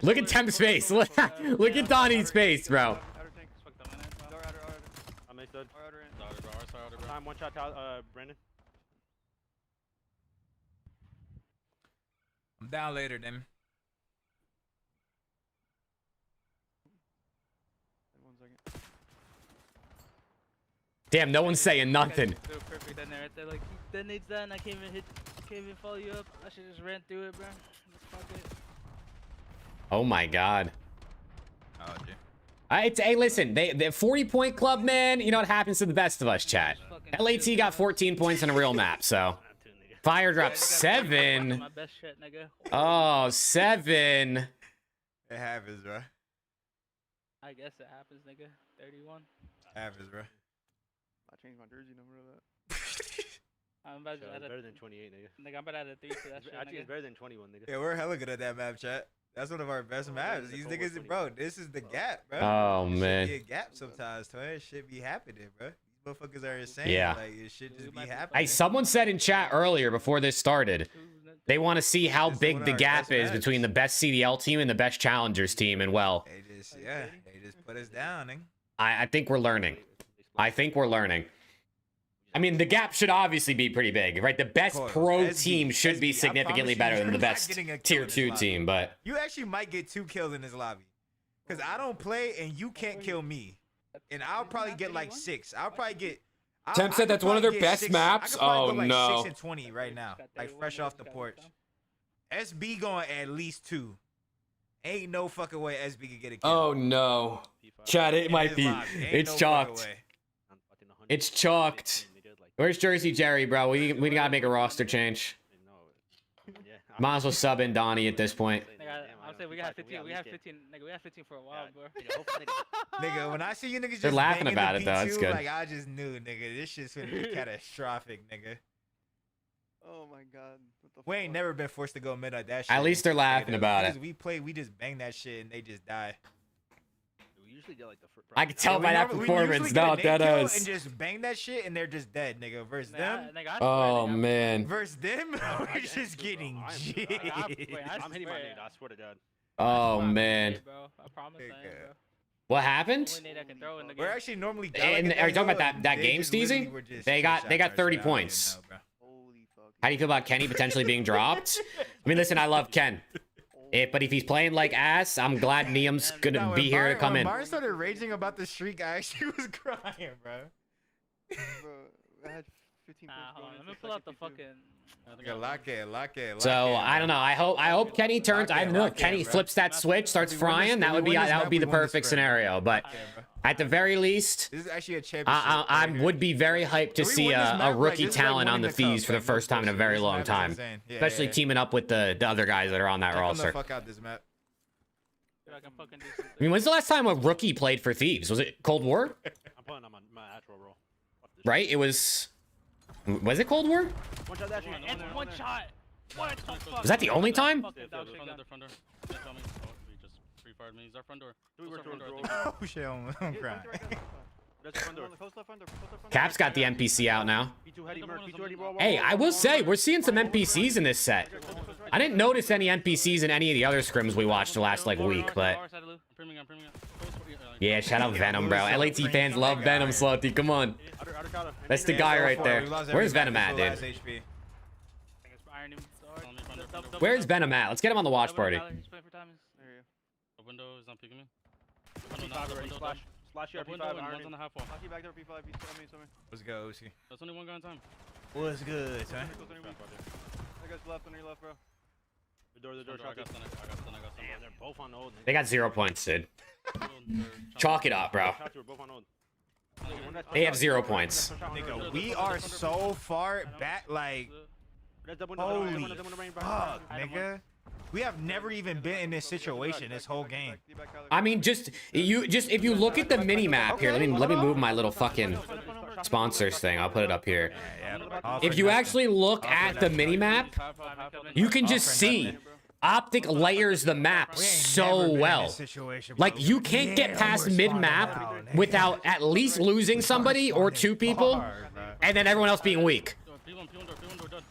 Look at Temp's face. Look at Donnie's face, bro. Time, one shot, Brandon. I'm down later, then. Damn, no one's saying nothing. Perfect in there, right there. Like, detonates that, and I can't even follow you up. I should just ran through it, bro. Just fuck it. Oh my god. Oh, dude. Hey, listen, the 40-point club, man. You know what happens to the best of us, chat. LAT got 14 points on a real map, so. Fire drop 7. Oh, 7. It happens, bro. I guess it happens, nigga. 31. Happens, bro. I changed my jersey number to that. I'm about to add better than 28, nigga. Nigga, I'm about to add a 3 to that shit, Actually, nigga. it's better than 21, nigga. Yeah, we're hella good at that map, chat. That's one of our best maps. These niggas, bro, this is the gap, bro. Oh, it man. Should be a gap sometimes, twin. It should be happening, bro. These motherfuckers are insane. Yeah. Like, it should just be happening. Hey, someone said in chat earlier before this started, they want to see how big the gap is between the best CDL team and the best Challengers team, and well, They just put us down, nigga. I think we're learning. I mean, the gap should obviously be pretty big, right? The best pro team should be significantly better than the best tier 2 team, but You actually might get 2 kills in this lobby. Because I don't play and you can't kill me. And I'll probably get like 6. I'll probably get... Temp said that's one of their best maps? Oh, no. 6 and 20 right now. Like fresh off the porch. SB going at least 2. Ain't no fucking way SB can get a kill. oh no. Chat, it might be. It's chalked. It's chalked. Where's Jersey Jerry, bro? We gotta make a roster change. Might as well sub in Donnie at this point. I'll say we got 15. We have 15. Nigga, we have 15 for a while, bro. Nigga, when I see you niggas just They're laughing banging about the it, though. It's P2, good. Like, I just knew, nigga. This shit's gonna be catastrophic, nigga. Oh my god. What the We ain't never been forced to go mid at that shit. At least they're laughing Nigga, about because it. We just bang that shit and they just die. We usually get like the first. I can tell by that performance. No, that is. And just bang that shit and they're just dead, nigga. Versus them. Oh, man. Versus them, we're just getting G. I'm hitting my nigga. I swear to God. Oh, man. I promise I am, bro. What happened? We're actually normally. And are you talking about that game, Steezy? They got 30 points. How do you feel about Kenny potentially being dropped? I mean, listen, I love Ken. But if he's playing like ass, I'm glad NIUM's gonna be here to come in. When Mars started raging about the streak, I actually was crying, bro. I had 15 hold on, let me pull out the fucking. Lock it. So I don't know. I hope Kenny turns. I don't know. Kenny flips that switch, starts frying. That would be the perfect scenario. But at the very least, this is actually a championship. I would be very hyped to see a rookie talent on the Fees for the first time in a very long time, especially teaming up with the other guys that are on that roster. Fuck out this map. I mean, when's the last time a rookie played for Thieves? Was it Cold War? I'm putting on my actual roll. Right? It was. Was it Cold War? One shot. What the fuck? Was that the only time? Front door. Yeah, tell me. Oh, he just free fired me. He's our front door. Oh shit, I'm crying. Cap's got the NPC out now. Hey, I will say, we're seeing some NPCs in this set. I didn't notice any NPCs in any of the other scrims we watched the last, like, week, but... Yeah, shout out Venom, bro. LAT fans love Venom, Slutty. Come on. That's the guy right there. Where's Venom at, dude? Where's Venom at? Let's get him on the watch party. Window is not picking me. Slash here, window and one's on the half wall. Let's go, Uzi. That's only one guy in time. What's good, son? I guess left on your left, bro. The door, I got stun. They're both on hold. They got 0 points, dude. Chalk it up, bro. They have 0 points. Nigga, we are so far back, like... Holy fuck, nigga. We have never even been in this situation this whole game. I mean, if you look at the mini map here, let me move my little fucking sponsors thing. I'll put it up here. If you actually look at the mini map, you can just see OPTIC layers the map so well. Like, you can't get past mid-map without at least losing somebody or 2 people, and then everyone else being weak.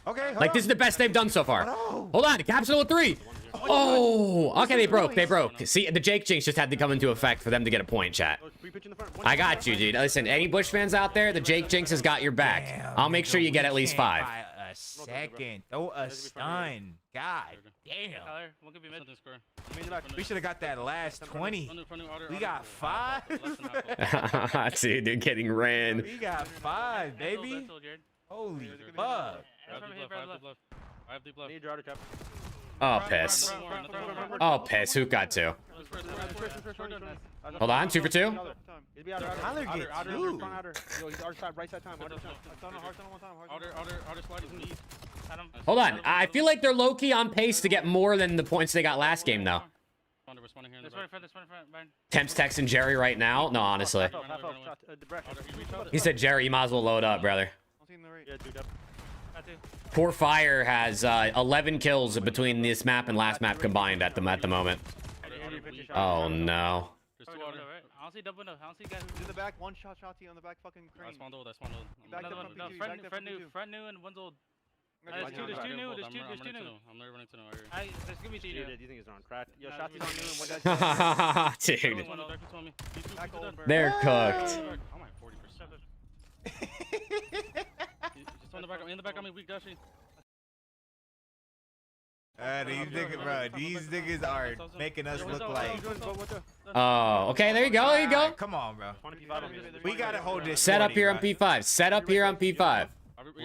Okay, like, this is the best they've done so far. Hold on, Capsule with 3. Oh, okay, they broke. See, the Jake Jinx just had to come into effect for them to get a point, chat. I got you, dude. Listen, any Bush fans out there, the Jake Jinx has got your back. Damn, I'll make sure you get at least 5. A second. Throw a stun. God damn. We should have got that last 20. We got 5. Dude, they're getting ran. We got 5, baby. Holy fuck. I have deep left. Oh, piss. Oh, piss. Who got 2? Hold on, 2 for 2. Tyler get 2. Hold on. I feel like they're low-key on pace to get more than the points they got last game, though. Temps texting Jerry right now? No, honestly. He said, Jerry, you might as well load up, brother. Poor Fire has 11 kills between this map and last map combined at the moment. Oh, no. I don't see double window. I don't see guys in the back. One shot on the back fucking crane. That's one old. Another one. No, front new and one's old. There's two new. I'm never running to know. There's gonna be 2 new. Do you think he's on crack? Yo, Shotzi's on new and one guy's dude. They're cooked. I'm at 40%. Just in the back on me, weak Dashi. These niggas are making us look like. Oh, okay, there you go. Come on, bro. We gotta hold this. Set up here on P5.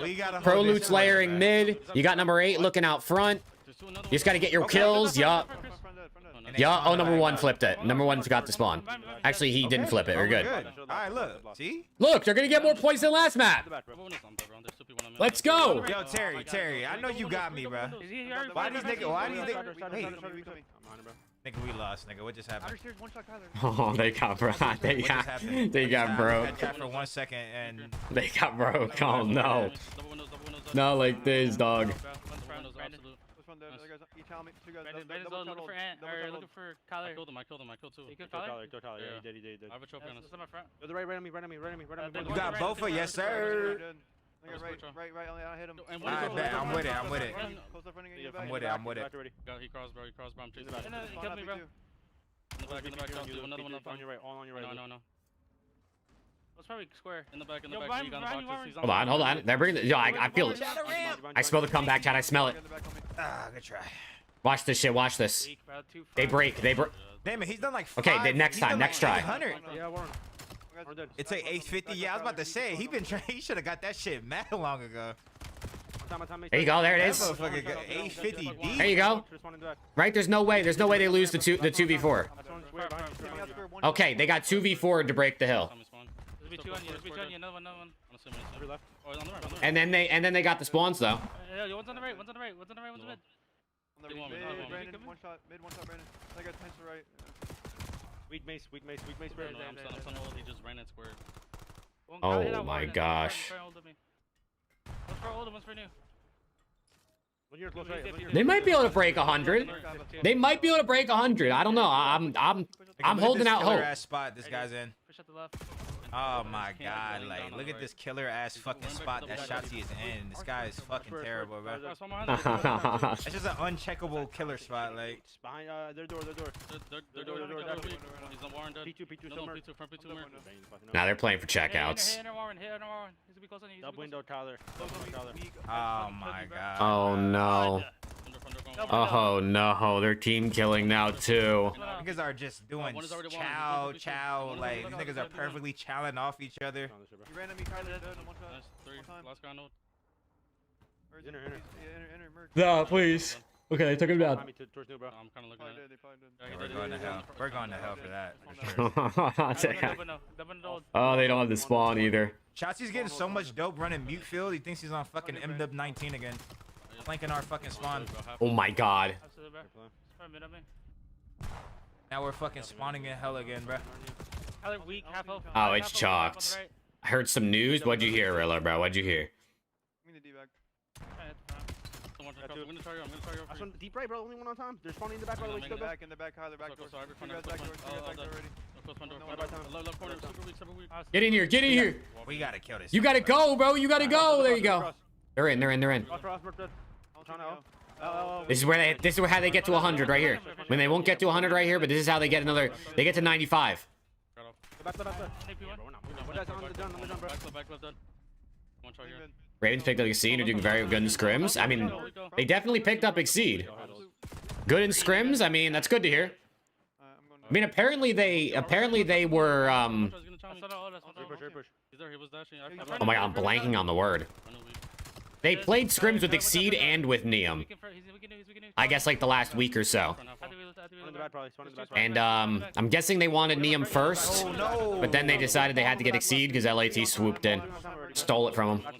We gotta Pro Loot's layering mid. You got number 8 looking out front. You just gotta get your kills. Yup. Oh, number 1 flipped it. Number 1 forgot to spawn. Actually, he didn't flip it. We're good. Alright, look. See? Look, they're gonna get more points than last map. Let's go. Yo, Terry, I know you got me, bro. Why these niggas? Hey. Nigga, we lost, nigga. What just happened? Oh, they got broke. They got broke. I chat for 1 second and they got broke. Oh no. Not like this, dog. Looking for Kyler. I killed him. I killed 2. You killed Kyler? Yeah, he did. I have a trophy on us. Yo, the right on me. You got both of yes, sir. Right. I hit him. I bet. I'm with it. I'm with it. He crossed, bro. I'm chasing him. He killed me, bro. In the back. Another one on your right. All on your right. No. It's probably square. In the back. Yo, You got the boxes. Hold on. They're bringing. Yo, I feel it. I smell the comeback, chat. I smell it. Good try. Watch this shit. Watch this. They break. Damn it, he's done like 5. Okay, next time. Next try. Yeah, Warren. It's like 850. Yeah, I was about to say he should have got that shit mad long ago. There you go. There it is. 850. There you go. Right? There's no way they lose the 2v4. Okay, they got 2v4 to break the hill. And then they got the spawns though. One's on the right. One's mid. Brandon, one shot, Brandon. I got tens to right. Weak mace, Brandon. He just ran at square. Oh my gosh. One's for old, one's for new. They might be able to break 100. They might be able to break 100. I don't know. I'm holding out hope. Ass spot this guy's in. Oh my god, like look at this killer ass fucking spot that Shotzi is in. This guy is fucking terrible, bro. It's just an uncheckable killer spot, like. Behind their door. Their door. He's on Warren dead. P2, No, P2, front P2 Merc. Now they're playing for checkouts. Hit Warren. He's to be close on you. Up window, Tyler. Oh my god. Oh no. Oh no, they're team killing now too. Niggas are just doing chow. Like these niggas are perfectly chowing off each other. You ran at me, Kyler. Last guy, no. No, please. Okay, I took him down. I'm kind of looking at it. We're going to hell. We're going to hell for that. For sure. Oh, they don't have the spawn either. Shotzi's getting so much dope running mute field. He thinks he's on fucking MW19 again. Flanking our fucking spawn. Oh my god. Now we're fucking spawning in hell again, bro. Oh, it's chalked. I heard some news. What'd you hear, Rilla, bro? What'd you hear? Deep right, bro. Only one on time. They're spawning in the back. In the back, Kyler. Back door. Get in here. Get in here. We gotta kill this. You gotta go, bro. You gotta go. There you go. They're in. This is how they get to 100 right here. I mean, they won't get to 100 right here, but this is how they get another. They get to 95. Ravens picked up Exceed, are doing very good in scrims. I mean, they definitely picked up Exceed. Good in scrims. I mean, that's good to hear. I mean, apparently they were. Oh my god, I'm blanking on the word. They played scrims with Exceed and with NIUM. I guess like the last week or so. And I'm guessing they wanted NIUM first, but then they decided they had to get Exceed because LAT swooped in, stole it from them.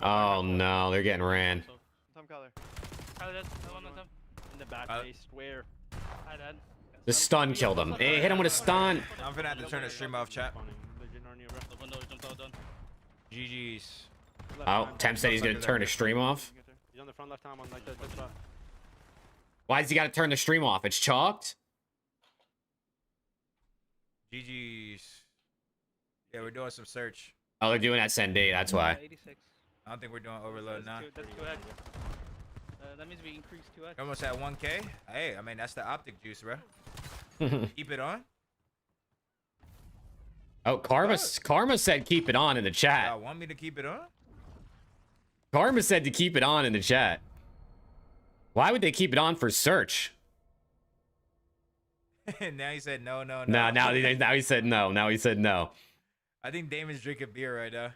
Oh no, they're getting ran. The stun killed him. Hey, hit him with a stun. I'm gonna have to turn the stream off, chat. GG's. Oh, Temp said he's gonna turn the stream off. He's on the front left arm on like that spot. Why does he gotta turn the stream off? It's chalked? GG's. Yeah, we're doing some search. Oh, they're doing SND, that's why. I don't think we're doing overload now. That's 2x. That means we increased 2x. Almost at 1K. Hey, I mean, that's the optic juice, bro. Keep it on. Oh, Karma said keep it on in the chat. Y'all want me to keep it on? Karma said to keep it on in the chat. Why would they keep it on for search? Now he said no. Now he said no. Now he said no. I think Damon's drinking beer right now. I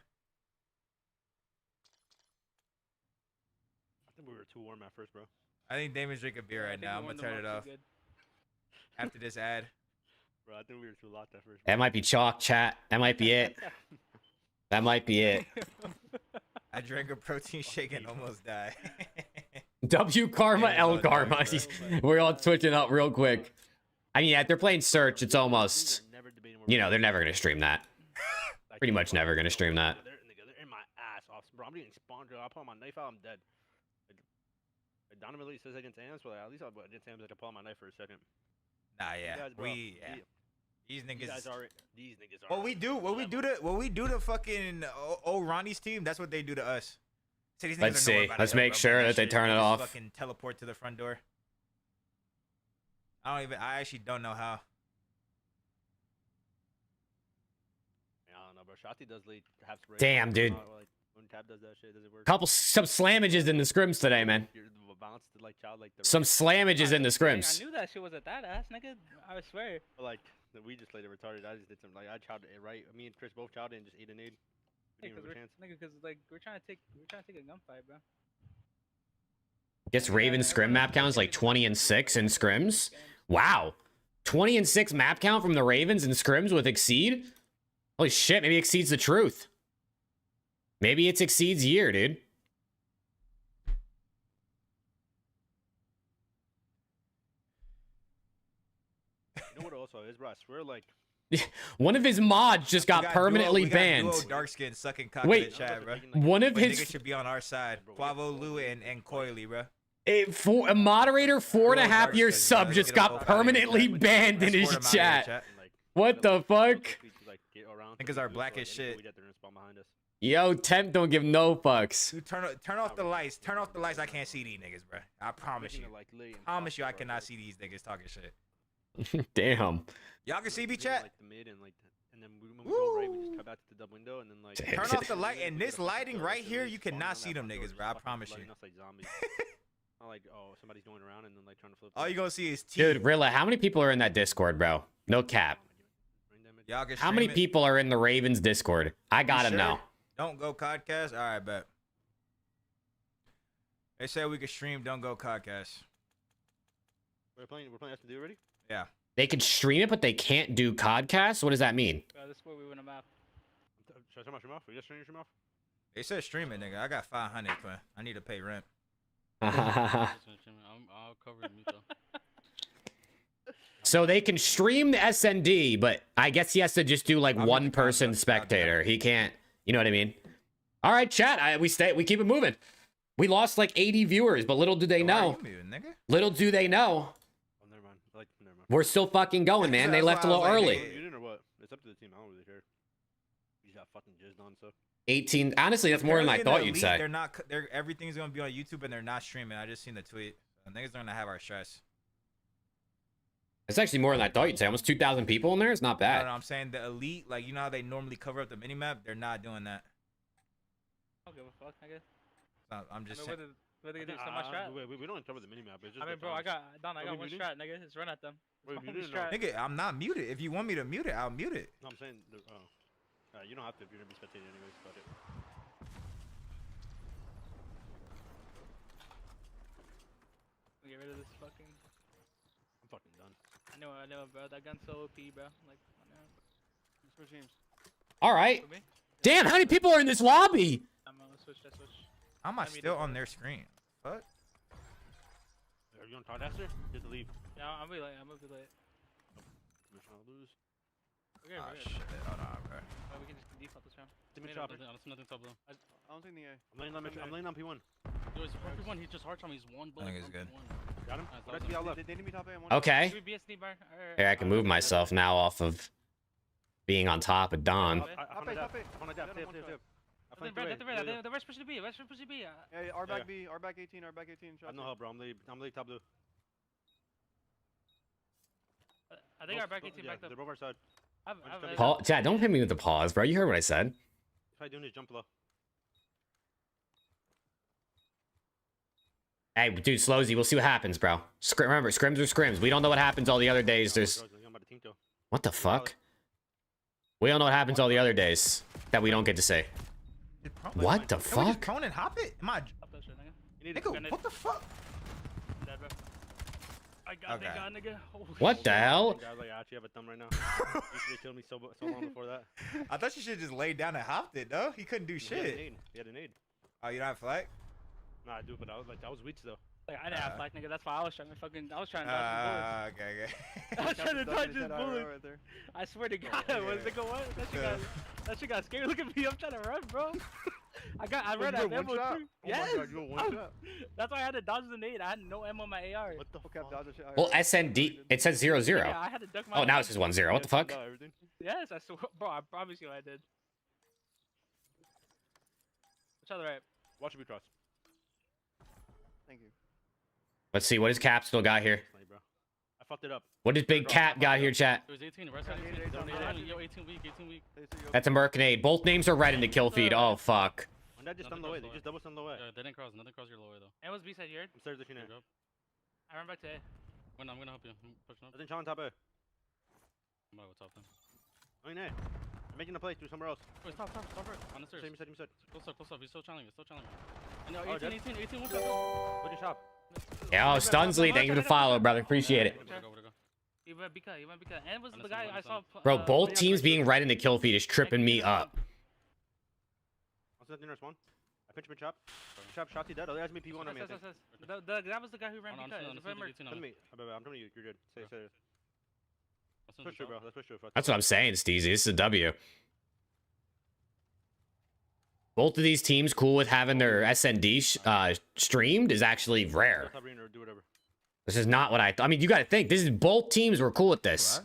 think we were too warm at first, bro. I think Damon's drinking beer right now. I'm gonna turn it off. After this ad. Bro, I think we were too locked at first. That might be chalk, chat. That might be it. That might be it. I drank a protein shake and almost died. W Karma, L Karma. We're all twitching up real quick. I mean, yeah, if they're playing search, it's almost, you know, they're never going to stream that. Pretty much never going to stream that. They're in my ass off. Bro, I'm getting spawned. I pull my knife out, I'm dead. Donovan really says against Ams, but at least against Ams I can pull my knife for a second. Nah, yeah. Guys, These niggas are what we do to fucking Ronnie's team, that's what they do to us. So these Let's see. Let's make sure that they turn it off. Fucking teleport to the front door. I actually don't know how. I don't know, bro. Shotzi does lead half spray. Damn, dude. When Tab does that shit, does it work? Some slamages in the scrims today, man. Some slamages in the scrims. I knew that shit was at that ass, nigga. I swear. But like, we just played it retarded. I just did some, like, I chowed it right. Me and Chris both chowed it and just ate an aid. Nigga, because like we're trying to take a gunfight, bro. Guess Raven's scrim map count is like 20 and 6 in scrims. Wow, 20 and 6 map count from the Ravens in scrims with Exceed. Holy shit, maybe Exceed's the truth. Maybe it's Exceed's year, dude. You know what also is, bro? I swear, like, One of his mods just got permanently banned. Dark skin sucking cock Wait, in the chat, bro. one of his niggas should be on our side. Quavo, Lou, and Coily, bro. A moderator 4.5-year sub just got permanently banned in his chat. What the fuck? Niggas are black as shit. Yo, Temp don't give no fucks. Dude, turn off the lights. Turn off the lights. I can't see these niggas, bro. I promise you. Promise you, I cannot see these niggas talking shit. Damn. Y'all can see me, chat. And then when we go right, we just cut back to the double window, and then like turn off the light. And this lighting right here, you cannot see them niggas, bro. I promise you. Like zombies. Not like, oh, somebody's going around and then like trying to flip. All you gonna see is teeth. Dude, Rilla, how many people are in that Discord, bro? No cap. How many people are in the Ravens Discord? I gotta know. Don't go Codcast. All right, bet. They said we could stream. Don't go Codcast. We're playing SD already. Yeah. They could stream it, but they can't do Codcast? What does that mean? This is where we win a map. Should I turn my stream off? Are you just turning your stream off? They said stream it, nigga. I got 500, but I need to pay rent. I'll cover it, though. So they can stream the SND, but I guess he has to just do like one person spectator. He can't, you know what I mean? All right, chat. We keep it moving. We lost like 80 viewers, but little do they know. Little do they know. Oh, never mind. Never mind. We're still fucking going, man. They left a little early. You or what? It's up to the team. I don't really care. You got fucking jizzed on, so. 18. Honestly, that's more than I thought you'd say. They're not. Everything's gonna be on YouTube, and they're not streaming. I just seen the tweet. So niggas are gonna have our stress. It's actually more than I thought you'd say. Almost 2,000 people in there. It's not bad. No, I'm saying the elite, like you know how they normally cover up the minimap. They're not doing that. I don't give a fuck, I guess. No, I'm just saying. What they do? Send my strat? We don't cover the minimap. It's just I mean, bro, I got one strat, nigga. Just run at them. Nigga, I'm not muted. If you want me to mute it, I'll mute it. No, I'm saying, you don't have to if you're gonna be spectating anyways. But it. Get rid of this fucking. I'm fucking done. I know, bro. That gun's so OP, bro. Like, I know. Switch teams. All right. Damn, how many people are in this lobby? I'm gonna switch. How am I still on their screen? Fuck. Are you on Toddcaster? Just to leave. Yeah, I'm gonna be late. We're trying to lose. Okay, shit. Hold on, bro. Oh, we can just default this round. Nothing top blue. I don't think the A. I'm laying on P1. Yo, it's P1. He just hard on me. He's one bullet. I think it's good. Got him? They need me top A. Okay. Here, I can move myself now off of being on top of Don. The rest push to B. Hey, R back B. R back 18. I'm no help, bro. I'm late top blue. I think our back 18 back up. They're both our side. Paul, Chad, don't hit me with the pause, bro. You heard what I said. Try doing his jump low. Hey, dude, Slowzy, we'll see what happens, bro. Remember, scrims are scrims. We don't know what happens all the other days. There's... What the fuck? We don't know what happens all the other days that we don't get to say. What the fuck? Can we just prone and hop it? Am I... Nigga, what the fuck? I got nigga. What the hell? Guys, like, I actually have a thumb right now. You should have killed me so long before that. I thought you should have just laid down and hopped it, though. He couldn't do shit. He had an aid. Oh, you don't have flag? Nah, I do, but I was weak though. Like, I didn't have flag, nigga. That's why I was trying to dodge his bullets. Okay. I was trying to dodge his bullets. I swear to God, nigga, what? That shit got scary. Look at me. I'm trying to run, bro. I ran out of ammo too. Yes. Oh my God, you were one shot. That's why I had to dodge the nade. I had no ammo on my AR. What the fuck? Well, SND, it says 0-0. Yeah, I had to duck my. Oh, now it says 1-0. What the fuck? Yes, I swear, bro. I promise you, I did. Watch out the right. Watch it be cross. Thank you. Let's see. What does Cap still got here? I fucked it up. What does Big Cap got here, chat? It was 18. Rest 18. Yo, 18 weak. That's a Mercanade. Both names are red in the kill feed. Oh, fuck. When that just stun the way. They just double stun the way. Yeah, they didn't cross. Nothing cross your low way, though. And was B-side here. I'm stairs looking at. I ran back to A. I'm gonna help you. I'm pushing up. I think Sean top A. I'm out with top then. I mean, I'm making a play through somewhere else. Wait, stop right. On the stairs. You said. Close up. He's still challenging. No, 18, one shot. What'd you shop? Yeah, Stunsley, thank you for the follow, brother. Appreciate it. You went BK. And was the guy I saw. Bro, both teams being red in the kill feed is tripping me up. I'll set the nurse one. I pinch my chop. Shot, he dead. Oh, that's me P1 on me. That was the guy who ran BK. I'm telling you, you're good. Say it. Let's push through, bro. Let's push through. That's what I'm saying, Steezy. This is a W. Both of these teams cool with having their SND streamed is actually rare. This is not what I mean, you got to think. This is both teams were cool with this.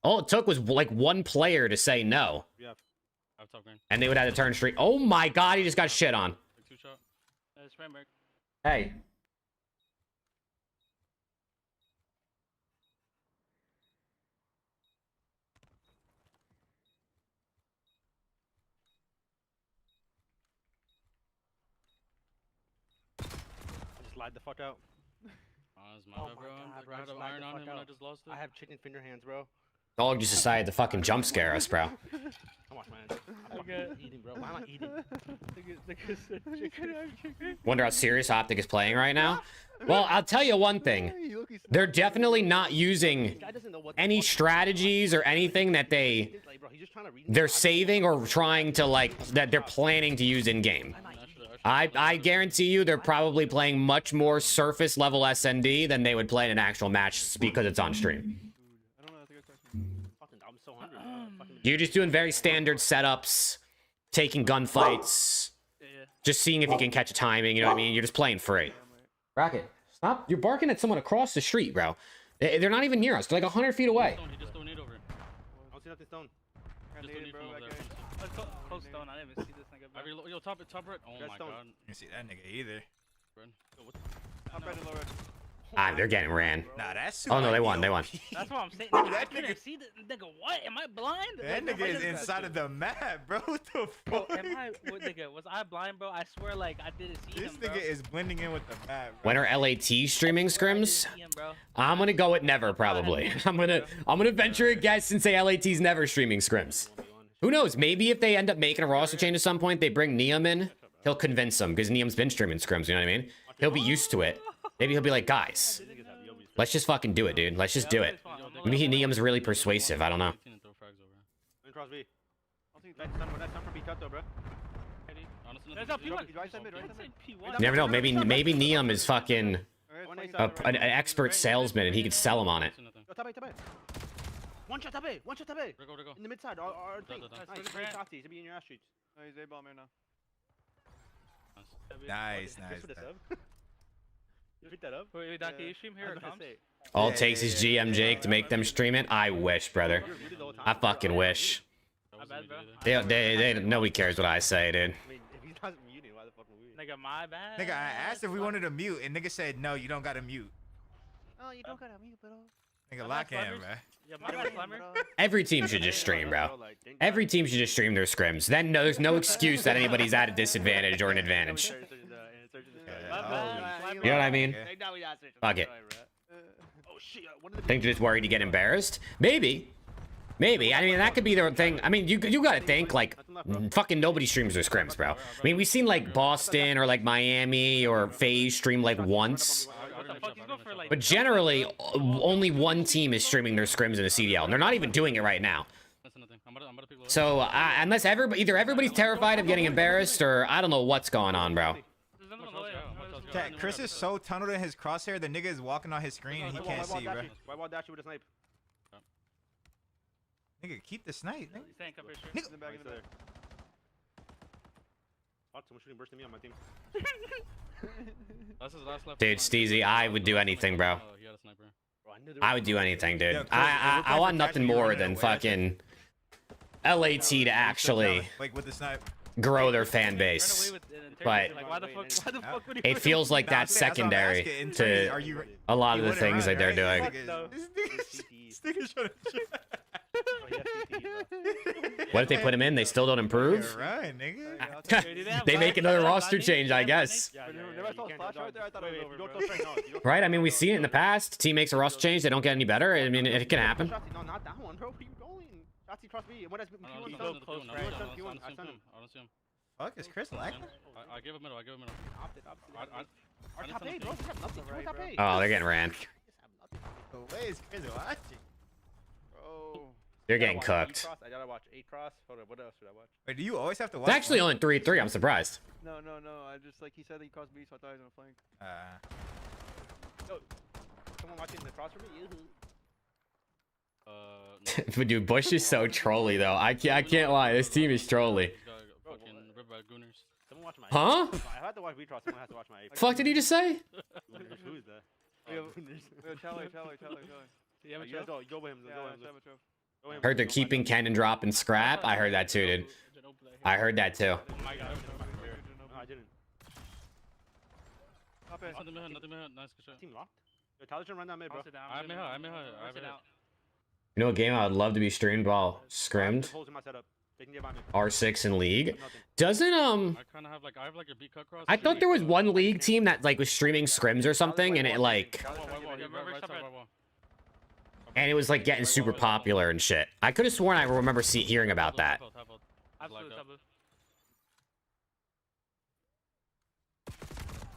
All it took was like one player to say no. Yeah. And they would have to turn stream. Oh my god, he just got shit on. Hey. Just lied the fuck out. Oh my god, bro. I had an iron on him and I just lost it. I have chicken finger hands, bro. Dog just decided to fucking jump scare us, bro. Come on, man. I'm fucking eating, bro. Why am I eating? Wonder how serious OPTIC is playing right now. Well, I'll tell you one thing. They're definitely not using any strategies or anything that they're saving or trying to like that they're planning to use in game. I guarantee you they're probably playing much more surface level SND than they would play in an actual match because it's on stream. You're just doing very standard setups, taking gunfights, just seeing if you can catch a timing, you know what I mean? You're just playing free. Rocket, stop. You're barking at someone across the street, bro. They're not even near us. They're like 100 feet away. I don't see nothing stone. Close stone. I didn't even see this nigga. Yo, top right. Oh my god. You see that nigga either. Top right and low right. They're getting ran. Nah, that's oh no, they won. They won. That's what I'm saying. I couldn't see the nigga. What? Am I blind? That nigga is inside of the map, bro. What the fuck? Bro, nigga, was I blind, bro? I swear, like I didn't see him. This nigga is blending in with the map. When are LAT streaming scrims? I'm gonna go with never, probably. I'm gonna venture a guess and say LAT's never streaming scrims. Who knows? Maybe if they end up making a roster change at some point, they bring NIUM in. He'll convince them because NIUM's been streaming scrims. You know what I mean? He'll be used to it. Maybe he'll be like, guys, let's just fucking do it, dude. Let's just do it. Maybe NIUM's really persuasive. I don't know. You never know. Maybe NIUM is fucking an expert salesman and he could sell him on it. One shot tabe. In the mid side. He's be in your ass streets. No, he's A-bomb here now. Nice. You picked that up? Wait, Don, can you stream here? All it takes is GM Jake to make them stream it. I wish, brother. I fucking wish. Nobody cares what I say, dude. I mean, if he's not muting, why the fuck are we? Nigga, my bad. Nigga, I asked if we wanted to mute, and nigga said, no, you don't gotta mute. Oh, you don't gotta mute, bro. Nigga, lock in, bro. Yeah, my bad, Slimmer. Every team should just stream, bro. Every team should just stream their scrims. Then there's no excuse that anybody's at a disadvantage or an advantage. You know what I mean? Fuck it. Think they're just worried to get embarrassed? Maybe. I mean, that could be their thing. I mean, you gotta think, like, fucking nobody streams their scrims, bro. I mean, we've seen, like, Boston or, like, Miami or FaZe stream, like, once. But generally, only one team is streaming their scrims in a CDL, and they're not even doing it right now. So, unless either everybody's terrified of getting embarrassed, or I don't know what's going on, bro. Chris is so tunneled in his crosshair, the nigga is walking on his screen and he can't see, bro. Why wall dash you with a snipe? Nigga, keep the snipe. Nigga. Someone shooting bursting me on my team. Dude, Steezy, I would do anything, bro. I would do anything, dude. I want nothing more than fucking LAT to actually grow their fan base. But it feels like that's secondary to a lot of the things that they're doing. What if they put him in? They still don't improve? Right, nigga. They make another roster change, I guess. Right? I mean, we've seen it in the past. Team makes a roster change. They don't get any better. I mean, it can happen. No, not that one, bro. Where you going? Shotzi cross B. When I don't see him. Fuck, is Chris lagging? I give him middle. Our top 8, bro. We have nothing. Right, top 8. Oh, they're getting ran. Where is Chris watching? Bro. You're getting cooked. I gotta watch 8 cross. Hold on, what else should I watch? Wait, do you always have to watch? It's actually only 3-3. I'm surprised. No. I just, like, he said that he crossed B, so I thought he was gonna flank. Yo, someone watching the cross for me? But dude, Bush is so trolly though. I can't lie. This team is trolly. Huh? I had to watch retros. Someone has to watch my AP. Fuck did he just say? Who is that? Charlie. Yeah, go with him. Go with him. Heard they're keeping Ken and dropping scrap. I heard that too, dude. I heard that too. No, I didn't. Nice shot. Team locked. Yo, Tyler should run down mid, bro. I'm here. You know a game I would love to be streamed while scrimmed? Holes in my setup. They can get by me. R6 in League. Doesn't I kind of have like a beat cut cross. I thought there was one League team that like was streaming scrims or something, and it like, and it was like getting super popular and shit. I could have sworn I remember hearing about that.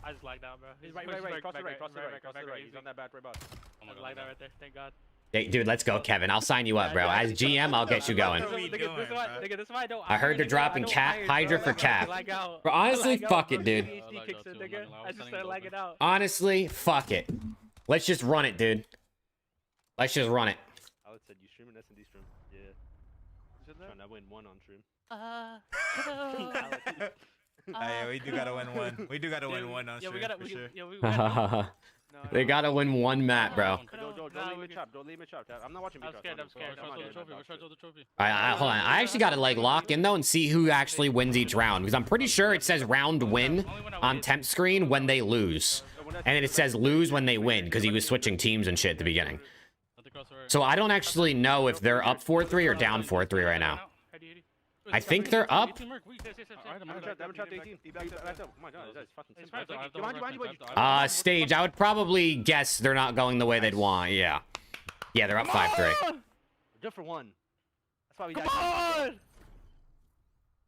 I just lagged out, bro. He's right. Cross the right. He's on that back right box. I lagged out right there. Thank God. Hey, dude, let's go, Kevin. I'll sign you up, bro. As GM, I'll get you going. I heard they're dropping Hydra for Cap. But honestly, fuck it, dude. Honestly, fuck it. Let's just run it, dude. Let's just run it. Alex said you stream an S&D stream. Yeah. Trying to win one on stream. Yeah, we do gotta win one. We do gotta win one on stream for sure. They gotta win one map, bro. Don't leave me chop. I'm not watching. I'm scared. Hold on. I actually gotta like lock in though and see who actually wins each round, because I'm pretty sure it says round win on temp screen when they lose, and then it says lose when they win because he was switching teams and shit at the beginning. So I don't actually know if they're up 4-3 or down 4-3 right now. I think they're up. Stage, I would probably guess they're not going the way they'd want. Yeah, they're up 5-3. Just for one. That's why we Come on!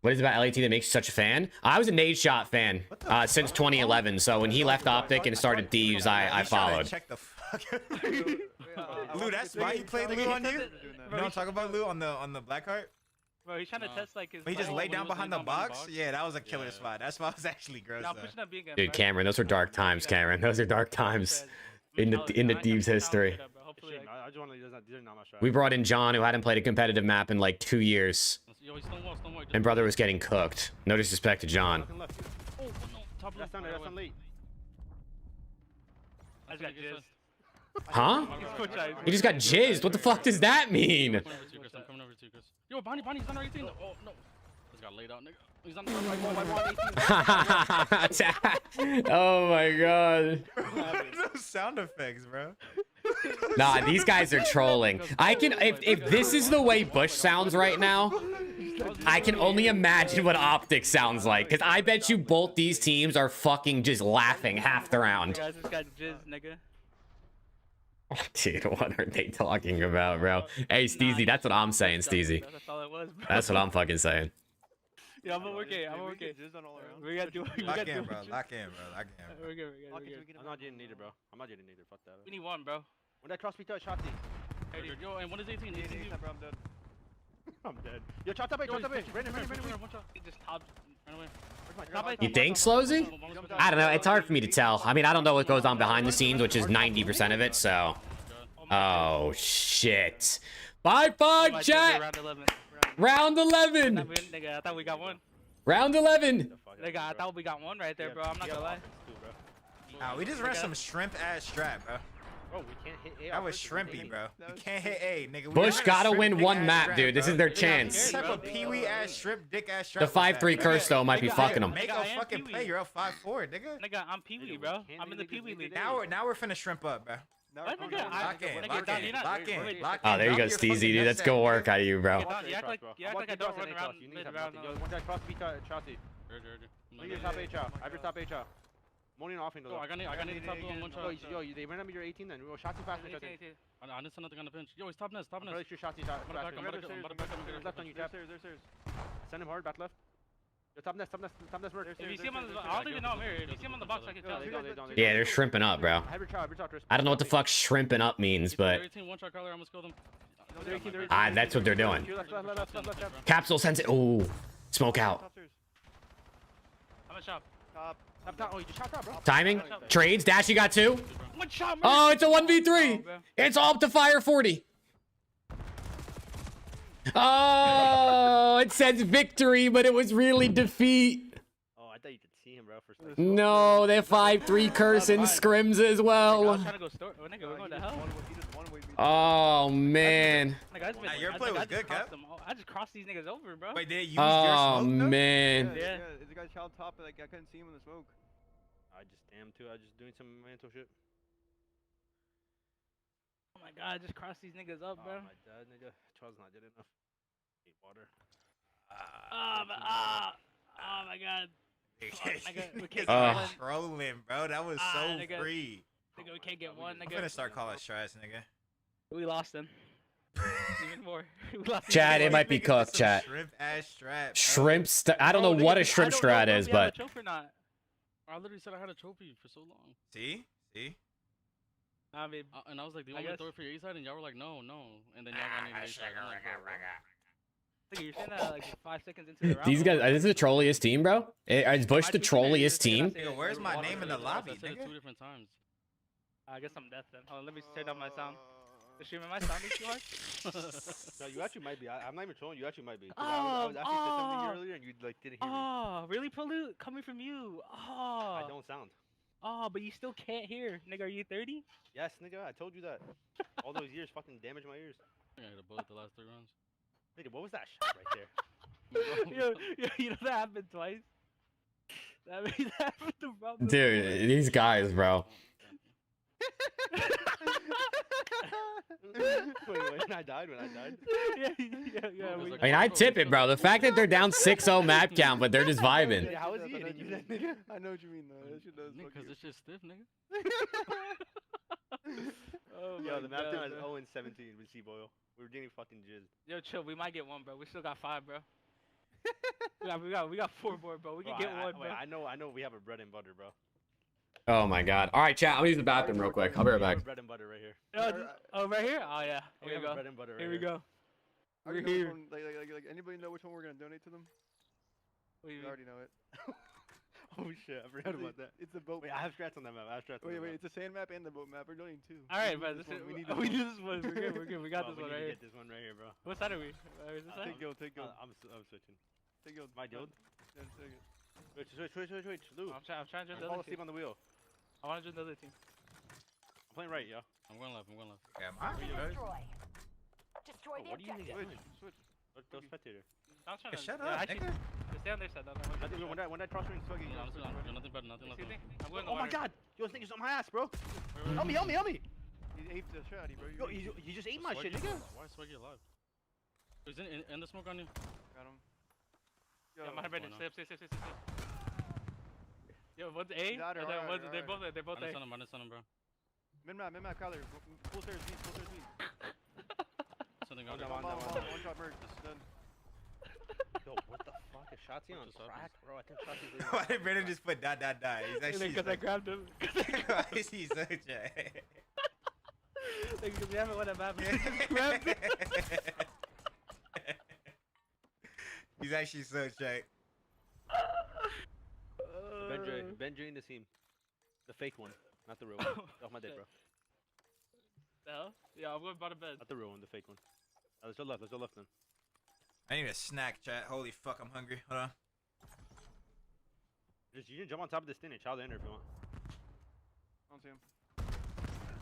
What is it about LAT that makes you such a fan? I was a Nade Shot fan since 2011, so when he left Optic and started Thieves, I followed. Check the fuck. Lou, that's why you played Lou on you? You don't talk about Lou on the black heart? Bro, he's trying to test like his. He just laid down behind the box. Yeah, that was a killer spot. That spot was actually gross. Dude, Cameron, those were dark times, Cameron. Those are dark times in the Thieves history. We brought in John, who hadn't played a competitive map in like 2 years, and brother was getting cooked. No disrespect to John. Huh? He just got jizzed. What the fuck does that mean? Yo, Bonnie's on our 18. Oh, no. Just got laid out, nigga. He's on the Oh my god. Those sound effects, bro. Nah, these guys are trolling. I can, if this is the way Bush sounds right now, I can only imagine what Optic sounds like. Because I bet you both these teams are fucking just laughing half the round. You guys just got jizzed, nigga. Dude, what are they talking about, bro? Hey, Steezy, that's what I'm saying, Steezy. That's all it was, bro. That's what I'm fucking saying. Yeah, I'm okay. We got to do it. Lock in, bro. Lock in. We're good. I'm not getting neither, bro. I'm not getting neither. Fuck that. We need one, bro. When that cross me touch, Shotzi. Yo, and what is 18? 18, bro, I'm dead. I'm dead. Yo, chop up, Brandon. Just top. Run away. You think, Slowzy? I don't know. It's hard for me to tell. I mean, I don't know what goes on behind the scenes, which is 90% of it, so. Oh, shit. 5-5, chat! Round 11! Nigga, I thought we got one. Round 11! Nigga, I thought we got one right there, bro. I'm not gonna lie. We just ran some shrimp-ass strap, bro. Bro, we can't hit A. That was shrimpy, bro. We can't hit A, nigga. Bush gotta win one map, dude. This is their chance. This type of peewee-ass shrimp, dick-ass strap. The 5-3 curse, though, might be fucking them. Make a fucking play. You're up 5-4, nigga. Nigga, I'm peewee, bro. I'm in the peewee league. Now we're finna shrimp up, bro. What, nigga? Lock in. Oh, there you go, Steezy, dude. Let's go work out of you, bro. You act like I don't run around mid-round. Yo, one that cross beat Chauncey. Bring your top H out. I have your top H out. Morning off into the. I got the top blue on one shot. Yo, they ran at me your 18 then. We'll shot too fast. I didn't send nothing on the pinch. Yo, he's top nest. I'm gonna let you shot fast. Left on you, tap. Send him hard, back left. Yo, top nest, merge. If you see him on the, I don't even know him here. If you see him on the box, I can tell. Yeah, they're shrimping up, bro. I don't know what the fuck shrimping up means, but. That's what they're doing. Capsule sense it. Ooh, smoke out. I'm a shop. Oh, you just shot top, bro. Timing, trades, Dash, you got two. Oh, it's a 1v3. It's all up to fire 40. Oh, it says victory, but it was really defeat. Oh, I thought you could see him, bro. For like, No, they're 5-3 cursing scrims as well. Oh man. Your play was good, Cap. I just crossed these niggas over, bro. Wait, they used Oh your smoke, though? man. Yeah, the guy child top, like I couldn't see him in the smoke. I just am too. I just doing some mental shit. Oh my god, I just crossed these niggas up, bro. Oh my god, nigga. Charles not did enough. Ate water. Oh my god. Trolling, bro. That was so nigga. free. Nigga, we can't get one, I'm nigga. gonna start calling strats, nigga. We lost them. Even more. We lost Chat, even it more. might be cooked, chat. Shrimp ass strat. Shrimp I don't know what a shrimp strat is, but I literally said I had a trophy for so long. See? I mean, and I was like, do you want me to throw it for your A side? And y'all were like, no. And then y'all got into A side. I'm like, bro, you're saying that like 5 seconds into the round. these guys, this is the trolliest team, bro. Is Bush the trolliest team? Yo, where's my name in the lobby, I said it nigga? 2 different times. I guess I'm deaf then. Hold on, let me turn down my sound. The stream, am I sounding too hard? No, you actually might be. I'm not even trolling. You actually might be. I was actually said something earlier and you like didn't hear me. Oh, really, Pollute? Coming from you. Oh. I don't sound. Oh, but you still can't hear. Nigga, are you 30? Yes, nigga. I told you that. All those years fucking damaged my ears. I hit a bullet the last 3 rounds. Nigga, what was that shot right there? You know that happened twice. That happened to Rob. Dude, these guys, bro. When I died? Yeah. I mean, I tip it, bro. The fact that they're down 6-0 map count, but they're just vibing. Yeah, how is he hitting you then, nigga? I know what you mean, though. That shit does fuck Because you. it's just stiff, nigga. Oh Yo, the map God, count is bro. 0-17 with C-Boyle. We were getting fucking jizzed. Yo, chill. We might get one, bro. We still got 5, bro. we got 4 more, bro. We can get one, bro. I know we have a bread and butter, bro. Oh my god. All right, chat. I'm gonna use the bathroom real quick. I'll be right back. Bread and butter right here. Oh, right here? Oh, yeah. Here we go. Bread and butter right Here we go. We're here. Like, anybody know which one we're gonna donate to them? We already know it. Oh shit, I forgot about that. It's a boat. Wait, I have strats on that map. Wait, it's a sand map and the boat map. We're doing 2. All right, but we do this one. We're good. We got this one right here. Get this one right here, bro. What side are we? Take guild. I'm switching. Take guild. My guild. Switch. Lou. I'm trying to join the fall other asleep team. on the wheel. I want to join the other team. I'm playing right, yo. I'm going left. Yeah, my Destroy the What do you need? objective. Switch. Go spectator. I'm trying to. Shut yeah, up, actually, nigga. just stay on their side. When that cross ring swaggy. Nothing better. Nothing Excuse me? left. I'm going Oh my god! Yo, this nigga's on my ass, bro. Help me. He ate the shotty, bro. Yo, you just ate my shit, nigga. Why is Swaggy alive? He's in the smoke on you. Got him. Yeah, my bad. Stay. Yo, one's A. They're both A. I didn't stun him, bro. Mid-map, Kyler. Full stairs, B. Something One on shot merge. This is done. Yo, what the fuck? Is Shotzi on crack, bro? I think Shotzi's Why did Brandon just put dot? He's actually. Because I grabbed him. Why is he so jacked? Because we haven't won a map. Grabbed him. He's actually so jacked. Benji in the team. The fake one, not the real one. Off my dick, bro. The hell? Yeah, I'm going to bed. Not the real one, the fake one. Let's go left then. I need a snack, chat. Holy fuck, I'm hungry. Hold on. You can jump on top of this thing and child enter if you want. I don't see him.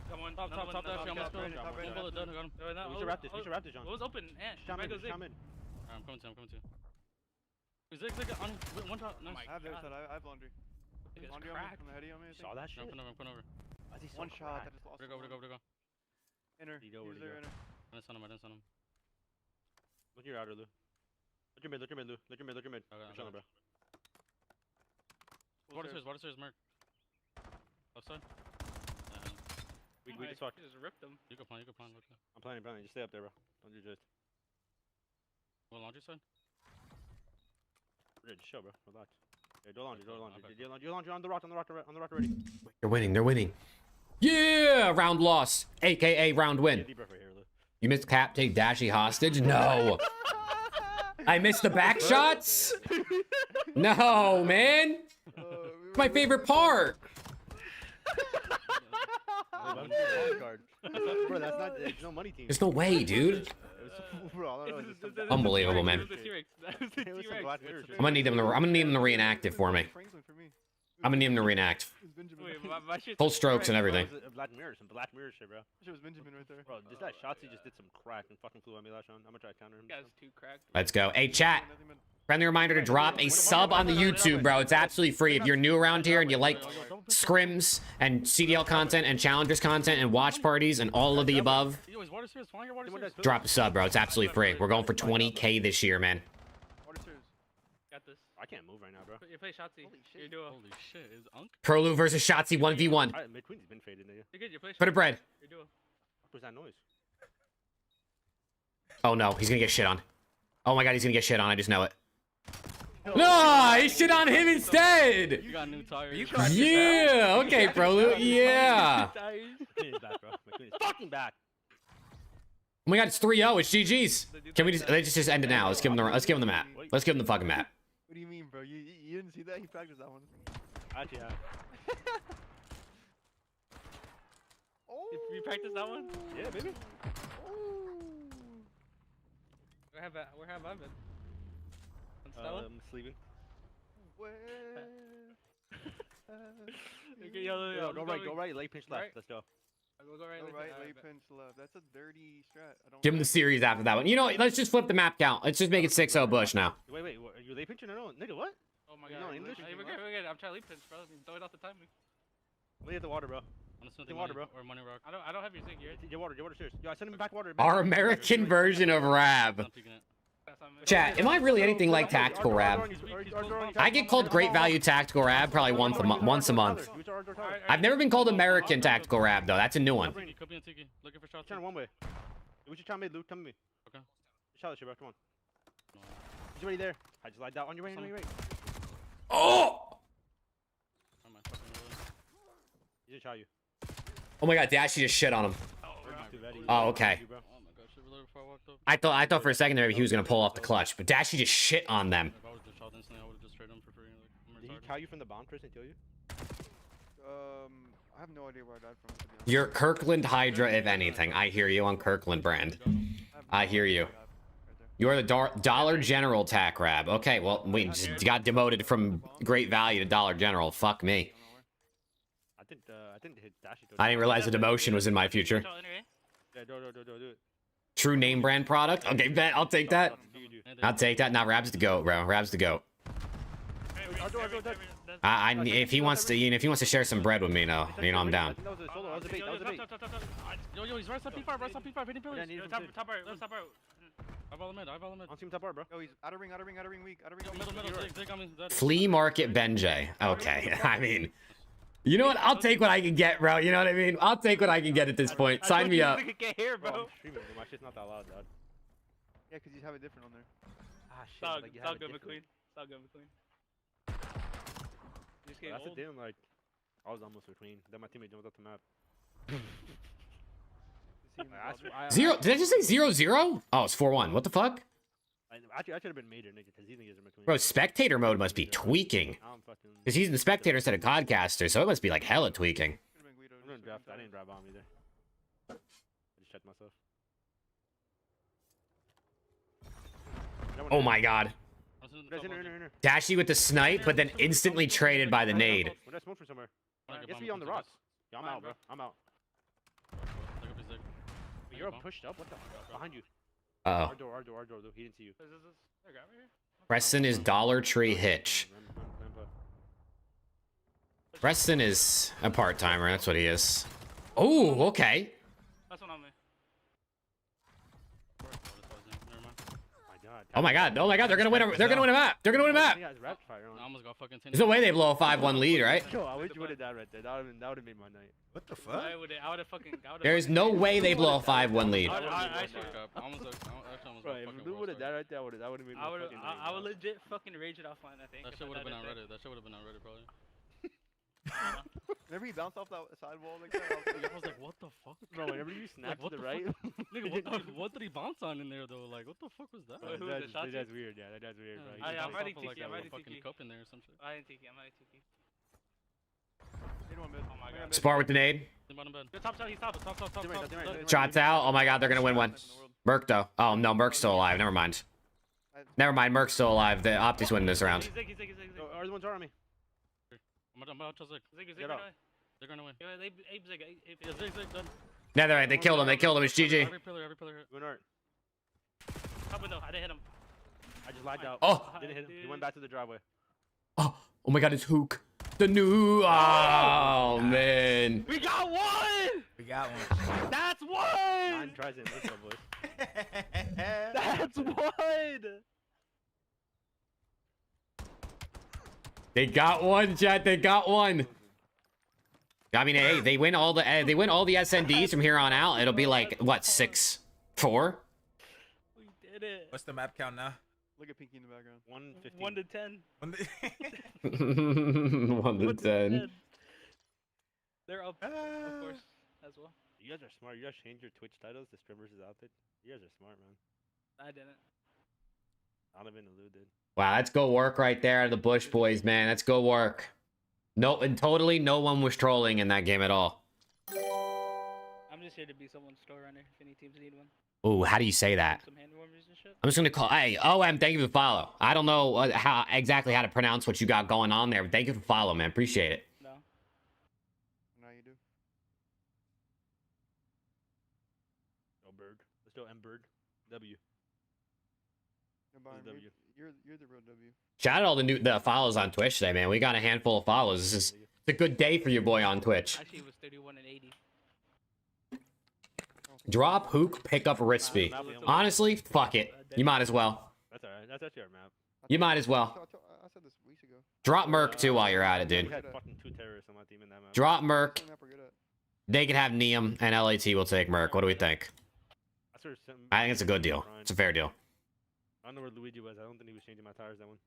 Come on, top left. I'm almost going. One bullet done. I got him. We should wrap this, John. What was open? Shot mid. Alright, I'm coming to you. Zig on one shot. Nice. I have their side. I have laundry. Laundry cracked. On me, saw that shit? I'm coming over. One shot. I just lost. Where'd it go? Inner. He's there, inner. I didn't stun him. Look your outer, Lou. Look your mid. Look your mid. Okay, Push on, bro. Water stairs, Mark. Left side. We just fucked. Just ripped them. You can plan. Okay. I'm planning. Just stay up there, bro. Don't do just. What, laundry side? Just chill, bro. Relax. Yeah, do laundry. Do laundry on the rock already. They're winning. Yeah, round loss, aka round win. Deep breath right here, Lou. You missed Cap take Dashy hostage? No. I missed the back shots? No, man. My favorite part. Bro, that's not. There's no money team. There's no way, dude. Bro, all I know is some Unbelievable, man. It was some Black Mirror shit. I'm gonna need them to reenact it for me. I'm gonna need them to reenact. Full strokes and everything. Black Mirror, some Black Mirror shit, bro. Shit was Benjamin right there. Bro, this guy Shotzi just did some crack and fucking flew at me last round. I'm gonna try to counter him. You guys too cracked. Let's go. Hey, chat. Friendly reminder to drop a sub on the YouTube, bro. It's absolutely free. If you're new around here and you like scrims and CDL content and challengers content and watch parties and all of the above, drop a sub, bro. It's absolutely free. We're going for 20K this year, man. Got this. I can't move right now, bro. You play Shotzi. You're doing. Holy shit, is Unk? Prolu versus Shotzi 1v1. Queen's been faded, nigga. You're good. You play Put a bread. You're doing. What was that noise? Oh no, he's gonna get shit on. Oh my god, he's gonna get shit on. I just know it. No, he shit on him instead. You got new tires. Yeah. Okay, Prolu. Yeah. McQueen is back, bro. McQueen is fucking back. Oh my god, it's 3-0. It's GG's. Can we just end it now? Let's give him the map. Let's give him the fucking map. What do you mean, bro? You didn't see that? He practiced that one. Actually, yeah. You practice that one? Yeah, baby. Where have I been? I'm sleeping. Okay, yo, go right, late pinch left. Right? Let's go. Go right, late pinch left. That's a dirty strat. I don't Give him the series after that one. You know, let's just flip the map count. Let's just make it 6-0 Bush now. Wait, are you late pinching or no? Nigga, what? Oh my You god. know English? Hey, we're good. I'm trying to leap pinch, bro. Throw it off the timing. Let me get the water, bro. Get water, bro. Or money rock. I don't have your thing. Get water, cheers. Yo, I sent him back water. Our American version of Rab. Chat, am I really anything like Tactical Rab? I get called Great Value Tactical Rab probably once a month. I've never been called American Tactical Rab though. That's a new one. Looking for shots. Turn one way. We should try mid, Luke. Come with me. Okay. Shot that shit, bro. Come on. He's already there. I just lied that on your right, on your right. Oh! He just shot you. Oh my god, Dashy just shit on him. Oh, okay. I thought for a second there he was gonna pull off the clutch, but Dashy just shit on them. If I would just shot instantly, I would have just traded him for free. Like, Did he cow you from the bomb, Chris, and kill you? I have no idea where I died from. You're Kirkland Hydra, if anything. I hear you on Kirkland brand. I hear you. You're the Dollar General Tac Rab. Okay, well, we just got demoted from Great Value to Dollar General. Fuck me. I didn't hit Dashy. I didn't realize the demotion was in my future. Yeah, do it. True name brand product? Okay, bet. I'll take that. I'll take that. Now, Rab's the GOAT, bro. Rab's the GOAT. If he wants to share some bread with me, no, I'm down. Yo, he's right side P5, hitting pillars. Top right, top right. Eyeball him mid. I'm seeing top bar, bro. Yo, he's out of ring, weak. Middle, dig on me. Flea Market Benjay. Okay, I mean, you know what? I'll take what I can get, bro. You know what I mean? I'll take what I can get at this point. Sign me up. Get here, bro. My shit's not that loud, dad. Yeah, because you have it different on there. Ah, shit. It's all good, McQueen. It's all good, McQueen. That's the deal, like, I was almost McQueen. Then my teammate jumped up the map. Zero? Did I just say 0-0? Oh, it's 4-1. What the fuck? I should have been Major, nigga, because these niggas are McQueen. Bro, spectator mode must be tweaking. Because he's the spectator instead of codcaster, so it must be like hella tweaking. I didn't drive bomb either. I just checked myself. Oh my god. Dashy with the snipe, but then instantly traded by the nade. Where'd I smoke from somewhere? Guess we on the rocks. Yeah, I'm out, bro. I'm out. You're pushed up? What the fuck? Behind you. Uh-oh. Our door. He didn't see you. Preston is Dollar Tree Hitch. Preston is a part-timer. That's what he is. Oh, okay. That's one on me. Oh my god. They're gonna win a map. There's no way they blow a 5-1 lead, right? Yo, I wish you would have died right there. That would have made my night. What the fuck? I would have fucking. There's no way they blow a 5-1 lead. I If Blue would have died right there, that would have made my fucking night. I would legit fucking rage it offline, I think. That shit would have been on Reddit. Probably. Whenever he bounced off that sidewall like that, I was like, what the fuck? Bro, whenever you snap to the right. Nigga, what did he bounce on in there though? Like, what the fuck was that? That's weird, yeah. That's weird, bro. I'm riding Tiki. I'm riding fucking cup in there or some shit. I'm riding Tiki. Oh my god. Spar with the nade. bottom bed. Top side, he's top. Shots out. Oh my god, they're gonna win one. Merc though. Oh no, Merc's still alive. Never mind. Never mind, Merc's still alive. The Optics winning this round. He's the ones are on me. I'm about to Zig. They're gonna win. Zig done. Yeah, they're right. They killed him. They killed him. It's GG. Every pillar. Top window. I didn't hit him. I just lagged out. Oh. Didn't hit him. He went back to the driveway. Oh my god, it's Hook. The new. Oh man. We got one. That's one. 9 tries in. Let's go, boys. That's one. They got one, chat. They got one. I mean, hey, they win all the SNDs from here on out. It'll be like what, 6-4? We did it. What's the map count now? Look at Pinky in the background. 1 to 10. 1 to 10. They're up, of course, as well. You guys are smart. You guys changed your Twitch titles to Streamers is out there. You guys are smart, man. I didn't. Donovan and Lou did. Wow, that's go work right there out of the Bush boys, man. That's go work. No, and totally no one was trolling in that game at all. I'm just here to be someone's store runner if any teams need one. Ooh, how do you say that? Some hand warmers and shit. I'm just gonna call. Hey, OM, thank you for the follow. I don't know how to pronounce what you got going on there, but thank you for follow, man. Appreciate it. No, you do. Go Berg. Let's go M Berg. W. W. You're the real W. Shout out all the follows on Twitch today, man. We got a handful of follows. It's a good day for your boy on Twitch. Actually, it was 31 and 80. Drop Hook, pick up Rispy. Honestly, fuck it. You might as well. That's alright. That's actually our map. You might as well. I said this weeks ago. Drop Merc too while you're at it, dude. We had fucking 2 terrorists on my team in that map. Drop Merc. They can have NIUM and LAT will take Merc. What do we think? I think it's a good deal. It's a fair deal. I don't know where Luigi was. I don't think he was changing my tires that one.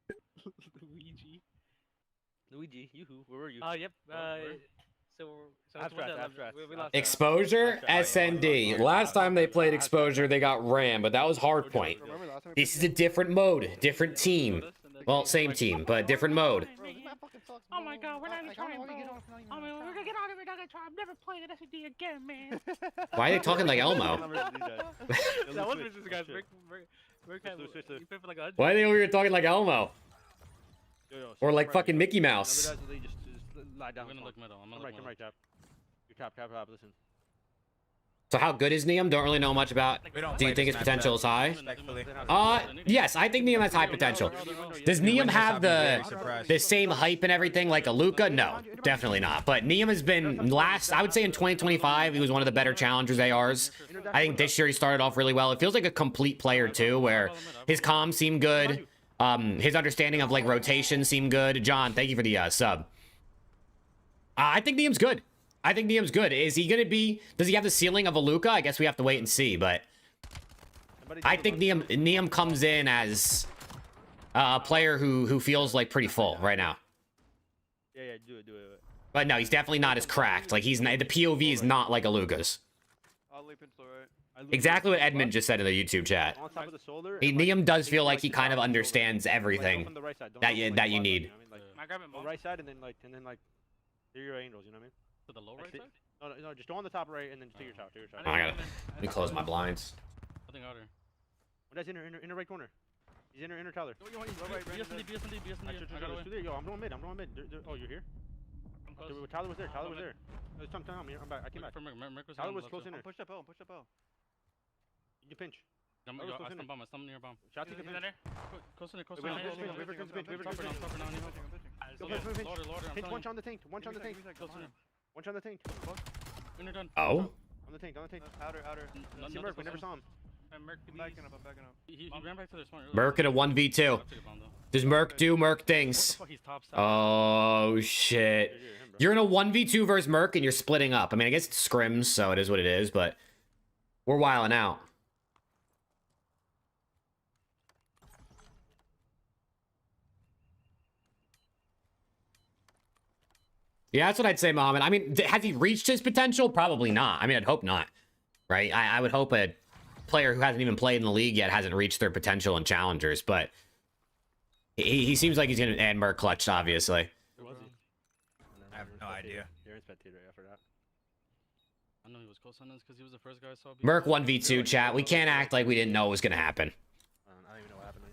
Luigi, yoo-hoo. Where were you? Yep. So abstract. We lost Exposure, SND. Last time they played Exposure, they got Ram, but that was Hardpoint. This is a different mode, different team. Well, same team, but different mode. Oh my god, we're not even trying, bro. I mean, we're gonna get out of it. We're not gonna try. I'm never playing an SND again, man. Why are they talking like Elmo? That was this guy's Why are they over here talking like Elmo? Or like fucking Mickey Mouse? Lie down. I'm gonna look middle. I'm right, Cap. You cap, listen. So how good is NIUM? Don't really know much about. Do you think its potential is high? Yes, I think NIUM has high potential. Does NIUM have the same hype and everything like a Luca? No, definitely not. But NIUM has been I would say in 2025, he was one of the better challengers ARs. I think this year he started off really well. It feels like a complete player too, where his comms seem good. His understanding of like rotation seemed good. John, thank you for the sub. I think NIUM's good. I think NIUM's good. Is he gonna be? Does he have the ceiling of a Luca? I guess we have to wait and see. But I think NIUM comes in as a player who feels like pretty full right now. Yeah, do it. But no, he's definitely not as cracked. Like he's not, the POV is not like a Luca's. I'll leap into right. Exactly what Edmund just said in the YouTube chat. NIUM does feel like he kind of understands everything that you need. Right side and then like do your angles. You know what I mean? To the low right side? No, just go on the top right and then take your shot. Oh, I gotta. Let me close my blinds. Nothing out here. One guy's inner right corner. He's inner Tyler. BSND. Yo, I'm going mid. Oh, you're here? Tyler was there. I'm back. I came back. Tyler was close in there. Push up L. You can pinch. I'm near bomb. Shot to the pinch. Close in there. Pinch one on the tank. One on the tank. Oh. On the tank. Outer. See Merc, we never saw him. I'm backing up. He ran back to their spawn. Merc at a 1v2. Does Merc do Merc things? Oh shit. You're in a 1v2 versus Merc and you're splitting up. I mean, I guess it's scrims, so it is what it is, but we're wilding out. Yeah, that's what I'd say, Mohammed. I mean, has he reached his potential? Probably not. I mean, I'd hope not, right? I would hope a player who hasn't even played in the league yet hasn't reached their potential in challengers, but he seems like he's going to add Merc clutch, obviously. I have no idea. You're in spectator after that. I know he was close on this because he was the first guy I saw. Merc 1v2 chat. We can't act like we didn't know it was gonna happen. I don't even know what happened.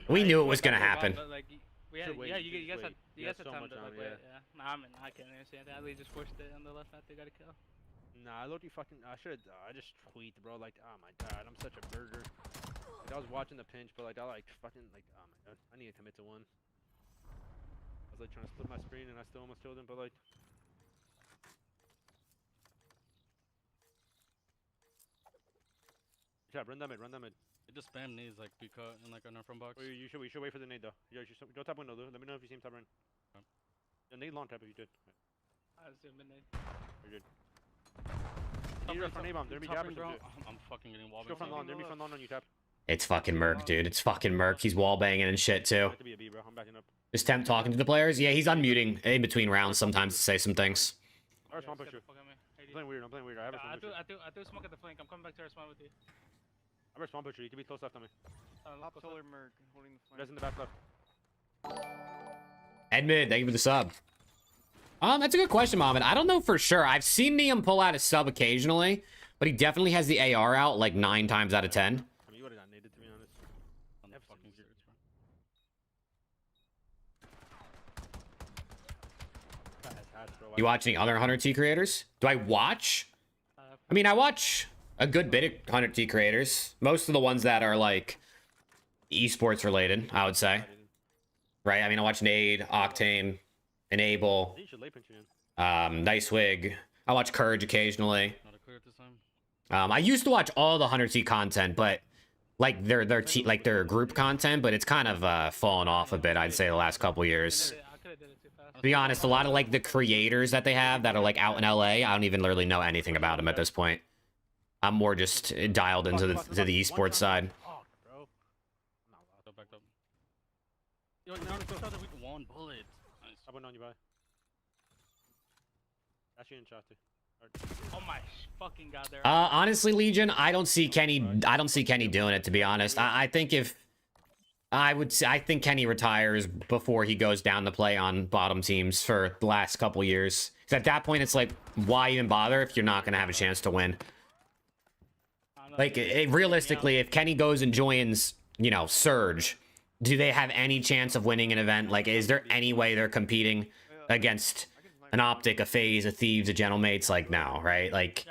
We knew it was gonna happen. Like, yeah, you guys had time to like wait. Yeah. Nah, I can't understand that. They just forced it on the left after they got a kill. Nah, I looked fucking. I should. I just tweet, bro. Like, oh my god, I'm such a burger. Like, I was watching the pinch, but like, I like fucking like, oh my god, I need to commit to one. I was like trying to split my screen, and I still almost killed him, but like. Yeah, run that mid. They just spam nades like be cut and like on our front box. Wait, you should wait for the nade though. Yeah, you should go top window though. Let me know if you see him top run. Yeah, nade long tap if you did. I was doing midnight. You're good. You're front nade bomb. There be gappers. I'm fucking getting wall. Go front lawn. There be front lawn on you tap. It's fucking Merc, dude. It's fucking Merc. He's wall banging and shit too. To be a B, bro. I'm backing up. Is Temp talking to the players? Yeah, he's unmuting in between rounds sometimes to say some things. I respond push you. I'm playing weird. I have a spawn push. I threw smoke at the flank. I'm coming back to respond with you. I have a spawn push you. You can be close left on me. Top solar Merc holding the flank. Guys in the back left. Edmund, thank you for the sub. That's a good question, Mohammed. I don't know for sure. I've seen NIUM pull out a sub occasionally, but he definitely has the AR out like 9 times out of 10. I mean, you would have not needed to be honest. On the fucking series, bro. You watch any other 100T creators? Do I watch? I mean, I watch a good bit of 100T creators. Most of the ones that are like esports related, I would say. Right? I mean, I watch Nade, Octane, Enable, Nice Wig. I watch Courage occasionally. I used to watch all the 100T content, but like their group content, but it's kind of fallen off a bit, I'd say, the last couple years. To be honest, a lot of like the creators that they have that are like out in LA, I don't even really know anything about them at this point. I'm more just dialed into the esports side. Yo, now it's shot with 1 bullet. Nice. I went on you, bye. That's you in shot too. Oh my fucking god, there. Honestly, Legion, I don't see Kenny doing it, to be honest. I think I think Kenny retires before he goes down to play on bottom teams for the last couple years. Because at that point, it's like, why even bother if you're not going to have a chance to win? Like, realistically, if Kenny goes and joins, you know, Surge, do they have any chance of winning an event? Like, is there any way they're competing against an Optic, a FaZe, a Thieves, a Gentlemates? Like, no, right? Like,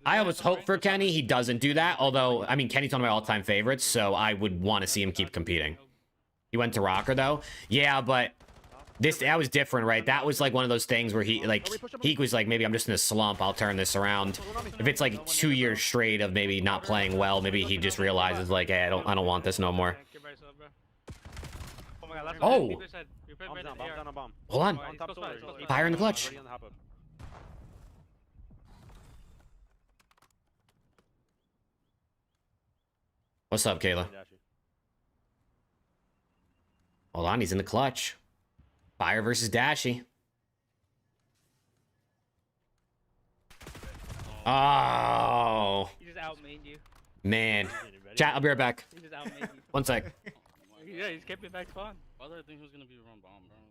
I always hope for Kenny he doesn't do that. Although, I mean, Kenny's one of my all-time favorites, so I would want to see him keep competing. He went to Rocker, though. Yeah, but that was different, right? That was like one of those things where he was like, maybe I'm just in a slump, I'll turn this around. If it's like 2 years straight of maybe not playing well, maybe he just realizes like, hey, I don't want this no more. Oh! Hold on. Fire in the clutch. What's up, Kayla? Hold on, he's in the clutch. Fire versus Dashy. Oh. He just outmade you. Man. Chat, I'll be right back. He just outmade you. 1 sec. Yeah, he's kept it back spawn. Why did I think he was gonna be around bomb, bro?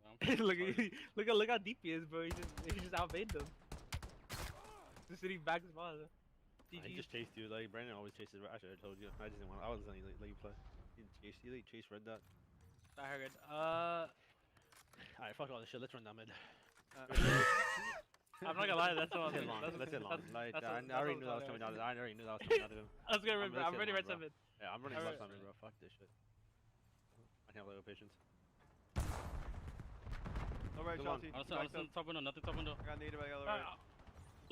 look how deep he is, bro. He just outmade them. Just sitting back spawn. I just chased you. Like Brandon always chases. I should have told you. I just didn't want. I wasn't gonna let you play. He chased you. Chase Red Dot. I heard. Alright, fuck all this shit. Let's run down mid. I'm not gonna lie. That's all. Let's hit long. Like I already knew that was coming out. I already knew that was coming out of him. I was gonna run. I'm ready right mid. Yeah, I'm running left on me, bro. Fuck this shit. I can't play with patience. Low right, Chelsea. Honestly, top window, nothing top window. I got needed by the low right.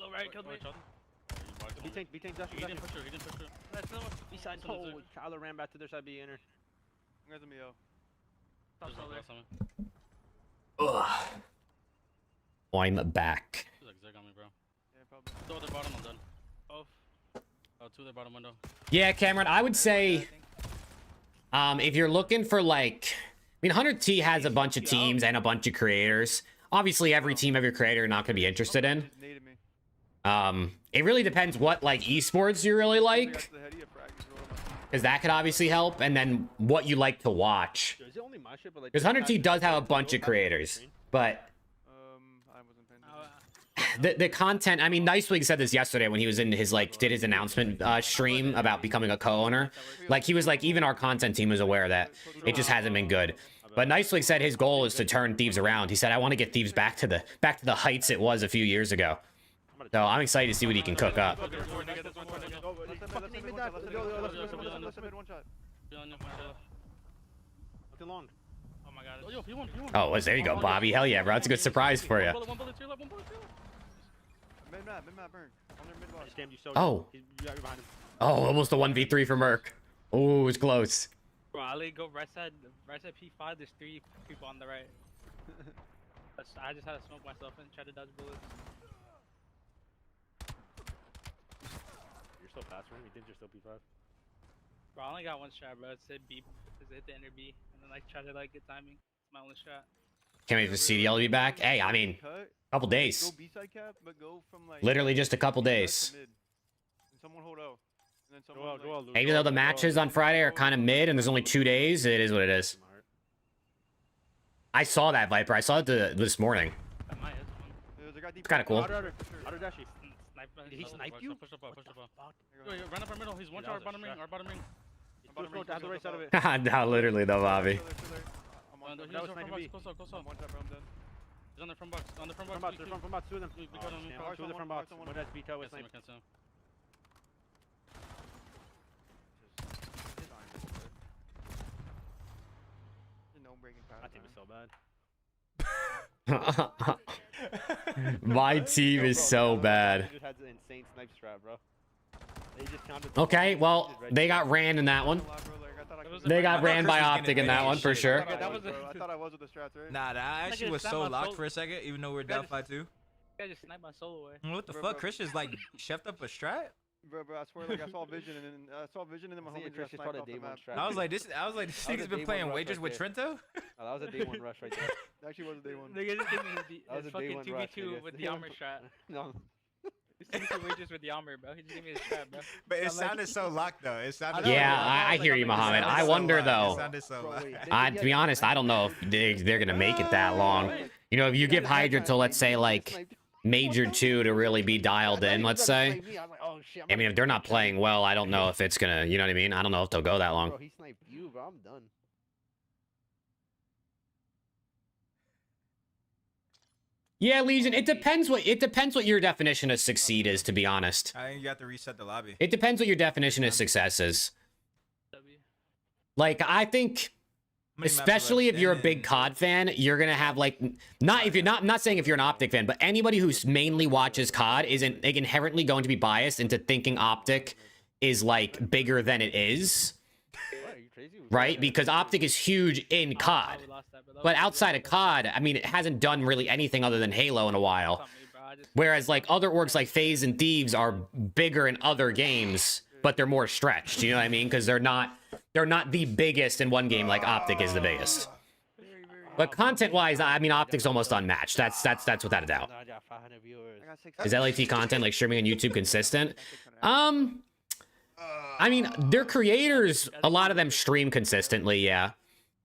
Low right, killed me. B tank, Josh. He didn't push through, B side, oh, Kyler ran back to their side, B inner. I'm guys on me, yo. Top solar. Ugh. I'm back. He's like zig on me, bro. Yeah, probably. Two at the bottom, I'm done. Both. Two at the bottom window. Yeah, Cameron, I would say, if you're looking for like, I mean, 100T has a bunch of teams and a bunch of creators. Obviously, every team, every creator, you're not going to be interested in. It really depends what like esports you really like, because that could obviously help, and then what you like to watch. Because 100T does have a bunch of creators, but the content. I mean, Nicewig said this yesterday when he was in his did his announcement stream about becoming a co-owner. Like he was like, even our content team was aware that it just hasn't been good. But Nicewig said his goal is to turn Thieves around. He said, I want to get Thieves back to the heights it was a few years ago. So I'm excited to see what he can cook up. Oh, there you go, Bobby. Hell yeah, bro. That's a good surprise for you. Oh. Oh, almost a 1v3 for Merc. Oh, it was close. Bro, Ali, go right side P5. There's 3 people on the right. I just had to smoke myself and try to dodge bullets. You're still fast, man. You think you're still P5? Bro, I only got one shot, bro. It said B. It hit the inner B, and then try to get timing. It's my only shot. Can't wait for CDL to be back. Hey, I mean, a couple days. Literally just a couple days. Even though the matches on Friday are kind of mid and there's only 2 days, it is what it is. I saw that, Viper. I saw it this morning. It's kind of cool. Did he snipe you? Run up our middle. He's one shot bottom ring. Our bottom ring. No, literally though, Bobby. He's on the front box. On the front box. They're front box. Two of them. Two of the front box. One that's beat out with snipe. My team is so bad. My team is so bad. Okay, well, they got ran in that one. They got ran by Optic in that one for sure. I thought I was with the strats, right? Nah, that actually was so locked for a second, even though we were down 5-2. I just sniped my soul away. What the fuck? Christian's chefed up a strat? Bro, I swear, I saw vision, and then my homie just sniped off the map. I was like, this nigga's been playing wagers with Trento? Oh, that was a day 1 rush right there. That actually was a day 1. Nigga just gave me his fucking 2v2 with the armor shot. No. He's 2v2 wagers with the armor, bro. He just gave me his shot, bro. But it sounded so locked, though. It sounded yeah, I hear you, Muhammad. I wonder, though. It sounded so locked. To be honest, I don't know if they're going to make it that long. You know, if you give Hydra till, let's say, Major 2 to really be dialed in, let's say. I mean, if they're not playing well, I don't know if it's gonna, you know what I mean? I don't know if they'll go that long. Bro, he sniped you, bro. I'm done. Yeah, Legion, it depends what your definition of succeed is, to be honest. I think you have to reset the lobby. It depends what your definition of success is. I think especially if you're a big COD fan, you're gonna have I'm not saying if you're an Optic fan, but anybody who mainly watches COD isn't inherently going to be biased into thinking Optic is bigger than it is, right? Because Optic is huge in COD, but outside of COD, I mean, it hasn't done really anything other than Halo in a while. Whereas other orgs like FaZe and Thieves are bigger in other games, but they're more stretched. You know what I mean? Because they're not the biggest in one game like Optic is the biggest. But content-wise, I mean, Optic's almost unmatched. That's without a doubt. Is LAT content streaming on YouTube consistent? I mean, their creators, a lot of them stream consistently, yeah.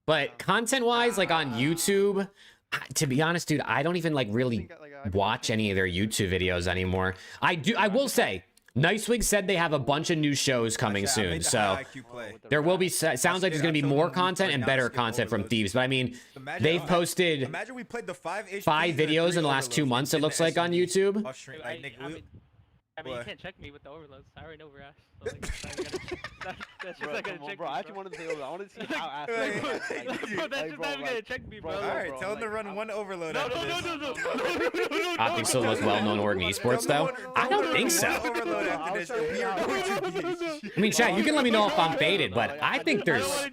But content-wise, on YouTube, to be honest, dude, I don't even really watch any of their YouTube videos anymore. I will say, Nicewig said they have a bunch of new shows coming soon, so there will be. Sounds like there's going to be more content and better content from Thieves. But I mean, they've posted 5 videos in the last 2 months. It looks like on YouTube. I mean, you can't check me with the overloads. I already know we're ass. So that's just not gonna check bro, me, I actually wanted to say overload. I wanted to see how ass. Bro, that's just not gonna check me, bro. Alright, tell them to run one overload after this. Optic's still the most well-known org in esports, though? I don't think so. I mean, chat, you can let me know if I'm faded, but I think there's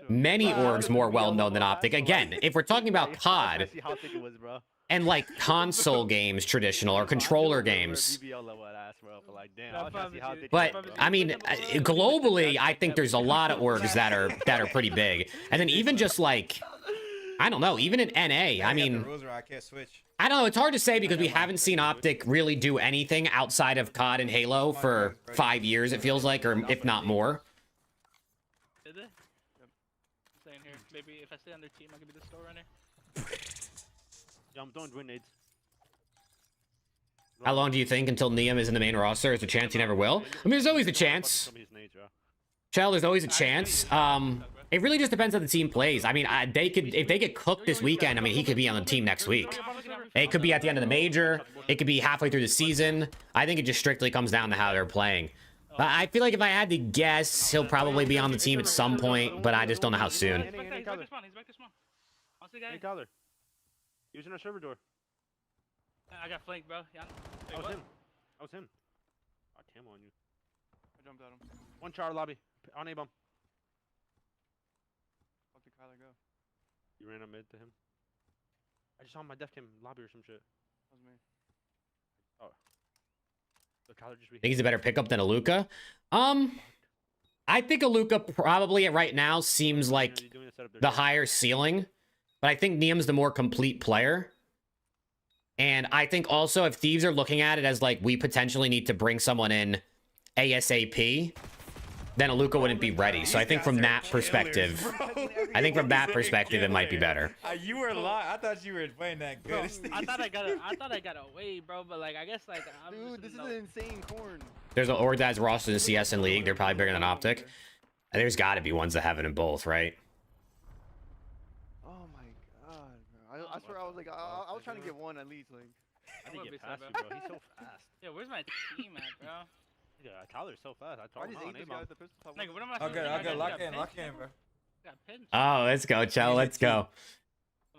many orgs more well-known than Optic. Again, if we're talking about COD and console games, traditional or controller games. But I mean, globally, I think there's a lot of orgs that are pretty big. And then even just I don't know, even in NA, I mean, I don't know. It's hard to say because we haven't seen Optic really do anything outside of COD and Halo for 5 years. It feels like, or if not more. Did they? Yep. I'm saying here, maybe if I stay on their team, I could be the store runner. Yeah, I'm throwing grenades. How long do you think until NIUM is in the main roster? There's a chance he never will. I mean, there's always a chance. Chell, there's always a chance. It really just depends how the team plays. I mean, they could, if they get cooked this weekend, I mean, he could be on the team next week. It could be at the end of the major. It could be halfway through the season. I think it just strictly comes down to how they're playing. But I feel like if I had to guess, he'll probably be on the team at some point, but I just don't know how soon. He's back to spawn. Hey, Tyler. He was in our server door. I got flanked, bro. Yeah. That was him. That was him. Got camo on you. I jumped at him. One char lobby. On A-bomb. Fuck did Kyler go? You ran up mid to him. I just saw him in my def cam lobby or some shit. That was me. Oh. So Kyler just I think he's a better pickup than Aluka. I think Aluka probably right now seems like the higher ceiling, but I think NIUM's the more complete player. And I think also if Thieves are looking at it as like we potentially need to bring someone in ASAP, then Aluka wouldn't be ready. So I think from that perspective, it might be better. You were lying. I thought you were playing that good. I thought I got away, bro. But like, I guess like, dude, this is an insane corn. There's an org that's roster in CS and League. They're probably bigger than OPTIC. And there's got to be ones that have it in both, right? Oh my god, bro. I swear I was like, I was trying to get one at least. Like, I didn't get past you, bro. He's so fast. Yeah, where's my team at, bro? Yeah, Tyler's so fast. I told him on A-bomb. Like, what am I supposed to do? Okay, lock in, bro. Oh, let's go, Chell. Let's go.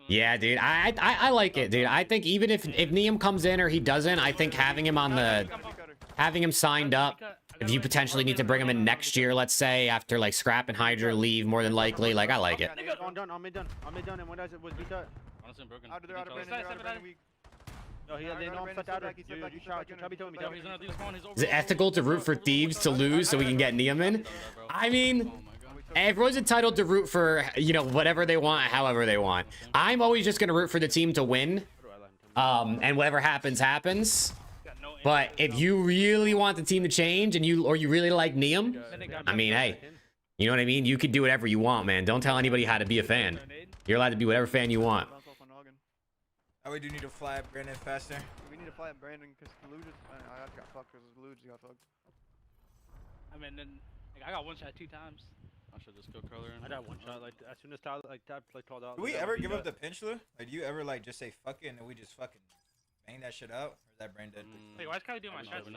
Yeah, dude. I like it, dude. I think even if NIUM comes in or he doesn't, I think having him signed up, if you potentially need to bring him in next year, let's say after like Scrap and Hydra leave, more than likely, like I like it. I'm done. I'm done. And when does it was beat up? Honestly, broken. Out of there, out of Brandon, weak. No, they know I'm stuck out. Is it ethical to root for Thieves to lose so we can get NIUM in? I mean, everyone's entitled to root for, you know, whatever they want, however they want. I'm always just going to root for the team to win. And whatever happens, happens. But if you really want the team to change and you really like NIUM, I mean, hey, you know what I mean? You can do whatever you want, man. Don't tell anybody how to be a fan. You're allowed to be whatever fan you want. Oh, we do need to fly Brandon faster. We need to fly Brandon because Luge I got fucked because Luge got fucked. I mean, then like, I got one shot 2 times. I should just go color. I got one shot. Like as soon as Tyler called out. Do we ever give up the pinch, Lou? Like, do you ever like just say fuck it and then we just fucking bang that shit out? Or is that brain dead? Wait, why is Kylie doing my shots?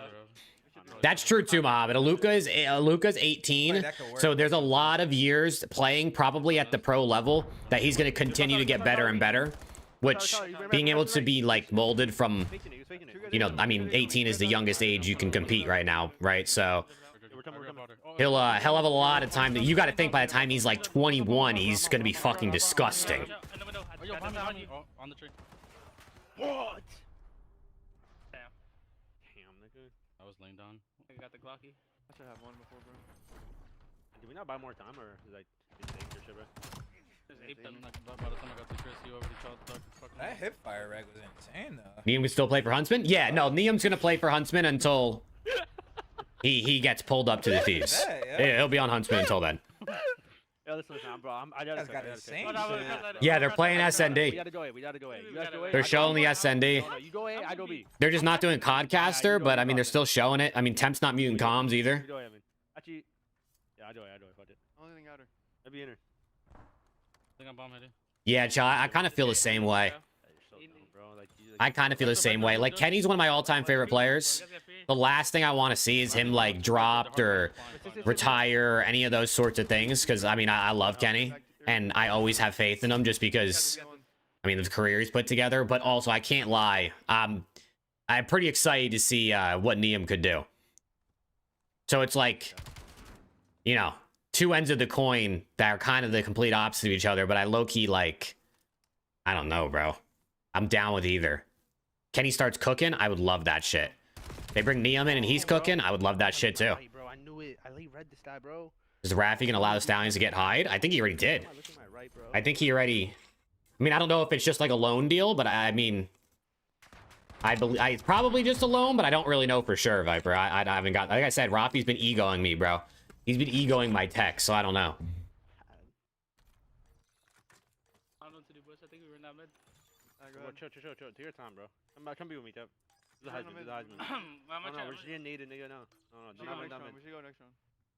That's true too, Mohammed. Aluka's 18, so there's a lot of years playing probably at the pro level that he's going to continue to get better and better. Which, being able to be, like, molded from, you know, I mean, 18 is the youngest age you can compete right now, right? So, he'll have a lot of time. You got to think by the time he's, like, 21, he's going to be fucking disgusting. On the tree. What? Damn. Nigga. I was laying down. I got the Glocky. I should have one before, bro. Did we not buy more time, or is like your shit, bro? By the time I got to Chris, you already shot the fucking... That hip fire rag was insane, though. NIUM would still play for Huntsman? Yeah, no, NIUM's going to play for Huntsman until he gets pulled up to the Thieves. Yeah, he'll be on Huntsman until then. Yo, listen, bro. I gotta Yeah, they're playing SND. We gotta go A. We gotta go A. You guys go A. They're showing the SND. No, you go A, I go B. They're just not doing Codcaster, but I mean, they're still showing it. I mean, Temp's not muting comms either. Actually, yeah, I do A. Fuck it. Only thing out her. I'll be in her. I think I'm bomb headed. Yeah, Chai, I kind of feel the same way. I kind of feel the same way. Like, Kenny's one of my all-time favorite players. The last thing I want to see is him, like, dropped or retire or any of those sorts of things. Because, I mean, I love Kenny. And I always have faith in him just because, I mean, the career he's put together. But also, I can't lie. I'm pretty excited to see what NIUM could do. So it's like, you know, 2 ends of the coin that are kind of the complete opposite of each other. But I low-key, like, I don't know, bro. I'm down with either. Kenny starts cooking, I would love that shit. They bring NIUM in and he's cooking, I would love that shit too. Bro, I knew it. I read this guy, bro. Is Rafi gonna allow the Stallions to get hide? I think he already did. I think he already... I mean, I don't know if it's just like a loan deal, but I mean... I believe it's probably just a loan, but I don't really know for sure, Viper. I haven't got... Like I said, Rafi's been egoing me, bro. He's been egoing my tech, so I don't know. I don't know what to do, boys. I think we were in that mid. Chill. To your time, bro. Come be with me, Tep. The Heisman. The Heisman. No, we're just getting needed, nigga. No. We should go next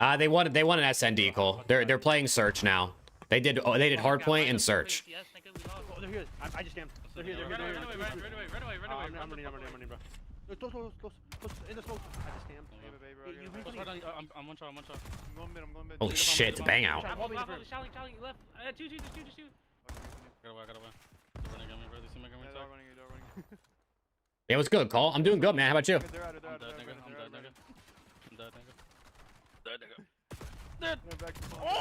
round. They wanted an SN decal. They're playing search now. They did hardpoint and search. Oh, they're here. I just jammed. They're here. Right away, I'm running, bro. Close. In the smoke. I just jammed. I'm one shot. I'm going mid. Holy shit, it's a bang out. Charlie, left. Two. Got away. They're running at me, bro. They see me coming. They're running. Yeah, what's good, Cole? I'm doing good, man. How about you? I'm dead, nigga.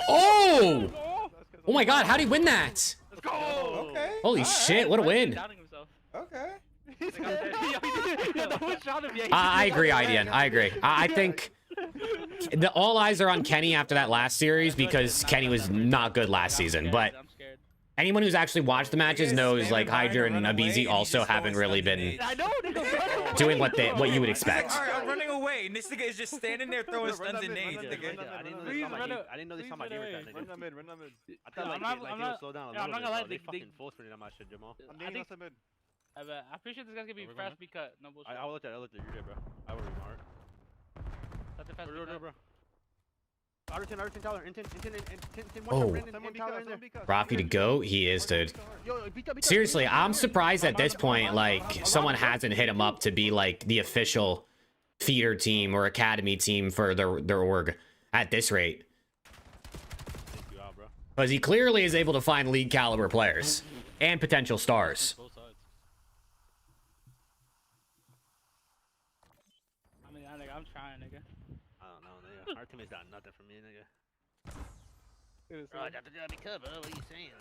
Oh! Oh my god, how'd he win that? Let's go! Okay. Holy shit, what a win. Okay. I agree, IDN. I agree. I think all eyes are on Kenny after that last series because Kenny was not good last season. But anyone who's actually watched the matches knows like Hydra and Abizi also haven't really been doing what you would expect. Alright, I'm running away, and this nigga is just standing there throwing stuns and nades, nigga. I didn't know they saw my game with that nigga. Run that mid. I thought like they would slow down a little bit, bro. They fucking force fitted on my shit, Jamal. I'm digging outside mid. I'm pretty sure this guy's gonna be fresh because no bullshit. I looked at you there, bro. I will read Mark. That's a fast Bro. Arton, Tyler, Intin, Oh. Rafi to go? He is, dude. Seriously, I'm surprised at this point, like, someone hasn't hit him up to be, like, the official feeder team or academy team for their org at this rate. Because he clearly is able to find league caliber players and potential stars. I'm trying, nigga. I don't know, nigga. Our teammate's got nothing for me, nigga. Bro, I got to be covered. What are you saying?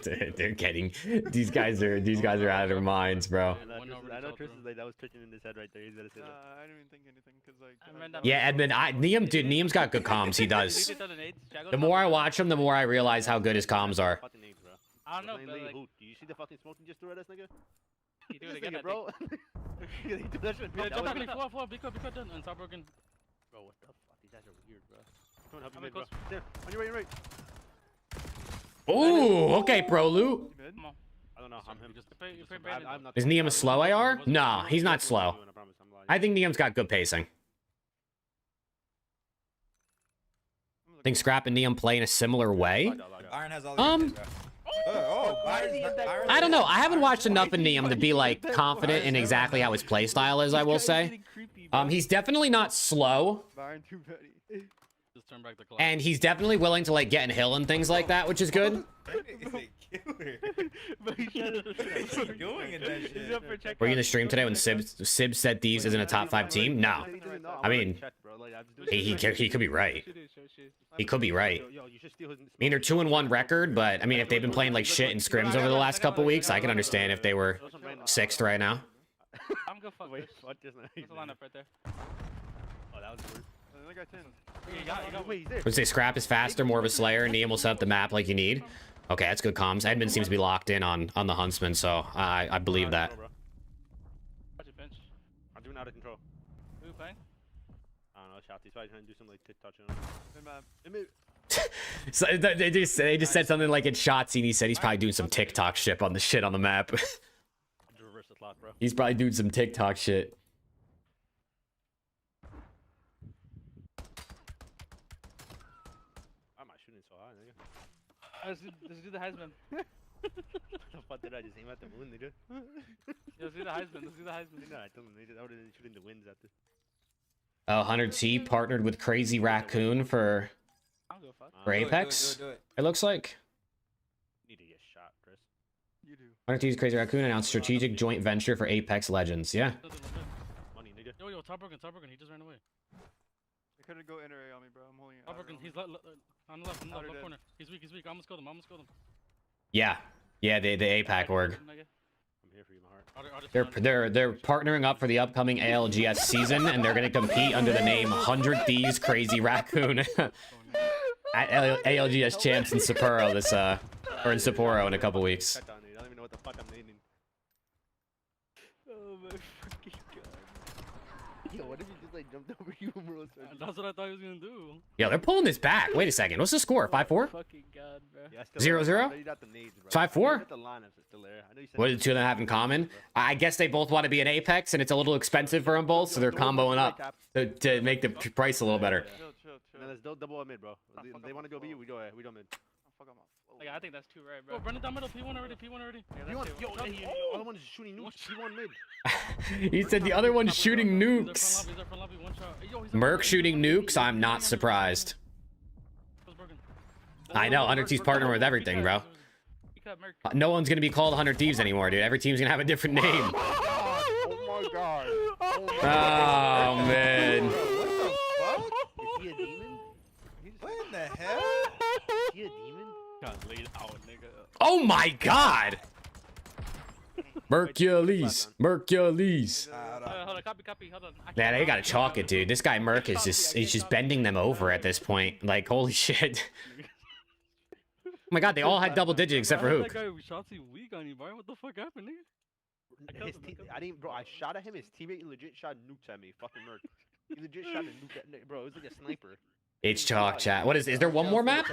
Dude, they're getting these guys are out of their minds, bro. I know Chris is like that was twitching in his head right there. He's gonna say that. I didn't even think anything because like. Yeah, Edmund, NIUM got good comms. He does. The more I watch him, the more I realize how good his comms are. I don't know, but like, do you see the fucking smoke he just threw at us, nigga? You do it again, bro. He did that shit. Jump back, floor, be cut, done, and stop broken. Bro, what the fuck? These guys are weird, bro. Come on, help me mid, bro. There, on your right. Ooh, okay, Pro Loot. Come on. I don't know. I'm him. Is NIUM a slow AR? Nah, he's not slow. I think NIUM's got good pacing. I think Scrap and NIUM play in a similar way. Iron has all I don't know. I haven't watched enough of NIUM to be like confident in exactly how his playstyle is, I will say. He's definitely not slow. And he's definitely willing to like get in hill and things like that, which is good. Were you in the stream today when Sib said Thieves isn't a top 5 team? No. I mean, he could be right. He could be right. I mean, they're 2-1 record, but I mean, if they've been playing like shit in scrims over the last couple weeks, I can understand if they were 6th right now. I'm gonna fuck this. There's a lineup right there. Oh, that was weird. I got 10. Would say Scrap is faster, more of a slayer, and NIUM will set up the map like you need. Okay, that's good comms. Edmund seems to be locked in on the Huntsman, so I believe that. Watch it, bench. I'm doing out of control. Who are you playing? I don't know, Shotty. He's probably trying to do some like TikTok. So they just said something like it's Shotzi, and he said he's probably doing some TikTok shit on the map. Reverse the slot, bro. He's probably doing some TikTok shit. Why am I shooting so high, nigga? Let's do the Heisman. The fuck did I just aim at the moon, nigga? Let's do the Heisman. No, I told him they would have been shooting the winds at this. Oh, 100T partnered with Crazy Raccoon for Apex. Do it. It looks like. You need to get shot, Chris. You do. 100T's Crazy Raccoon announced strategic joint venture for Apex Legends. Yeah. Money, nigga. Yo, top broken, he just ran away. They couldn't go enter A on me, bro. I'm holding it. Top broken, he's on the left corner. He's weak. I almost killed him. Yeah, the APAC org. I'm here for you, my heart. They're partnering up for the upcoming ALGS season, and they're gonna compete under the name 100 Thieves Crazy Raccoon at ALGS champs in Sapporo in Sapporo in a couple weeks. I don't even know what the fuck I'm naming. Oh my fucking god. Yo, what if you just like jumped over you, bro. That's what I thought he was gonna do. Yo, they're pulling this back. Wait a second. What's the score? 5-4? Fucking god, bro. Yeah, still 0-0? there. I know you got the nades, bro. 5-4? I know the lineups are still there. I know you said What do the two of them have in common? I guess they both want to be an Apex, and it's a little expensive for them both, so they're comboing up to make the price a little better. Chill. And then let's double a mid, bro. They want to go B, we go mid. Like, I think that's too right, bro. Bro, run it down middle. P1 already. Yeah, P1, that's yo, two. hey, other one is shooting nukes. P1 mid. He said the other one's shooting nukes. He's up front lobby, one shot. Yo, he's up Merc front shooting lobby. nukes? I'm not surprised. Was broken. I know, 100 Thieves partner with everything, bro. No one's gonna be called 100 Thieves anymore, dude. Every team's gonna have a different name. Oh my god. Oh, man. Is he a demon? What in the hell? Is he a demon? Got laid out, nigga. Oh my god! Mercules. Hold on, copy. Hold on. Man, they gotta chalk it, dude. This guy Merc is he's just bending them over at this point. Like, holy shit. Oh my god, they all had double digit except for Hook. That guy shot too weak on you, bro. What the fuck happened, nigga? I didn't, bro. I shot at him. His teammate legit shot nukes at me. Fucking Merc. He legit shot a nuke at me, bro. It was like a sniper. It's chalk, chat. What is there one more map?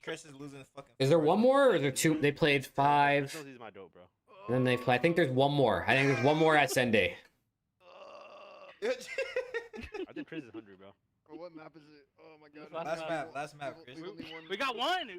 Chris is losing his fucking. Is there one more, or is there two? They played 5. He's my dope, bro. And then they play. I think there's one more. I think there's one more SN day. I think Chris is hungry, bro. Bro, what map is it? Oh my god. Last map, Chris. We got one.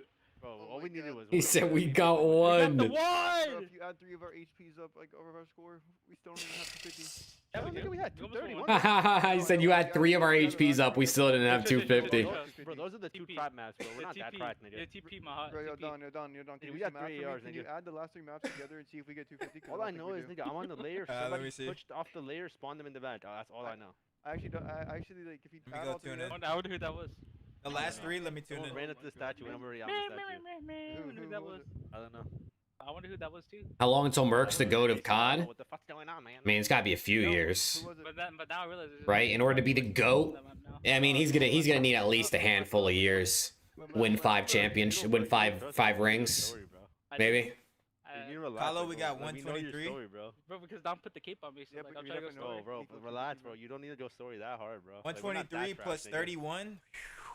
Bro, all we needed was. He said we got one. Bro, if you add 3 of our HPs up, like over our score, we still don't even have 250. Yeah, nigga, we had 231. He said you had 3 of our HPs up. We still didn't have 250. Bro, those are the 2 trap maps, bro. We're not that cracked, nigga. Yeah, TP, my hot. Bro, you're done. Can We you got do some math 3 for me? ARs, Can you nigga. add the last 3 maps together and see if we get 250? All I know is, nigga, I'm on the layer. let Somebody me see. pushed off the layer, spawned them in the vent. Oh, that's all I know. I actually like if you Let me add go all 3 tune maps. in. I wonder who that was. The last 3, let me tune Someone in. ran up to the statue and I'm already on the statue. I wonder who that was. I don't know. I wonder who that was too. How long until Merc's the goat of COD? What the fuck's going on, man? I mean, it's got to be a few years, But now I realize. right? In order to be the goat, I mean, he's gonna need at least a handful of years. Win 5 championships, win 5 rings, maybe. Carlo, we got 123. Bro, because Dom put the cape on me, so like, I'm trying to go story. Bro, relax, bro. You don't need to go story that hard, bro. 123 plus 31.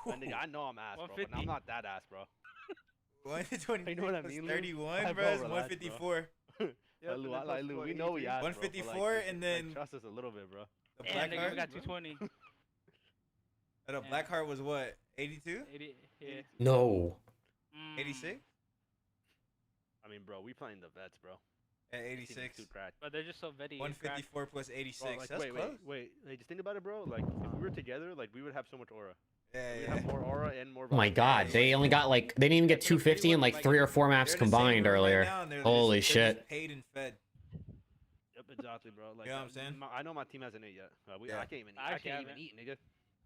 Nigga, I know I'm ass, bro, but I'm not that ass, bro. 123 You know what I plus mean, Lou? 31, Bro, bro, is relax, 154. Yeah, Like, Lou, we know we ass, bro, but, 154, like, and then trust us a little bit, bro. the And black nigga, we heart. got 220. The black heart was what? 82? 80, yeah. No. 86? I mean, bro, we playing the vets, bro. At Team is 86. too cracked. But they're just so vetty. 154 plus 86. Bro, like, That's close. wait. Like, just think about it, bro. Like, if we were together, like, we would have so much aura. Yeah, We'd yeah. have more aura and more. Oh my god, they only got like, they didn't even get 250 in like 3 or 4 maps They're the same combined room right earlier. now, and they're Holy just shit. paid and fed. Yep, exactly, bro. Like, You know what I'm saying? I know my team hasn't ate yet. Yeah. I can't even eat. I can't even eat, nigga.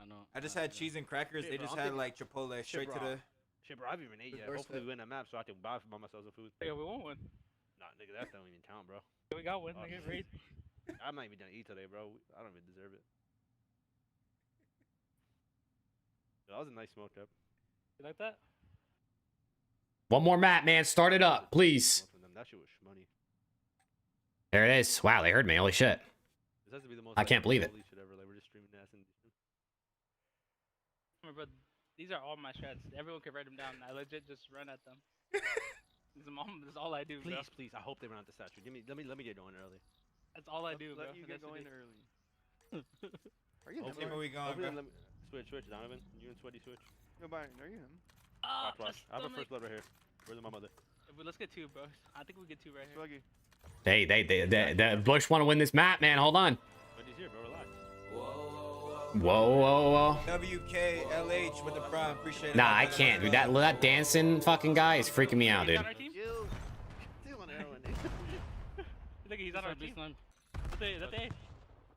I know. I just had cheese and crackers. Shit, They bro, just I'm had thinking- like Chipotle straight to the. Shit, bro, I haven't even ate yet. Hopefully we win that map so I can buy myself some food. Yeah, we won one. Nah, nigga, that don't even count, bro. We got one, Oh, nigga. shit. Raid. I'm not even gonna eat today, bro. I don't even deserve it. That was a nice smoke up. You like that? One more map, man. Start it up, please. From them. That shit was shmoney. There it is. Wow, they heard me. Holy shit. This has to be the most. I can't believe it. holy shit ever. Like, we're just streaming ass and. Remember, these are all my strats. Everyone can write them down. I legit just run at them. This is all I do, bro. Please, I hope they run out the statue. Let me get going early. That's all I do, bro. Let you get going early. Are you Team, where we going, bro? Switch, Donovan. You and Sweaty switch. Yo, Byron, are you him? Watch. I have a first blood right here. Where's my mother? Let's get 2, bro. I think we get 2 right here. Swaggy. Hey, the Bush want to win this map, man. Hold on. Sweaty's here, bro. Relax. Whoa. WKLH with the prime. Appreciate it. Nah, I can't, dude. That dancing fucking guy is freaking me out, dude. He's on our team? Look, he's on our team. That's it.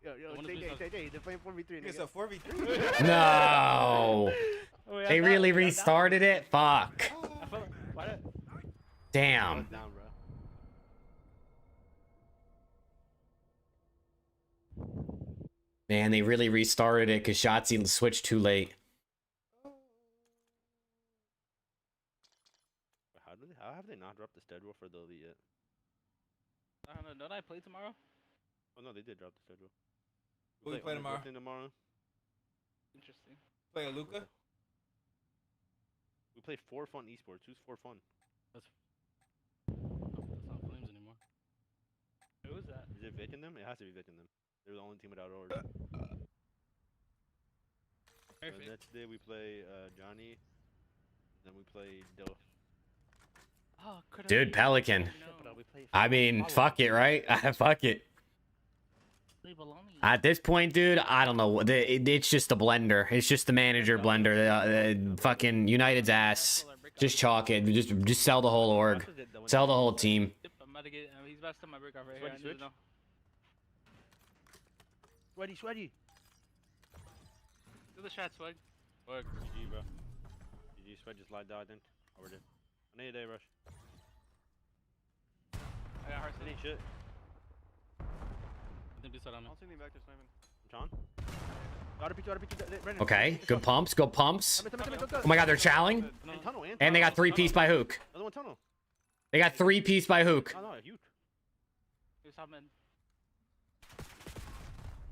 Yo, JJ, they're playing 4v3. It's a 4v3. No. They really restarted it? Fuck. Damn. Down, bro. Man, they really restarted it because Shotzi switched too late. How have they not dropped the schedule for the elite yet? I don't know. Don't I play tomorrow? Oh no, they did drop the schedule. Who we play tomorrow? Interesting. Play a Luca? We play For Fun Esports. Who's For Fun? That's not Flames anymore. Who is that? Is it Vic in them? It has to be Vic in them. They're the only team without org. Perfect. Next day we play Johnny. Then we play Dill. Oh, Dude, Pelican. I mean, fuck it, right? Fuck it. At this point, dude, I don't know. It's just a blender. It's just the manager blender. Fucking United's ass. Just chalk it. Just sell the whole org. Sell the whole team. I'm about to get. He's about to start my break off right here. I need to know. Sweaty. Do the shot, Swag. Swag. GG, bro. GG, Sweat just lied down, I think. Over there. I need a day rush. I got hard I need shit. I think beside on me. I'll send him back to sniping. John? Okay, good pumps. Good pumps. Oh my god, they're chowing. And they got 3-piece by Hook. Another one tunnel. They got 3-piece by Hook. Oh, no, huge.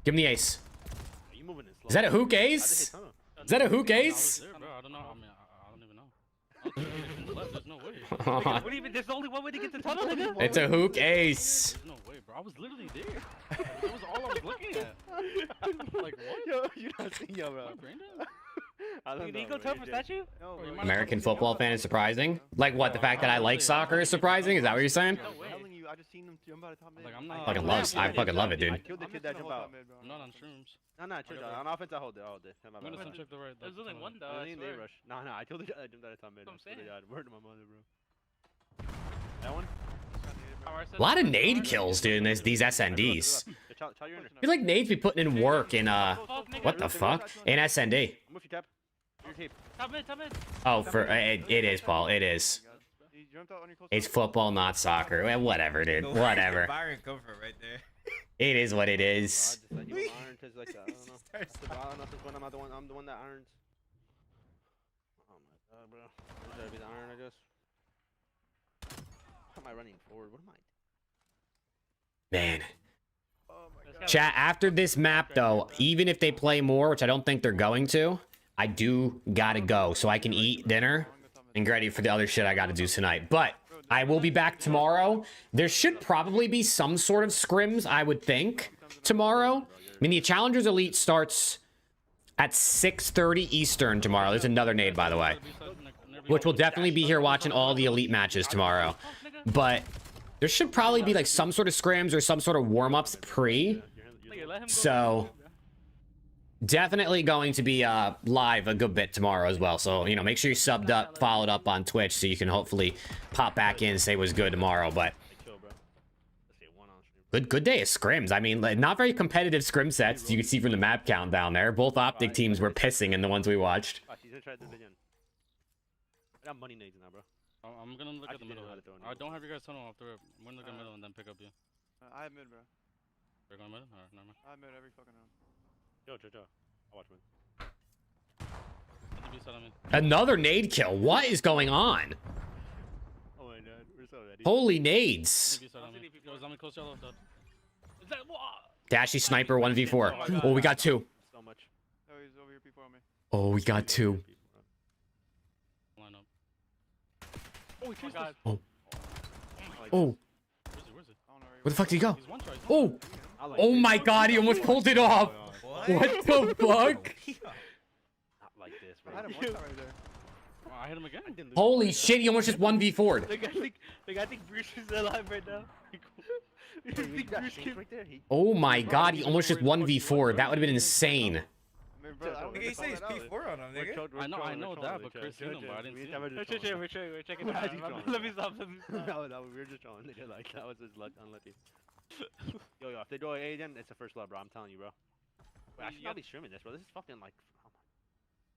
Give him the ace. Are you moving this slow? Is that a Hook ace? Is that a Hook ace? There, bro. I don't know. I mean, I don't even know. There's no way. What do you mean? There's only one way to get to the tunnel, nigga. It's a Hook ace. There's no way, bro. I was literally there. That was all I was looking at. Like, what? Yo, you not seeing yo, bro. I don't know. You go tough for statue? American football fan is surprising. Like what? The fact that I like soccer is surprising? Is that what you're saying? I'm telling you, I just seen him jump out of top mid. Like, I'm not. I fucking love it, dude. I killed the kid that jumped out. I'm not on shrooms. No, chill, John. On offense, I hold it. I'm gonna check the right. There's only one though. I I need swear. a rush. No, I killed the guy that jumped out of top mid. That's what I'm saying. Word to my mother, bro. That one? A lot of nade kills, dude, in these SNDs. I feel like nades be putting in work in, what the fuck? In SND. I'm with you, Tap. Your tape. Top mid. Oh, it is, Paul. It is. It's football, not soccer. Well, whatever, dude. Whatever. Byron comfort right there. It is what it is. I'm the one that irons. Oh my god, bro. There's gotta be the iron, I guess. How am I running forward? What am I? Man. Chat, after this map, though, even if they play more, which I don't think they're going to, I do gotta go so I can eat dinner and get ready for the other shit I gotta do tonight. But I will be back tomorrow. There should probably be some sort of scrims, I would think, tomorrow. I mean, the Challengers Elite starts at 6:30 Eastern tomorrow. There's another nade, by the way, which will definitely be here watching all the Elite matches tomorrow. But there should probably be like some sort of scrims or some sort of warm-ups pre. So definitely going to be live a good bit tomorrow as well. So, you know, make sure you're subbed up, followed up on Twitch so you can hopefully pop back in and say what's good tomorrow. But good day of scrims. I mean, like, not very competitive scrim sets. You can see from the map count down there. Both Optic teams were pissing in the ones we watched. I got money nades now, bro. I'm gonna look at the middle. I don't have your guys' tunnel off the rip. I'm gonna look at the middle and then pick up you. I have mid, bro. You're going middle? Alright, never mind. I have mid every fucking round. Chill. I'll watch mid. Another nade kill. What is going on? Oh my god, we're so ready. Holy nades. Dashy sniper 1v4. Oh, we got two. So much. Oh, he's over here before me. Oh, we got two. Line up. Oh, he chased us. Oh. Oh. Where's it? Where the fuck did he go? Oh. Oh my god, he almost pulled it off. What the fuck? Not like this, bro. I had him one shot right there. Oh, I hit him again. Holy shit, he almost just 1v4'd. I think Bruce is alive right now. Oh my god, he almost just 1v4'd. That would have been insane. He says P4 on him, nigga. I know that, but Chris seen him, but I didn't see him. We're checking it out. Let me stop. No, we were just trolling, nigga. Like, that was just unlucky. Yo, if they do an A again, it's the first love, bro. I'm telling you, bro. Wait, I should not be streaming this, bro. This is fucking like.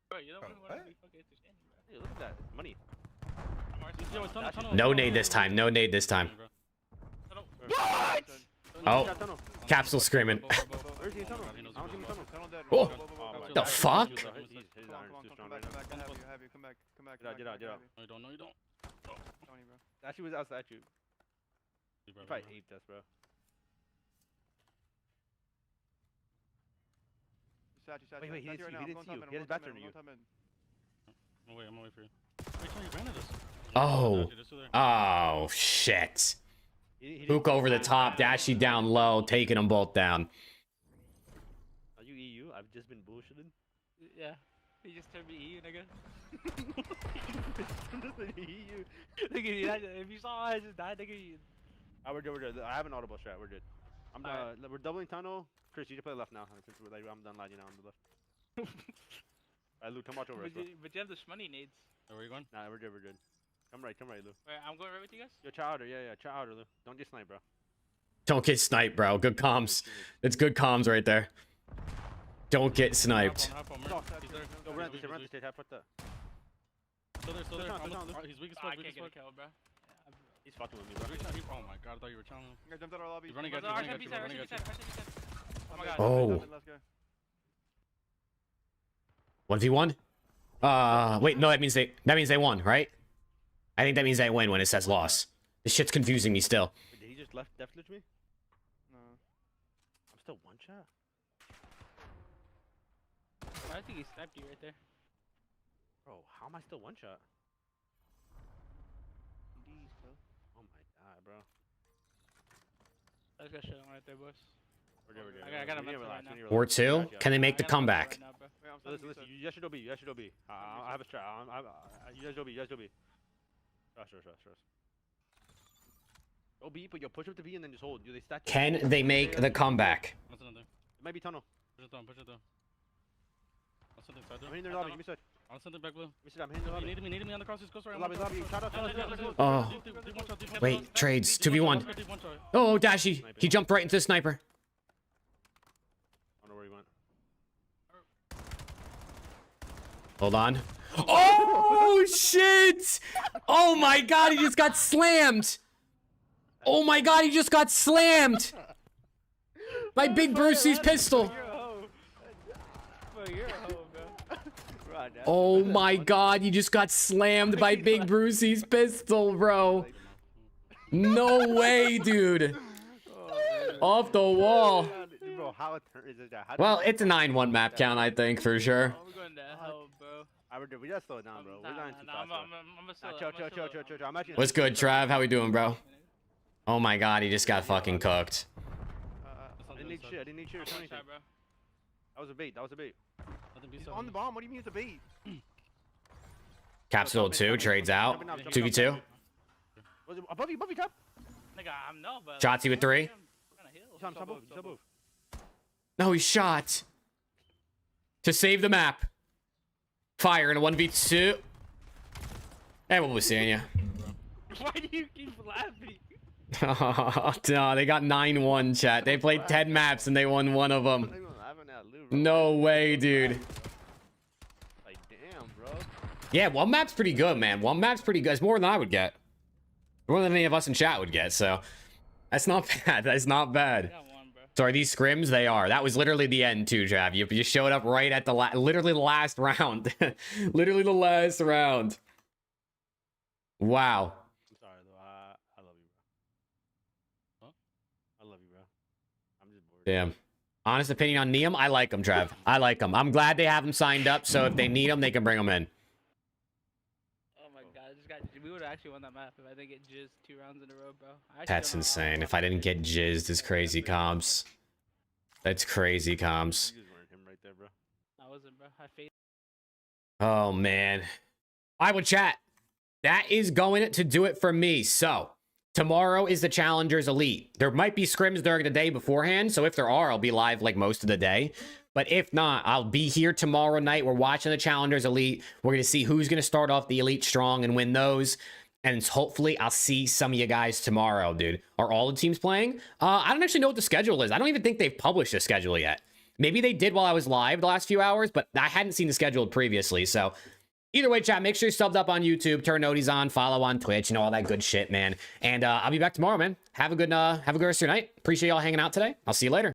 Bro, you don't want to be fucking entertaining, bro. Hey, look at that money. No nade this time. No nade this time. What? Oh, capsule screaming. Oh, the fuck? Come back. I have you. Come back. Get out. No, you don't. Tony, bro. Actually, was outside you. He probably aped us, bro. Wait, he didn't see you. He didn't see you. He had his back turned to you. I'm gonna wait for you. Wait, Charlie, you ran at us. Oh. Oh, shit. Hook over the top, Dashy down low, taking them both down. Are you EU? I've just been bullshitting. Yeah. He just turned me EU, nigga. EU. Nigga, if you saw I just died, nigga. We're good. I have an audible strat. We're good. We're doubling tunnel. Chris, you can play left now. Since I'm done lying, I'm the left. Alright, Luke, come watch over us. But you have the shmoney nades. Oh, where you going? Nah, we're good. Come right, Luke. Wait, I'm going right with you guys? Yo, chowder, yeah, chowder, Luke. Don't get sniped, bro. Don't get sniped, bro. Good comms. It's good comms right there. Don't get sniped. Go, run this stage, have put that. Still there. He's weak as fuck, I can't get a kill, bro. He's fucking with me, bro. Oh my god, I thought you were challenging. I jumped out our lobby. He's running at you, running at you. Oh my god. Oh. 1v1? Wait, no, that means they won, right? I think that means they win when it says loss. This shit's confusing me still. Wait, did he just def glitch me? No. I'm still one shot. I think he sniped you right there. Bro, how am I still one shot? Oh my god, bro. I just got shit on right there, boys. We're good. I got him right now. Or two? Can they make the comeback? Listen, you guys should OB. I have a strat. You guys OB. Trust. OB, but yo, push up to B and then just hold. Do they stack? Can they make the comeback? It might be tunnel. Push it down. I'll send it inside there. I'm hitting their lobby. Give me side. I'll send it back blue. I'm hitting their lobby. You need me on the crossers. Go sorry. Lobby. Shout out. Oh. Wait, trades. 2v1. Oh, Dashy. He jumped right into the sniper. I don't know where he went. Hold on. Oh, shit! Oh my god, he just got slammed! Oh my god, he just got slammed! By Big Brucey's pistol. Oh my god, you just got slammed by Big Brucey's pistol, bro. No way, dude. Off the wall. Well, it's a 9-1 map count, I think, for sure. We just slow it down, bro. We're not too fast. Chill. What's good, Trav? How we doing, bro? Oh my god, he just got fucking cooked. I didn't need shit or anything. That was a bait. He's on the bomb. What do you mean it's a bait? Capsule 2 trades out. 2v2. Was it above you, top? Nigga, I'm no, but. Shotzi with 3. No, he shot. To save the map. Fire in a 1v2. And we'll be seeing you. Why do you keep laughing? Oh, no, they got 9-1, chat. They played 10 maps and they won one of them. No way, dude. Like, damn, bro. Yeah, one map's pretty good, man. One map's pretty good. It's more than I would get. More than any of us in chat would get, so. That's not bad. That's not bad. So are these scrims? They are. That was literally the end too, Trav. You just showed up right at the literally the last round. Literally the last round. Wow. I'm sorry, though. I love you, bro. Huh? I love you, bro. I'm just bored. Damn. Honest opinion on NIUM? I like them, Trav. I like them. I'm glad they have them signed up, so if they need them, they can bring them in. Oh my god, we would have actually won that map if I didn't get jizzed 2 rounds in a row, bro. That's insane. If I didn't get jizzed, it's crazy comms. That's crazy comms. You just weren't him right there, bro. I wasn't, bro. I faced. Oh, man. I would chat. That is going to do it for me. So, tomorrow is the Challengers Elite. There might be scrims during the day beforehand, so if there are, I'll be live like most of the day. But if not, I'll be here tomorrow night. We're watching the Challengers Elite. We're going to see who's going to start off the Elite strong and win those. And hopefully I'll see some of you guys tomorrow, dude. Are all the teams playing? I don't actually know what the schedule is. I don't even think they've published a schedule yet. Maybe they did while I was live the last few hours, but I hadn't seen the schedule previously. So either way, chat, make sure you're subbed up on YouTube, turn noties on, follow on Twitch, all that good shit, man. And I'll be back tomorrow, man. Have a good rest of your night. Appreciate y'all hanging out today. I'll see you later.